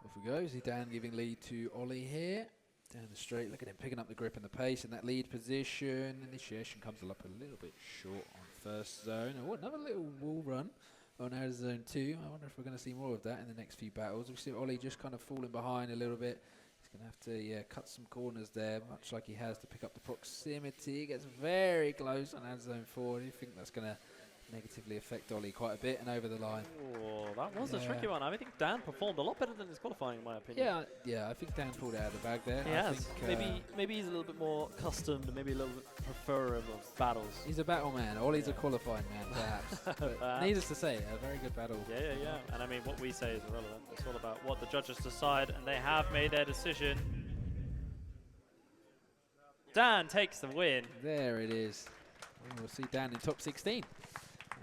Off we go. See Dan giving lead to Ollie here. Down the straight. Look at him picking up the grip and the pace in that lead position. Initiation comes up a little bit short on first zone. Oh, another little wall run on outer zone 2. I wonder if we're going to see more of that in the next few battles. We see Ollie just kind of falling behind a little bit. He's going to have to cut some corners there, much like he has to pick up the proximity. Gets very close on outer zone 4. Do you think that's going to negatively affect Ollie quite a bit and over the line? Oh, that was a tricky one. I think Dan performed a lot better than his qualifying, in my opinion. Yeah. I think Dan pulled it out of the bag there. He I has. think, Maybe he's a little bit more accustomed and maybe a little bit preferrer of battles. he's a battle man. Ollie's a qualifying man, perhaps. But needless to say, a very good battle. Yeah. And I mean, what we say is irrelevant. It's all about what the judges decide, and they have made their decision. Dan takes the win. There it is. And we'll see Dan in top 16.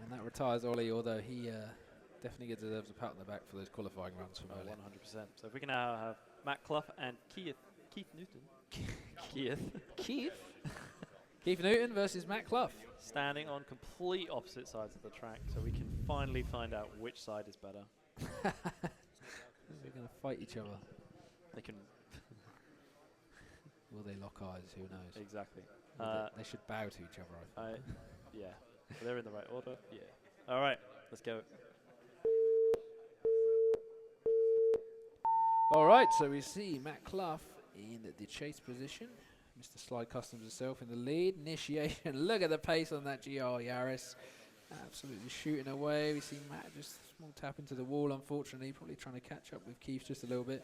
And that retires Ollie, although he definitely deserves a pat on the back for those qualifying runs from earlier. 100%. So if we can now have Matt Clough and Keith Newton. Keith Keith Newton versus Matt Clough. standing on complete opposite sides of the track, so we can finally find out which side is better. They're going to fight each other. They can Will they lock eyes? Who knows? exactly. They should bow to each other, I think. Yeah, they're in the right order. Yeah. All right, let's go. All right, so we see Matt Clough in the chase position. Mr. Slide Customs himself in the lead. Initiation. Look at the pace on that GR Yaris. Absolutely shooting away. We see Matt just small tap into the wall, unfortunately. Probably trying to catch up with Keith just a little bit.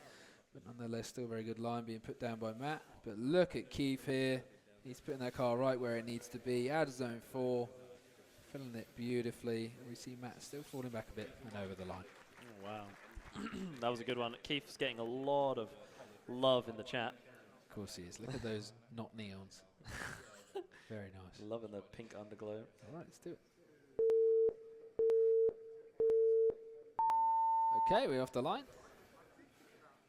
But nonetheless, still very good line being put down by Matt. But look at Keith here. He's putting that car right where it needs to be. Out of zone 4. Filling it beautifully. We see Matt still falling back a bit and over the line. Oh, wow. That was a good one. Keith's getting a lot of love in the chat. Of course he is. Look at those not neons. Very nice. Loving the pink underglow. All right, let's do it. Okay, we're off the line.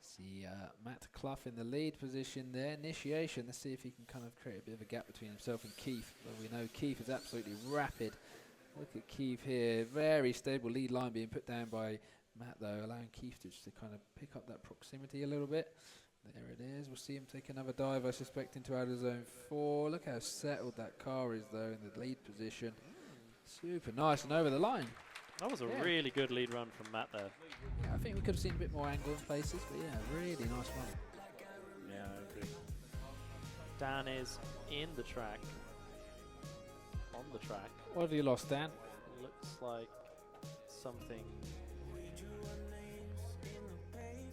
See Matt Clough in the lead position there. Initiation. Let's see if he can kind of create a bit of a gap between himself and Keith. Well, we know Keith is absolutely rapid. Look at Keith here. Very stable lead line being put down by Matt, though, allowing Keith to just to kind of pick up that proximity a little bit. There it is. We'll see him take another dive, I suspect, into out of zone 4. Look how settled that car is, though, in the lead position. Super nice and over the line. That was a really good lead run from Matt there. Yeah, I think we could have seen a bit more angle in places, but yeah, really nice run. Yeah, I agree. Dan is in the track. On the track. What have you lost, Dan? Looks like something.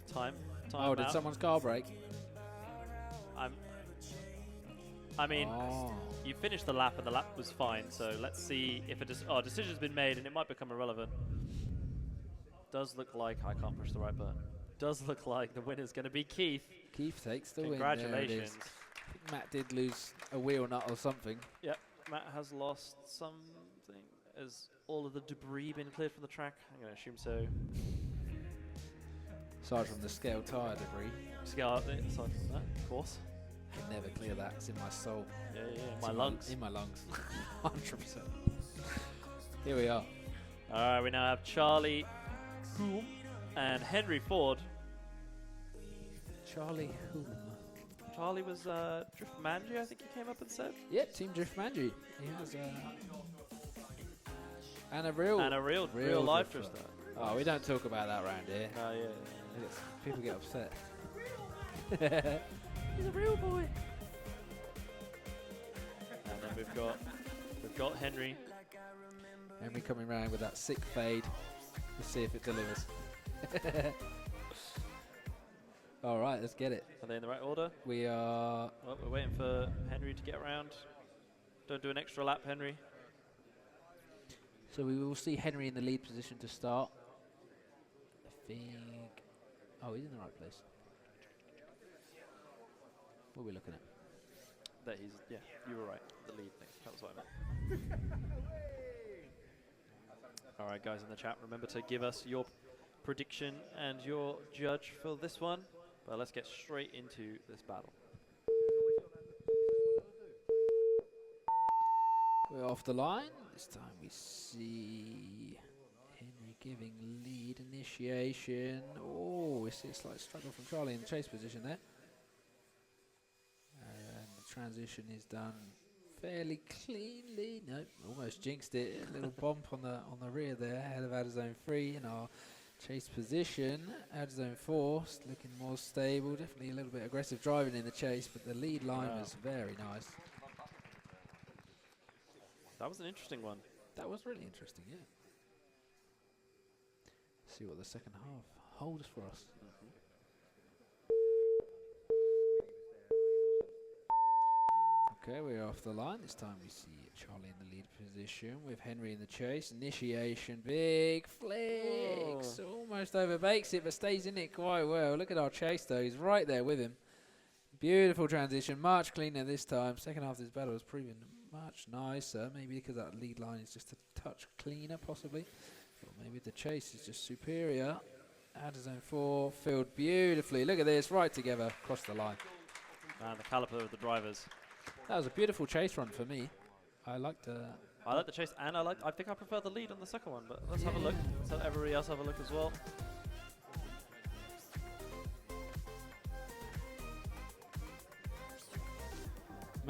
Time Oh, did out. someone's car break? I mean, Oh. you finished the lap and the lap was fine, so let's see if a decision's been made and it might become irrelevant. Does look like, I can't push the right button. Does look like the winner's going to be Keith. Keith takes the win. Congratulations. I think Matt did lose a wheel nut or something. Yep, Matt has lost something. Has all of the debris been cleared from the track? I'm going to assume so. Aside from the scale tyre debris. Aside from that, of course. Can never clear that. It's in my soul. Yeah, It's my in lungs. In my lungs. 100%. Here we are. All right, we now have Charlie Hume and Henry Ford. Charlie Hume. Charlie was Drift Manji, I think he came up and said. Yep, Team Drift Manji. He has and a real life drifter. drifter. Oh, we don't talk about that around here. Yeah. People get upset. He's a real boy. And then we've got Henry. Henry coming round with that sick fade. Let's see if it delivers. All right, let's get it. Are they in the right order? We are. Well, we're waiting for Henry to get around. Don't do an extra lap, Henry. So we will see Henry in the lead position to start. I think. Oh, he's in the right place. What are we looking at? That he's, yeah, you were right. The lead thing. That was what I meant. All right, guys in the chat, remember to give us your prediction and your judge for this one. But let's get straight into this battle. We're off the line. This time we see Henry giving lead initiation. Oh, we see a slight struggle from Charlie in the chase position there. And the transition is done fairly cleanly. Nope, almost jinxed it. A little bump on the rear there, ahead of out of zone 3 in our chase position. Out of zone 4, looking more stable. Definitely a little bit aggressive driving in the chase, but the lead line was very nice. That was an interesting one. That was really interesting, yeah. See what the second half holds for us. Okay, we're off the line. This time we see Charlie in the lead position with Henry in the chase. Initiation, big flicks. Almost overbakes it, but stays in it quite well. Look at our chase, though. He's right there with him. Beautiful transition, much cleaner this time. Second half of this battle has proven much nicer. Maybe because that lead line is just a touch cleaner, possibly. Or maybe the chase is just superior. Out of zone 4, filled beautifully. Look at this, right together, across the line. Man, the caliper of the drivers. That was a beautiful chase run for me. I liked I like the chase, and I think I prefer the lead on the second one, but let's have a look. Let's let everybody else have a look as well.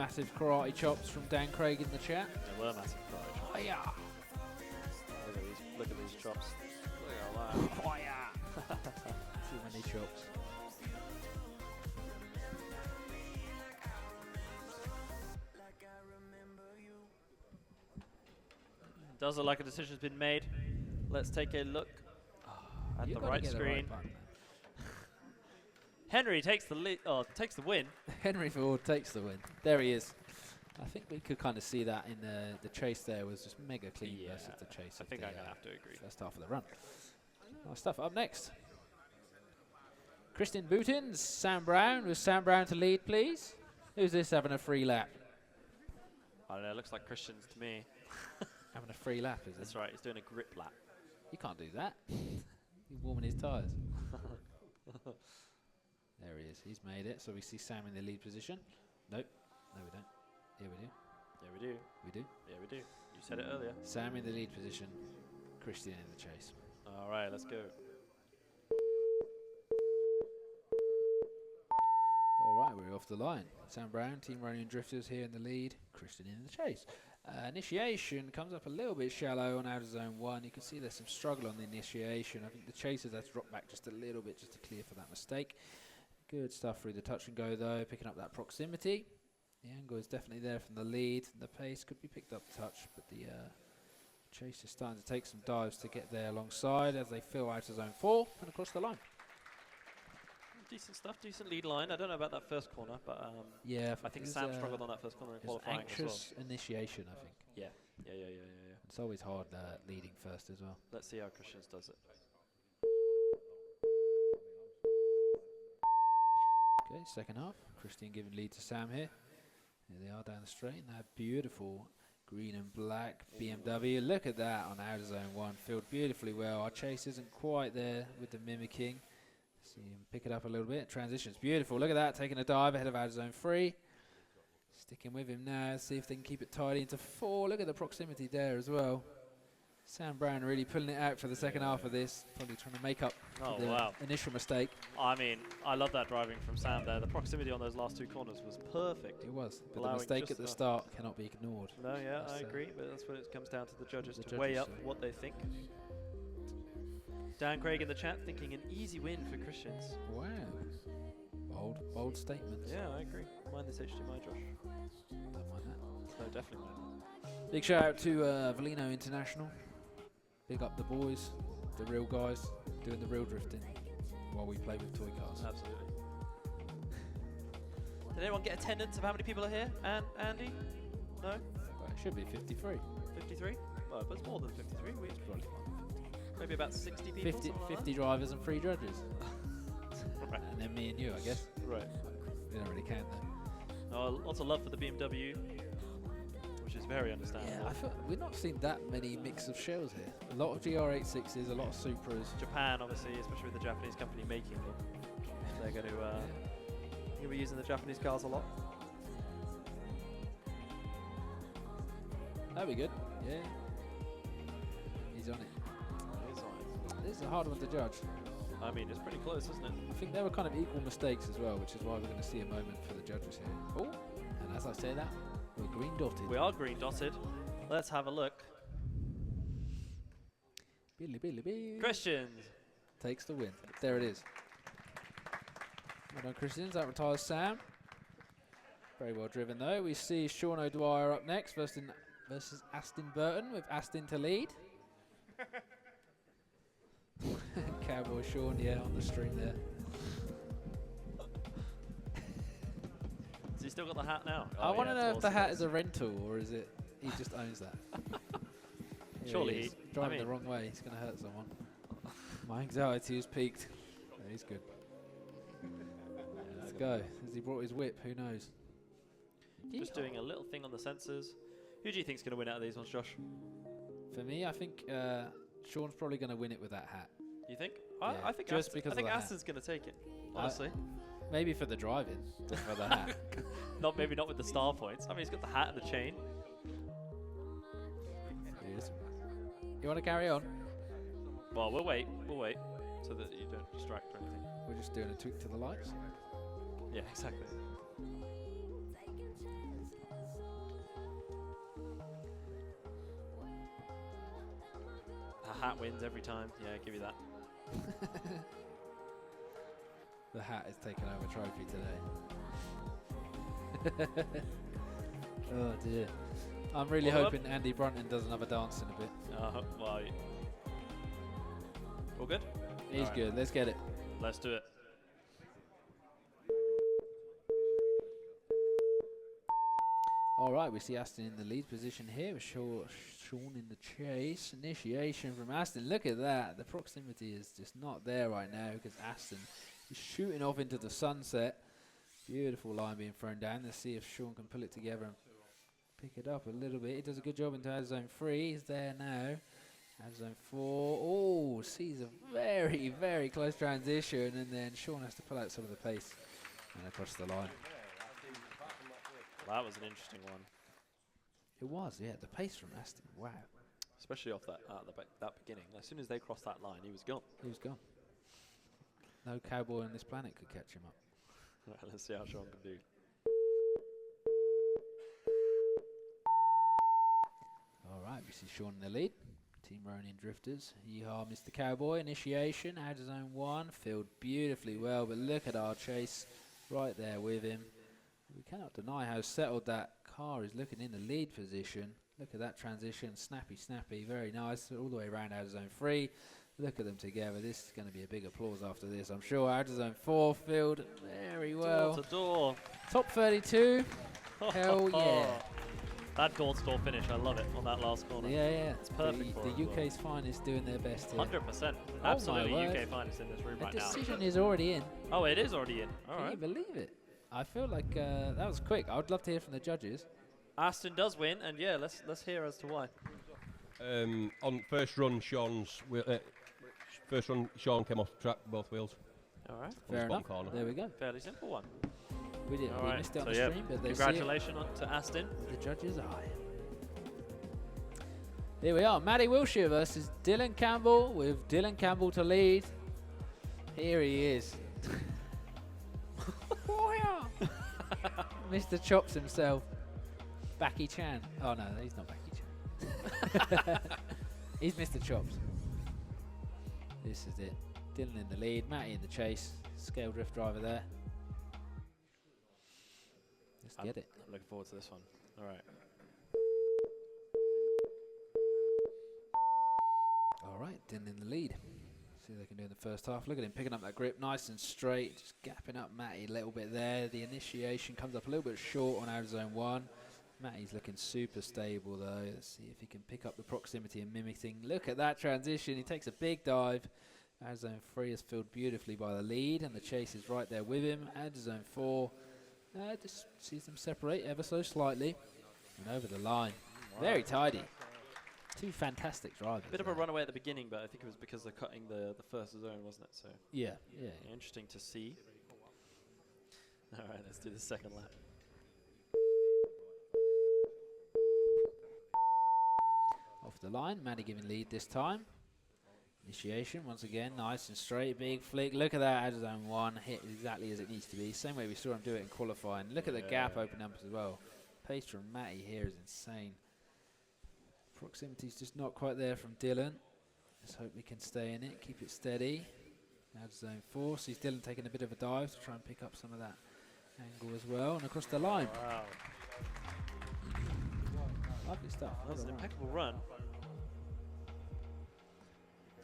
massive karate chops from Dan Craig in the chat. They were massive karate chops. Oh yeah. Look at these chops. Look at all that. Oh yeah. Too many chops. Does look like a decision's been made. Let's take a look at the right screen. Henry takes the lead, takes the win. Henry Ford takes the win. There he is. I think we could kind of see that in the chase there was just mega clean versus the chase. I think I'm going to have to agree. First half of the run. Nice stuff. Up next, Kristin Boutins, Sam Brown. With Sam Brown to lead, please. Who's this having a free lap? I don't know, it looks like Christian's to me. Having a free lap, is it? That's right, he's doing a grip lap. You can't do that. He's warming his tyres. There he is. He's made it. So we see Sam in the lead position. Nope. No, we don't. Yeah, we do. Yeah, we do. We do. Yeah, we do. You said it earlier. Sam in the lead position. Christian in the chase. All right, let's go. All right, we're off the line. Sam Brown, Team Running Drifters here in the lead. Christian in the chase. Initiation comes up a little bit shallow on outer zone 1. You can see there's some struggle on the initiation. I think the chasers have to drop back just a little bit just to clear for that mistake. Good stuff through the touch and go though, picking up that proximity. The angle is definitely there from the lead. The pace could be picked up a touch, but the chase is starting to take some dives to get there alongside as they fill out of zone 4 and across the line. Decent stuff, decent lead line. I don't know about that first corner, but yeah, I think Sam struggled on that first corner in qualifying as well. Anxious initiation, I think. Yeah. It's always hard leading first as well. Let's see how Christians does it. Okay, second half. Christian giving lead to Sam here. Here they are down the straight in that beautiful green and black BMW. Look at that on outer zone 1. Filled beautifully well. Our chase isn't quite there with the mimicking. See him pick it up a little bit. Transition's beautiful. Look at that, taking a dive ahead of outer zone 3. Sticking with him now. See if they can keep it tidy into 4. Look at the proximity there as well. Sam Brown really pulling it out for the second half of this. Probably trying to make up for the initial mistake. I mean, I love that driving from Sam there. The proximity on those last 2 corners was perfect. It was. But the mistake at the start cannot be ignored. No, yeah, I agree. But that's when it comes down to the judges to weigh up what they think. Dan Craig in the chat thinking an easy win for Christians. Wow. Bold statements. Yeah, I agree. Mind this HDMI, Josh. Don't mind that. No, definitely mind. Big shout out to Valino International. Big up the boys, the real guys, doing the real drifting while we play with toy cars. Absolutely. Did anyone get attendance of how many people are here? And Andy? No? Well, it should be 53. 53? Well, but it's more than 53. It's probably Maybe about 60 people. 50 drivers and 3 judges. Right. And then me and you, I guess. Right. We don't really count them. Lots of love for the BMW, which is very understandable. Yeah, I feel we've not seen that many mix of shells here. A lot of GR86s, a lot of Supras. Japan, obviously, especially with the Japanese company making them. They're going to be using the Japanese cars a lot. That'd be good. Yeah. He's on it. This is a hard one to judge. I mean, it's pretty close, isn't it? I think there were kind of equal mistakes as well, which is why we're going to see a moment for the judges here. Oh, and as I say that, we're green dotted. We are green dotted. Let's have a look. Billy. Christians takes the win. There it is. Well done, Christians. That retires Sam. Very well driven, though. We see Sean O'Dwyer up next versus Aston Burton, with Aston to lead. Cowboy Sean, yeah, on the stream there. Has he still got the hat now? I want to know if the hat is a rental or is it he just owns that. Surely he's driving the wrong way. He's going to hurt someone. My anxiety is peaked. Yeah, he's good. Let's go. Has he brought his whip? Who knows? Just doing a little thing on the sensors. Who do you think's going to win out of these ones, Josh? For me, I think Sean's probably going to win it with that hat. You think? Yeah, I think just Aston, because I think of the hat. Aston's going to take it. Honestly, Maybe for the driving, but for the hat. maybe not with the star points. I mean, he's got the hat and the chain. Yes. You want to carry on? Well, we'll wait. We'll wait so that you don't distract or anything. We're just doing a tweak to the lights. Yeah, exactly. The hat wins every time. Yeah, give you that. The hat is taking over trophy today. Oh dear. I'm really All up. hoping Andy Brunton does another dance in a bit. Well, all good? He's Alright. good. Let's get it. Let's do it. All right, we see Aston in the lead position here with Sean in the chase. Initiation from Aston. Look at that. The proximity is just not there right now because Aston is shooting off into the sunset. Beautiful line being thrown down. Let's see if Sean can pull it together and pick it up a little bit. He does a good job into out of zone 3. He's there now. Out of zone 4. Oh, sees a very, very close transition. And then Sean has to pull out some of the pace and across the line. That was an interesting one, It was, yeah. The pace from Aston. Wow. especially off that that beginning. As soon as they crossed that line, he was gone. He was gone. No cowboy on this planet could catch him up. Right, let's see how Sean can do. All right, we see Sean in the lead. Team Ronin Drifters. Yeehaw, Mr. Cowboy. Initiation, out of zone 1. Filled beautifully well, but look at our chase right there with him. We cannot deny how settled that car is looking in the lead position. Look at that transition. Snappy, snappy. Very nice. All the way around out of zone 3. Look at them together. This is going to be a big applause after this, I'm sure. Out of zone 4. Filled very well. Door to door. Top 32. Hell yeah. That door-to-door finish, I love it on that last corner. Yeah, yeah. It's perfect for The it as well. UK's finest doing their best here. 100%. my Absolutely word. UK finest in this room The right now. decision is already in. Oh, it is already in. All Can you right. believe it? I feel like that was quick. I would love to hear from the judges. Aston does win, and yeah, let's hear as to why. On first run, Sean came off the track with both wheels. All right. On the Fair bottom enough. corner. There we go. Fairly simple one. We did. All We right. missed it on So the yeah, stream, but they congratulations to Aston. see it with the judges' eye. Here we are. Matty Wilshire versus Dylan Campbell with Dylan Campbell to lead. Here he is. Mr. Chops himself. Backy Chan. Oh no, he's not Backy Chan. He's Mr. Chops. This is it. Dylan in the lead, Matty in the chase. Scale drift driver there. Let's get it. I'm looking forward to this one. All right. All right, Dylan in the lead. See what they can do in the first half. Look at him picking up that grip nice and straight. Just gapping up Matty a little bit there. The initiation comes up a little bit short on out of zone 1. Matty's looking super stable though. Let's see if he can pick up the proximity and mimicking. Look at that transition. He takes a big dive. Out of zone 3 is filled beautifully by the lead, and the chase is right there with him. Out of zone 4, just sees them separate ever so slightly. And over the line. Very tidy. Two fantastic drivers. Bit of a there. runaway at the beginning, but I think it was because they're cutting the first zone, wasn't it? So Yeah, yeah. interesting to see. All right, let's do the second lap. Off the line, Matty giving lead this time. Initiation, once again, nice and straight, big flick. Look at that out of zone 1, hit exactly as it needs to be. Same way we saw him do it in qualifying. Look at the gap open up as well. Pace from Matty here is insane. Proximity's just not quite there from Dylan. Let's hope we can stay in it, keep it steady. Out of zone 4, sees Dylan taking a bit of a dive to try and pick up some of that angle as well. And across the line. Wow, Lovely stuff. that was Well an done. impeccable run.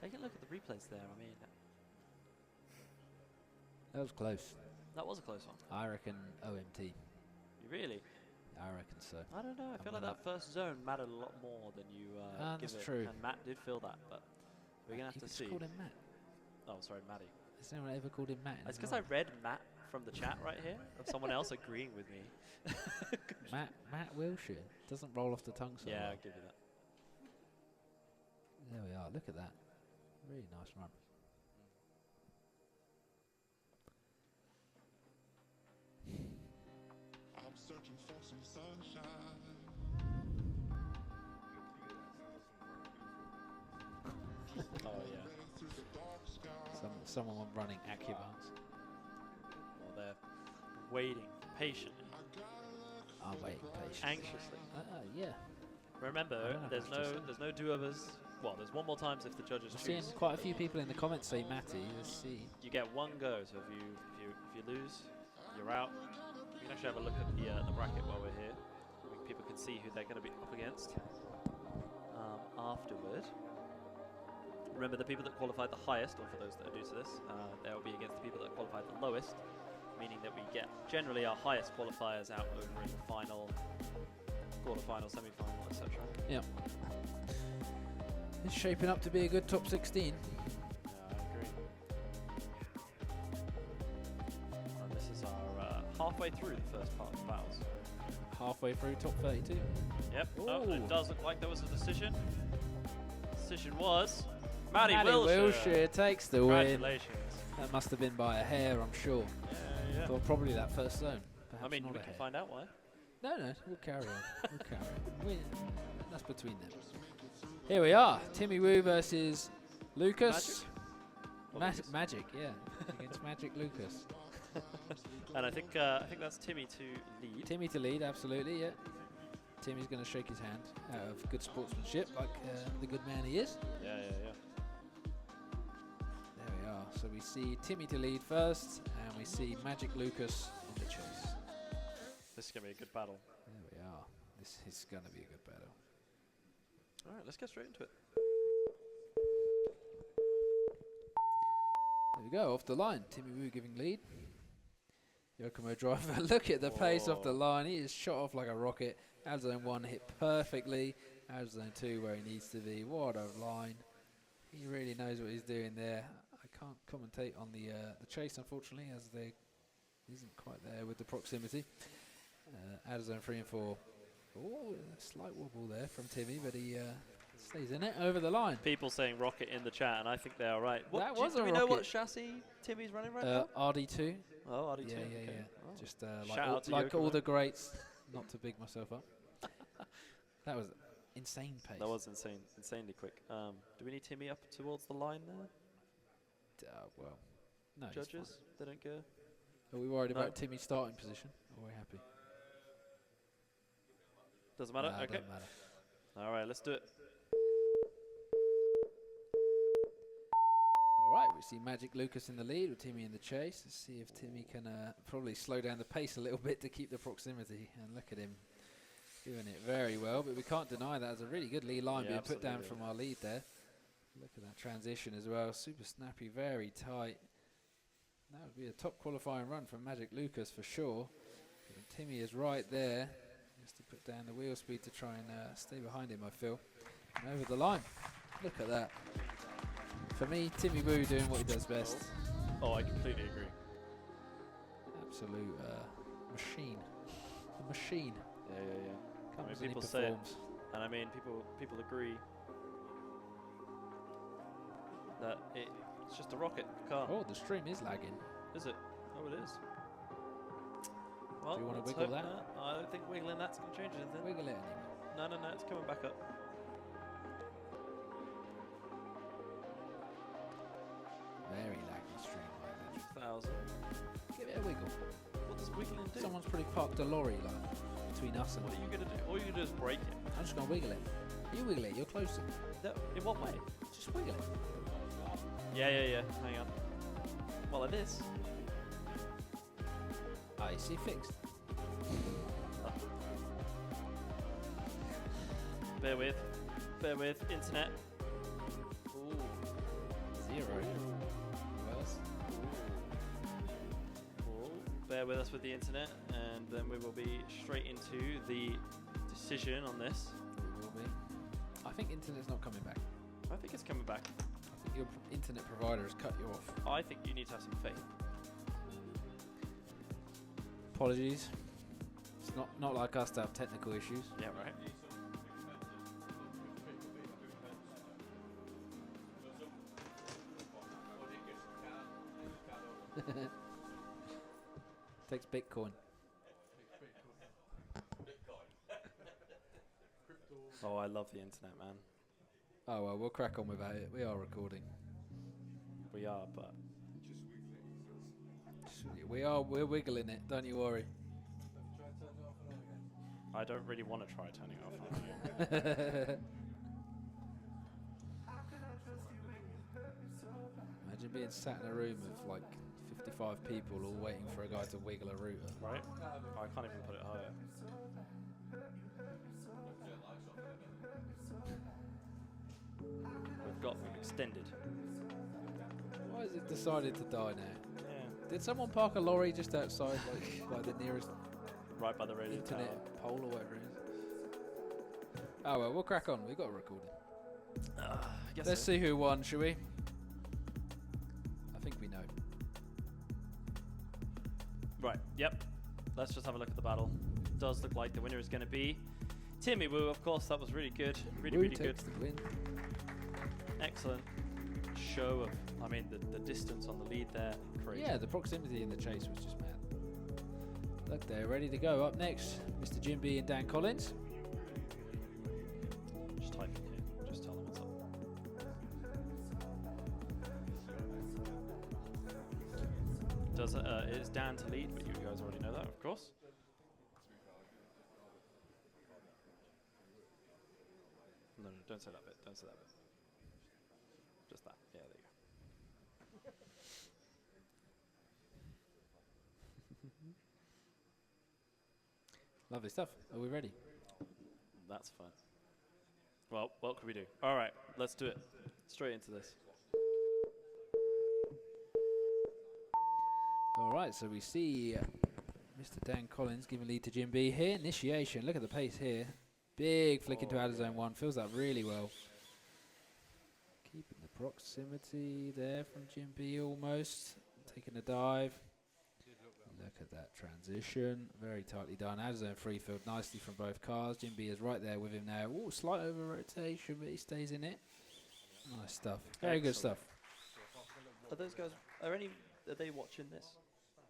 Take a look at the replays there. I mean, That was close. that was a close one. I reckon OMT. You really? I reckon so. I don't know. I feel like gonna- that first zone mattered a lot more than you give that's it. true. And Matt did feel that, but we're gonna have You to just see. called him Matt. Oh, sorry, Matty. Has anyone ever called him Matt? in It's his because I life? read Matt from the chat right here of someone else agreeing with me. Matt Wilshire. Doesn't roll off the tongue so Yeah, well. I'll give you that. There we are. Look at that. Really nice run. I'm searching for some sunshine. Oh, yeah. Through the dark sky. Someone running AccuBunks. Well, they're waiting patiently, I'm waiting patiently. anxiously. Yeah. Remember, I don't know there's what to say. no do-overs. Well, there's one more times if the judges I've seen choose. quite a few people in the comments say Matty. Let's see. You get one go. So if you lose, you're out. You can actually have a look at the bracket while we're here. People can see who they're going to be up against afterward. Remember, the people that qualified the highest, or for those that are new to this, they'll be against the people that qualified the lowest, meaning that we get generally our highest qualifiers out over in the final, quarterfinal, semi-final, etc. Yeah. It's shaping up to be a good top 16. Yeah, I agree. And this is our halfway through the first part of the battles. Halfway through top 32. Yep. Oh, Ooh. it does look like there was a decision. Decision was Matty Matty Wilshire takes the win. Congratulations. That must have been by a hair, I'm sure. Yeah. Or probably that first zone. I Perhaps mean, not we a can hair. find out why. No, we'll carry on. We'll carry on. That's between them. Here we are. Timmy Woo versus Lucas. Lucas? Magic, yeah. Against Magic Lucas. And I think that's Timmy to lead. Timmy to lead, absolutely, yeah. Timmy's going to shake his hand out of good sportsmanship, like the good man he is. Yeah. There we are. So we see Timmy to lead first, and we see Magic Lucas in the chase. This is gonna be a good battle. There we are. This is going to be a good battle. All right, let's get straight into it. There we go, off the line. Timmy Woo giving lead. Yokomo driver, look at the pace off the line. He is shot off like a rocket. Out of zone 1 hit perfectly. Out of zone 2 where he needs to be. What a line. He really knows what he's doing there. I can't commentate on the chase, unfortunately, as they isn't quite there with the proximity. Out of zone 3 and 4. Oh, a slight wobble there from Timmy, but he stays in it over the line. People saying rocket in the chat, and I think they are right. That do was do a we know what rocket. chassis Timmy's running right now? RD2. Oh, RD2. Yeah. okay. Oh. Just Shout out to like all Yokomo. the greats, not to big myself up. That was insane pace. That was insanely quick. Do we need Timmy up towards the line there? Well, no. he's Judges, they don't care. fine. Are we worried No. about Timmy's starting position? Or are we happy? Doesn't matter. Nah, Okay. doesn't matter. All right, let's do it. All right, we see Magic Lucas in the lead with Timmy in the chase. Let's see if Timmy can probably slow down the pace a little bit to keep the proximity. And look at him doing it very well. But we can't deny that as a really good lead line Yeah, being put down absolutely. from our lead there. Look at that transition as well. Super snappy, very tight. That would be a top qualifying run from Magic Lucas for sure. And Timmy is right there. Just to put down the wheel speed to try and stay behind him, I feel. And over the line. Look at that. For me, Timmy Woo doing what he does best. Oh, I completely agree. Absolute machine. A machine. Yeah. Comes and he people say it. performs. And I mean, people agree that it's just a rocket car. Oh, the stream is lagging. Is it? Oh, it is. Well, Do you wanna let's wiggle hope that? not. I don't think wiggling that's going to change anything. Wiggle it anyway. No, it's coming back up. Very laggy stream like that. 1,000. Give it a wiggle. What does wiggling do? Someone's probably parked a lorry like between us and What are you going to do? All you can do is break it. I'm just going to wiggle it. You wiggle it, you're closer. In what way? Just wiggle it. Yeah. Hang on. Well, it is. Ah, you see, fixed. Bear with. Internet. Ooh. 0. Wells. Ooh. Bear with us with the internet, and then we will be straight into the decision on this. We will be. I think internet's not coming back. I think it's coming back. I think your internet provider has cut you off. I think you need to have some faith. Apologies. It's not like us to have technical issues. Yeah, right. Takes Bitcoin. Oh, I love the internet, man. Oh well, we'll crack on without it. We are recording. We are, but We're wiggling it. Don't you worry. I don't really want to try turning it off. Imagine being sat in a room of like 55 people all waiting for a guy to wiggle a router. Right? I can't even put it higher. We've extended. Why has it decided to die now? Yeah. Did someone park a lorry just outside, like by the nearest Right by the radio internet tower. pole or whatever it is? Oh well, we'll crack on. We've got a recording. Let's see who won, shall we? I think we know. Right, yep. Let's just have a look at the battle. It does look like the winner is going to be Timmy Woo, of course. That was really good. Really, Woo really good. takes the win. Excellent show of, I mean, the distance on the lead there. Crazy. Yeah, the proximity in the chase was just mad. Look, they're ready to go. Up next, Mr. Jim B and Dan Collins. Just type in here. Just tell them what's up. It is Dan to lead, but you guys already know that, of course. No, don't say that bit. Don't say that bit. Just that. Yeah, there you go. Lovely stuff. Are we ready? That's fine. Well, what can we do? All right, let's do it. Straight into this. All right, so we see Mr. Dan Collins giving lead to Jim B here. Initiation. Look at the pace here. Big flick into outer zone 1. Fills that really well. Keeping the proximity there from Jim B almost. Taking a dive. Look at that transition. Very tightly done. Outer zone 3 filled nicely from both cars. Jim B is right there with him now. Ooh, slight over rotation, but he stays in it. Nice stuff. Very good stuff. Are those guys? Are they watching this?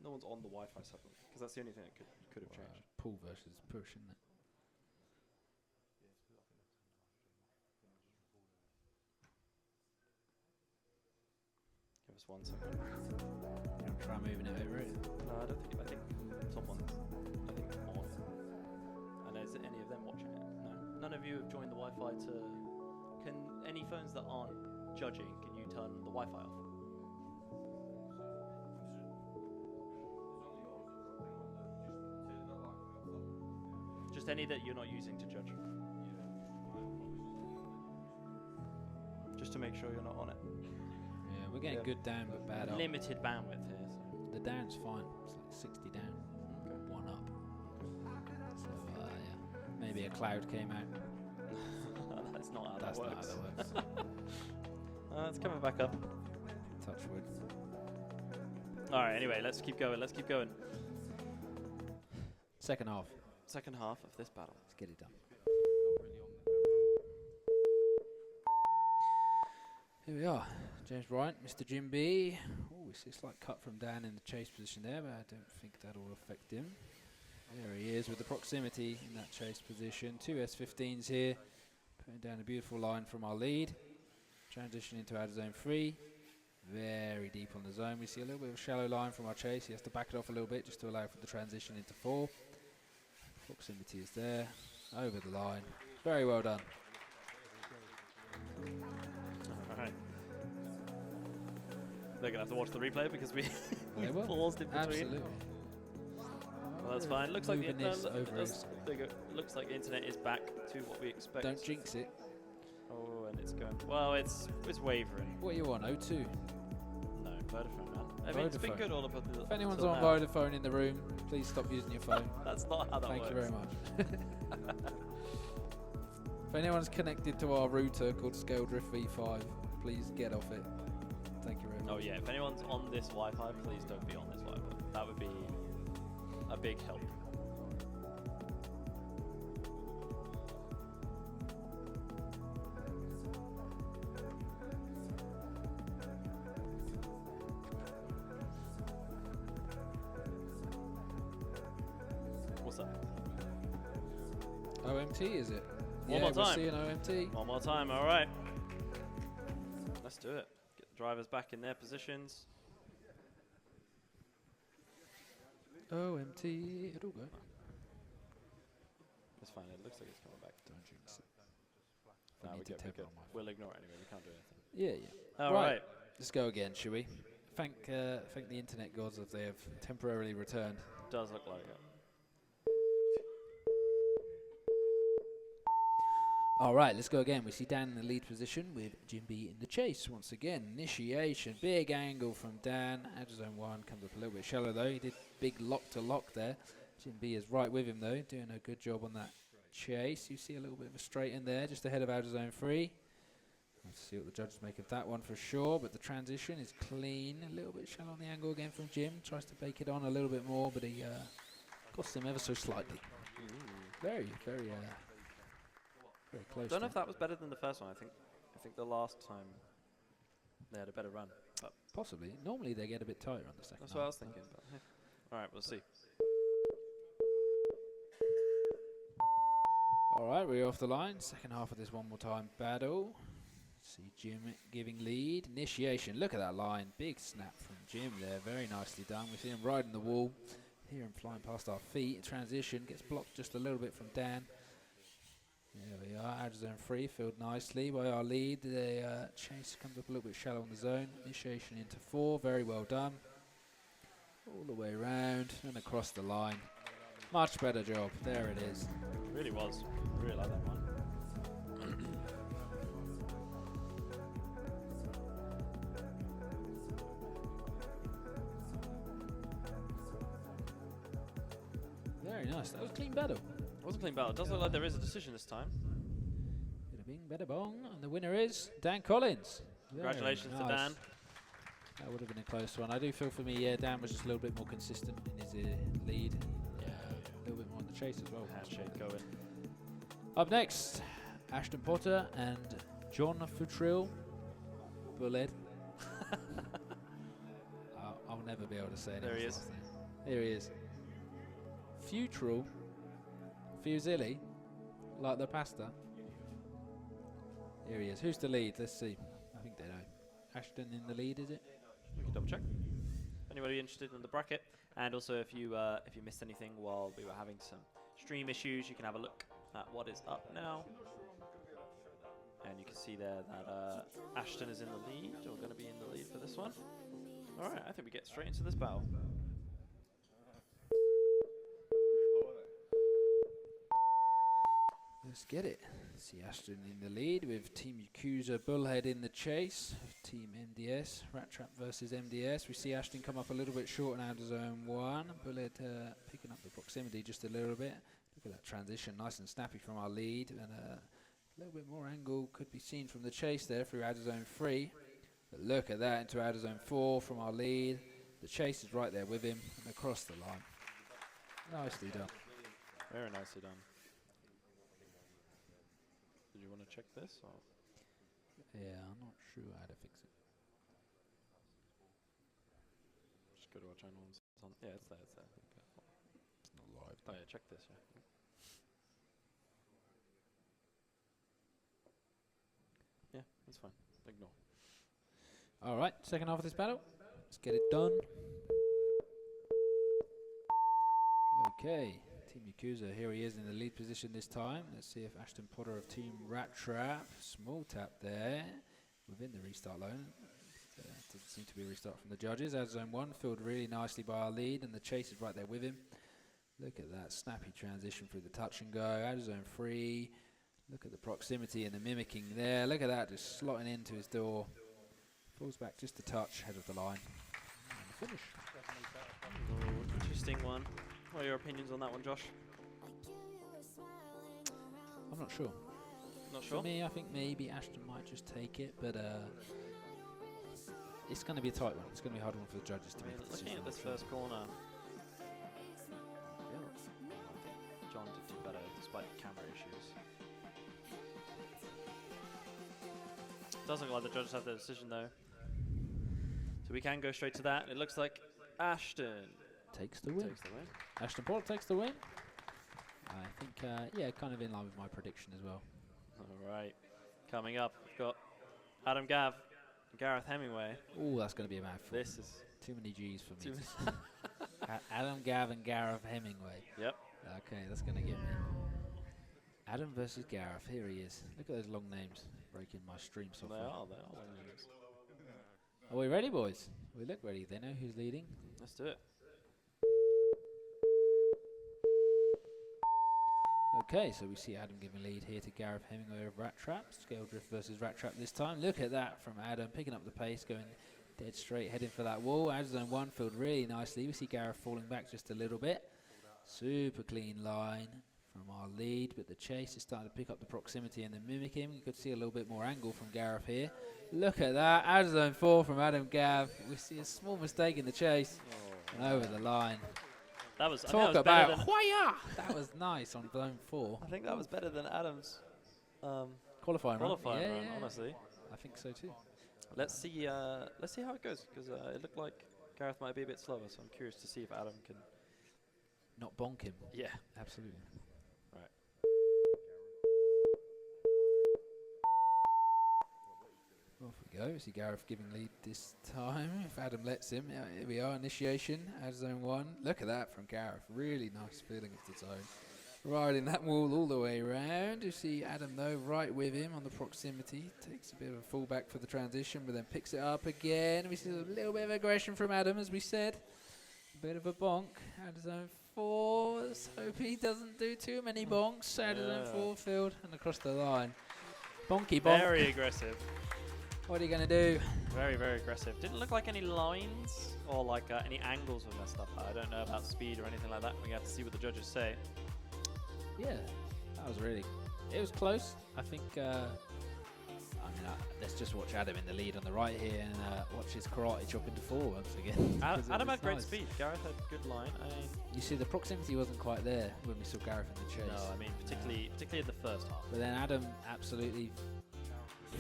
No one's on the Wi-Fi supplement because that's the only thing that could have changed. Pull versus push, isn't it? Give us 1 second. Try moving it over it. No, I don't think. I think someone's. I think on. And is any of them watching it? No. None of you have joined the Wi-Fi to. Can any phones that aren't judging? Can you turn the Wi-Fi off? Just any that you're not using to judge. Just to make sure you're not on it. Yeah, we're getting good down but bad up. Limited bandwidth here. So. The down's fine. It's like 60 down, Okay. 1 up. So yeah, maybe a cloud came out. That's not how That's that not works. how that works. It's coming back up. Touch wood. All right. Anyway, let's keep going. Let's keep going. Second half. Second half of this battle. Let's get it done. Here we are. James Bryant, Mr. Jim B. Oh, it's a slight cut from Dan in the chase position there, but I don't think that'll affect him. There he is with the proximity in that chase position. 2 S15s here. Putting down a beautiful line from our lead. Transition into outer zone 3. Very deep on the zone. We see a little bit of a shallow line from our chase. He has to back it off a little bit just to allow for the transition into 4. Proximity is there. Over the line. Very well done. All right. They're gonna have to watch the replay because we They will. paused in between. Absolutely. Well, that's fine. Looks like Moving this over is- looks like the internet is back to what we expect. Don't jinx it. Oh, and it's going. Well, it's wavering. What are you on? 0-2. No, Vodafone, man. I mean, it's been Vodafone. good all up until. If anyone's until on now. Vodafone in the room, please stop using your phone. That's not how that Thank works. you very much. If anyone's connected to our router called Scale Drift V5, please get off it. Thank you very much. Oh yeah, if anyone's on this Wi-Fi, please don't be on this Wi-Fi. That would be a big help. What's that? OMT, is it? One more We're time. seeing OMT. One more time, all right. Let's do it. Get the drivers back in their positions. OMT, it'll go. It's fine, it looks like it's coming back. Don't jinx it. Nah, I we're need to good, we're tap good. on my phone. We'll ignore it anyway, we can't do anything. Yeah, yeah. All right. Let's go again, shall we? Thank the internet gods if they have temporarily returned. Does look like it. All right, let's go again. We see Dan in the lead position with Jim B in the chase. Once again, initiation, big angle from Dan. Edge zone 1 comes up a little bit shallow though. He did big lock to lock there. Jim B is right with him though, doing a good job on that chase. You see a little bit of a straight in there, just ahead of outer zone 3. Let's see what the judges make of that one for sure, but the transition is clean. A little bit shallow on the angle again from Jim. Tries to bake it on a little bit more, but he cost him ever so slightly. Very close. Don't know if that was better than the first one. I think the last time they had a better run. But Possibly. Normally they get a bit tighter on the second that's what I half, was thinking. But, hey. All right, we'll see. All right, we're off the line. Second half of this one more time battle. See Jim giving lead. Initiation. Look at that line. Big snap from Jim there. Very nicely done. We see him riding the wall. Hear him flying past our feet. Transition gets blocked just a little bit from Dan. There we are. Outer zone 3 filled nicely by our lead. The chase comes up a little bit shallow in the zone. Initiation into 4. Very well done. All the way around and across the line. Much better job. There it is. Really was. Really like that one. Very nice. That was a clean battle. It was a clean battle. It does look like there is a decision this time. Bada bing, bada bong. And the winner is Dan Collins. Very Congratulations to nice. Dan. That would have been a close one. I do feel for me, yeah, Dan was just a little bit more consistent in his lead. Yeah, a little bit more in the chase as well. Handshake going. Up next, Ashton Potter and John Futrell. Bullhead. I'll never be able to say it. There he is. Here he is. Futrell. Fusilli. Like the pasta. Here he is. Who's the lead? Let's see. I think they know. Ashton in the lead, is it? We can double check. Anybody interested in the bracket? And also, if you missed anything while we were having some stream issues, you can have a look at what is up now. And you can see there that Ashton is in the lead, or going to be in the lead for this one. All right, I think we get straight into this battle. Let's get it. See Ashton in the lead with Team Yakuza Bullhead in the chase. Team MDS, Rat Trap versus MDS. We see Ashton come up a little bit short in outer zone 1. Bullhead picking up the proximity just a little bit. Look at that transition, nice and snappy from our lead. And a little bit more angle could be seen from the chase there through outer zone 3. But look at that into outer zone 4 from our lead. The chase is right there with him and across the line. Nicely done. Very nicely done. Did you want to check this? Or? Yeah, I'm not sure how to fix it. Just go to our channel and it's on. Yeah, it's there. It's there. It's not live. Oh yeah, check this. Yeah. Yeah, that's fine. Ignore. All right, second half of this battle. Let's get it done. Okay, Team Yakuza, here he is in the lead position this time. Let's see if Ashton Potter of Team Rat Trap, small tap there within the restart line. Doesn't seem to be a restart from the judges. As zone 1 filled really nicely by our lead, and the chase is right there with him. Look at that snappy transition through the touch and go. Out of zone 3. Look at the proximity and the mimicking there. Look at that, just slotting into his door. Falls back just a touch, head of the line. And the finish. Oh, interesting one. What are your opinions on that one, Josh? I'm not sure. Not sure. For me, I think maybe Ashton might just take it, but it's going to be a tight one. It's going to be a hard one for the judges to make a decision. Looking at this first corner, John did do better despite the camera issues. Doesn't look like the judges have their decision though. So we can go straight to that. It looks like Ashton takes the win. Ashton Pollock takes the win. I think, yeah, kind of in line with my prediction as well. All right. Coming up, we've got Adam Gav and Gareth Hemingway. Oh, that's going to be a mouthful. This is too many G's for me. Adam Gav and Gareth Hemingway. Yep. Okay, that's going to get me. Adam versus Gareth. Here he is. Look at those long names breaking my stream software. They are long names. Are we ready, boys? We look ready. They know who's leading. Let's do it. Okay, so we see Adam giving lead here to Gareth Hemingway of Rat Trap. Scale Drift versus Rat Trap this time. Look at that from Adam, picking up the pace, going dead straight, heading for that wall. As zone 1 filled really nicely. We see Gareth falling back just a little bit. Super clean line from our lead, but the chase is starting to pick up the proximity and then mimic him. You could see a little bit more angle from Gareth here. Look at that, as zone 4 from Adam Gav. We see a small mistake in the chase and over the line. That was Talk about Hoya! That was nice on zone 4. I think that was better than Adam's Qualifying run. run, honestly. I think so too. Let's see how it goes, because it looked like Gareth might be a bit slower, so I'm curious to see if Adam can not bonk him. Yeah, absolutely. Right. Off we go. See Gareth giving lead this time. If Adam lets him, yeah, here we are. Initiation at zone 1. Look at that from Gareth. Really nice feeling of the zone. Riding that wall all the way around. You see Adam though right with him on the proximity. Takes a bit of a fallback for the transition, but then picks it up again. We see a little bit of aggression from Adam, as we said. A bit of a bonk at zone 4. Let's hope he doesn't do too many bonks out of zone 4 field and across the line. Bonky bonk. Very aggressive. What are you going to do? Very, very aggressive. Didn't look like any lines or like any angles were messed up. I don't know about speed or anything like that. We have to see what the judges say. Yeah, that was really... It was close. I think... let's just watch Adam in the lead on the right here and watch his karate chop into 4 once again. Adam had great speed. Gareth had good line. You see, the proximity wasn't quite there when we saw Gareth in the chase. No, I mean, particularly in the first half. But then Adam absolutely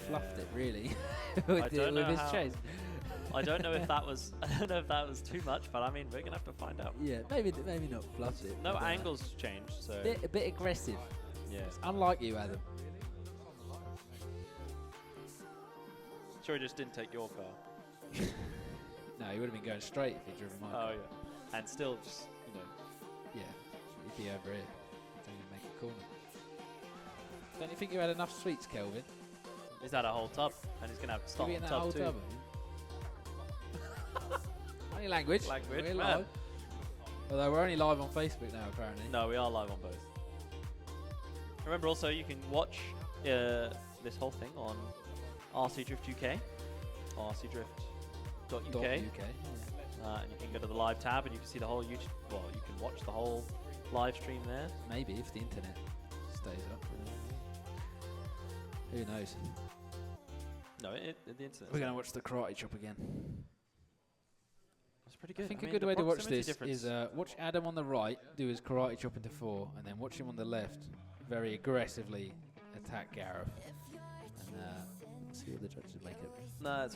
fluffed it, really, with his chase. I don't know if that was too much, but I mean, we're gonna have to find out. Yeah, maybe not fluffed it. No angles changed, so a bit aggressive. Yeah, unlike you, Adam. Sure, he just didn't take your car. No, he would have been going straight if he'd driven mine. Oh yeah, and still just Yeah, he'd be over here. Don't even make a corner. Don't you think you had enough sweets, Kelvin? He's had a whole tub, and he's gonna have to stop that tub whole too. Tub, only language. We're live. Although we're only live on Facebook now, apparently. No, we are live on both. Remember, also you can watch this whole thing on RC Drift UK, rcdrift.uk, and you can go to the live tab and you can see the whole YouTube. Well, you can watch the whole live stream there. Maybe if the internet stays up. Who knows? No, the internet. We're going to watch the karate chop again. That's pretty good. I think a good way to watch this is watch Adam on the right do his karate chop into 4, and then watch him on the left very aggressively attack Gareth. And see what the judges make it. No,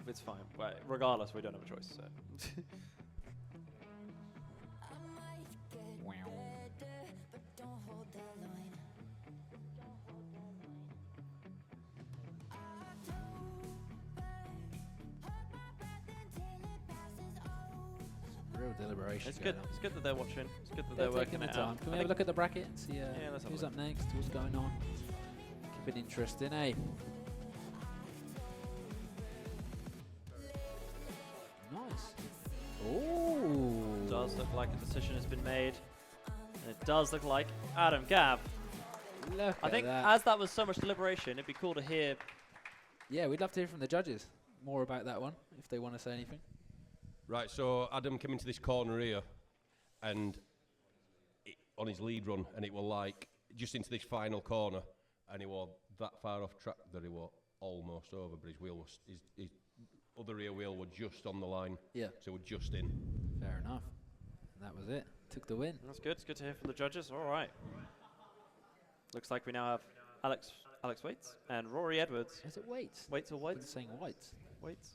it's fine. Well, regardless, we don't have a choice. So. Real deliberation. It's good. It's good that they're watching. It's good that they're working taking the it time. out. Can we have a look at the bracket and see who's up next? What's going on? Keep it interesting, eh? Nice. Oh. It does look like a decision has been made. And it does look like Adam Gav. I think as that was so much deliberation, it'd be cool to hear. Yeah, we'd love to hear from the judges more about that one if they want to say anything. Right, so Adam came into this corner here and on his lead run, and it was like just into this final corner, and he was that far off track that he was almost over, but his wheel was his other rear wheel was just on the line. Yeah. So we're just in. Fair enough. And that was it. Took the win. That's good. It's good to hear from the judges. All right. Looks like we now have Alex Waits and Rory Edwards. Is it Waits? Waits or I've been Waits? saying Whites. Waits.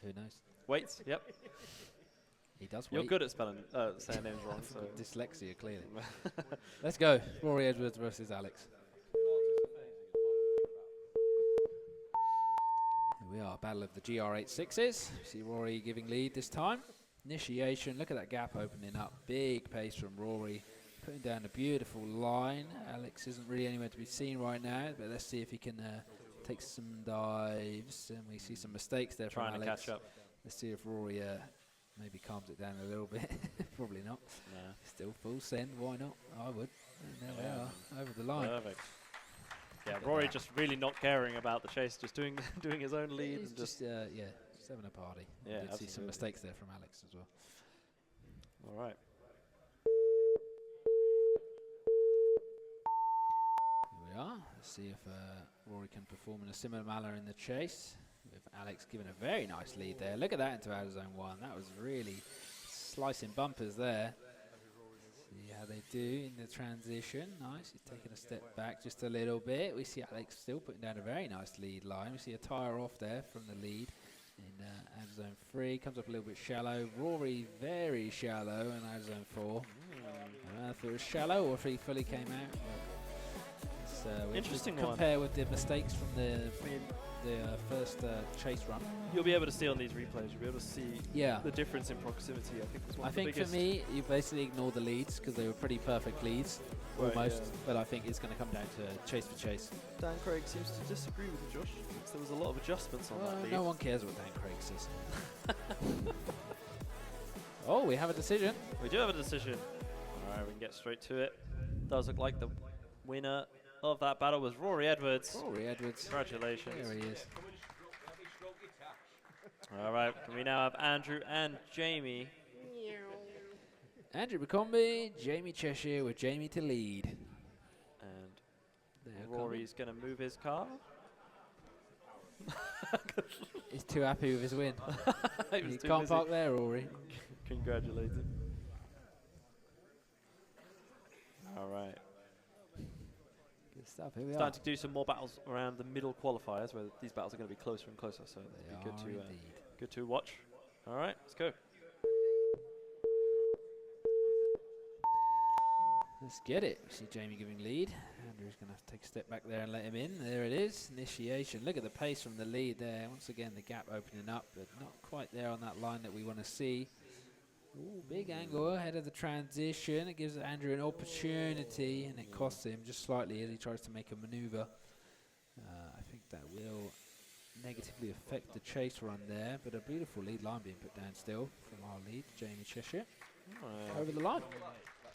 Who knows? Waits. Yep. He does You're wait. good at saying names wrong. So. Dyslexia, clearly. Let's go. Rory Edwards versus Alex. Here we are. Battle of the GR86s. See Rory giving lead this time. Initiation. Look at that gap opening up. Big pace from Rory. Putting down a beautiful line. Alex isn't really anywhere to be seen right now, but let's see if he can take some dives. And we see some mistakes there from Trying to Alex. catch up. Let's see if Rory maybe calms it down a little bit. Probably not. Nah. Still full send. Why not? I would. And there we are. Over the line. Perfect. Yeah, at Rory that. just really not caring about the chase, just doing his own lead. He's And just having a party. Yeah, Did see some absolutely. mistakes there from Alex as well. All right. Here we are. Let's see if Rory can perform in a similar manner in the chase. With Alex giving a very nice lead there. Look at that into outer zone 1. That was really slicing bumpers there. See how they do in the transition. Nice. He's taking a step back just a little bit. We see Alex still putting down a very nice lead line. We see a tyre off there from the lead in outer zone 3. Comes up a little bit shallow. Rory very shallow in outer zone 4. I don't know if it was shallow or if he fully came out. But Interesting one. Compare with the mistakes from the first chase run. You'll be able to see on these replays. You'll be able to see Yeah. the difference in proximity. I think was one I of the think for biggest. me, you basically ignore the leads because they were pretty perfect leads, Right, almost. yeah. But I think it's going to come down to chase for chase. Dan Craig seems to disagree with you, Josh. Thinks there was a lot of adjustments on Well, that lead. no one cares what Dan Craig says. Oh, we have a decision. We do have a decision. All right, we can get straight to it. Does look like the winner of that battle was Rory Edwards. Rory Edwards. Congratulations. There he is. All right, can we now have Andrew and Jamie? Andrew McCombie, Jamie Cheshire with Jamie to lead. And They're Rory's going to move his car. coming. He's too happy with his win. He was You too can't busy. park there, Rory. Congratulate him. All right. Good stuff. Here we are. Starting to do some more battles around the middle qualifiers, where these battles are going to be closer and closer. So They it'll be are good to indeed. good to watch. All right, let's go. Let's get it. We see Jamie giving lead. Andrew's going to take a step back there and let him in. There it is. Initiation. Look at the pace from the lead there. Once again, the gap opening up, but not quite there on that line that we want to see. Ooh, big angle ahead of the transition. It gives Andrew an opportunity, and it costs him just slightly as he tries to make a maneuver. I think that will negatively affect the chase run there, but a beautiful lead line being put down still from our lead, Jamie Cheshire. Over the line.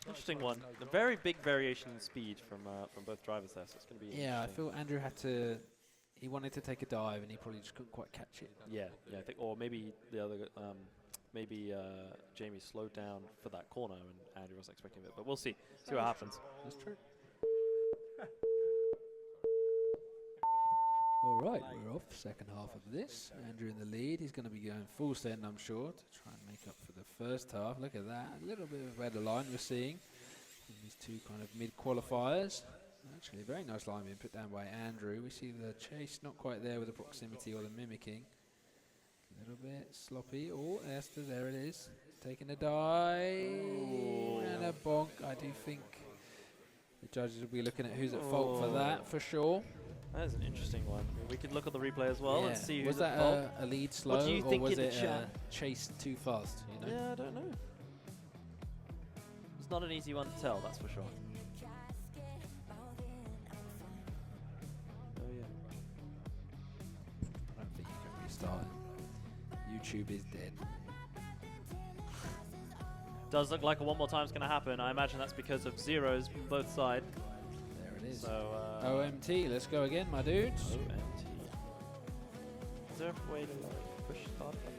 Interesting one. A very big variation in speed from both drivers there, so it's going to be Yeah, I interesting. feel Andrew had to. He wanted to take a dive, and he probably just couldn't quite catch it. Yeah, I think, or maybe the other, Jamie slowed down for that corner, and Andrew wasn't expecting it. But we'll see what happens. That's true. All right, we're off. Second half of this. Andrew in the lead. He's going to be going full send, I'm sure, to try and make up for the first half. Look at that. A little bit of a better line we're seeing in these two kind of mid-qualifiers. Actually, a very nice line being put down by Andrew. We see the chase not quite there with the proximity or the mimicking. A little bit sloppy. Oh, Esther, there it is. Taking a dive and a bonk. I do think the judges will be looking at who's at fault for that, for sure. That is an interesting one. I mean, we could look at the replay as well and Yeah. see Was who's at that fault. a lead slow, do you or think was in the it chat? chase too fast? You know. Yeah, I don't know. It's not an easy one to tell, that's for sure. Oh yeah. I don't think you can restart it. YouTube is dead. Does look like a one more time is going to happen. I imagine that's because of zeros from both sides. There it is. So OMT, let's go again, my dudes. OMT. Is there a way to like push start button?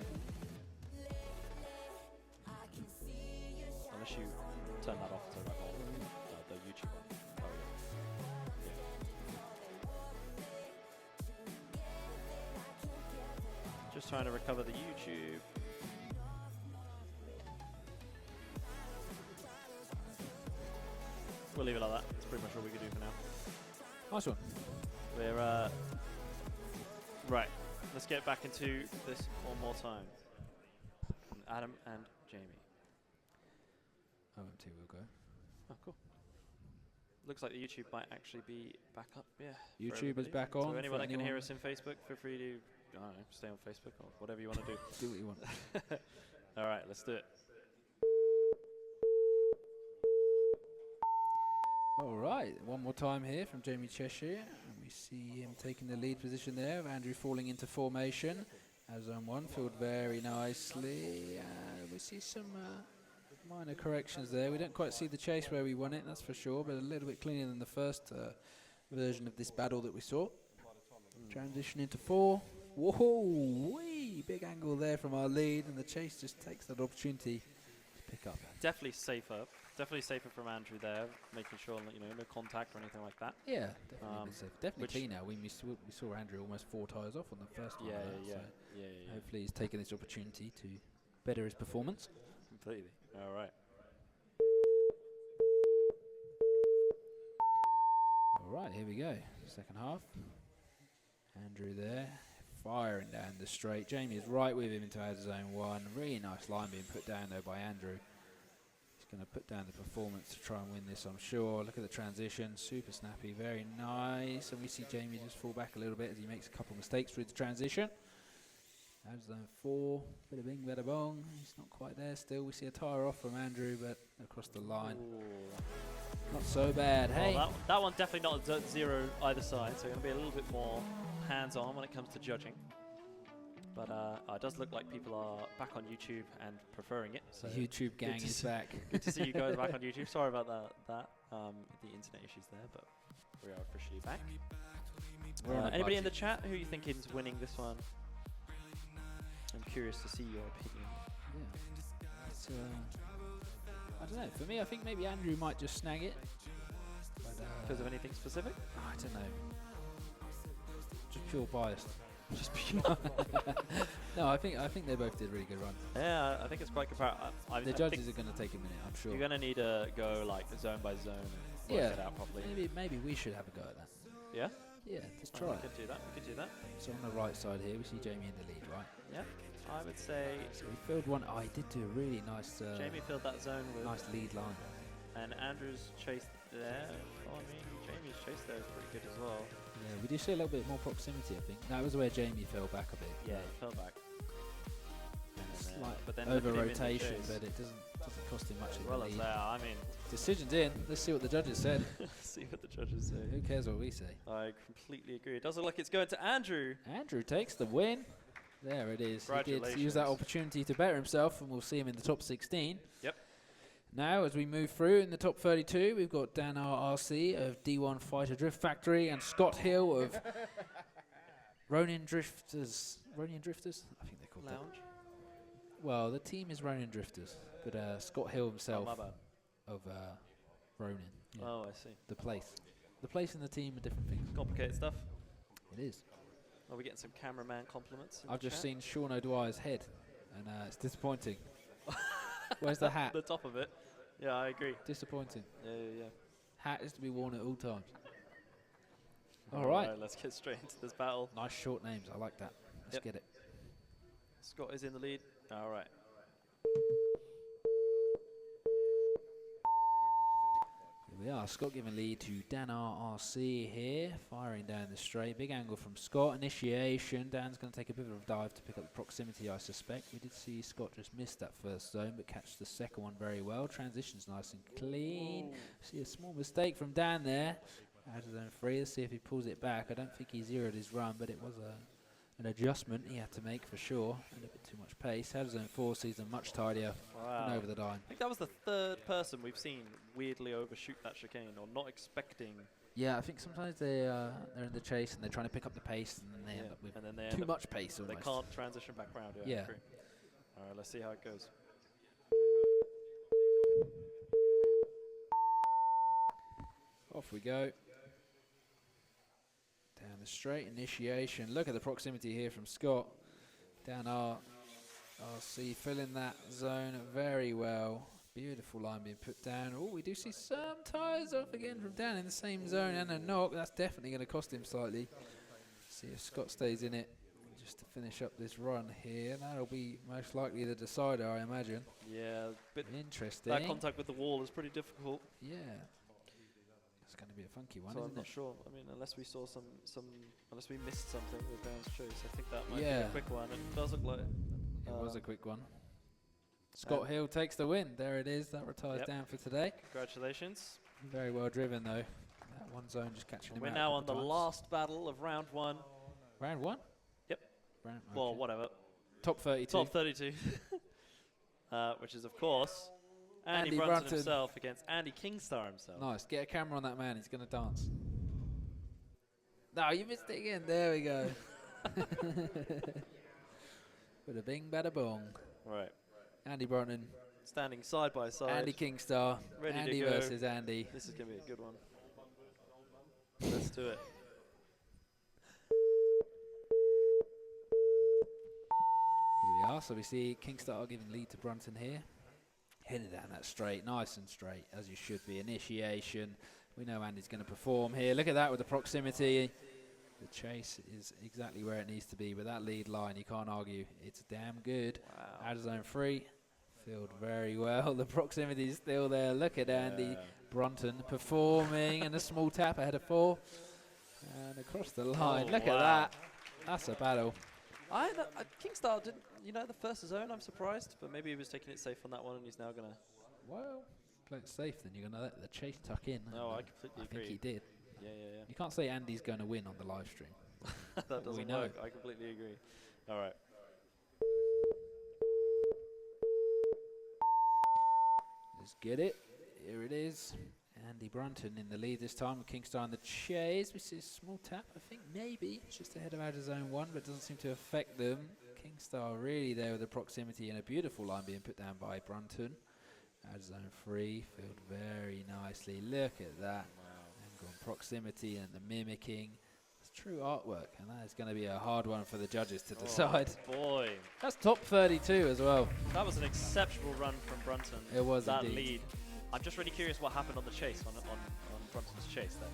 Unless you turn that off to like all the YouTube one. Oh yeah. just trying to recover the YouTube. We'll leave it like that. That's pretty much all we can do for now. Nice one. We're right. Let's get back into this one more time. Adam and Jamie. OMT will go. Oh, cool. Looks like the YouTube might actually be back up. Yeah. for YouTube is everybody. back on. So anyone for that can hear us in Facebook, feel free to, I don't know, stay on Facebook or whatever you want to do. do what you want. All right, let's do it. All right, one more time here from Jamie Cheshire. And we see him taking the lead position there. Andrew falling into formation. As zone 1 filled very nicely. We see some minor corrections there. We don't quite see the chase where we won it, that's for sure, but a little bit cleaner than the first version of this battle that we saw. Transition into 4. Whoa, wee, big angle there from our lead, and the chase just takes that opportunity to pick up. Definitely safer from Andrew there, making sure that, no contact or anything like that. Yeah, definitely a bit safe. Definitely which cleaner. We saw Andrew almost 4 tyres off on the first one. Yeah. Hopefully he's taken this opportunity to better his performance. Completely. All right. All right, here we go. Second half. Andrew there, firing down the straight. Jamie is right with him into our zone 1. Really nice line being put down though by Andrew. He's going to put down the performance to try and win this, I'm sure. Look at the transition, super snappy, very nice. And we see Jamie just fall back a little bit as he makes a couple mistakes through the transition. Out zone 4, bit of bing, bada bong. He's not quite there still. We see a tyre off from Andrew, but across the line. Ooh. Not so bad. Hey, That one definitely not a 0 either side, so going to be a little bit more hands-on when it comes to judging. But it does look like people are back on YouTube and preferring it. So the YouTube gang is back. Good to see you guys back on YouTube. Sorry about the internet issues there, but we are officially back. We're on a Anybody in the budget. chat who you think is winning this one? I'm curious to see your opinion. Yeah. It's, I don't know. For me, I think maybe Andrew might just snag it. Because of anything specific? I don't know. Just pure biased. Just pure. No, I think they both did a really good run. Yeah, I think it's quite comparable. The judges are going to take a minute, I'm sure. You're going to need to go like zone by zone and work it out properly. Maybe we should have a go at that. Yeah? Yeah, let's We try it. could do that. We could do that. So on the right side here, we see Jamie in the lead, right? Yeah. I would say So we filled one. Oh, he did do a really nice, Jamie filled that zone with, nice lead line. and Andrew's chase there. Oh, I mean, Jamie's chase there is pretty good as well. Yeah, we did see a little bit more proximity, I think. No, it was where Jamie fell back a bit. Yeah, he fell back. And then, Slight but then over look at him in the rotation, chase. but it doesn't cost him much As of well the as lead. that, I mean, Decision's in. Let's see what the judges said. see what the judges say. Who cares what we say? I completely agree. It does look like it's going to Andrew. Andrew takes the win. There it is. He did use that Congratulations. opportunity to better himself, and we'll see him in the top 16. Yep. Now, as we move through in the top 32, we've got Dan RRC of D1 Fighter Drift Factory and Scott Hill of Ronin Drifters. Ronin Drifters? I think they're called that. Lounge. Well, the team is Ronin Drifters, but Scott Hill Oh, himself my bad. of Ronin. Yeah. Oh, I see. The place. The place and the team are different things. Complicated stuff. It is. Are we getting some cameraman compliments? in I've the just chat? seen Sean O'Dwyer's head, and it's disappointing. Where's the hat? The top of it. Yeah, I agree. Disappointing. Yeah. Hat is to be worn at all times. All right. Let's get straight into this battle. Nice short names. I like that. Let's Yep. get it. Scott is in the lead. All right. Here we are. Scott giving lead to Dan RRC here. Firing down the straight. Big angle from Scott. Initiation. Dan's going to take a bit of a dive to pick up the proximity, I suspect. We did see Scott just miss that first zone, but catch the second one very well. Transition's nice and clean. See a small mistake from Dan there. Out of zone 3. Let's see if he pulls it back. I don't think he zeroed his run, but it was an adjustment he had to make for sure. A little bit too much pace. Out of zone 4 sees them much tidier Wow. and over the line. I think that was the third person we've seen weirdly overshoot that chicane or not expecting. Yeah, I think sometimes they're in the chase and they're trying to pick up the pace and then they end Yeah, up with and then they too end up- much pace They almost. can't transition back round. I Yeah. agree. All right, let's see how it goes. Off we go. Down the straight, initiation. Look at the proximity here from Scott. Down RC filling that zone very well. Beautiful line being put down. Oh, we do see some tyres off again from down in the same zone and a knock. That's definitely going to cost him slightly. See if Scott stays in it just to finish up this run here. That'll be most likely the decider, I imagine. Yeah, bit Interesting. that contact with the wall is pretty difficult. Yeah. It's going to be a funky one, So isn't I'm not it? sure. I mean, unless we saw unless we missed something with Brown's chase, I think that might be Yeah. a quick one. It does look like It was a quick one. Scott Hill takes the win. There it is. That retires Yep. down for today. Congratulations. Very well driven, though. That one zone just catching him We're out. now a on the couple times. last battle of round 1. Round 1? Yep. Round, Well, okay. whatever. Top 32. Top 32. Which is, of course, Andy, Andy Brunton Brunton. himself against Andy Kingstar himself. Nice. Get a camera on that man. He's going to dance. No, you missed it again. There we go. Bada bing, bada bong. Right. Andy Brunton, Standing side by side. Andy Kingstar, Ready to Andy go. versus Andy. This is going to be a good one. Let's do it. Here we are. So we see Kingstar giving lead to Brunton here. Heading down that straight, nice and straight, as you should be. Initiation. We know Andy's going to perform here. Look at that with the proximity. The chase is exactly where it needs to be. With that lead line, you can't argue. It's damn good. Wow. Out of zone 3. Filled very well. The proximity is still there. Look at Andy Brunton performing. And a small tap ahead of 4. And across the line. Oh, Look wow. at that. That's a battle. Kingstar didn't, the first zone, I'm surprised, but maybe he was taking it safe on that one and he's now going to. Well, play it safe, then you're going to let the chase tuck in. No, and, I completely I agree. think he did. Yeah. You can't say Andy's going to win on the live stream. That doesn't we know. work. I completely agree. All right. Let's get it. Here it is. Andy Brunton in the lead this time. Kingstar in the chase. We see a small tap, I think maybe. Just ahead of out of zone 1, but it doesn't seem to affect them. Kingstar really there with the proximity and a beautiful line being put down by Brunton. Out of zone 3, filled very nicely. Look at that. Angle and proximity and the mimicking. It's true artwork, and that is going to be a hard one for the judges to decide. Boy, That's top 32 as well. that was an exceptional run from Brunton. It was that indeed. lead. I'm just really curious what happened on the chase, on Brunton's chase then.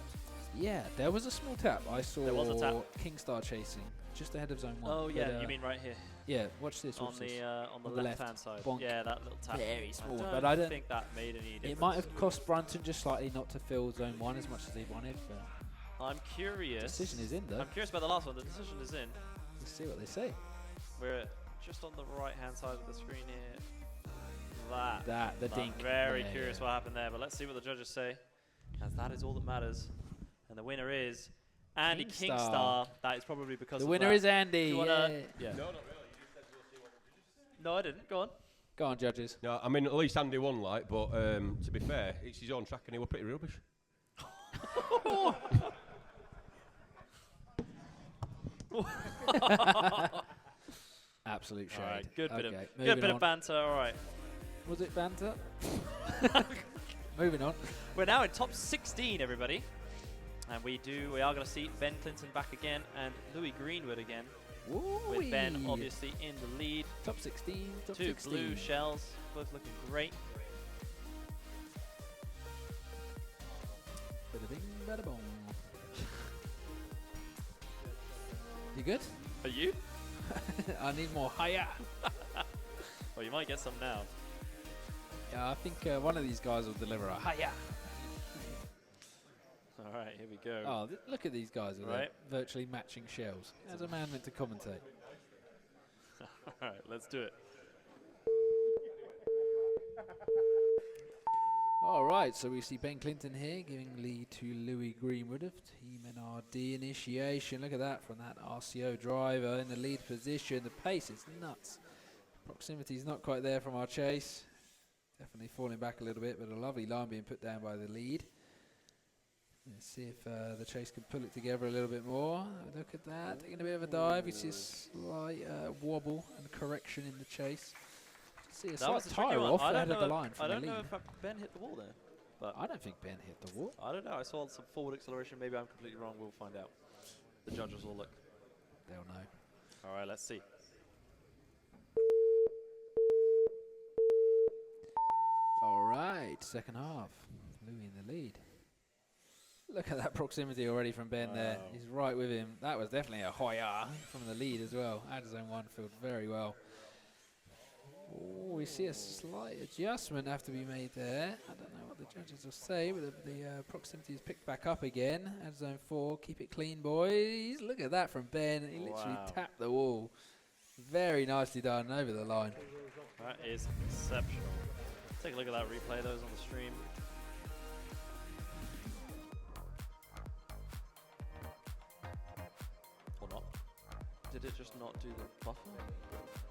Yeah, there was a small tap. I saw There was a tap. Kingstar chasing just ahead of zone 1. Oh but, yeah, you mean right here yeah, watch this. on Watch this. the On the left left. hand side. Bonk. Yeah, that little tap. Very small, I but I don't think that made any difference. It might have cost Brunton just slightly not to fill zone 1 as much as he wanted, but I'm curious. decision is in though. I'm curious about the last one. The decision is in. Let's see what they say. We're just on the right hand side of the screen here. The I'm dink. very Yeah, curious yeah. what happened there, but let's see what the judges say, as that is all that matters. And the winner is Andy Kingstar. Kingstar. That is probably because The of winner that. is Andy. Do you wanna- Yeah. Yeah. No, not really. You just said we'll see what the judges No, I didn't. Go on. Go on, judges. No, I mean, at least Andy won, like, but to be fair, it's his own track and he were pretty rubbish. Absolute shade. All right, good bit of Okay, good moving bit on. of banter. All right, Was it banter? Moving on. we're now in top 16, everybody, and we are going to see Ben Clinton back again and Louis Greenwood again, with Ben Woo-wee. obviously in the lead. Top 16. Top 2 16. blue shells, both looking great. Bada bing, bada bong. You good? Are you? I need more higher. Well, you might get some now. Yeah, I think one of these guys will deliver a higher. All right, here we go. Oh, look at these guys with their Right. virtually matching shells. How's a man meant to commentate? All right, let's do it. All right, so we see Ben Clinton here giving lead to Louis Greenwood of Team NRD initiation. Look at that from that RCO driver in the lead position. The pace is nuts. Proximity is not quite there from our chase. Definitely falling back a little bit, but a lovely line being put down by the lead. Let's see if the chase can pull it together a little bit more. Look at that, taking a bit of a dive. We see a slight wobble and correction in the chase. See a That slight was a tricky tyre one. off I ahead don't of the know. line I from the don't know lead. if Ben hit the wall there, but I don't think Ben hit the wall. I don't know. I saw some forward acceleration. Maybe I'm completely wrong. We'll find out. The judges will look. They'll know. All right, let's see. All right, second half. Louis in the lead. Look at that proximity already from Ben there. He's right with him. That was definitely a hoya from the lead as well. Out of zone 1 filled very well. Oh, we see a slight adjustment have to be made there. I don't know what the judges will say, but the proximity is picked back up again. Out of zone 4, keep it clean, boys. Look at that from Ben. He literally tapped the wall. Very nicely done over the line. That is exceptional. Take a look at that replay. Those on the stream. Or not. Did it just not do the buffer?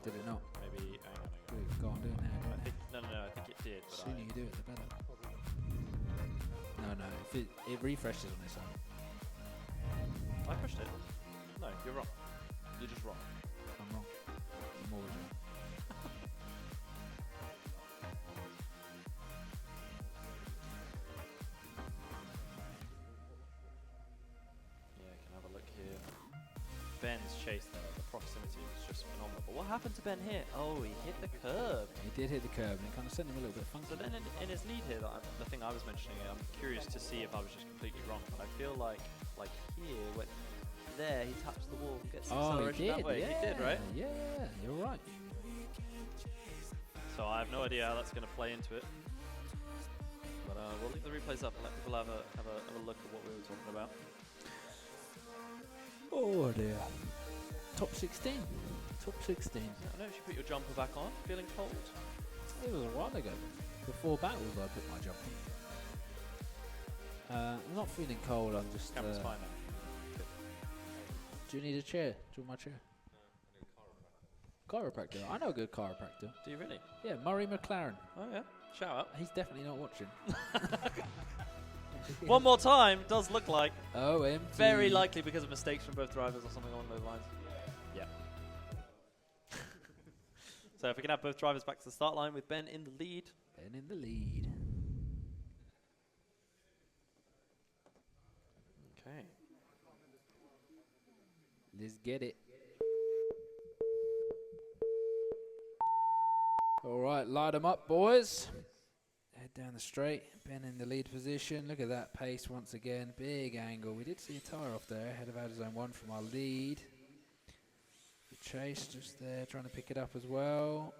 Did it not? Maybe. Hang on. Go on, do it now. I think no. I think it did. The But sooner you do it, the better. No. If it refreshes on its own. I pushed it. No, you're wrong. You're just wrong. I'm wrong. I'm always wrong. Yeah, can have a look here. Ben's chase there, the proximity was just phenomenal. But what happened to Ben here? Oh, he hit the curb. He did hit the curb and it kind of sent him a little bit funky. So then in his lead here, the thing I was mentioning, I'm curious to see if I was just completely wrong. But I feel like here, when there, he taps the wall, gets the acceleration that way. Yeah, he did, right? Yeah, you're right. So I have no idea how that's going to play into it. But we'll leave the replays up and let people have a look at what we were talking about. Oh dear. Top 16. Top 16. I don't know if you put your jumper back on. Feeling cold? It was a while ago. Before battles I put my jumper on. I'm not feeling cold, I'm just... Camera's fine now. Do you need a chair? Do you want my chair? Chiropractor. I know a good chiropractor. Do you really? Yeah, Murray McLaren. Oh yeah. Shout out. He's definitely not watching. One more time. Does look like. OMG. Very likely because of mistakes from both drivers or something along those lines. Yeah. So if we can have both drivers back to the start line with Ben in the lead. Ben in the lead. Okay. Let's get it. All right, light them up, boys. Head down the straight. Ben in the lead position. Look at that pace once again. Big angle. We did see a tyre off there ahead of out of zone 1 from our lead. The chase just there trying to pick it up as well.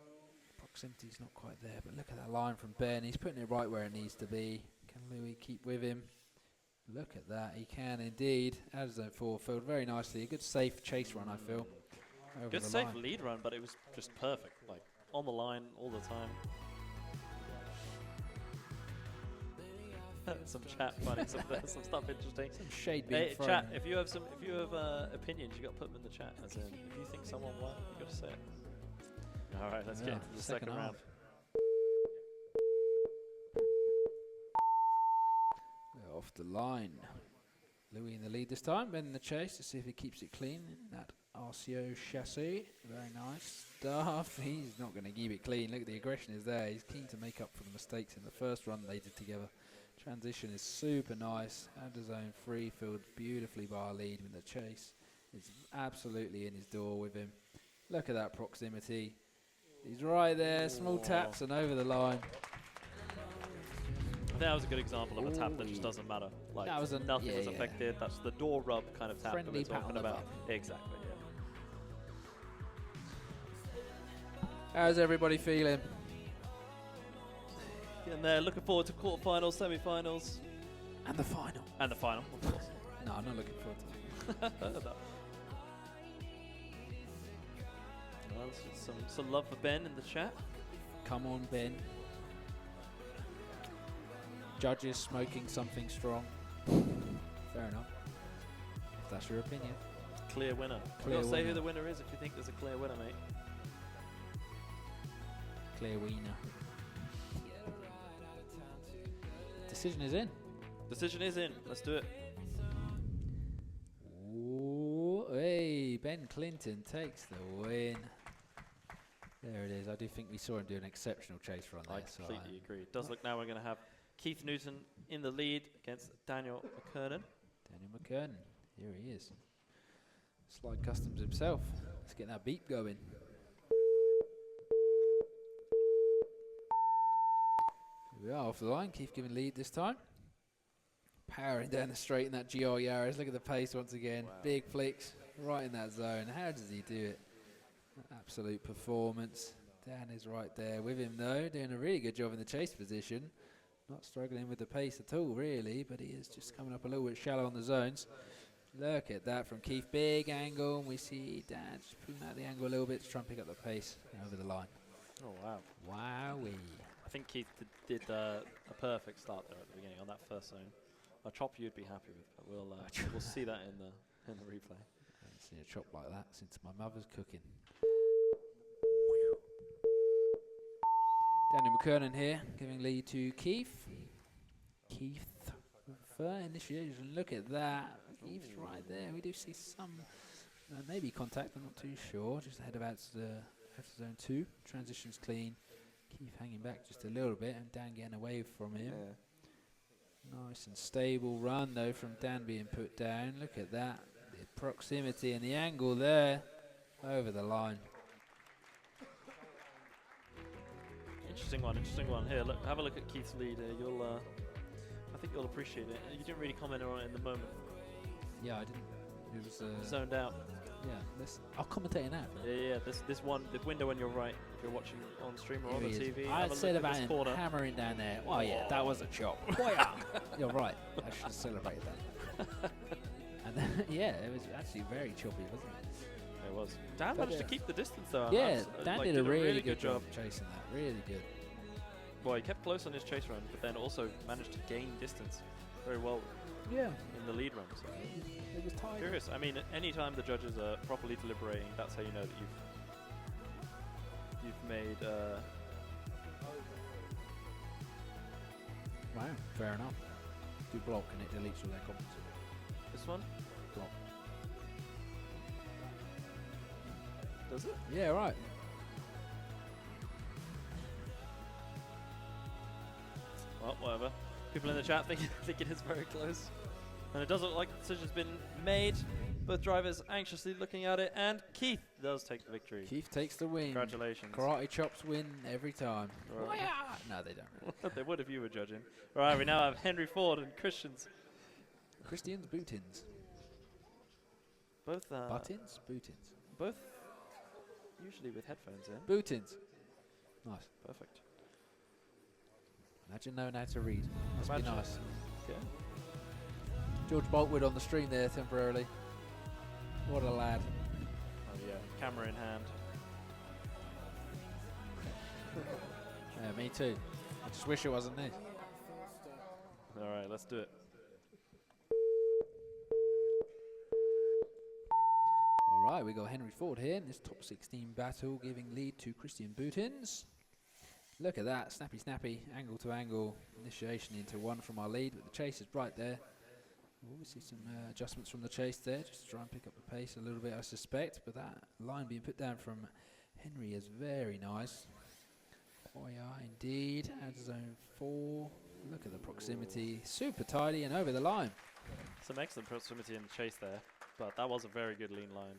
Proximity's not quite there, but look at that line from Ben. He's putting it right where it needs to be. Can Louis keep with him? Look at that. He can indeed. Out of zone 4. Filled very nicely. A good safe chase run, I feel. Over Good the safe line. lead run, but it was just perfect. Like on the line all the time. Some chat funny, some stuff interesting. Some shade being Hey, thrown. chat, if you have opinions, you got to put them in the chat. As in, if you think someone won, you got to say it. All right, let's get into the second round. We're off the line. Louis in the lead this time. Ben in the chase to see if he keeps it clean. That RCO chassis. Very nice stuff. He's not going to keep it clean. Look at the aggression is there. He's keen to make up for the mistakes in the first run they did together. Transition is super nice. Under zone 3 filled beautifully by our lead with the chase. It's absolutely in his door with him. Look at that proximity. He's right there. Small taps and over the line. I think that was a good example of a tap that just doesn't matter. Like That was nothing was affected. That's the door rub kind of tap that Friendly we're pat on talking the about. butt. Exactly. Yeah. How's everybody feeling? And they're looking forward to quarterfinals, semifinals, And the final. and the final, of course. No, I'm not looking forward to it. Well, some love for Ben in the chat. Come on, Ben. Judges smoking something strong. Fair enough. If that's your opinion. Clear winner. Clear You'll say who winner. the winner is if you think there's a clear winner, mate. Clear wiener. Decision is in. Decision is in. Let's do it. Ooh, hey, Ben Clinton takes the win. There it is. I do think we saw him do an exceptional chase run there. I completely agree. It does look now we're going to have Keith Newton in the lead against Daniel McKernan. Daniel McKernan. Here he is. Slide Customs himself. Let's get that beep going. We are off the line. Keith giving lead this time. Powering down the straight in that GR Yaris. Look at the pace once again. Wow. Big flicks right in that zone. How does he do it? Absolute performance. Dan is right there with him though, doing a really good job in the chase position. Not struggling with the pace at all really, but he is just coming up a little bit shallow on the zones. Look at that from Keith. Big angle, and we see Dan just pulling out the angle a little bit to try and pick up the pace over the line. Oh, wow. Wowee. I think Keith did a perfect start there at the beginning on that first zone. A chop you'd be happy with, but we'll see that in the replay. I haven't seen a chop like that since my mother's cooking. Daniel McKernan here, giving lead to Keith. Keith with initiation. Look at that. Keith's right there. We do see some maybe contact, I'm not too sure. Just ahead of out to zone 2. Transition's clean. Keith hanging back just a little bit, and Dan getting away from him. Yeah. Nice and stable run though from Dan being put down. Look at that. The proximity and the angle there over the line. Interesting one. Here, look, have a look at Keith's lead. I think you'll appreciate it. You didn't really comment on it in the moment. Yeah, I didn't. It was Zoned out. Yeah, I'll commentate it now. Yeah. This one, the window on your right, if you're watching on stream or on the TV. I have a said look at about this him corner. hammering down there. Oh yeah, that was a chop. You're right. I should have celebrated that. And then, yeah, it was actually very choppy, wasn't it? It was. Dan managed to keep the distance though. Yeah, Dan like, did a really good job chasing that. Really good. Well, he kept close on his chase run, but then also managed to gain distance very well Yeah, in the lead run. So it was tight. curious. I mean, anytime the judges are properly deliberating, that's how you know that you've made. Wow, fair enough. Do block and it deletes all their comments. This one Block. does it? Yeah, right. Well, whatever. People in the chat think it's very close. And it doesn't look like the decision's been made. Both drivers anxiously looking at it, and Keith does take the victory. Keith takes the win. Congratulations. Karate chops win every time. Right. No, they don't really. They would if you were judging. Right, we now have Henry Ford and Christian's. Christian's bootins. Both Buttons? Bootins. both usually with headphones in. Bootins. Nice. Perfect. Imagine knowing how to read. Must Imagine. be nice. Okay. George Boltwood on the stream there temporarily. What a lad. Oh yeah, camera in hand. Yeah, me too. I just wish it wasn't this. All right, let's do it. All right, we got Henry Ford here in this top 16 battle, giving lead to Christian Boutins. Look at that, snappy, angle to angle, initiation into one from our lead, but the chase is right there. We see some adjustments from the chase there, just to try and pick up the pace a little bit, I suspect, but that line being put down from Henry is very nice. Oh yeah, indeed, out of zone 4. Look at the proximity, super tidy and over the line. Some excellent proximity in the chase there, but that was a very good lean line.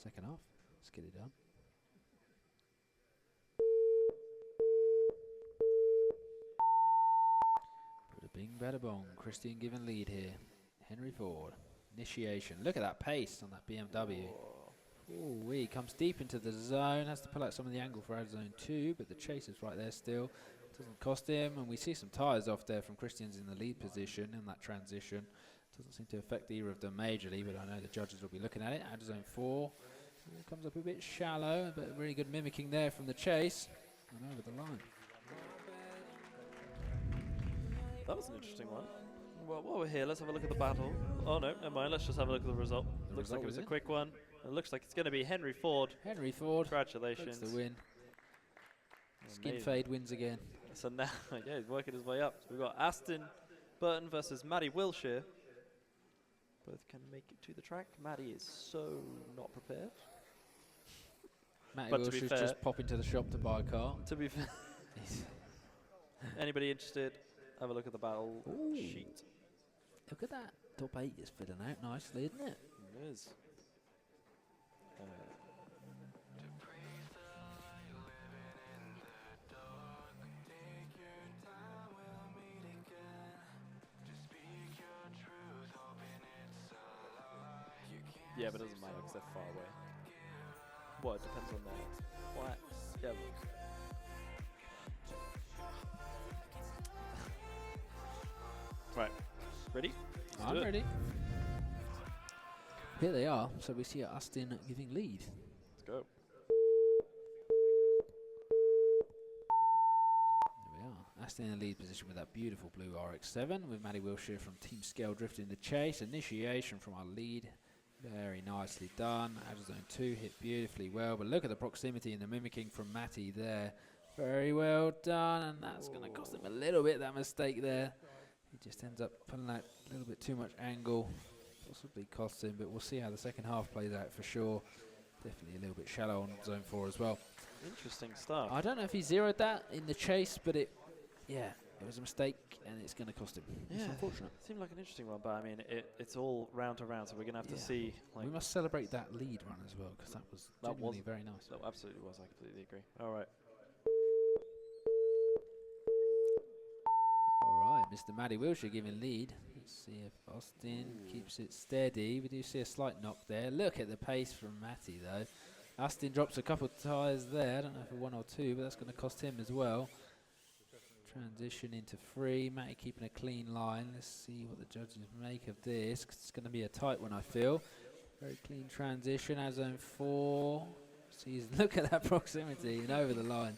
Second half, let's get it done. Bada bing, bada bong. Christian given lead here. Henry Ford. Initiation. Look at that pace on that BMW. Ooh, he comes deep into the zone. Has to pull out some of the angle for out of zone 2, but the chase is right there still. Doesn't cost him, and we see some tyres off there from Christian's in the lead position in that transition. Doesn't seem to affect either of them majorly, but I know the judges will be looking at it. Out of zone 4. Comes up a bit shallow, but really good mimicking there from the chase. And over the line. That was an interesting one. Well, while we're here, let's have a look at the battle. Oh no, never mind. Let's just have a look at the result. The Looks result like it was was a in. quick one. It looks like it's going to be Henry Ford. Henry Ford. Congratulations. Takes the win. Skin Amazing. fade wins again. So now, yeah, he's working his way up. So we've got Aston Burton versus Maddie Wilshire. Both can make it to the track. Maddie is so not prepared. Matty But to be Wilshire's fair- just popping to the shop to buy a car. To be fair, anybody interested, have a look at the battle Ooh. sheet. Look at that. Top 8 is filling out nicely, isn't it? It is. Yeah, but it doesn't matter because they're far away. Well, it depends on their... What? Yeah, right. Ready? Let's do I'm it. ready. Here they are. So we see Austin giving lead. Let's go. There we are. Aston in the lead position with that beautiful blue RX-7 with Maddie Wilshire from Team Scale drifting the chase. Initiation from our lead. Very nicely done. Out of zone 2, hit beautifully well. But look at the proximity and the mimicking from Matty there. Very well done. And that's going to cost him a little bit, that mistake there. He just ends up pulling out a little bit too much angle. Possibly costs him, but we'll see how the second half plays out for sure. Definitely a little bit shallow on zone 4 as well. Interesting stuff. I don't know if he zeroed that in the chase, but it was a mistake, and it's going to cost him. It's Yeah, unfortunate. seemed like an interesting one, but I mean, it's all round to round, so we're going to have to see. Like, We must celebrate that lead run as well, because that was genuinely very nice. that absolutely was. I completely agree. All right. All right, Mr. Matty Wilshire giving lead. Let's see if Austin keeps it steady. We do see a slight knock there. Look at the pace from Matty, though. Austin drops a couple of tyres there. I don't know if for 1 or 2, but that's going to cost him as well. Transition into 3. Matty keeping a clean line. Let's see what the judges make of this, 'cause it's going to be a tight one, I feel. Very clean transition as zone 4. See, look at that proximity and over the line.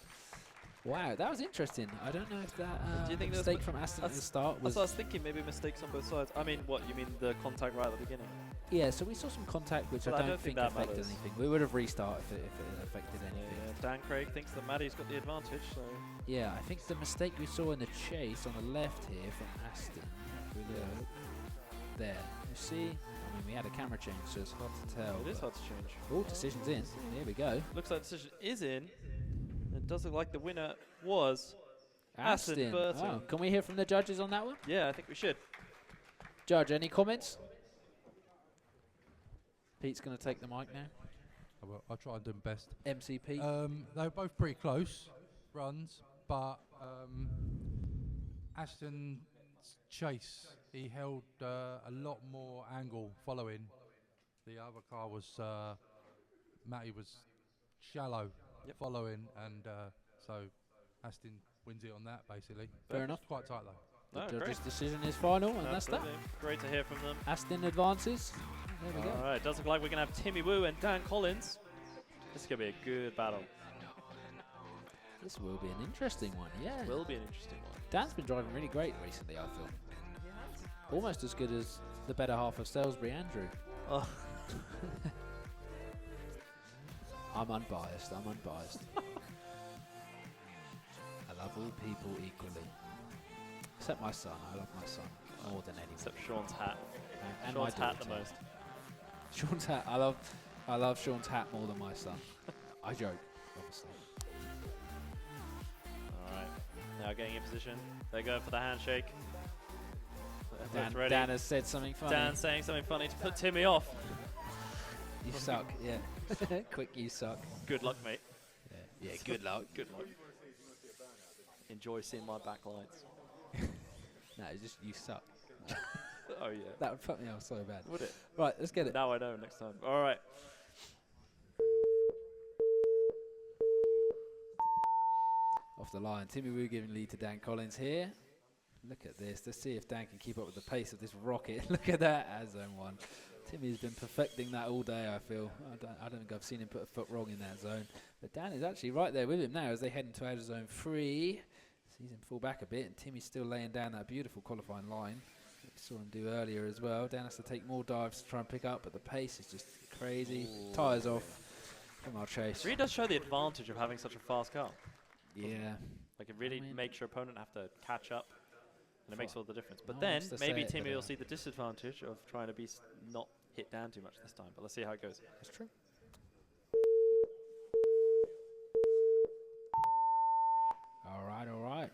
Wow, that was interesting. I don't know if that Do you think mistake from Aston at the start was... That's what I was thinking, maybe mistakes on both sides. I mean, what, you mean the contact right at the beginning? Yeah, so we saw some contact, which But I don't think that affected matters. anything. We would have restarted if it affected anything. Yeah, Dan Craig thinks that Maddie's got the advantage, so... Yeah, I think the mistake we saw in the chase on the left here from Aston. If we look, there. You see? I mean, we had a camera change, so it's hard to tell. It is hard to change. All decisions in. Here we go. Looks like the decision is in. It does look like the winner was Aston Burton. Oh, can we hear from the judges on that one? Yeah, I think we should. Judge, any comments? Pete's going to take the mic now. I'll try and do my best. MCP. They were both pretty close runs, but Aston's chase, he held a lot more angle following. The other car was, Matty was shallow following, and so Aston wins it on that, basically. Fair But enough. it's quite tight, though. No, The judges' great. decision is final, and that's that. Absolutely. Great to hear from them. Aston advances. There we go. All right, does look like we're going to have Timmy Woo and Dan Collins. This is going to be a good battle. This will be an interesting one, yeah. Will be an interesting one. Dan's been driving really great recently, I feel. Almost as good as the better half of Salisbury, Andrew. Oh. I'm unbiased. I love all people equally. Except my son. I love my son more than anyone. Except Sean's hat. And Sean's my hat the daughter. most. Sean's hat. I love Sean's hat more than my son. I joke, obviously. All right, now getting in position. They go for the handshake. They're both ready. Dan has said something funny. Dan's saying something funny to put Timmy off. You suck, yeah. Quick, you suck. Good luck, mate. Yeah, good luck. Good luck. Enjoy seeing my backlights. No, it's just you suck. Oh, yeah. That would put me off so bad. Would it? Right, let's get it. Now I know next time. All right. Off the line, Timmy Woo giving lead to Dan Collins here. Look at this. Let's see if Dan can keep up with the pace of this rocket. Look at that as zone 1. Timmy's been perfecting that all day, I feel. I don't think I've seen him put a foot wrong in that zone. But Dan is actually right there with him now as they head into outer zone 3. Sees him fall back a bit, and Timmy's still laying down that beautiful qualifying line that we saw him do earlier as well. Dan has to take more dives to try and pick up, but the pace is just crazy. Tyres off from our chase. It really does show the advantage of having such a fast car. Yeah. Like, it really I mean, makes your opponent have to catch up, and it makes all the difference. But No one then, wants to say maybe it, Timmy but, will see the disadvantage of trying to be not hit down too much this time. But let's see how it goes. That's true. All right.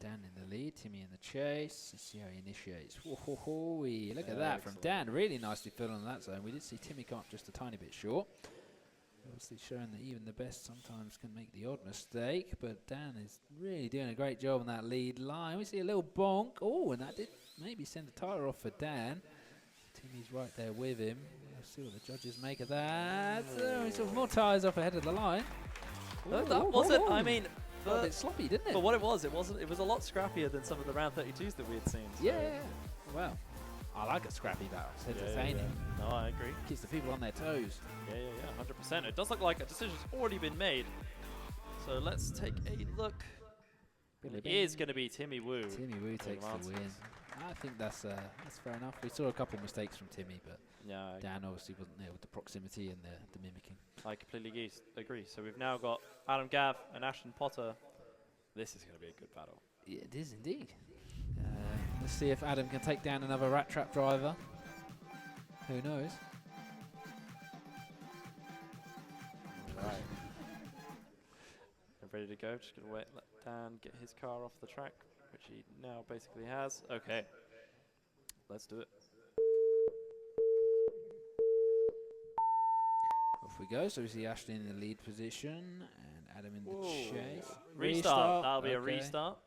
Dan in the lead, Timmy in the chase. Let's see how he initiates. Whoa, look at that from Dan. Really nicely filled on that zone. We did see Timmy come up just a tiny bit short. Obviously showing that even the best sometimes can make the odd mistake, but Dan is really doing a great job on that lead line. We see a little bonk. Oh, and that did maybe send a tyre off for Dan. Timmy's right there with him. Let's see what the judges make of that. Sort of more tyres off ahead of the line. That wasn't. I mean, a bit sloppy, didn't it? but what it was, it wasn't. It was a lot scrappier than some of the round 32s that we had seen. So. Yeah. Well, I like a scrappy battle. It's entertaining. No, I agree. Keeps the people on their toes. Yeah, 100%. It does look like a decision's already been made. So let's take a look. It is going to be Timmy Wu. Timmy Wu takes the win. I think that's fair enough. We saw a couple of mistakes from Timmy, but Dan obviously wasn't there with the proximity and the mimicking. I completely agree. So we've now got Adam Gav and Ashton Potter. This is going to be a good battle. Yeah, it is indeed. Let's see if Adam can take down another rat trap driver. Who knows? Right. Ready to go. Just going to let Dan get his car off the track, which he now basically has. Okay. Let's do it. Off we go. So we see Ashton in the lead position and Adam in the chase. Restart. That'll be a restart.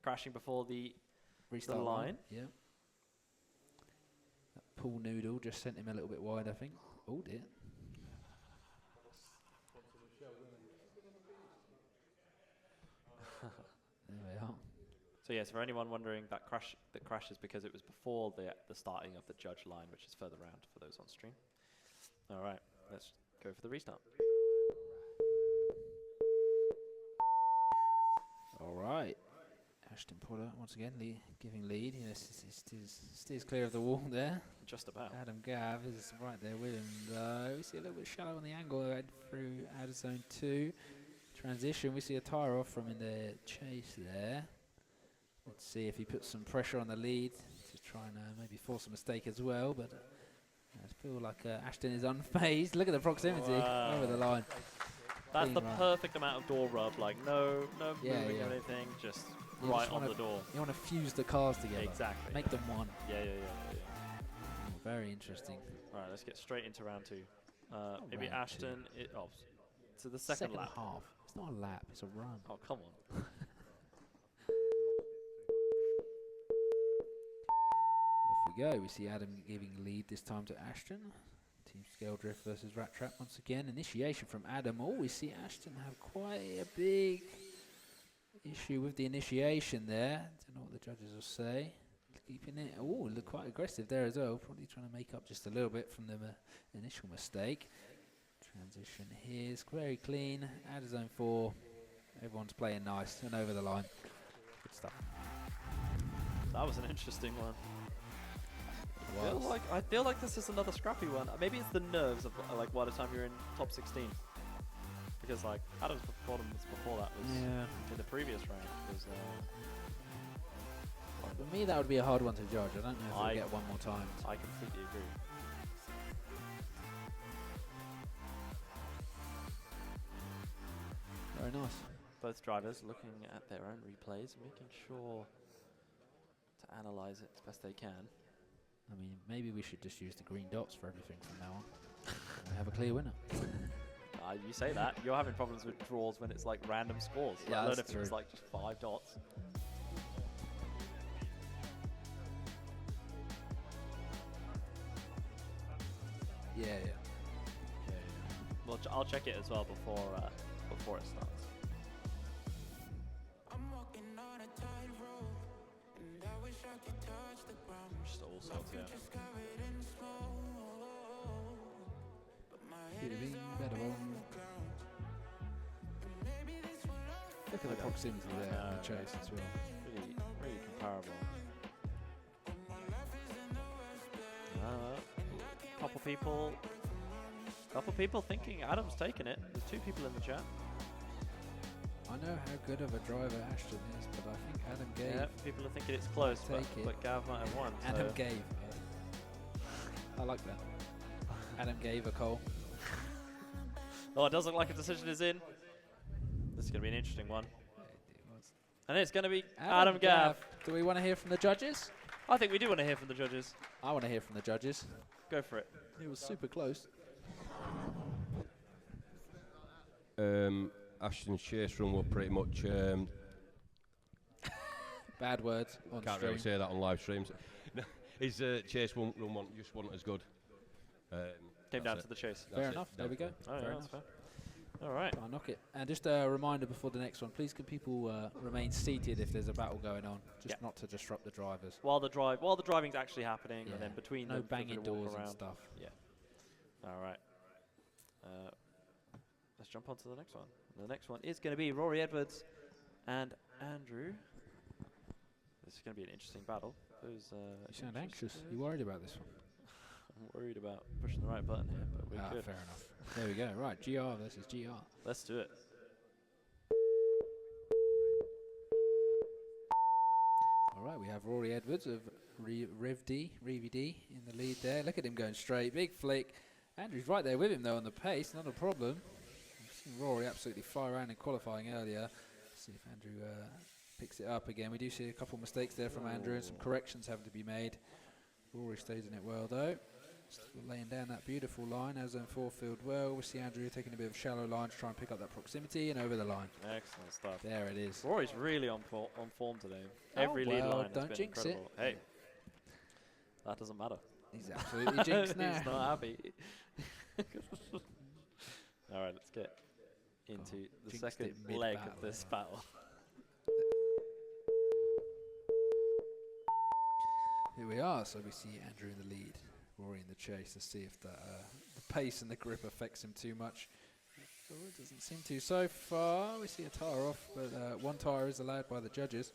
Crashing before the line. Yeah. That pool noodle just sent him a little bit wide, I think. Oh dear. There we are. So yes, for anyone wondering, that crash is because it was before the starting of the judge line, which is further round for those on stream. All right, let's go for the restart. All right. Ashton Potter once again giving lead. Yes, steers clear of the wall there. Just about. Adam Gav is right there with him though. We see a little bit shallow on the angle through out of zone 2. Transition, we see a tyre off from in the chase there. Let's see if he puts some pressure on the lead to try and maybe force a mistake as well. But I feel like Ashton is unfazed. Look at the proximity over the line. That's the perfect amount of door rub. Like no moving or anything, just right on the door. You want to fuse the cars together. Exactly. Make them one. Yeah. Oh, very interesting. All right, let's get straight into round 2. Maybe Ashton. To the second lap. Half. It's not a lap. It's a run. Oh, come on. Off we go. We see Adam giving lead this time to Ashton. Team Scale Drift versus Rat Trap once again. Initiation from Adam. Oh, we see Ashton have quite a big issue with the initiation there. Don't know what the judges will say. Keeping it. Oh, look quite aggressive there as well. Probably trying to make up just a little bit from the initial mistake. Transition here is very clean. Out of zone 4. Everyone's playing nice and over the line. Good stuff. That was an interesting one. I feel like this is another scrappy one. Maybe it's the nerves of like by the time you're in top 16. Because like Adam's performance before that was in the previous round was. For me, that would be a hard one to judge. I don't know if we'll get one more time. I completely agree. Very nice. Both drivers looking at their own replays, making sure to analyze it as best they can. I mean, maybe we should just use the green dots for everything from now on. And we have a clear winner. You say that. You're having problems with draws when it's like random scores. Yeah, let that's alone if true. it's like just 5 dots. Yeah. Well, I'll check it as well before it starts. Just all sorts, yeah. Look at the proximity there on the chase as well. Really comparable. Couple people thinking Adam's taking it. There's 2 people in the chat. I know how good of a driver Ashton is, but I think Adam gave. Yeah, people are thinking it's close, but Gav might have won. Adam gave. I like that. Adam gave a call. Oh, it does look like a decision is in. This is going to be an interesting one. And it's going to be Adam Gav. Do we want to hear from the judges? I think we do want to hear from the judges. I want to hear from the judges. Go for it. It was super close. Ashton's chase run were pretty much. Bad words on Can't stream. really say that on live streams. His chase run just wasn't as good. Came down to the chase. Fair enough. There we go. Oh, yeah, Fair that's enough. fair. All right. I'll knock it. And just a reminder before the next one, please can people remain seated if there's a battle going on, just not to disrupt the drivers. While the driving's actually happening, and then between no them, feel free banging to walk doors and around. stuff. Yeah. All right. Let's jump on to the next one. The next one is going to be Rory Edwards and Andrew. This is going to be an interesting battle. You sound anxious. You worried about this one? I'm worried about pushing the right button here, but we're good. Fair enough. There we go. Right, GR versus GR. Let's do it. All right, we have Rory Edwards of Rev D in the lead there. Look at him going straight. Big flick. Andrew's right there with him, though, on the pace. Not a problem. We've seen Rory absolutely fly around in qualifying earlier. See if Andrew picks it up again. We do see a couple of mistakes there from Andrew and some corrections having to be made. Rory stays in it well, though. Still laying down that beautiful line. As zone 4 filled well. We see Andrew taking a bit of a shallow line to try and pick up that proximity and over the line. Excellent stuff. There it is. Rory's really on form today. Every lead line has been jinx incredible. Hey, that doesn't matter. He's absolutely jinxed now. He's not happy. All right, let's get into the second leg of this battle. Here we are. So we see Andrew in the lead, Rory in the chase. Let's see if the pace and the grip affects him too much. Oh, it doesn't seem to so far. We see a tyre off, but one tyre is allowed by the judges.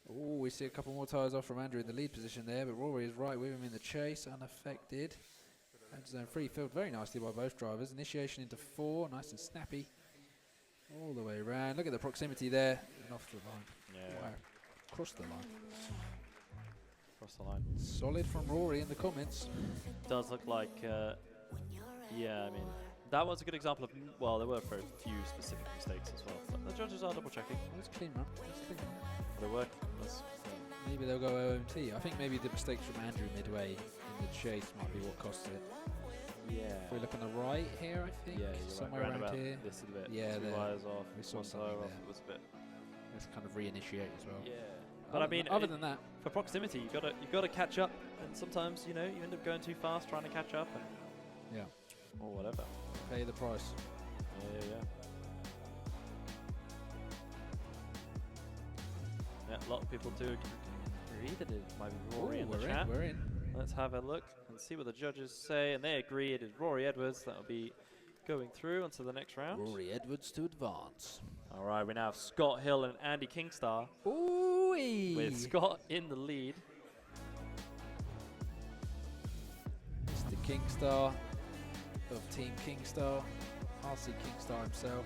Oh, we see a couple more tyres off from Andrew in the lead position there, but Rory is right with him in the chase, unaffected. And zone 3 filled very nicely by both drivers. Initiation into 4, nice and snappy. All the way around. Look at the proximity there. And off the line. Yeah. Wow. Across the line. Across the line. Solid from Rory in the comments. Does look like, yeah, I mean, that was a good example of, well, there were very few specific mistakes as well. But the judges are double checking. It's clean run. It's clean run. They work. Maybe they'll go OMT. I think maybe the mistakes from Andrew midway in the chase might be what cost it. Yeah. If we look on the right here, I think. Yeah, you're somewhere right. around here. This a bit. Yeah, two wires off. We saw one something tyre off. there. It was a bit. Let's kind of reinitiate as well. Yeah. But I mean, other than that, for proximity, you gotta catch up, and sometimes you end up going too fast trying to catch up, and or whatever. Pay the price. Yeah. Yeah, a lot of people do agree that it might be Rory in the chat. We're in. Let's have a look and see what the judges say, and they agree it is Rory Edwards that will be going through onto the next round. Rory Edwards to advance. All right, we now have Scott Hill and Andy Kingstar. Ooh-wee. With Scott in the lead. Mr. Kingstar of Team Kingstar, RC Kingstar himself,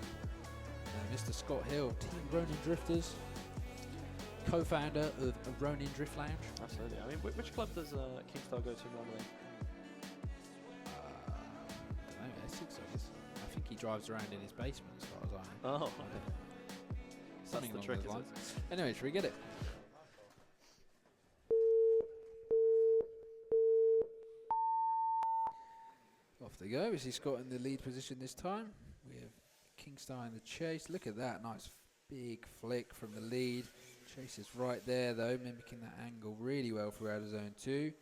and Mr. Scott Hill, Team Ronin Drifters, co-founder of Ronin Drift Lounge. Absolutely. I mean, which club does Kingstar go to normally? I don't know, Essex, I guess. I think he drives around in his basement as far as I know. Oh, Something that's the along trick, those is lines. it? Anyway, should we get it? Off they go. We see Scott in the lead position this time. We have Kingstar in the chase. Look at that. Nice big flick from the lead. Chase is right there, though, mimicking that angle really well for out of zone 2.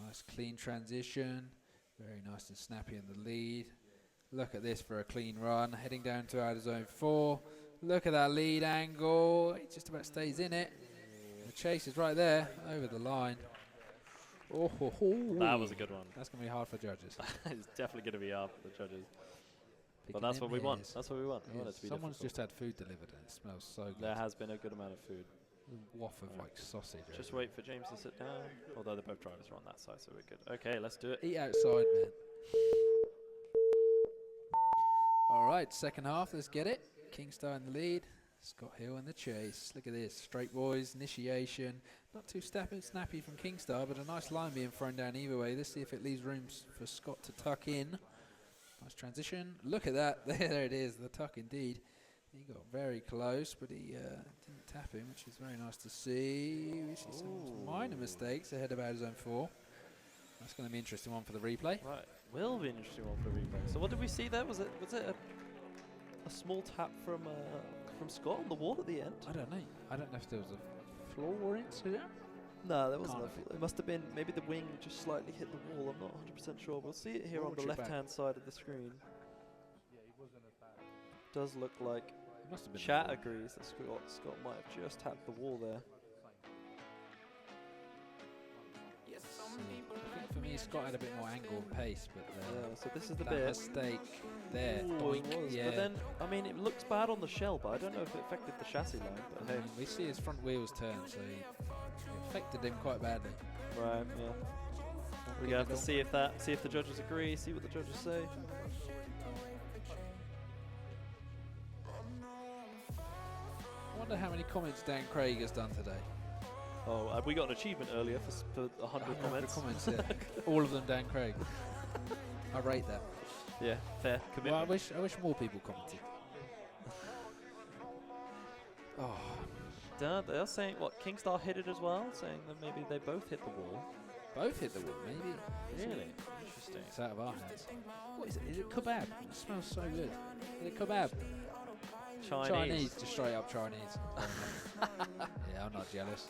Nice clean transition. Very nice and snappy in the lead. Look at this for a clean run. Heading down to out of zone 4. Look at that lead angle. It just about stays in it. The chase is right there, over the line. Oh, ho, ho. That was a good one. That's going to be hard for judges. It's definitely going to be hard for the judges. Picking But that's them what we want. hairs. That's what we want. We want it Yes. to be Someone's difficult. just had food delivered and it smells so good. There has been a good amount of food. A waft of like sausage. Just wait for James to sit down. Although the both drivers are on that side, so we're good. Okay, let's do it. Eat outside, man. All right, second half. Let's get it. Kingstar in the lead. Scott Hill in the chase. Look at this. Straight boys, initiation. Not too snappy from Kingstar, but a nice line being thrown down either way. Let's see if it leaves room for Scott to tuck in. Nice transition. Look at that. There it is. The tuck indeed. He got very close, but he didn't tap him, which is very nice to see. We see some minor mistakes ahead of out zone 4. That's going to be an interesting one for the replay. Right, will be an interesting one for the replay. So what did we see there? Was it a small tap from Scott on the wall at the end? I don't know. I don't know if there was a floor incident. No, there wasn't. Can't have hit It must have been maybe the wing just slightly hit the wall. I'm not 100% sure. We'll see it here We'll on the watch it back. left-hand side of the screen. Yeah, he wasn't as bad. Does look like It must have been. chat the wall. agrees that Scott might have just tapped the wall there. So, I think for me, Scott had a bit more angle and pace, but Yeah, so this is the that bit. mistake there. Ooh, it doink, was. yeah. But then, I mean, it looks bad on the shell, but I don't know if it affected the chassis line. But hey, We see his front wheels turn, so it affected him quite badly. right, yeah. We're gonna have to see if the judges agree, see what the judges say. I wonder how many comments Dan Craig has done today. Oh, we got an achievement earlier for 100 comments. Yeah. All of them Dan Craig. I rate that. Yeah, fair Well, I commitment. wish more people commented. Oh, They are saying what Kingstar hit it as well, saying that maybe they both hit the wall. both hit the wall, maybe. Really interesting. It's out of our hands. What is it? Is it kebab? It smells so good. Is it kebab? Chinese. Just straight up Chinese. Yeah, I'm not jealous.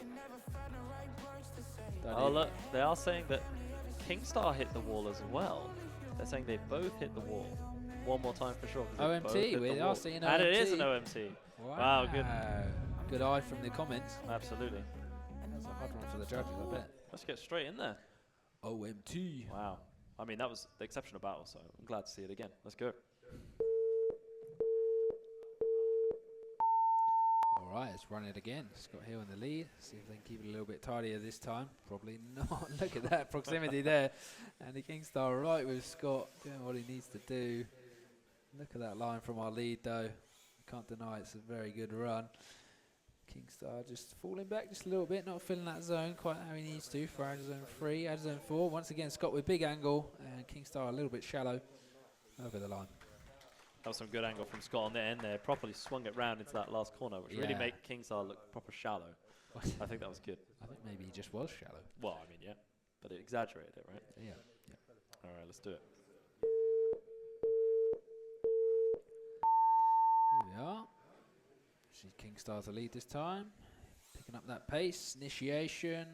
Don't Oh eat. look, they are saying that Kingstar hit the wall as well. They're saying they both hit the wall. One more time for sure. 'cause they both OMT, hit we the are wall. seeing And it is OMT. an OMT. Wow, good. Good eye from the comments. Absolutely. That's a hard one for the judges, I bet. Let's get straight in there. OMT. Wow. I mean, that was the exceptional battle, so I'm glad to see it again. Let's go. All right, let's run it again. Scott Hill in the lead. See if they can keep it a little bit tidier this time. Probably not. Look at that proximity there. And the Kingstar right with Scott doing what he needs to do. Look at that line from our lead, though. Can't deny it's a very good run. Kingstar just falling back just a little bit, not filling that zone quite how he needs to for out of zone 3, out of zone 4. Once again, Scott with big angle, and Kingstar a little bit shallow over the line. That was some good angle from Scott on the end there. Properly swung it round into that last corner, which really Yeah. made Kingstar look proper shallow. I think that was good. I think maybe he just was shallow. Well, I mean, yeah. But it exaggerated it, right? Yeah. All right, let's do it. Here we are. See Kingstar to lead this time. Picking up that pace. Initiation.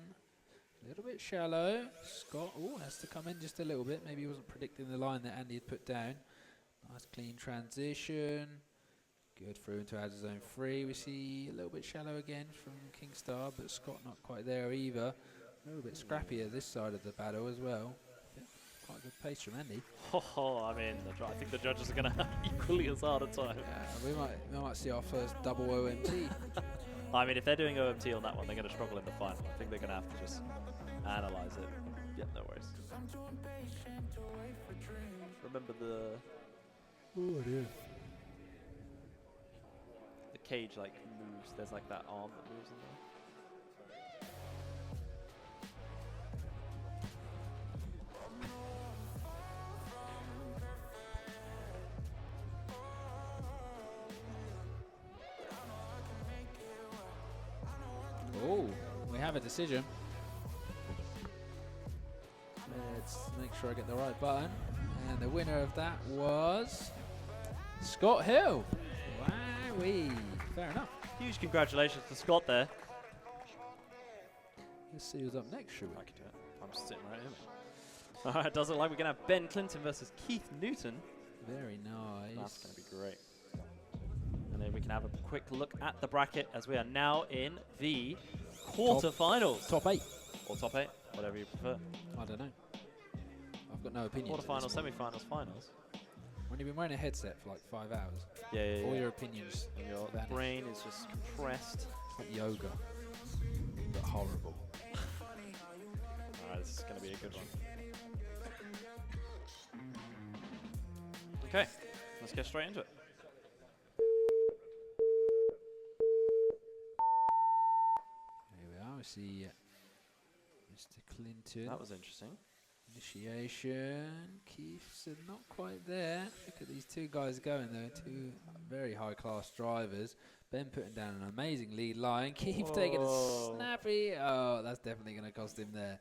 A little bit shallow. Scott has to come in just a little bit. Maybe he wasn't predicting the line that Andy had put down. Nice clean transition. Good through into out of zone 3. We see a little bit shallow again from Kingstar, but Scott not quite there either. A little bit scrappier this side of the battle as well. Yeah, quite good pace from Andy. I mean, I think the judges are going to have equally as hard a time. We might see our first double OMT. I mean, if they're doing OMT on that one, they're going to struggle in the final. I think they're going to have to just analyze it. Yeah, no worries. Remember the cage like moves. There's like that arm that moves in there. Oh, we have a decision. Let's make sure I get the right button. And the winner of that was Scott Hill. Wowee. Fair enough. Huge congratulations to Scott there. Let's see who's up next, shall we? I can do it. I'm just sitting right here. All right, does it look like we're going to have Ben Clinton versus Keith Newton. Very nice. That's going to be great. And then we can have a quick look at the bracket as we are now in the quarterfinals. Top 8. Or top 8, whatever you prefer. I don't know. I've got no opinion. Quarterfinals, semi-finals, finals. When you've been wearing a headset for like 5 hours, Yeah. all your opinions And your vanish. brain is just compressed. It's like yoga, but horrible. Alright, this is going to be a good one. Okay, let's get straight into it. Here we are. We see Mr. Clinton. That was interesting. Initiation. Keith said not quite there. Look at these two guys going though. Two very high class drivers. Ben putting down an amazing lead line. Keith taking a snappy. Oh, that's definitely going to cost him there.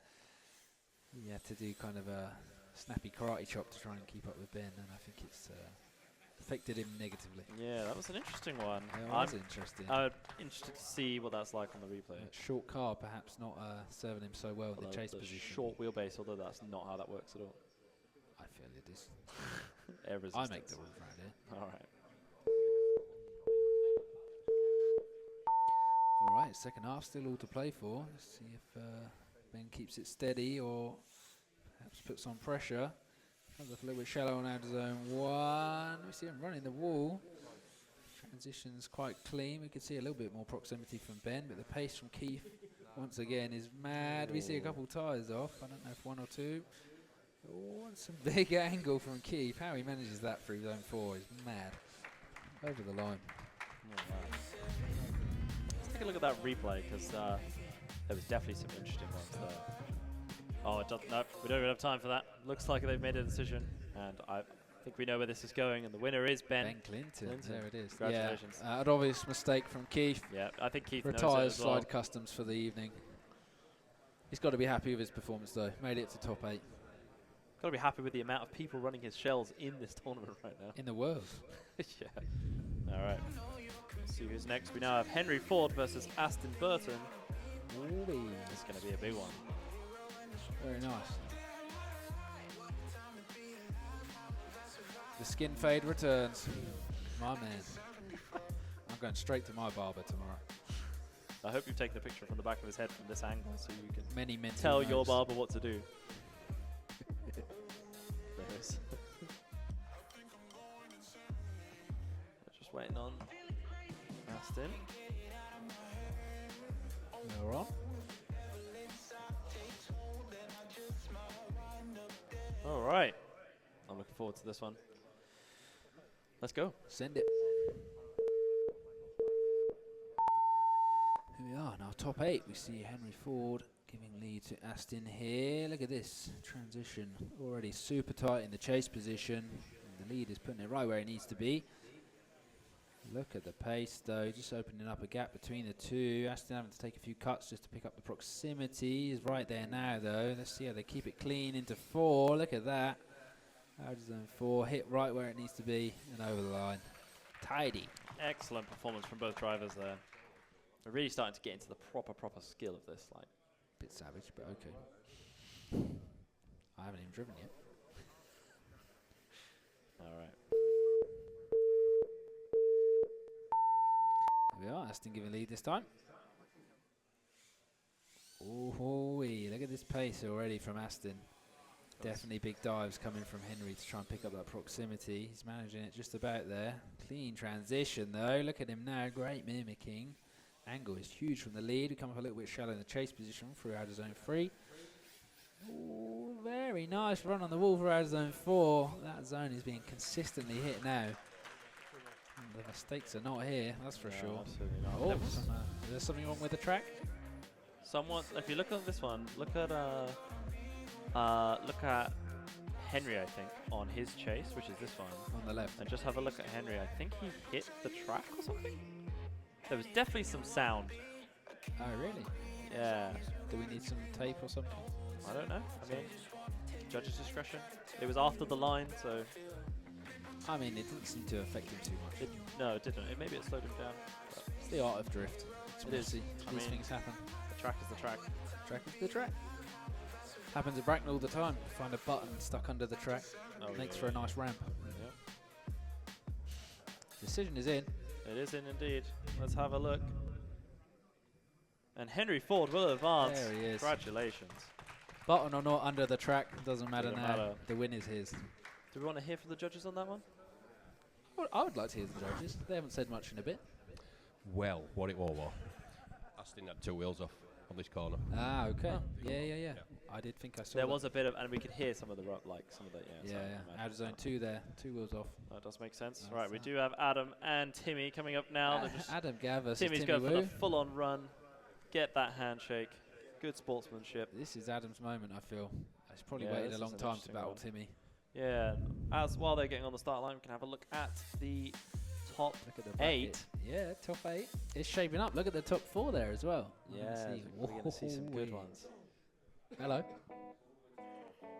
He had to do kind of a snappy karate chop to try and keep up with Ben, and I think it's affected him negatively. Yeah, that was an interesting one. Yeah, that was interesting. I'm interested to see what that's like on the replay. Short car perhaps not serving him so well in the chase position. Short wheelbase, although that's not how that works at all. I feel it is. Air resistance. I make the rules around here. All right. All right, second half still all to play for. Let's see if Ben keeps it steady or perhaps puts on pressure. Comes off a little bit shallow on outer zone 1. We see him running the wall. Transition's quite clean. We could see a little bit more proximity from Ben, but the pace from Keith once again is mad. We see a couple tyres off. I don't know if 1 or 2. Oh, and some big angle from Keith. How he manages that through zone 4 is mad. Over the line. Oh, wow. Let's take a look at that replay because there was definitely some interesting ones there. Oh, it doesn't. No, we don't even have time for that. Looks like they've made a decision, and I think we know where this is going. And the winner is Ben Clinton. There it is. Congratulations. Yeah, an obvious mistake from Keith. Yeah, I think Keith knows it Retires as well. Slide Customs for the evening. He's got to be happy with his performance, though. Made it to top 8. Got to be happy with the amount of people running his shells in this tournament right now. In the world. Yeah. All right. Let's see who's next. We now have Henry Ford versus Aston Burton. Ooh, It's going to be a big one. very nice. The skin fade returns. My man. I'm going straight to my barber tomorrow. I hope you've taken a picture from the back of his head from this angle so you can Many mental tell your notes. barber what to do. There it is. Just waiting on Aston. You're on. All right. I'm looking forward to this one. Let's go. Send it. Here we are, now top 8. We see Henry Ford giving lead to Aston here. Look at this transition. Already super tight in the chase position. And the lead is putting it right where it needs to be. Look at the pace though, just opening up a gap between the two. Aston having to take a few cuts just to pick up the proximity. He's right there now though. Let's see how they keep it clean into 4. Look at that. Out of zone 4, hit right where it needs to be and over the line. Tidy. Excellent performance from both drivers there. We're really starting to get into the proper skill of this. Like, Bit savage, but okay. I haven't even driven yet. all right. Here we are, Aston giving lead this time. Oh, look at this pace already from Aston. Definitely big dives coming from Henry to try and pick up that proximity. He's managing it just about there. Clean transition though. Look at him now. Great mimicking. Angle is huge from the lead. We come up a little bit shallow in the chase position through out of zone 3. Ooh, very nice run on the wall for out of zone 4. That zone is being consistently hit now. And the mistakes are not here, that's for Yeah, sure. absolutely not. Oh, is there something wrong with the track? Somewhat. If you look at this one, look at Henry, I think, on his chase, which is this one. On the left. And just have a look at Henry. I think he hit the track or something. There was definitely some sound. Oh, really? Yeah. Do we need some tape or something? I don't know. I mean, judge's discretion. It was after the line, so. I mean, it didn't seem to affect him too much. No, it didn't. Maybe it slowed him down. But It's the art of drift. It's It is. messy. I These mean- things happen. the track is the track. Track is the track. Happens at Bracknell all the time. Find a button stuck under the track. Oh, Makes yeah, for a yeah. nice ramp. Yeah. Decision is in. It is in indeed. Let's have a look. And Henry Ford will advance. There he is. Congratulations. Button or not under the track, doesn't matter Doesn't now. matter. The win is his. Do we want to hear from the judges on that one? Well, I would like to hear the judges. They haven't said much in a bit. Well, what it all was. Aston had 2 wheels off on this corner. Ah, okay. Oh. Yeah. I did think I saw There that. was a bit of, and we could hear some of the, some of the, Yeah, sorry, yeah. Out of zone 2 there. 2 wheels off. That does make sense. That's Right, we that. do have Adam and Timmy coming up now. They're just- Adam Gav versus Timmy's Timmy going for Woo. the full-on run. Get that handshake. Good sportsmanship. This is Adam's moment, I feel. He's probably Yeah, waited this a is long an time to interesting battle one. Timmy. Yeah. While they're getting on the start line, we can have a look at the top Look at the 8. bracket. Yeah, top 8. It's shaping up. Look at the top 4 there as well. We're gonna Yeah, see- we're going to see some good Whoa-wee. ones. Hello.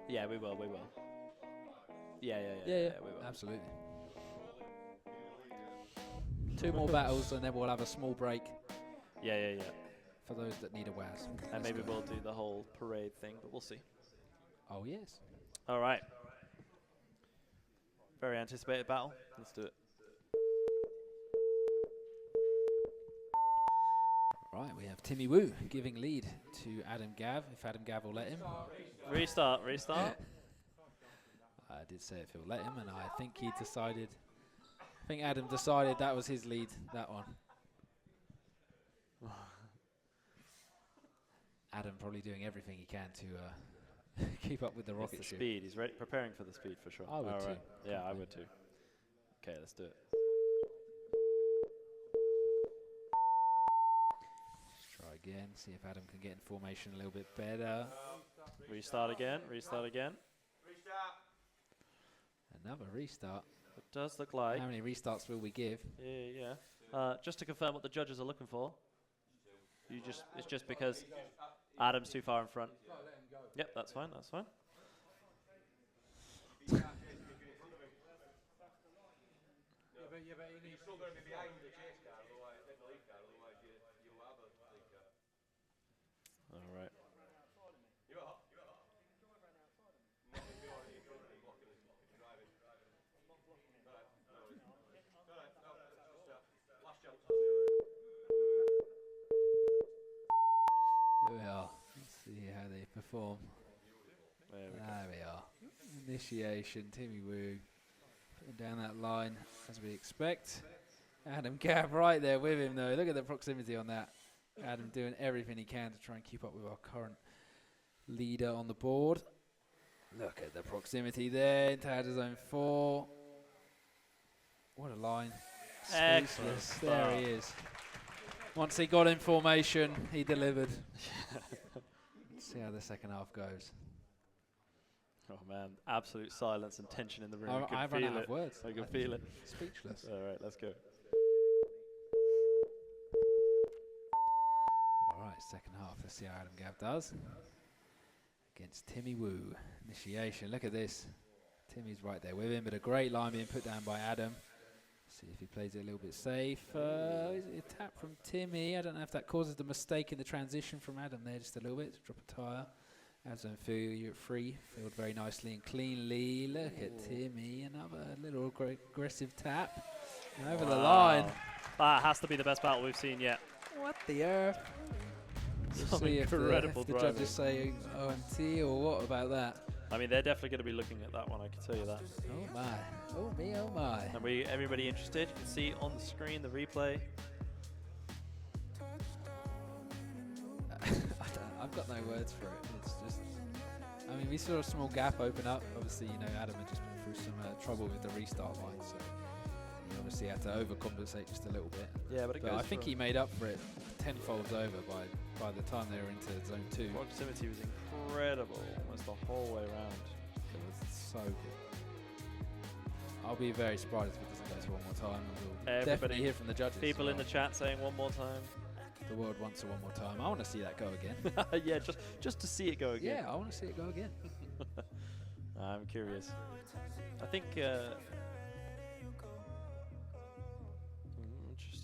Yeah, we will. Yeah, Yeah, we will. absolutely. 2 more battles, and then we'll have a small break Yeah. for those that need a WAS. And maybe we'll do the whole parade thing, but we'll see. Oh, yes. All right. Very anticipated battle. Let's do it. Right, we have Timmy Woo giving lead to Adam Gav, if Adam Gav will let him. Restart. I did say if he'll let him, and I think he decided, I think Adam decided that was his lead, that one. Adam probably doing everything he can to keep up with the rocket It's the shoot. speed. He's ready, preparing for the speed for sure. I would All too. right. Yeah, I would too. Okay, let's do it. Let's try again, see if Adam can get in formation a little bit better. Restart again. Restart. Another restart. It does look like. How many restarts will we give? Yeah. Just to confirm what the judges are looking for. It's just because Adam's too far in front. Yep, that's fine. You're still going to be behind the chase car, otherwise, the lead car, otherwise you'll have a lead car. All right. You are? You are? If you're blocking us, if you're driving. Alright, no worries. Alright, no, just last chance. Here we are. Let's see how they perform. There we are. Initiation, Timmy Woo. Putting down that line as we expect. Adam Gav right there with him though. Look at the proximity on that. Adam doing everything he can to try and keep up with our current leader on the board. Look at the proximity there into outer zone 4. What a line. Excellent Spaceless. There he is. Once he got in formation, he delivered. Let's see how the second half goes. Oh man, absolute silence and tension in the room. I've run out of words. I can feel it. Speechless. All right, let's go. All right, second half. Let's see how Adam Gav does. Against Timmy Woo. Initiation. Look at this. Timmy's right there with him, but a great line being put down by Adam. See if he plays it a little bit safe. Is it a tap from Timmy? I don't know if that causes the mistake in the transition from Adam there just a little bit. Drop a tyre. Adam you're free. Filled very nicely and cleanly. Look at Timmy. Another little aggressive tap. And over the line. That has to be the best battle we've seen yet. What the earth? Some See if incredible the driving. judges say OMT or what about that? I mean, they're definitely going to be looking at that one, I can tell you that. Oh my. Oh me, oh my. And everybody interested, you can see on the screen the replay. I've got no words for it. It's just, I mean, we saw a small gap open up. Obviously, you know, Adam had just been through some trouble with the restart line, so he obviously had to overcompensate just a little bit. Yeah, but I think he made up for it tenfolds over by the time they were into zone 2. Proximity was incredible, almost the whole way around. It was so good. I'll be very surprised if it doesn't go to one more time. We'll definitely hear from the judges. People in the chat saying one more time. The world wants it one more time. I want to see that go again. Yeah, just to see it go again. Yeah, I want to see it go again. I'm curious. I think.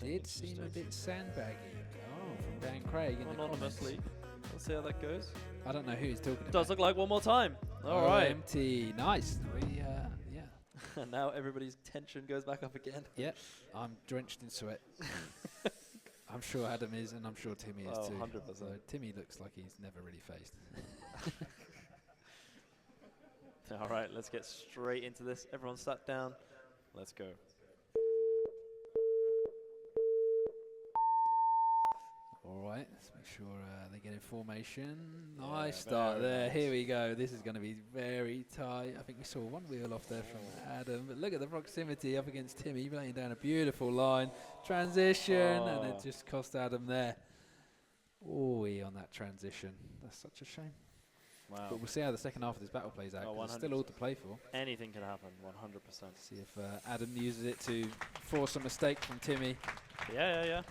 Did seem a bit sandbaggy. Oh, from Dan Craig in the Anonymously. comments. Let's see how that goes. I don't know who he's talking about. Does look like one more time. All right. Empty. Nice. We, yeah. And now everybody's tension goes back up again. Yeah. I'm drenched in sweat. I'm sure Adam is, and I'm sure Timmy is too. 100%. So Timmy looks like he's never really faced. All right, let's get straight into this. Everyone sat down. Let's go. All right, let's make sure they get in formation. Nice start there. Nice. Here we go. This is going to be very tight. I think we saw one wheel off there from Adam. But look at the proximity up against Timmy, laying down a beautiful line. Transition, and it just cost Adam there. Oh, on that transition. That's such a shame. Wow. But we'll see how the second half of this battle plays out. There's still all to play for. Anything can happen, 100%. See if Adam uses it to force a mistake from Timmy. Yeah.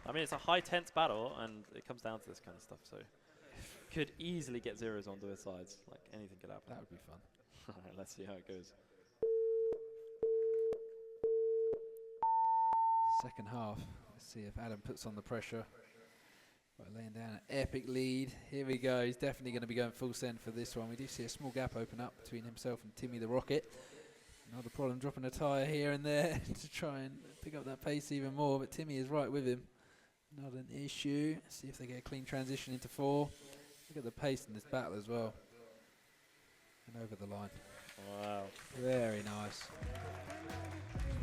I mean, it's a high tense battle, and it comes down to this kind of stuff. So, could easily get zeros on both sides. Like anything could happen. That would be fun. All right, let's see how it goes. second half. Let's see if Adam puts on the pressure by laying down an epic lead. Here we go. He's definitely going to be going full send for this one. We do see a small gap open up between himself and Timmy the Rocket. Not a problem dropping a tyre here and there to try and pick up that pace even more, but Timmy is right with him. Not an issue. See if they get a clean transition into 4. Look at the pace in this battle as well. And over the line. Wow. Very nice.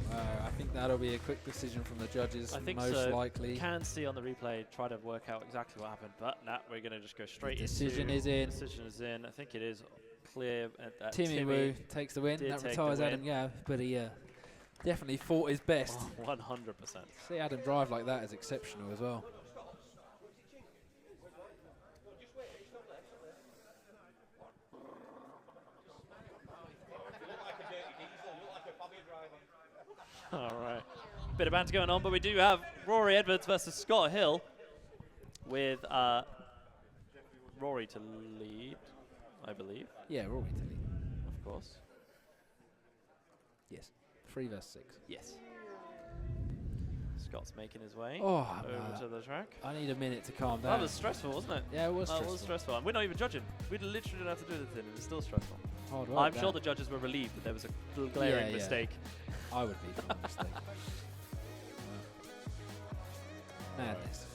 Wow, I think that'll be a quick decision from the judges, I think most so. likely. Can see on the replay, try to work out exactly what happened, but nah, we're going to just go straight into... Decision is in. Decision is in. I think it is clear. Timmy Woo takes the win. That retires Adam Gav, but he definitely fought his best. 100%. See Adam drive like that is exceptional as well. All right. Bit of banter going on, but we do have Rory Edwards versus Scott Hill with Rory to lead, I believe. Yeah, Rory to lead. Of course. Yes. 3 versus 6. Yes. Scott's making his way over to the track. I need a minute to calm down. That was stressful, wasn't it? Yeah, it was stressful. It was stressful. And we're not even judging. We literally didn't have to do the thing. It was still stressful. Hard work, I'm sure the judges were relieved that there was a glaring mistake. I would be for a mistake. Madness.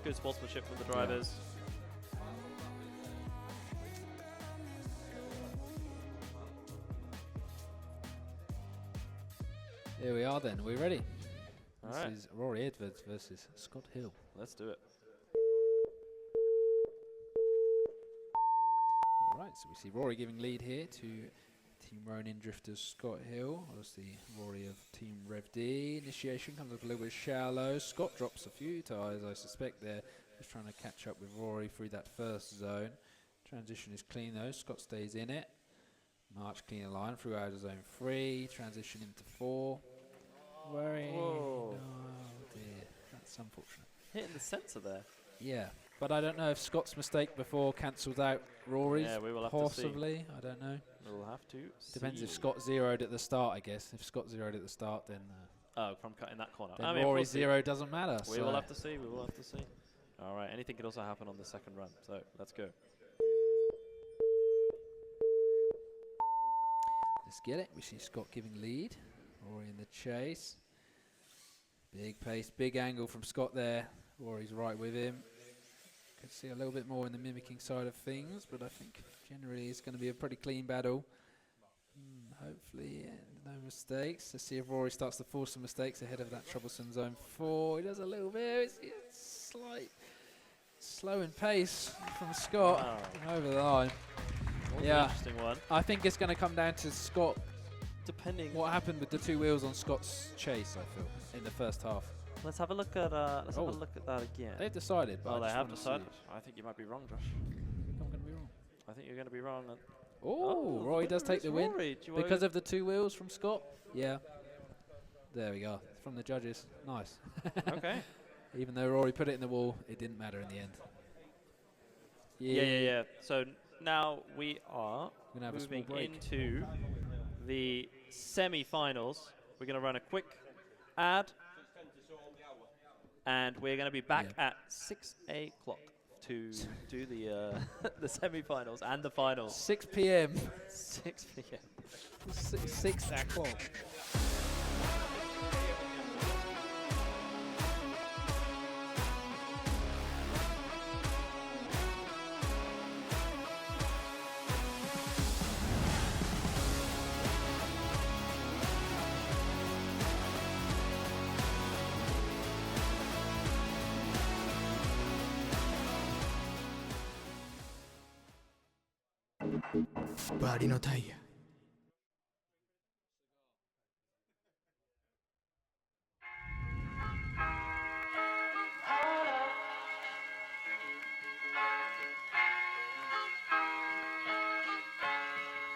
Good sportsmanship from the drivers. Here we are then. Are we ready? All this right. is Rory Edwards versus Scott Hill. Let's do it. All right, so we see Rory giving lead here to Team Ronin Drifters Scott Hill. Obviously, Rory of Team Rev D. Initiation comes up a little bit shallow. Scott drops a few tyres, I suspect they're just trying to catch up with Rory through that first zone. Transition is clean though. Scott stays in it. March clean line through out of zone 3. Transition into 4. Worrying. Whoa. Oh dear, that's unfortunate. Hitting the centre there. Yeah, but I don't know if Scott's mistake before cancels out Rory's. Yeah, we will have possibly. to see. I don't know. We'll have to Depends see. if Scott zeroed at the start, I guess. If Scott zeroed at the start, then from cutting that corner. then I mean, Rory's zero doesn't matter. We will have to see. We will have to see. All right. Anything could also happen on the second run. So let's go. Let's get it. We see Scott giving lead. Rory in the chase. Big pace, big angle from Scott there. Rory's right with him. Could see a little bit more in the mimicking side of things, but I think generally it's going to be a pretty clean battle. Hopefully, no mistakes. Let's see if Rory starts to force some mistakes ahead of that troublesome zone 4. He does a little bit. It's slight, slow in pace from Scott. Wow. Over the line. Yeah. Interesting one. I think it's going to come down to Scott. Depending What happened with the 2 wheels on Scott's chase, I feel, in the first half. Let's have a look at have a look at that again. They've decided. But Oh, I they just have wanna see decided. it. I think you might be wrong, Josh. I think I'm going to be wrong. I think you're going to be wrong. Oh, Rory does take the win Rory. Do you because of the 2 wheels from Scott. Yeah. There we go. From the judges. Nice. Okay. Even though Rory put it in the wall, it didn't matter in the end. Yeah. So now we are Gonna have a small moving break. into the semi-finals. We're going to run a quick ad, and we're going to be back at 6 o'clock to do the the semi-finals and the finals. 6 p.m. 6 p.m. 6 o'clock. Bari no taya.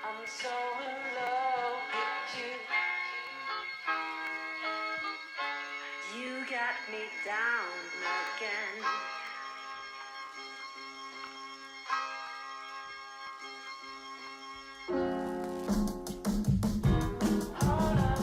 I'm so in love with you. You got me down again. Hold up.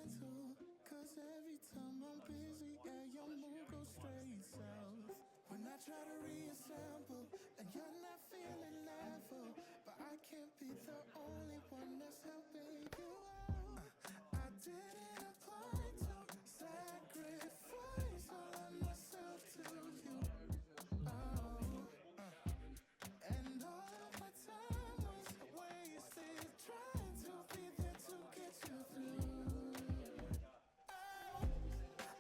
mental. Cause every time I'm busy, yeah, your mood goes straight south. When I try to reassemble, and you're not feeling level, but I can't be the only one that's helping you out. I didn't apply to sacrifice all of myself to you. Oh, and all of my time was wasted trying to be there to get you through. Oh,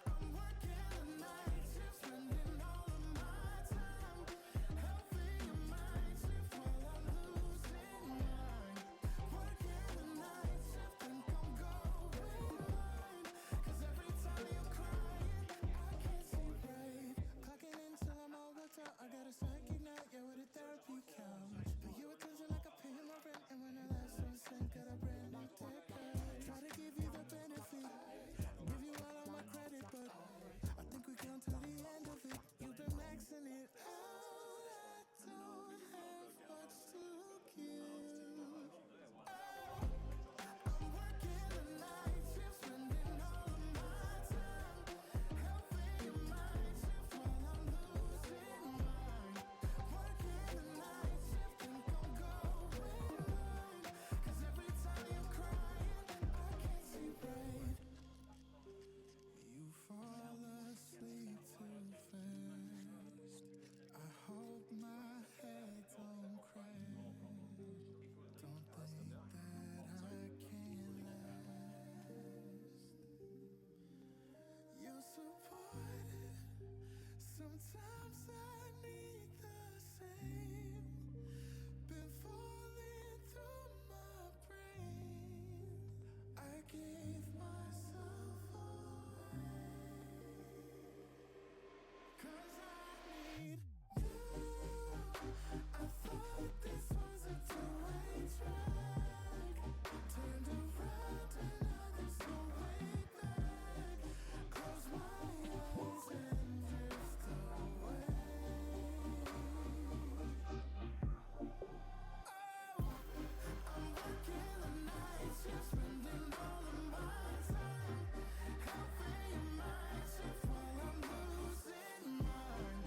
I'm working the night shift, spending all of my time helping your mind shift while I'm losing mine. Working the night shift, think I'm going blind. 'Cause every time you're crying, I can't see right. Clocking in till I'm all worked out. I got a psychic night, yeah, with a therapy couch. Pay you attention like I pay my rent, and when the last one sent, got a brand new tech. Try to give you the benefit, give you all of my credit, but I think we come to the end of it. You've been maxing it out. I don't have much to give. Oh, I'm working the night shift, spending all of my time helping your mind shift while I'm losing mine. Working the night shift, think I'm going blind. 'Cause every time you're crying, I can't see right. You fall asleep too fast. I hope my head don't crash. Don't think that I can last. You're supported. Sometimes I need the same. Been falling through my brain. I gave myself away. 'Cause I need you. I thought this was a two-way track. Turned around and now there's no way back. Close my eyes and drift away. Oh, I'm working the night shift, spending all of my time helping your mind shift while I'm losing mine.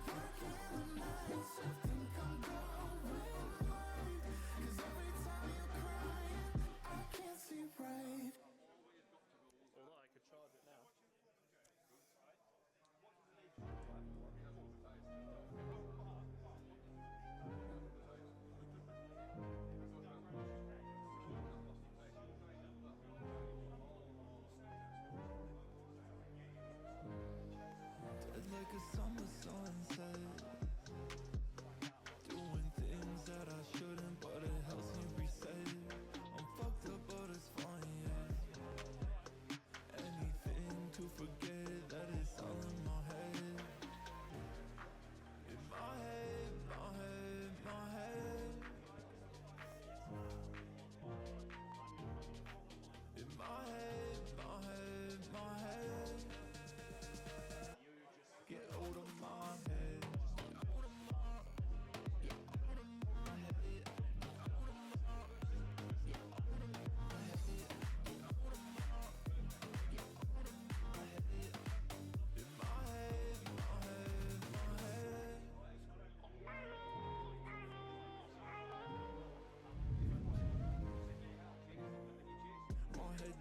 Working the night shift, think I'm going blind. 'Cause every time you're crying, I can't see right. Although I could charge it now. Dead like a summer sunset. Doing things that I shouldn't, but it helps me reset. I'm fucked up, but it's fine, yeah. Anything to forget that it's all in my head. In my head, my head, my head. In my head, my head, my head. Get out of my head.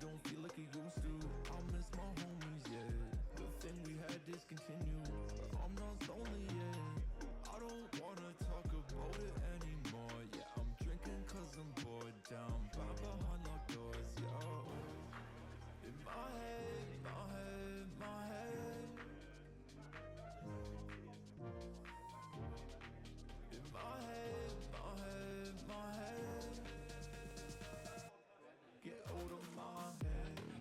Don't feel like it used to. I miss my homies, yeah. The thing we had discontinued. I'm not lonely yet. I don't wanna talk about it anymore. Yeah, I'm drinking 'cause I'm bored. Down by behind locked doors, yo. In my head, my head, my head. In my head, my head, my head. Get out of my head.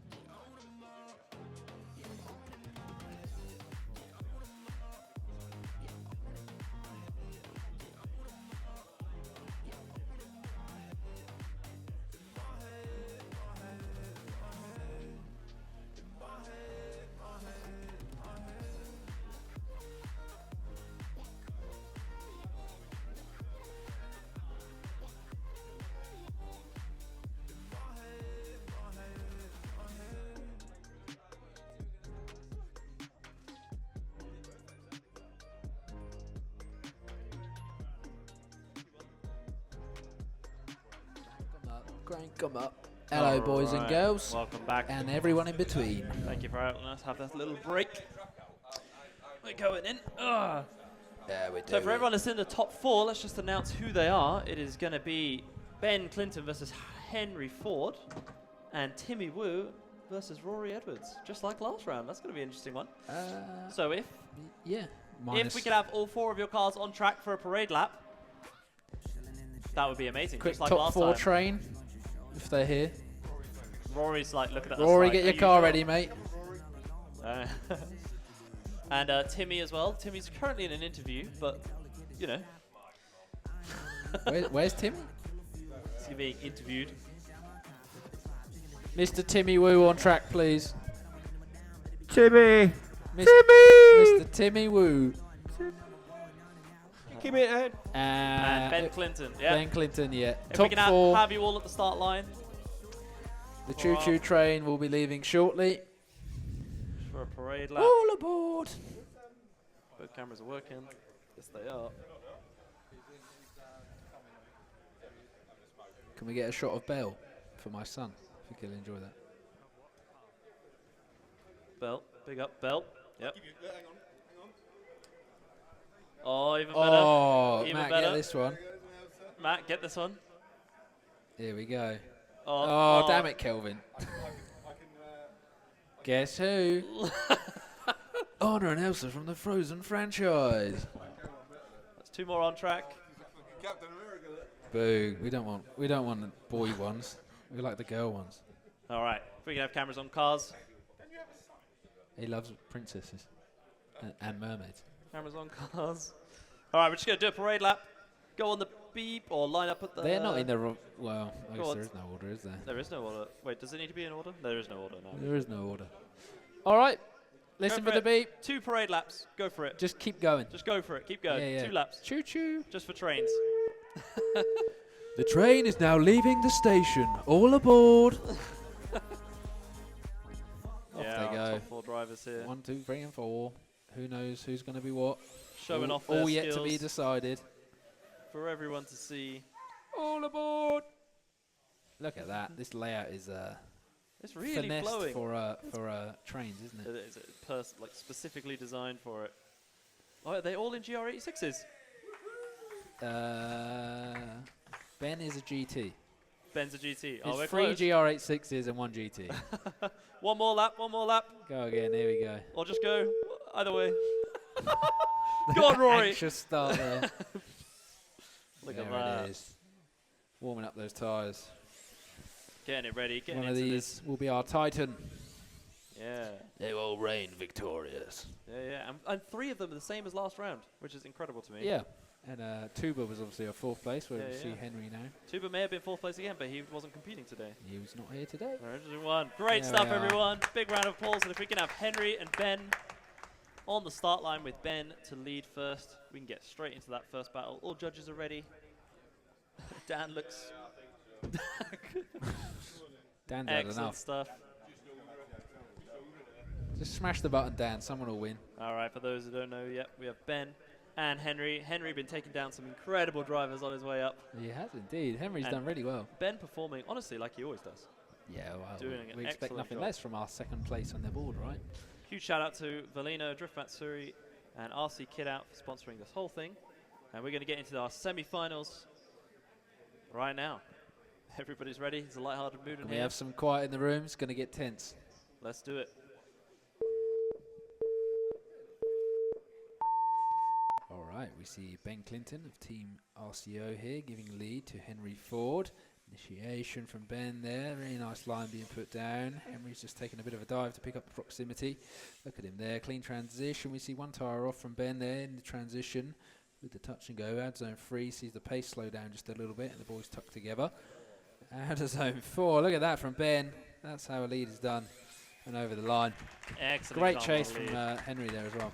Crank 'em up. Hello, boys and Alright, girls, welcome back. and everyone in between. Thank you for letting us have that little break. We're going in. Ugh. Yeah, we So for everyone that's in the top 4, let's just announce who they are. It is going to be Ben Clinton versus Henry Ford, and Timmy Wu versus Rory Edwards, just like last round. That's going to be an interesting one. So if Yeah. if we could have all 4 of your cars on track for a parade lap, that would be amazing. Quick just like top last 4 time. train, if they're here. Rory's like looking at us Rory, like, get your "Are you car sure?" ready, mate. And Timmy as well. Timmy's currently in an interview, but you know, Where's Timmy? he's being interviewed. Mr. Timmy Woo on track, please. Timmy! Mr. Timmy Woo. Keep it out. And Ben Clinton. Yeah. Ben Clinton, yeah. If Top we can 4. have you all at the start line The choo-choo train will be leaving shortly. for a parade lap. All aboard. Both cameras are working. Yes, they are. Can we get a shot of Bell for my son? I think he'll enjoy that. Belt. Big up, Belt. Yep. Oh, even better. Oh, Even Matt, better. get this one. Matt, get this one. Here we go. Oh, Oh, damn it, Kelvin. Guess who? Anna and Elsa from the Frozen franchise. That's 2 more on track. Boo. We don't want the boy ones. We like the girl ones. All right. If we can have cameras on cars. He loves princesses and mermaids. Cameras on cars. All right, we're just going to do a parade lap. Go on the beep or line up at the... They're not in the well, I Go guess on. there is no order, is there? There is no order. Wait, does it need to be in order? There is no order now. There is no order. All right. Listen for the beep. 2 parade laps. Go for it. Just keep going. Just go for it. Keep going. Yeah, yeah. 2 laps. Choo-choo. Just for trains. The train is now leaving the station. All aboard. Off Yeah, they our go. top 4 drivers here. 1, 2, 3, and 4. Who knows who's going to be what? Showing all, off their all yet to skills be decided. for everyone to see. All aboard! Look at that. This layout is It's really finessed flowing. for trains, isn't it? It is like specifically designed for it. Oh, are they all in GR86s? Ben is a GT. Ben's a GT. Oh, It's we're 3 close. GR86s and 1 GT. One more lap. One more lap. Go again. Here we go. Or just go either way. Go on, Rory. Anxious start there. Look there at that. it is. Warming up those tyres. Getting it ready. Getting One of into these this. will be our Titan. Yeah. They will reign victorious. Yeah. And 3 of them are the same as last round, which is incredible to me. Yeah. And Tuba was obviously a 4th place, where Yeah, we see yeah. Henry now. Tuba may have been 4th place again, but he wasn't competing today. He was not here today. Everyone. Great There stuff, we are. everyone. Big round of applause. And if we can have Henry and Ben on the start line with Ben to lead first, we can get straight into that first battle. All judges are ready. Dan looks Dan's had excellent enough. stuff. Just smash the button, Dan. Someone will win. All right, for those who don't know yet, we have Ben and Henry. Henry been taking down some incredible drivers on his way up. He has indeed. Henry's And done really well. Ben performing, honestly, like he always does. Yeah, well, Doing an we expect excellent nothing job. less from our 2nd place on the board, right? Huge shout out to Valino, Drift Matsuri, and RC Kid Out for sponsoring this whole thing. And we're going to get into our semi-finals right now. Everybody's ready. It's a light-hearted mood in Can we here. have some quiet in the room? It's going to get tense. Let's do it. All right, we see Ben Clinton of Team RCO here giving lead to Henry Ford. Initiation from Ben there. Very nice line being put down. Henry's just taking a bit of a dive to pick up the proximity. Look at him there. Clean transition. We see 1 tyre off from Ben there in the transition with the touch and go. Out zone 3 sees the pace slow down just a little bit and the boys tuck together. Out of zone 4. Look at that from Ben. That's how a lead is done. And over the line. Excellent. Great example chase of from lead. Henry there as well.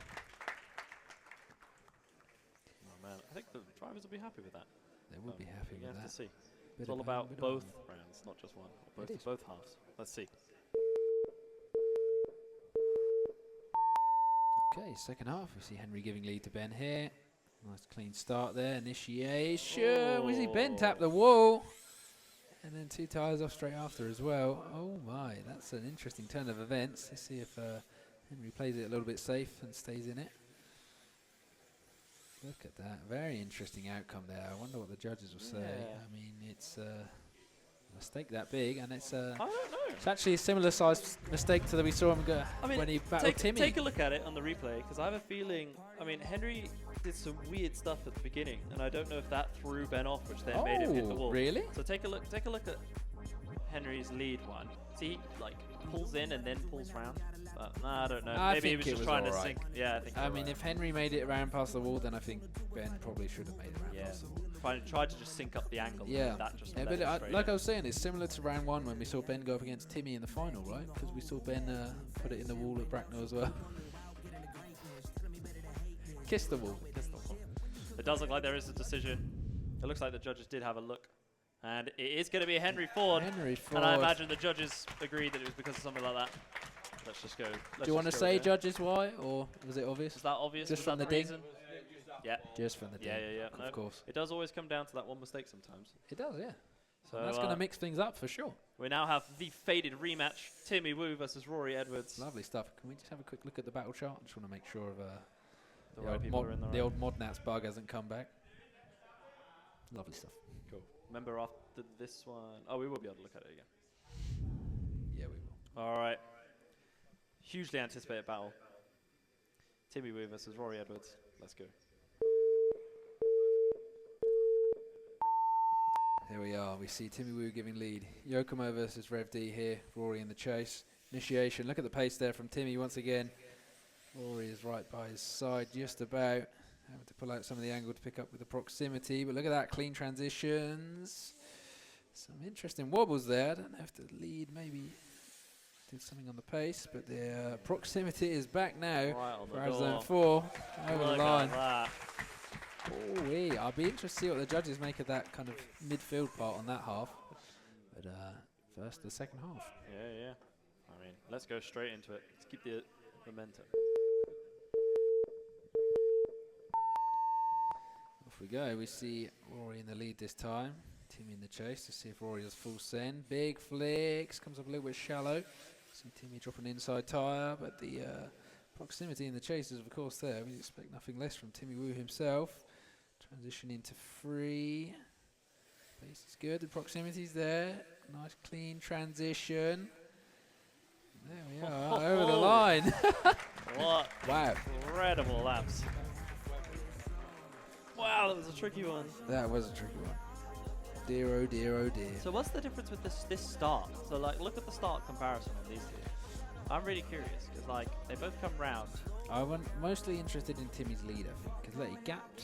Oh, man. I think the drivers will be happy with that. They will be happy You with have that. to see. Bit It's all of pain, about bit of both harm. rounds, not just one. Or It is. both halves. Let's see. Okay, 2nd half. We see Henry giving lead to Ben here. Nice clean start there. Initiation. We see Ben tap the wall. And then 2 tyres off straight after as well. Oh my, that's an interesting turn of events. Let's see if Henry plays it a little bit safe and stays in it. Look at that, very interesting outcome there. I wonder what the judges will say. I mean, it's a mistake that big, and it's I don't know. it's actually a similar sized mistake to that we saw him go when he battled Timmy. Take a look at it on the replay, because I have a feeling, I mean, Henry did some weird stuff at the beginning, and I don't know if that threw Ben off, which then made him hit the wall. Really? So take a look at Henry's lead one. See, he, like, pulls in and then pulls round. But nah, I don't know. Maybe he was just trying to sink. Yeah, I think. I mean, if Henry made it around past the wall, then I think Ben probably should have made it around past the wall. Tried to just sync up the angle. Yeah, that just but like I was saying, it's similar to round 1 when we saw Ben go up against Timmy in the final, right? Because we saw Ben put it in the wall at Bracknell as well. Kiss the wall. Kiss the wall. It does look like there is a decision. It looks like the judges did have a look. And it is going to be Henry Ford. Henry Ford. And I imagine the judges agreed that it was because of something like that. Let's just go. Do you want to say judges why, or was it obvious? Is that obvious? Just was from that the reason? Yeah. Just from the ding. Yeah. Of course. It does always come down to that one mistake sometimes. It does, yeah. So that's going to mix things up for sure. We now have the faded rematch: Timmy Wu versus Rory Edwards. Lovely stuff. Can we just have a quick look at the battle chart? I just want to make sure of the old Modnats bug hasn't come back. Lovely stuff. Cool. Remember after this one? Oh, we will be able to look at it again. Yeah, we will. All right. Hugely anticipated battle. Timmy Wu versus Rory Edwards. Let's go. Here we are. We see Timmy Wu giving lead. Yokomo versus Rev D here. Rory in the chase. Initiation. Look at the pace there from Timmy once again. Rory is right by his side, just about. Having to pull out some of the angle to pick up with the proximity. But look at that. Clean transitions. Some interesting wobbles there. I don't know if the lead maybe did something on the pace, but the proximity is back now right for zone 4 over the line. That. Oh, I'll be interested to see what the judges make of that kind of midfield part on that half. But first, the second half. Yeah. I mean, let's go straight into it. Let's keep the momentum. Off we go. We see Rory in the lead this time. Timmy in the chase to see if Rory does full send. Big flicks, comes up a little bit shallow. See Timmy drop an inside tyre, but the proximity in the chase is of course there. We expect nothing less from Timmy Wu himself. Transition into free. Pace is good, the proximity's there. Nice clean transition. There we are, over the line. What wow. Incredible laps. Wow, that was a tricky one. That was a tricky one. Dear, oh dear, oh dear. So what's the difference with this start? So like, look at the start comparison on these two. I'm really curious, because like, they both come round. I'm mostly interested in Timmy's lead, I think, because look, he gapped.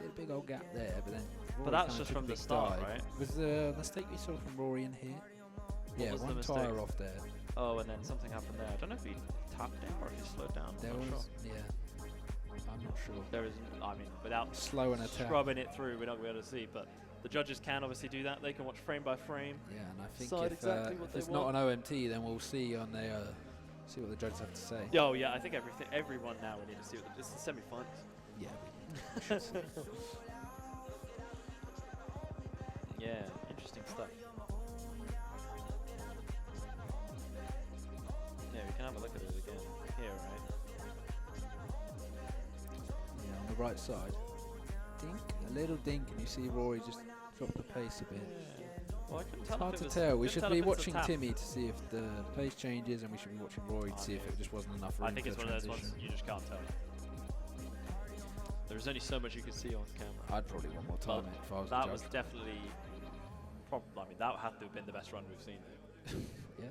Did a big old gap there, but then Rory that's just from the start, right? Was the mistake we saw from Rory in here? Yeah, was the one mistake? tyre off there. Oh, and then something happened there. I don't know if he tapped down or if he slowed down. There I'm not was, sure. yeah. I'm not sure. There isn't, I mean, without Slow and attack. scrubbing it through, we're not going to be able to see, but the judges can obviously do that. They can watch frame by frame. Yeah, and I think decide if, exactly what if they it's want. not an OMT, then we'll see on the see what the judges have to say. Oh yeah, I think everyone now we need to see what it's the semi-finals. Yeah. we should see. Yeah, interesting stuff. Yeah, we can have a look at it again here, right? Yeah, on the right side. Dink, a little dink, and you see Rory just drop the pace a bit. Yeah. Well, I couldn't It's tell hard if to it was, tell. We couldn't should tell be if it's a watching tap. Timmy to see if the pace changes, and we should be watching Rory to see if it just wasn't enough room I think for it's the one of those ones transition. you just can't tell. There's only so much you can see on camera. I'd probably want more time if I was a That judge. was definitely, I mean, that had to have been the best run we've seen. Yeah.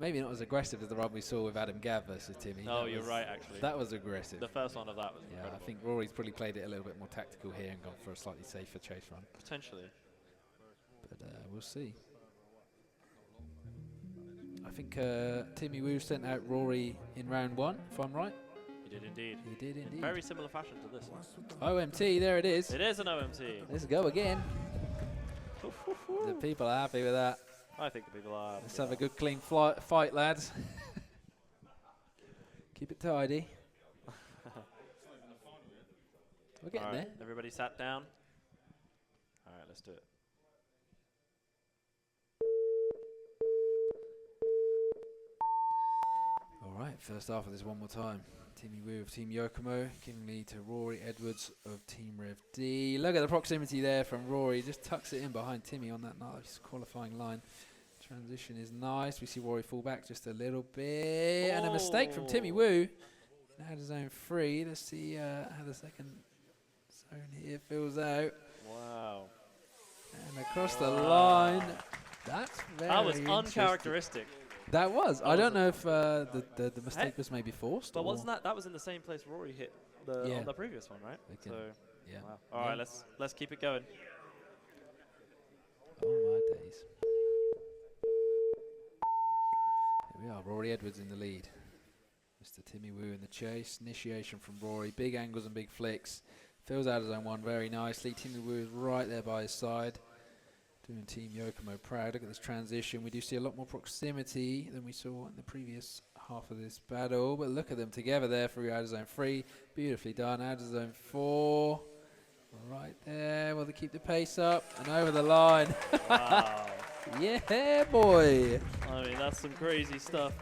Maybe not as aggressive as the run we saw with Adam Gav versus Timmy. Oh, That you're was- right, actually. That was aggressive. The first one of that was Yeah, incredible. I think Rory's probably played it a little bit more tactical here and gone for a slightly safer chase run. Potentially. But we'll see. I think Timmy Wu sent out Rory in round 1, if I'm right. He did indeed. He did In indeed. very similar fashion to this one. OMT, there it is. It is an OMT. Let's go again. The people are happy with that. I think the people are. Let's have a good clean fight, lads. Keep it tidy. We're getting All right, there. everybody sat down. All right, let's do it. right, first half of this one more time. Timmy Woo of Team Yokomo giving lead to Rory Edwards of Team Rev D. Look at the proximity there from Rory. Just tucks it in behind Timmy on that nice qualifying line. Transition is nice. We see Rory fall back just a little bit. And a mistake from Timmy Woo. Now had his own free. Let's see how the second zone here fills out. Wow. And across the line. That's very That was interesting. uncharacteristic. That was. I don't know if the mistake was maybe forced. But or wasn't that was in the same place Rory hit on the previous one, right? They can- So yeah. wow. All right, let's keep it going. Oh my days. Here we are, Rory Edwards in the lead. Mr. Timmy Woo in the chase. Initiation from Rory. Big angles and big flicks. Fills out his own one very nicely. Timmy Woo is right there by his side. Doing Team Yokomo proud. Look at this transition. We do see a lot more proximity than we saw in the previous half of this battle. But look at them together there for out of zone 3. Beautifully done. Out of zone 4. Right there. Will they keep the pace up? And over the line. Wow. Yeah, boy. I mean, that's some crazy stuff.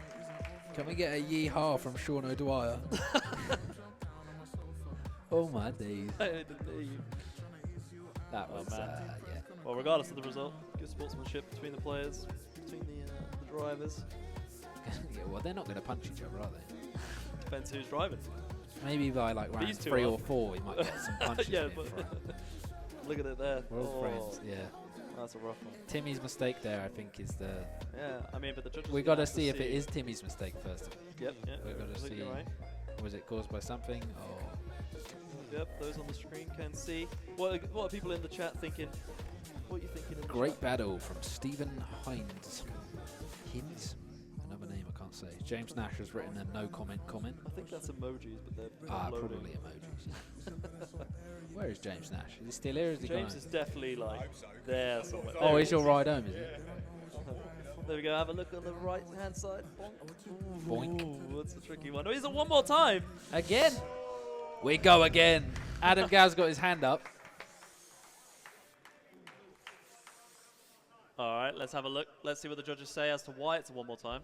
Can we get a yee-haw from Sean O'Dwyer? Oh my days. That was, man. yeah. Well, regardless of the result, good sportsmanship between the players, between the drivers. Yeah, well, they're not going to punch each other, are they? Depends who's driving. Maybe by like round These two 3 are. or 4, we might get some punches Yeah, in but front. look at it there. We're all friends, yeah. That's a rough one. Timmy's mistake there, I think, is the... Yeah, I mean, but the judges. We are got gonna to have see if it is Timmy's mistake first. Yep, yeah. We've got to see, Absolutely right. was it caused by something, or... Yep, those on the screen can see. What are people in the chat thinking? What are you thinking in the Great chat? battle from Stephen Hines. Hines? Another name I can't say. James Nash has written a no comment. I think that's emojis, but they're loading. Probably emojis. Where is James Nash? Is he still here? Or is he James gone? is definitely like there somewhere. Oh, There he's he your is. ride home, is he? There we go. Have a look on the right hand side. Bonk. Boink. Ooh, that's a tricky one. Oh, he's on one more time. Again? We go again. Adam Gow's got his hand up. All right, let's have a look. Let's see what the judges say as to why it's a one more time.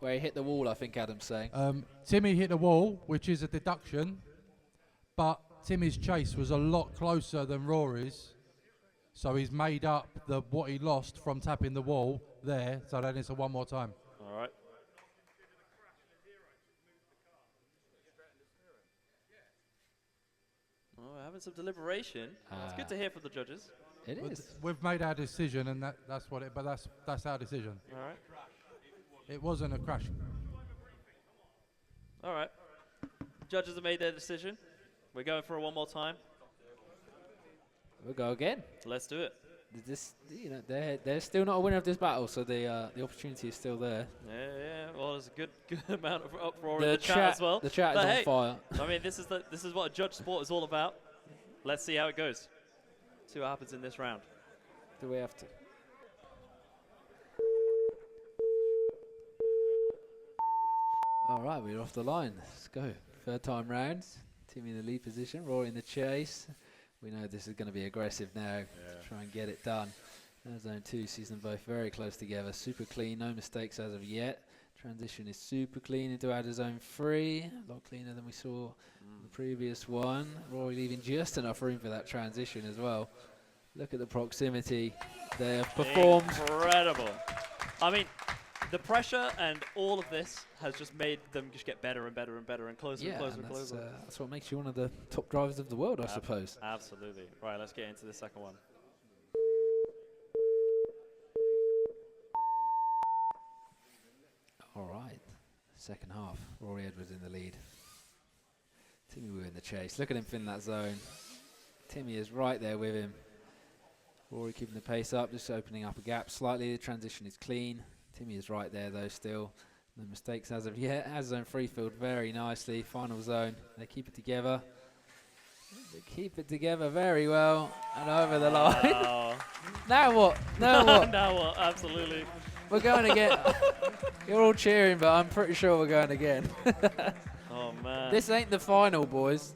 Where he hit the wall, I think Adam's saying. Timmy hit the wall, which is a deduction, but Timmy's chase was a lot closer than Rory's, so he's made up what he lost from tapping the wall there, so then it's a one more time. All right. Oh, we're having some deliberation. It's good to hear from the judges. It But is. we've made our decision, and that's what it. But that's our decision. All right. It wasn't a crash. All right. Judges have made their decision. We're going for a one more time. We'll go again. Let's do it. This, they're still not a winner of this battle, so the opportunity is still there. Yeah. Well, there's a good amount of uproar in the chat as well. The chat But is hey, on fire. I mean, this is what a judge sport is all about. Let's see how it goes. See what happens in this round. Do we have to? All right, we're off the line. Let's go. Third time round. Timmy in the lead position, Rory in the chase. We know this is going to be aggressive now to try and get it done. Zone 2 sees them both very close together. Super clean, no mistakes as of yet. Transition is super clean into outer zone 3. A lot cleaner than we saw the previous one. Rory leaving just enough room for that transition as well. Look at the proximity. They have performed. Incredible. I mean, the pressure and all of this has just made them just get better and better and better and closer and closer and closer. That's what makes you one of the top drivers of the world, I suppose. Absolutely. Right, let's get into the second one. All right. Second half. Rory Edwards in the lead. Timmy Woo in the chase. Look at him fin that zone. Timmy is right there with him. Rory keeping the pace up, just opening up a gap slightly. The transition is clean. Timmy is right there though still. No mistakes as of yet. Has zone 3 filled very nicely. Final zone. They keep it together. They keep it together very well. And over the line. Now what? Now what? Now what? Absolutely. We're going again. You're all cheering, but I'm pretty sure we're going again. Oh, man. This ain't the final, boys.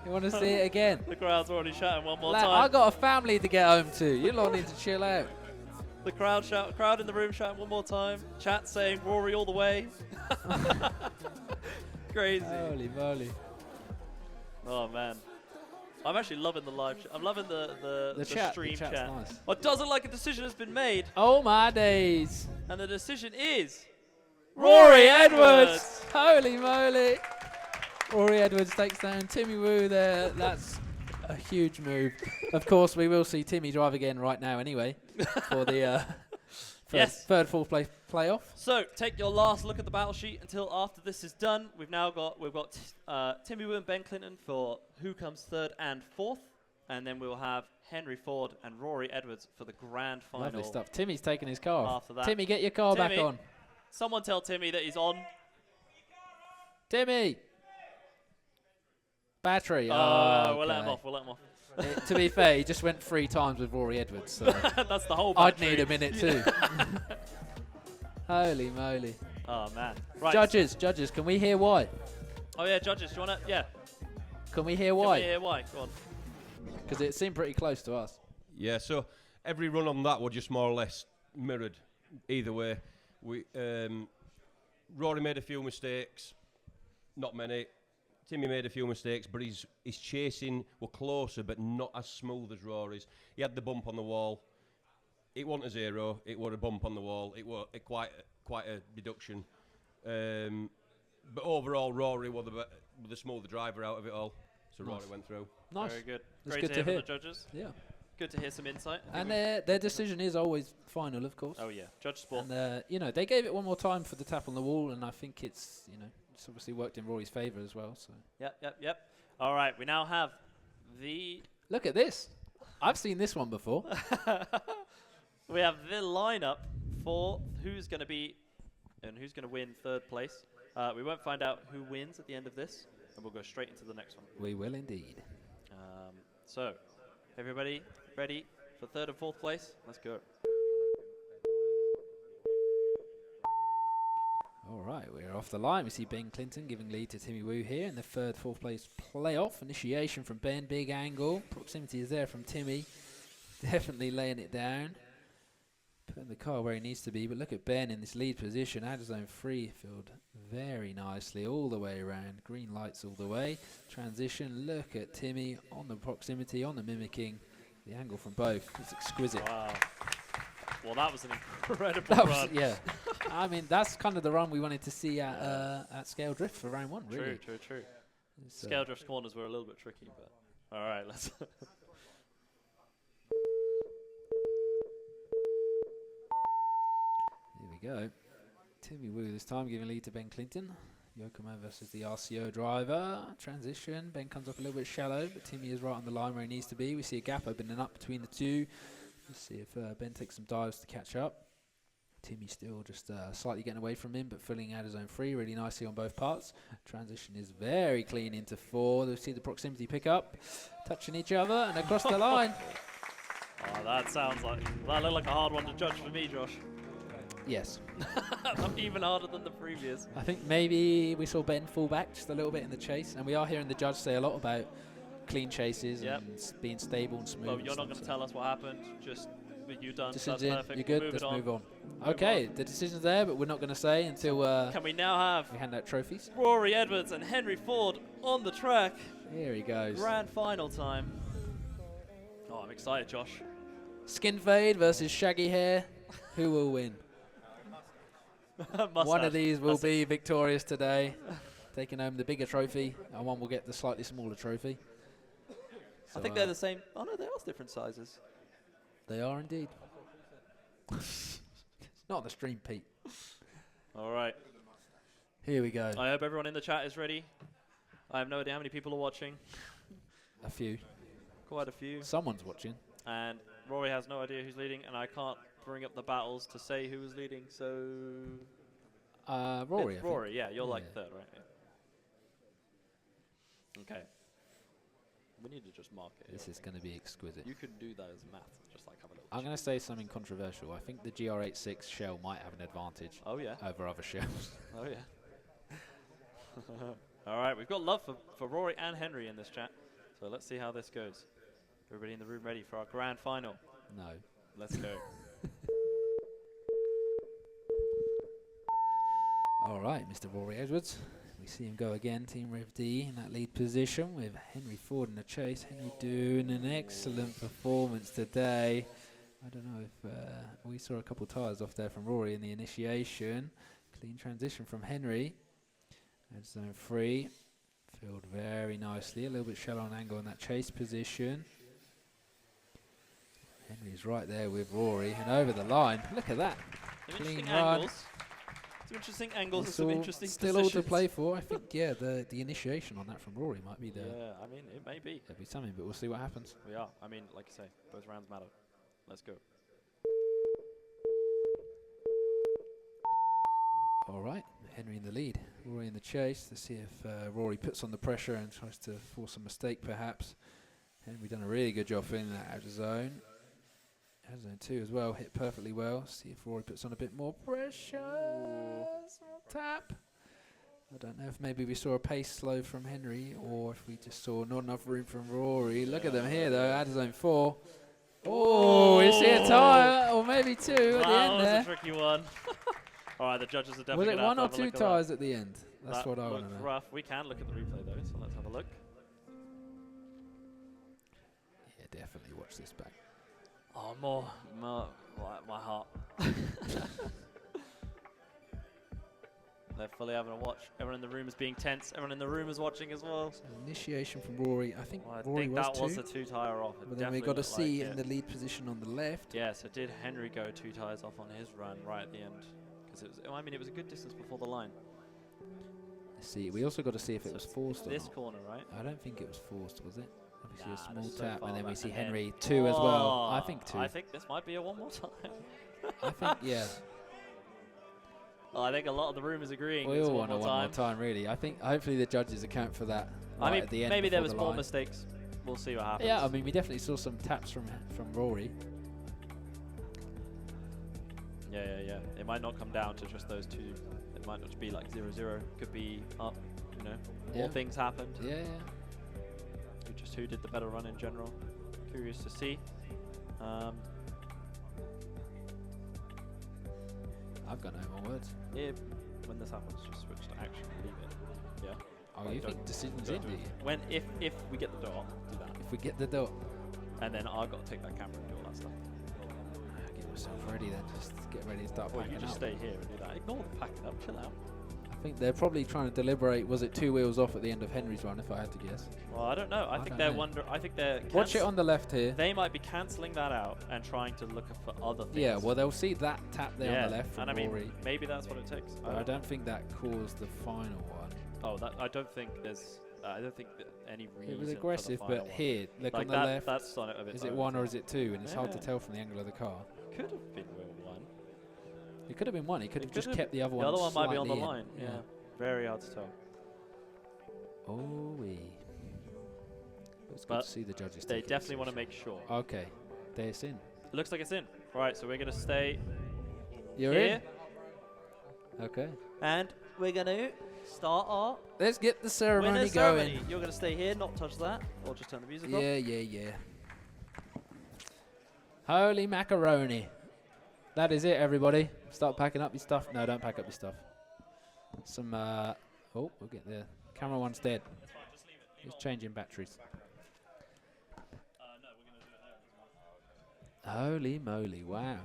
You want to see it again? The crowd's already shouting one more Lad, time. I got a family to get home to. You lot need to chill out. The crowd in the room shouting one more time. Chat saying Rory all the way. Crazy. Holy moly. Oh man. I'm actually loving the live I'm loving the chat. stream The chat's chat. nice. What doesn't like a decision has been made. Oh my days. And the decision is Rory Edwards. Holy moly. Rory Edwards takes down Timmy Woo there. That's a huge move. Of course, we will see Timmy drive again right now anyway for the third, fourth place playoff. So take your last look at the battle sheet until after this is done. We've got Timmy Woo and Ben Clinton for who comes third and fourth, and then we'll have Henry Ford and Rory Edwards for the grand final. Lovely stuff. Timmy's taking his car off. After that. Timmy, get your car back Timmy, on. Someone tell Timmy that he's on. Timmy. Battery. We'll let him off. To be fair, he just went 3 times with Rory Edwards. So That's the whole I'd battery. need a minute too. Holy moly. Oh, man. Right. Judges, can we hear why? Oh, yeah, judges. Do you want to? Yeah. Can we hear Can why? we hear why? Go on. Because it seemed pretty close to us. Yeah, so every run on that were just more or less mirrored. Either way, Rory made a few mistakes, not many. Timmy made a few mistakes, but his chasing were closer, but not as smooth as Rory's. He had the bump on the wall. It wasn't a 0. It was a bump on the wall. It was quite a deduction. But overall, Rory was the smoother driver out of it all. So Nice. Rory went through. Nice. Very good. That's Great good to to hear from hear. the judges. Yeah. Good to hear some insight. And their decision is always final, of course. Oh, yeah. Judge sport. And, they gave it one more time for the tap on the wall, and I think it's obviously worked in Rory's favour as well. So Yep. All right. We now have the... Look at this. I've seen this one before. We have the lineup for who's going to be and who's going to win third place. We won't find out who wins at the end of this, and we'll go straight into the next one. We will indeed. So, everybody ready for third and fourth place? Let's go. All right, we're off the line. We see Ben Clinton giving lead to Timmy Woo here in the third, fourth place playoff. Initiation from Ben, big angle. Proximity is there from Timmy. Definitely laying it down. Putting the car where he needs to be. But look at Ben in this lead position. Out of zone 3, filled very nicely all the way around. Green lights all the way. Transition. Look at Timmy on the proximity, on the mimicking. The angle from both. It's exquisite. Wow. Well, that was an incredible That run. was, yeah. I mean, that's kind of the run we wanted to see at Scale Drift for round 1, really. True. It's, Scale drift corners were a little bit tricky, but all right, let's. Here we go. Timmy Woo this time giving lead to Ben Clinton. Yokomo versus the RCO driver. Transition. Ben comes up a little bit shallow, but Timmy is right on the line where he needs to be. We see a gap opening up between the two. Let's see if Ben takes some dives to catch up. Timmy still just slightly getting away from him, but filling out his own 3 really nicely on both parts. Transition is very clean into 4. We'll see the proximity pick up, touching each other and across the line. Oh, that looked like a hard one to judge for me, Josh. Yes. Even harder than the previous. I think maybe we saw Ben fall back just a little bit in the chase, and we are hearing the judge say a lot about clean chases and being stable and smooth. Well, you're not going to tell us what happened. Just what you done. Decision's That's in. perfect. You're good. Let's move on. Okay, the decision's there, but we're not going to say until Can we now have we hand out trophies. Rory Edwards and Henry Ford on the track? Here he goes. Grand final time. Oh, I'm excited, Josh. Skin fade versus shaggy hair. Who will win? One of these will be victorious today, taking home the bigger trophy, and one will get the slightly smaller trophy. I think they're the same. Oh no, they are different sizes. They are indeed. Not on the stream, Pete. All right. Here we go. I hope everyone in the chat is ready. I have no idea how many people are watching. A few. Quite a few. Someone's watching. And Rory has no idea who's leading, and I can't bring up the battles to say who was leading, so... Rory, It's Rory, yeah, you're like third, right? Yeah. Okay. We need to just mark it. This is going to be exquisite. You could do that as math, just like have a little... I'm going to say something controversial. I think the GR86 shell might have an advantage over other shells. Oh, yeah. All right, we've got love for Rory and Henry in this chat, so let's see how this goes. Everybody in the room ready for our grand final? No. Let's go. right, Mr. Rory Edwards. We see him go again, Team Rev D in that lead position with Henry Ford in the chase. Henry doing an excellent performance today. I don't know if we saw a couple tyres off there from Rory in the initiation. Clean transition from Henry. That's zone 3. Filled very nicely. A little bit shallow on angle in that chase position. Henry's right there with Rory and over the line. Look at that. Some Clean interesting run. angles. Some interesting angles and It's some all interesting still positions. all to play for. I think, yeah, the initiation on that from Rory might be the Yeah, I mean, it may be. It'll be something, but we'll see what happens. We are. I mean, like I say, both rounds matter. Let's go. All right, Henry in the lead, Rory in the chase. Let's see if Rory puts on the pressure and tries to force a mistake, perhaps. Henry done a really good job filling that out of zone. Out of zone 2 as well, hit perfectly well. See if Rory puts on a bit more pressure. Small tap. I don't know if maybe we saw a pace slow from Henry or if we just saw not enough room from Rory. Look at them here, though, out of zone 4. Oh, you see a tyre, or maybe 2 at the end That was there. a tricky one. All right, the judges are definitely Was it gonna one have or to have a 2 look at tyres at the end? That's that what I want looked to know. rough. We can look at the replay though, so let's have a look. Yeah, definitely watch this back. Oh, my heart. They're fully having a watch. Everyone in the room is being tense. Everyone in the room is watching as well. So initiation from Rory. I think Well, I Rory think was that 2. was a 2 tyre off. It But then we definitely got to looked see like in it. the lead position on the left. Yeah, so did Henry go 2 tyres off on his run right at the end? Because it was, I mean, it was a good distance before the line. Let's see. We also got to see if it So was forced or this not. corner, right? I don't think it was forced, was it? We see Nah, a small that's so tap, far and then we back. see And then- Henry 2 as well. I think 2. I think this might be a one more time. I think, yeah. Well, I think a lot of the room is agreeing. We it's all one want a more one more time. time, really. I think hopefully the judges account for that I mean, at the end. maybe there before was the more line. mistakes. We'll see what happens. Yeah, I mean, we definitely saw some taps from Rory. Yeah. It might not come down to just those 2. It might not just be like 0-0. Could be up, you know. Yeah. More things happened. Yeah. Just who did the better run in general. Curious to see. I've got no more words. When this happens, just switch to action and leave it. Yeah. Oh, Like, you don't- think decisions don't in, do do you? it. When if we get the dot, do that. If we get the dot, And then I've got to take that camera and do all that stuff. get myself ready then. Just get ready to start Or you packing just up. stay here and do that. Ignore the packing up, chill out. I think they're probably trying to deliberate. Was it 2 wheels off at the end of Henry's run? If I had to guess. Well, I don't know. I think don't know. I think they're. Watch it on the left here. They might be cancelling that out and trying to look for other things. Yeah, well they'll see that tap there on the left from and I mean, Rory. maybe that's what it takes. But I don't think that caused the final one. Oh, that I don't think there's. I don't think that any reason. It was for the aggressive, final but one. here, look like on the that, left. That's on it of its Is it own. 1 or is it 2? And it's hard to Yeah. tell from the angle of the car. Could have been Will 1. It could have been 1. He could have It just could've- kept the other one. The other one might be on the slightly in. line. Yeah. Very hard to tell. Oh, wee. It's good But to see the judges. They take it definitely want to seriously. make sure. Okay, there's in. It looks like it's in. Right, so we're going to stay You're here. in. Okay. And we're going to start our Let's get the ceremony winner's going. ceremony. You're going to stay here, not touch that, or just turn the music off. Yeah. Holy macaroni. That is it, everybody. Start packing up your stuff. No, don't pack up your stuff. Some, oh, we'll get there. Camera one's dead. That's fine, just leave it. It's changing batteries. No, we're going to do it there. Holy moly, wow.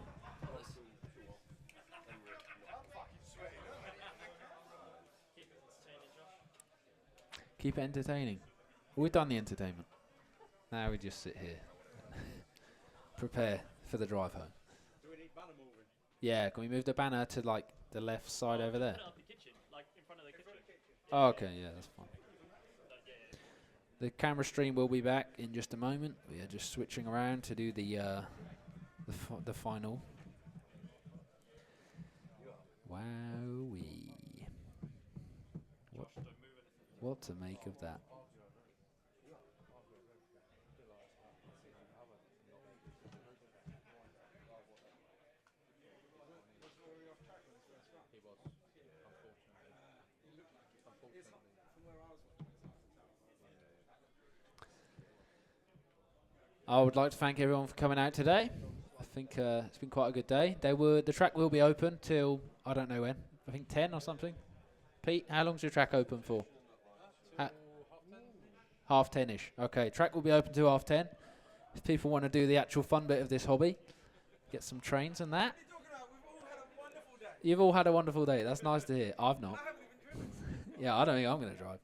Keep it entertaining. We've done the entertainment. Now we just sit here. Prepare for the drive home. Do we need banner moving? Yeah, can we move the banner to like the left side over there? Put it up the kitchen, like in front of the kitchen. Oh, okay, yeah, that's fine. The camera stream will be back in just a moment. We are just switching around to do the final. Wowee. What to make of that? I would like to thank everyone for coming out today. I think it's been quite a good day. The track will be open till I don't know when. I think 10 or something. Pete, how long's your track open for? Half 10-ish. Okay, track will be open to half 10. If people want to do the actual fun bit of this hobby, get some trains and that. You've all had a wonderful day. That's nice to hear. I've not. Yeah, I don't think I'm going to drive.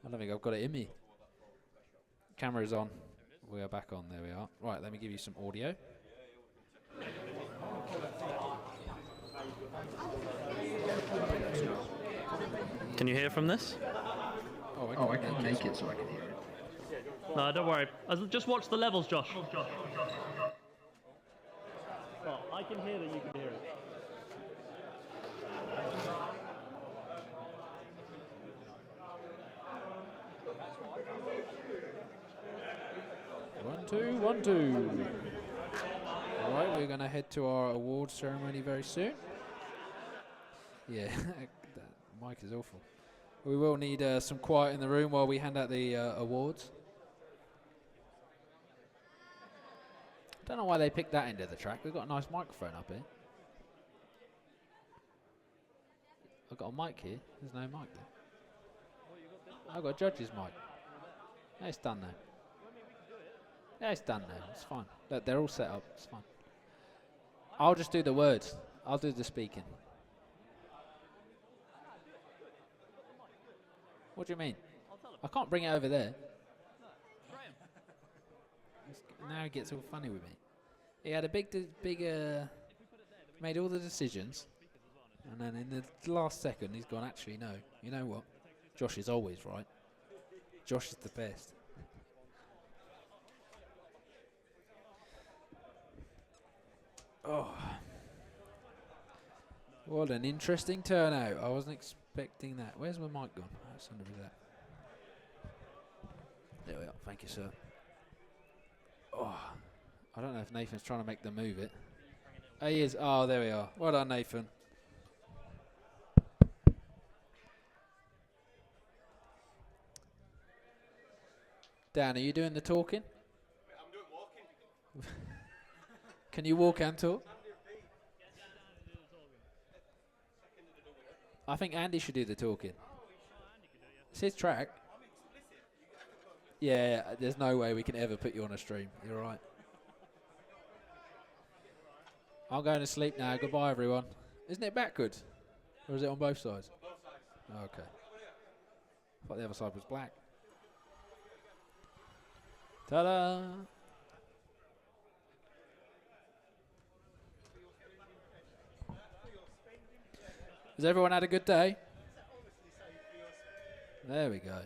I don't think I've got it in me. Camera's on. We are back on. There we are. Right, let me give you some audio. Can you hear from this? Oh, I can make it so I can hear it. No, don't worry. Just watch the levels, Josh. Well, I can hear that you can hear it. One, two, 1, 2. All right, we're going to head to our awards ceremony very soon. Yeah, that mic is awful. We will need some quiet in the room while we hand out the awards. Don't know why they picked that end of the track. We've got a nice microphone up here. I've got a mic here. There's no mic there. I've got a judge's mic. Yeah, it's done now. Yeah, it's done now. It's fine. Look, they're all set up. It's fine. I'll just do the words. I'll do the speaking. What do you mean? I can't bring it over there. Now he gets all funny with me. He had a big, made all the decisions, and then in the last second he's gone, actually no, you know what? Josh is always right. Josh is the best. Oh. What an interesting turnout. I wasn't expecting that. Where's my mic gone? That's under that. There we are. Thank you, sir. Oh, I don't know if Nathan's trying to make them move it. Oh, he is. Oh, there we are. Well done, Nathan. Dan, are you doing the talking? I'm doing walking. Can you walk and talk? I think Andy should do the talking. It's his track. Yeah, there's no way we can ever put you on a stream. You're right. I'm going to sleep now. Goodbye, everyone. Isn't it backwards? Or is it on both sides? On both sides. Oh, okay. I thought the other side was black. Ta-da! Has everyone had a good day? There we go.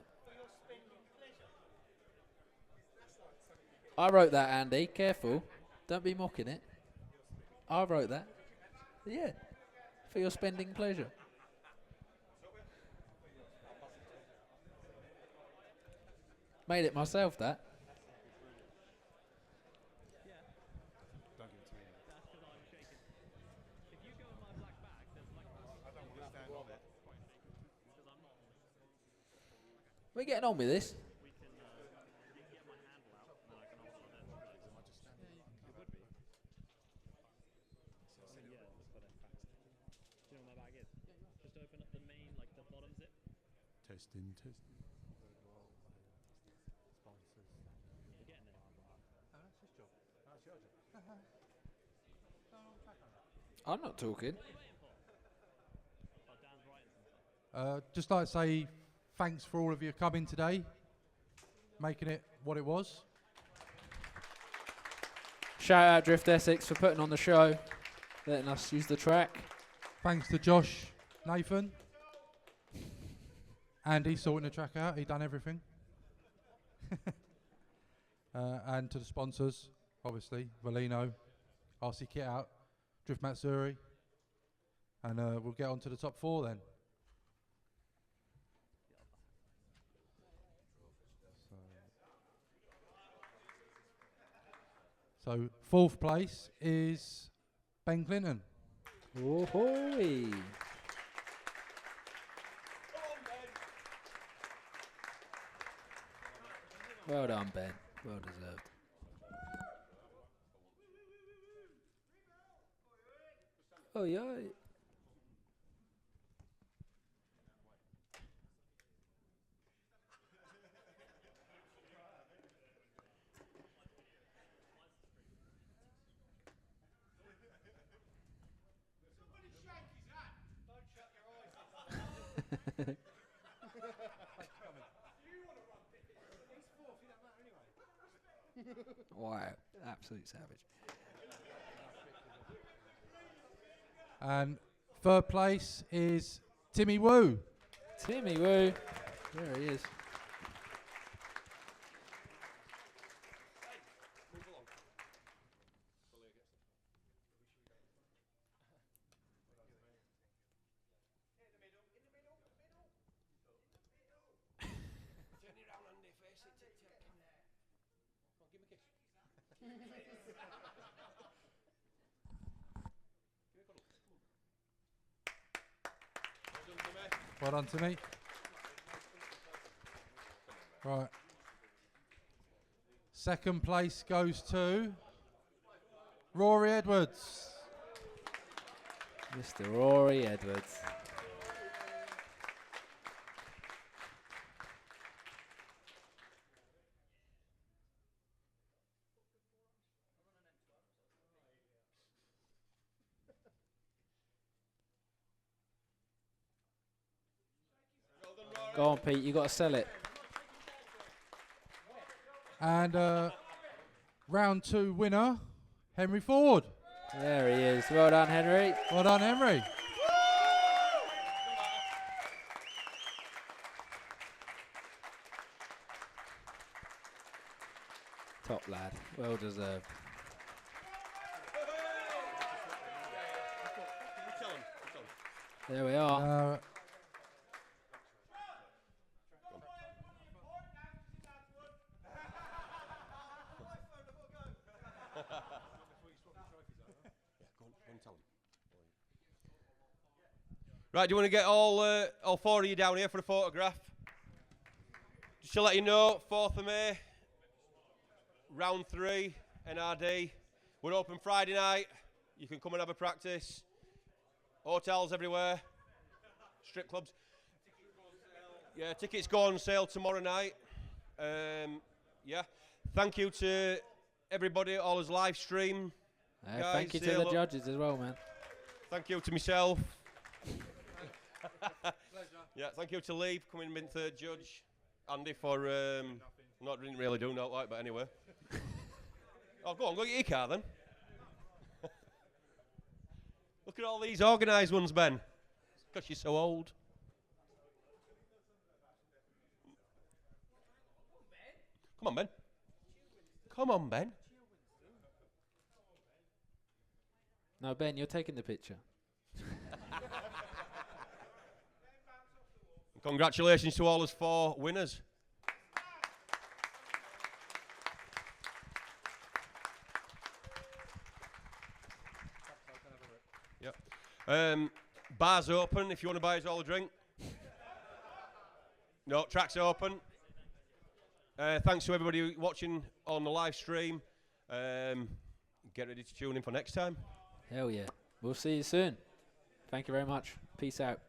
I wrote that, Andy. Careful. Don't be mocking it. I wrote that. Yeah. For your spending pleasure. Made it myself, that. We're getting on with this. Testing. I'm not talking. Just like to say thanks for all of you coming today, making it what it was. Shout out Drift Essex for putting on the show, letting us use the track. Thanks to Josh, Nathan, Andy sorting the track out. He done everything. And to the sponsors, obviously, Valino, RC Kit Out, Drift Matsuri, and we'll get on to the top 4 then. So 4th place is Ben Clinton. Oh hoy. Well done, Ben. Well deserved. Oh yeah. Wow, absolute savage. And third place is Timmy Woo. Timmy Woo. There he is. Well done, Timmy. Right. Second place goes to Rory Edwards. Mr. Rory Edwards. Go on, Pete, you got to sell it. And round 2 winner, Henry Ford. There he is. Well done, Henry. Well done, Henry. Top lad. Well deserved. There we are. Right, do you want to get all 4 of you down here for a photograph? Just to let you know, 4th of May, round 3, NRD. We're open Friday night. You can come and have a practice. Hotels everywhere. Strip clubs. Yeah, tickets go on sale tomorrow night. Yeah. Thank you to everybody, all his live stream. Thank you Guys, to the judges as well, man. Thank you to myself. Yeah, thank you to Lee for coming in 3rd judge. Andy for didn't really do no like, but anyway. Oh, go on, go get your car then. Look at all these organised ones, Ben. Because you're so old. Come on, Ben. Come on, Ben. No, Ben, you're taking the picture. Congratulations to all us 4 winners. Yep. Bars open if you want to buy us all a drink. No, track's open. Thanks to everybody watching on the live stream. Get ready to tune in for next time. Hell yeah. We'll see you soon. Thank you very much. Peace out.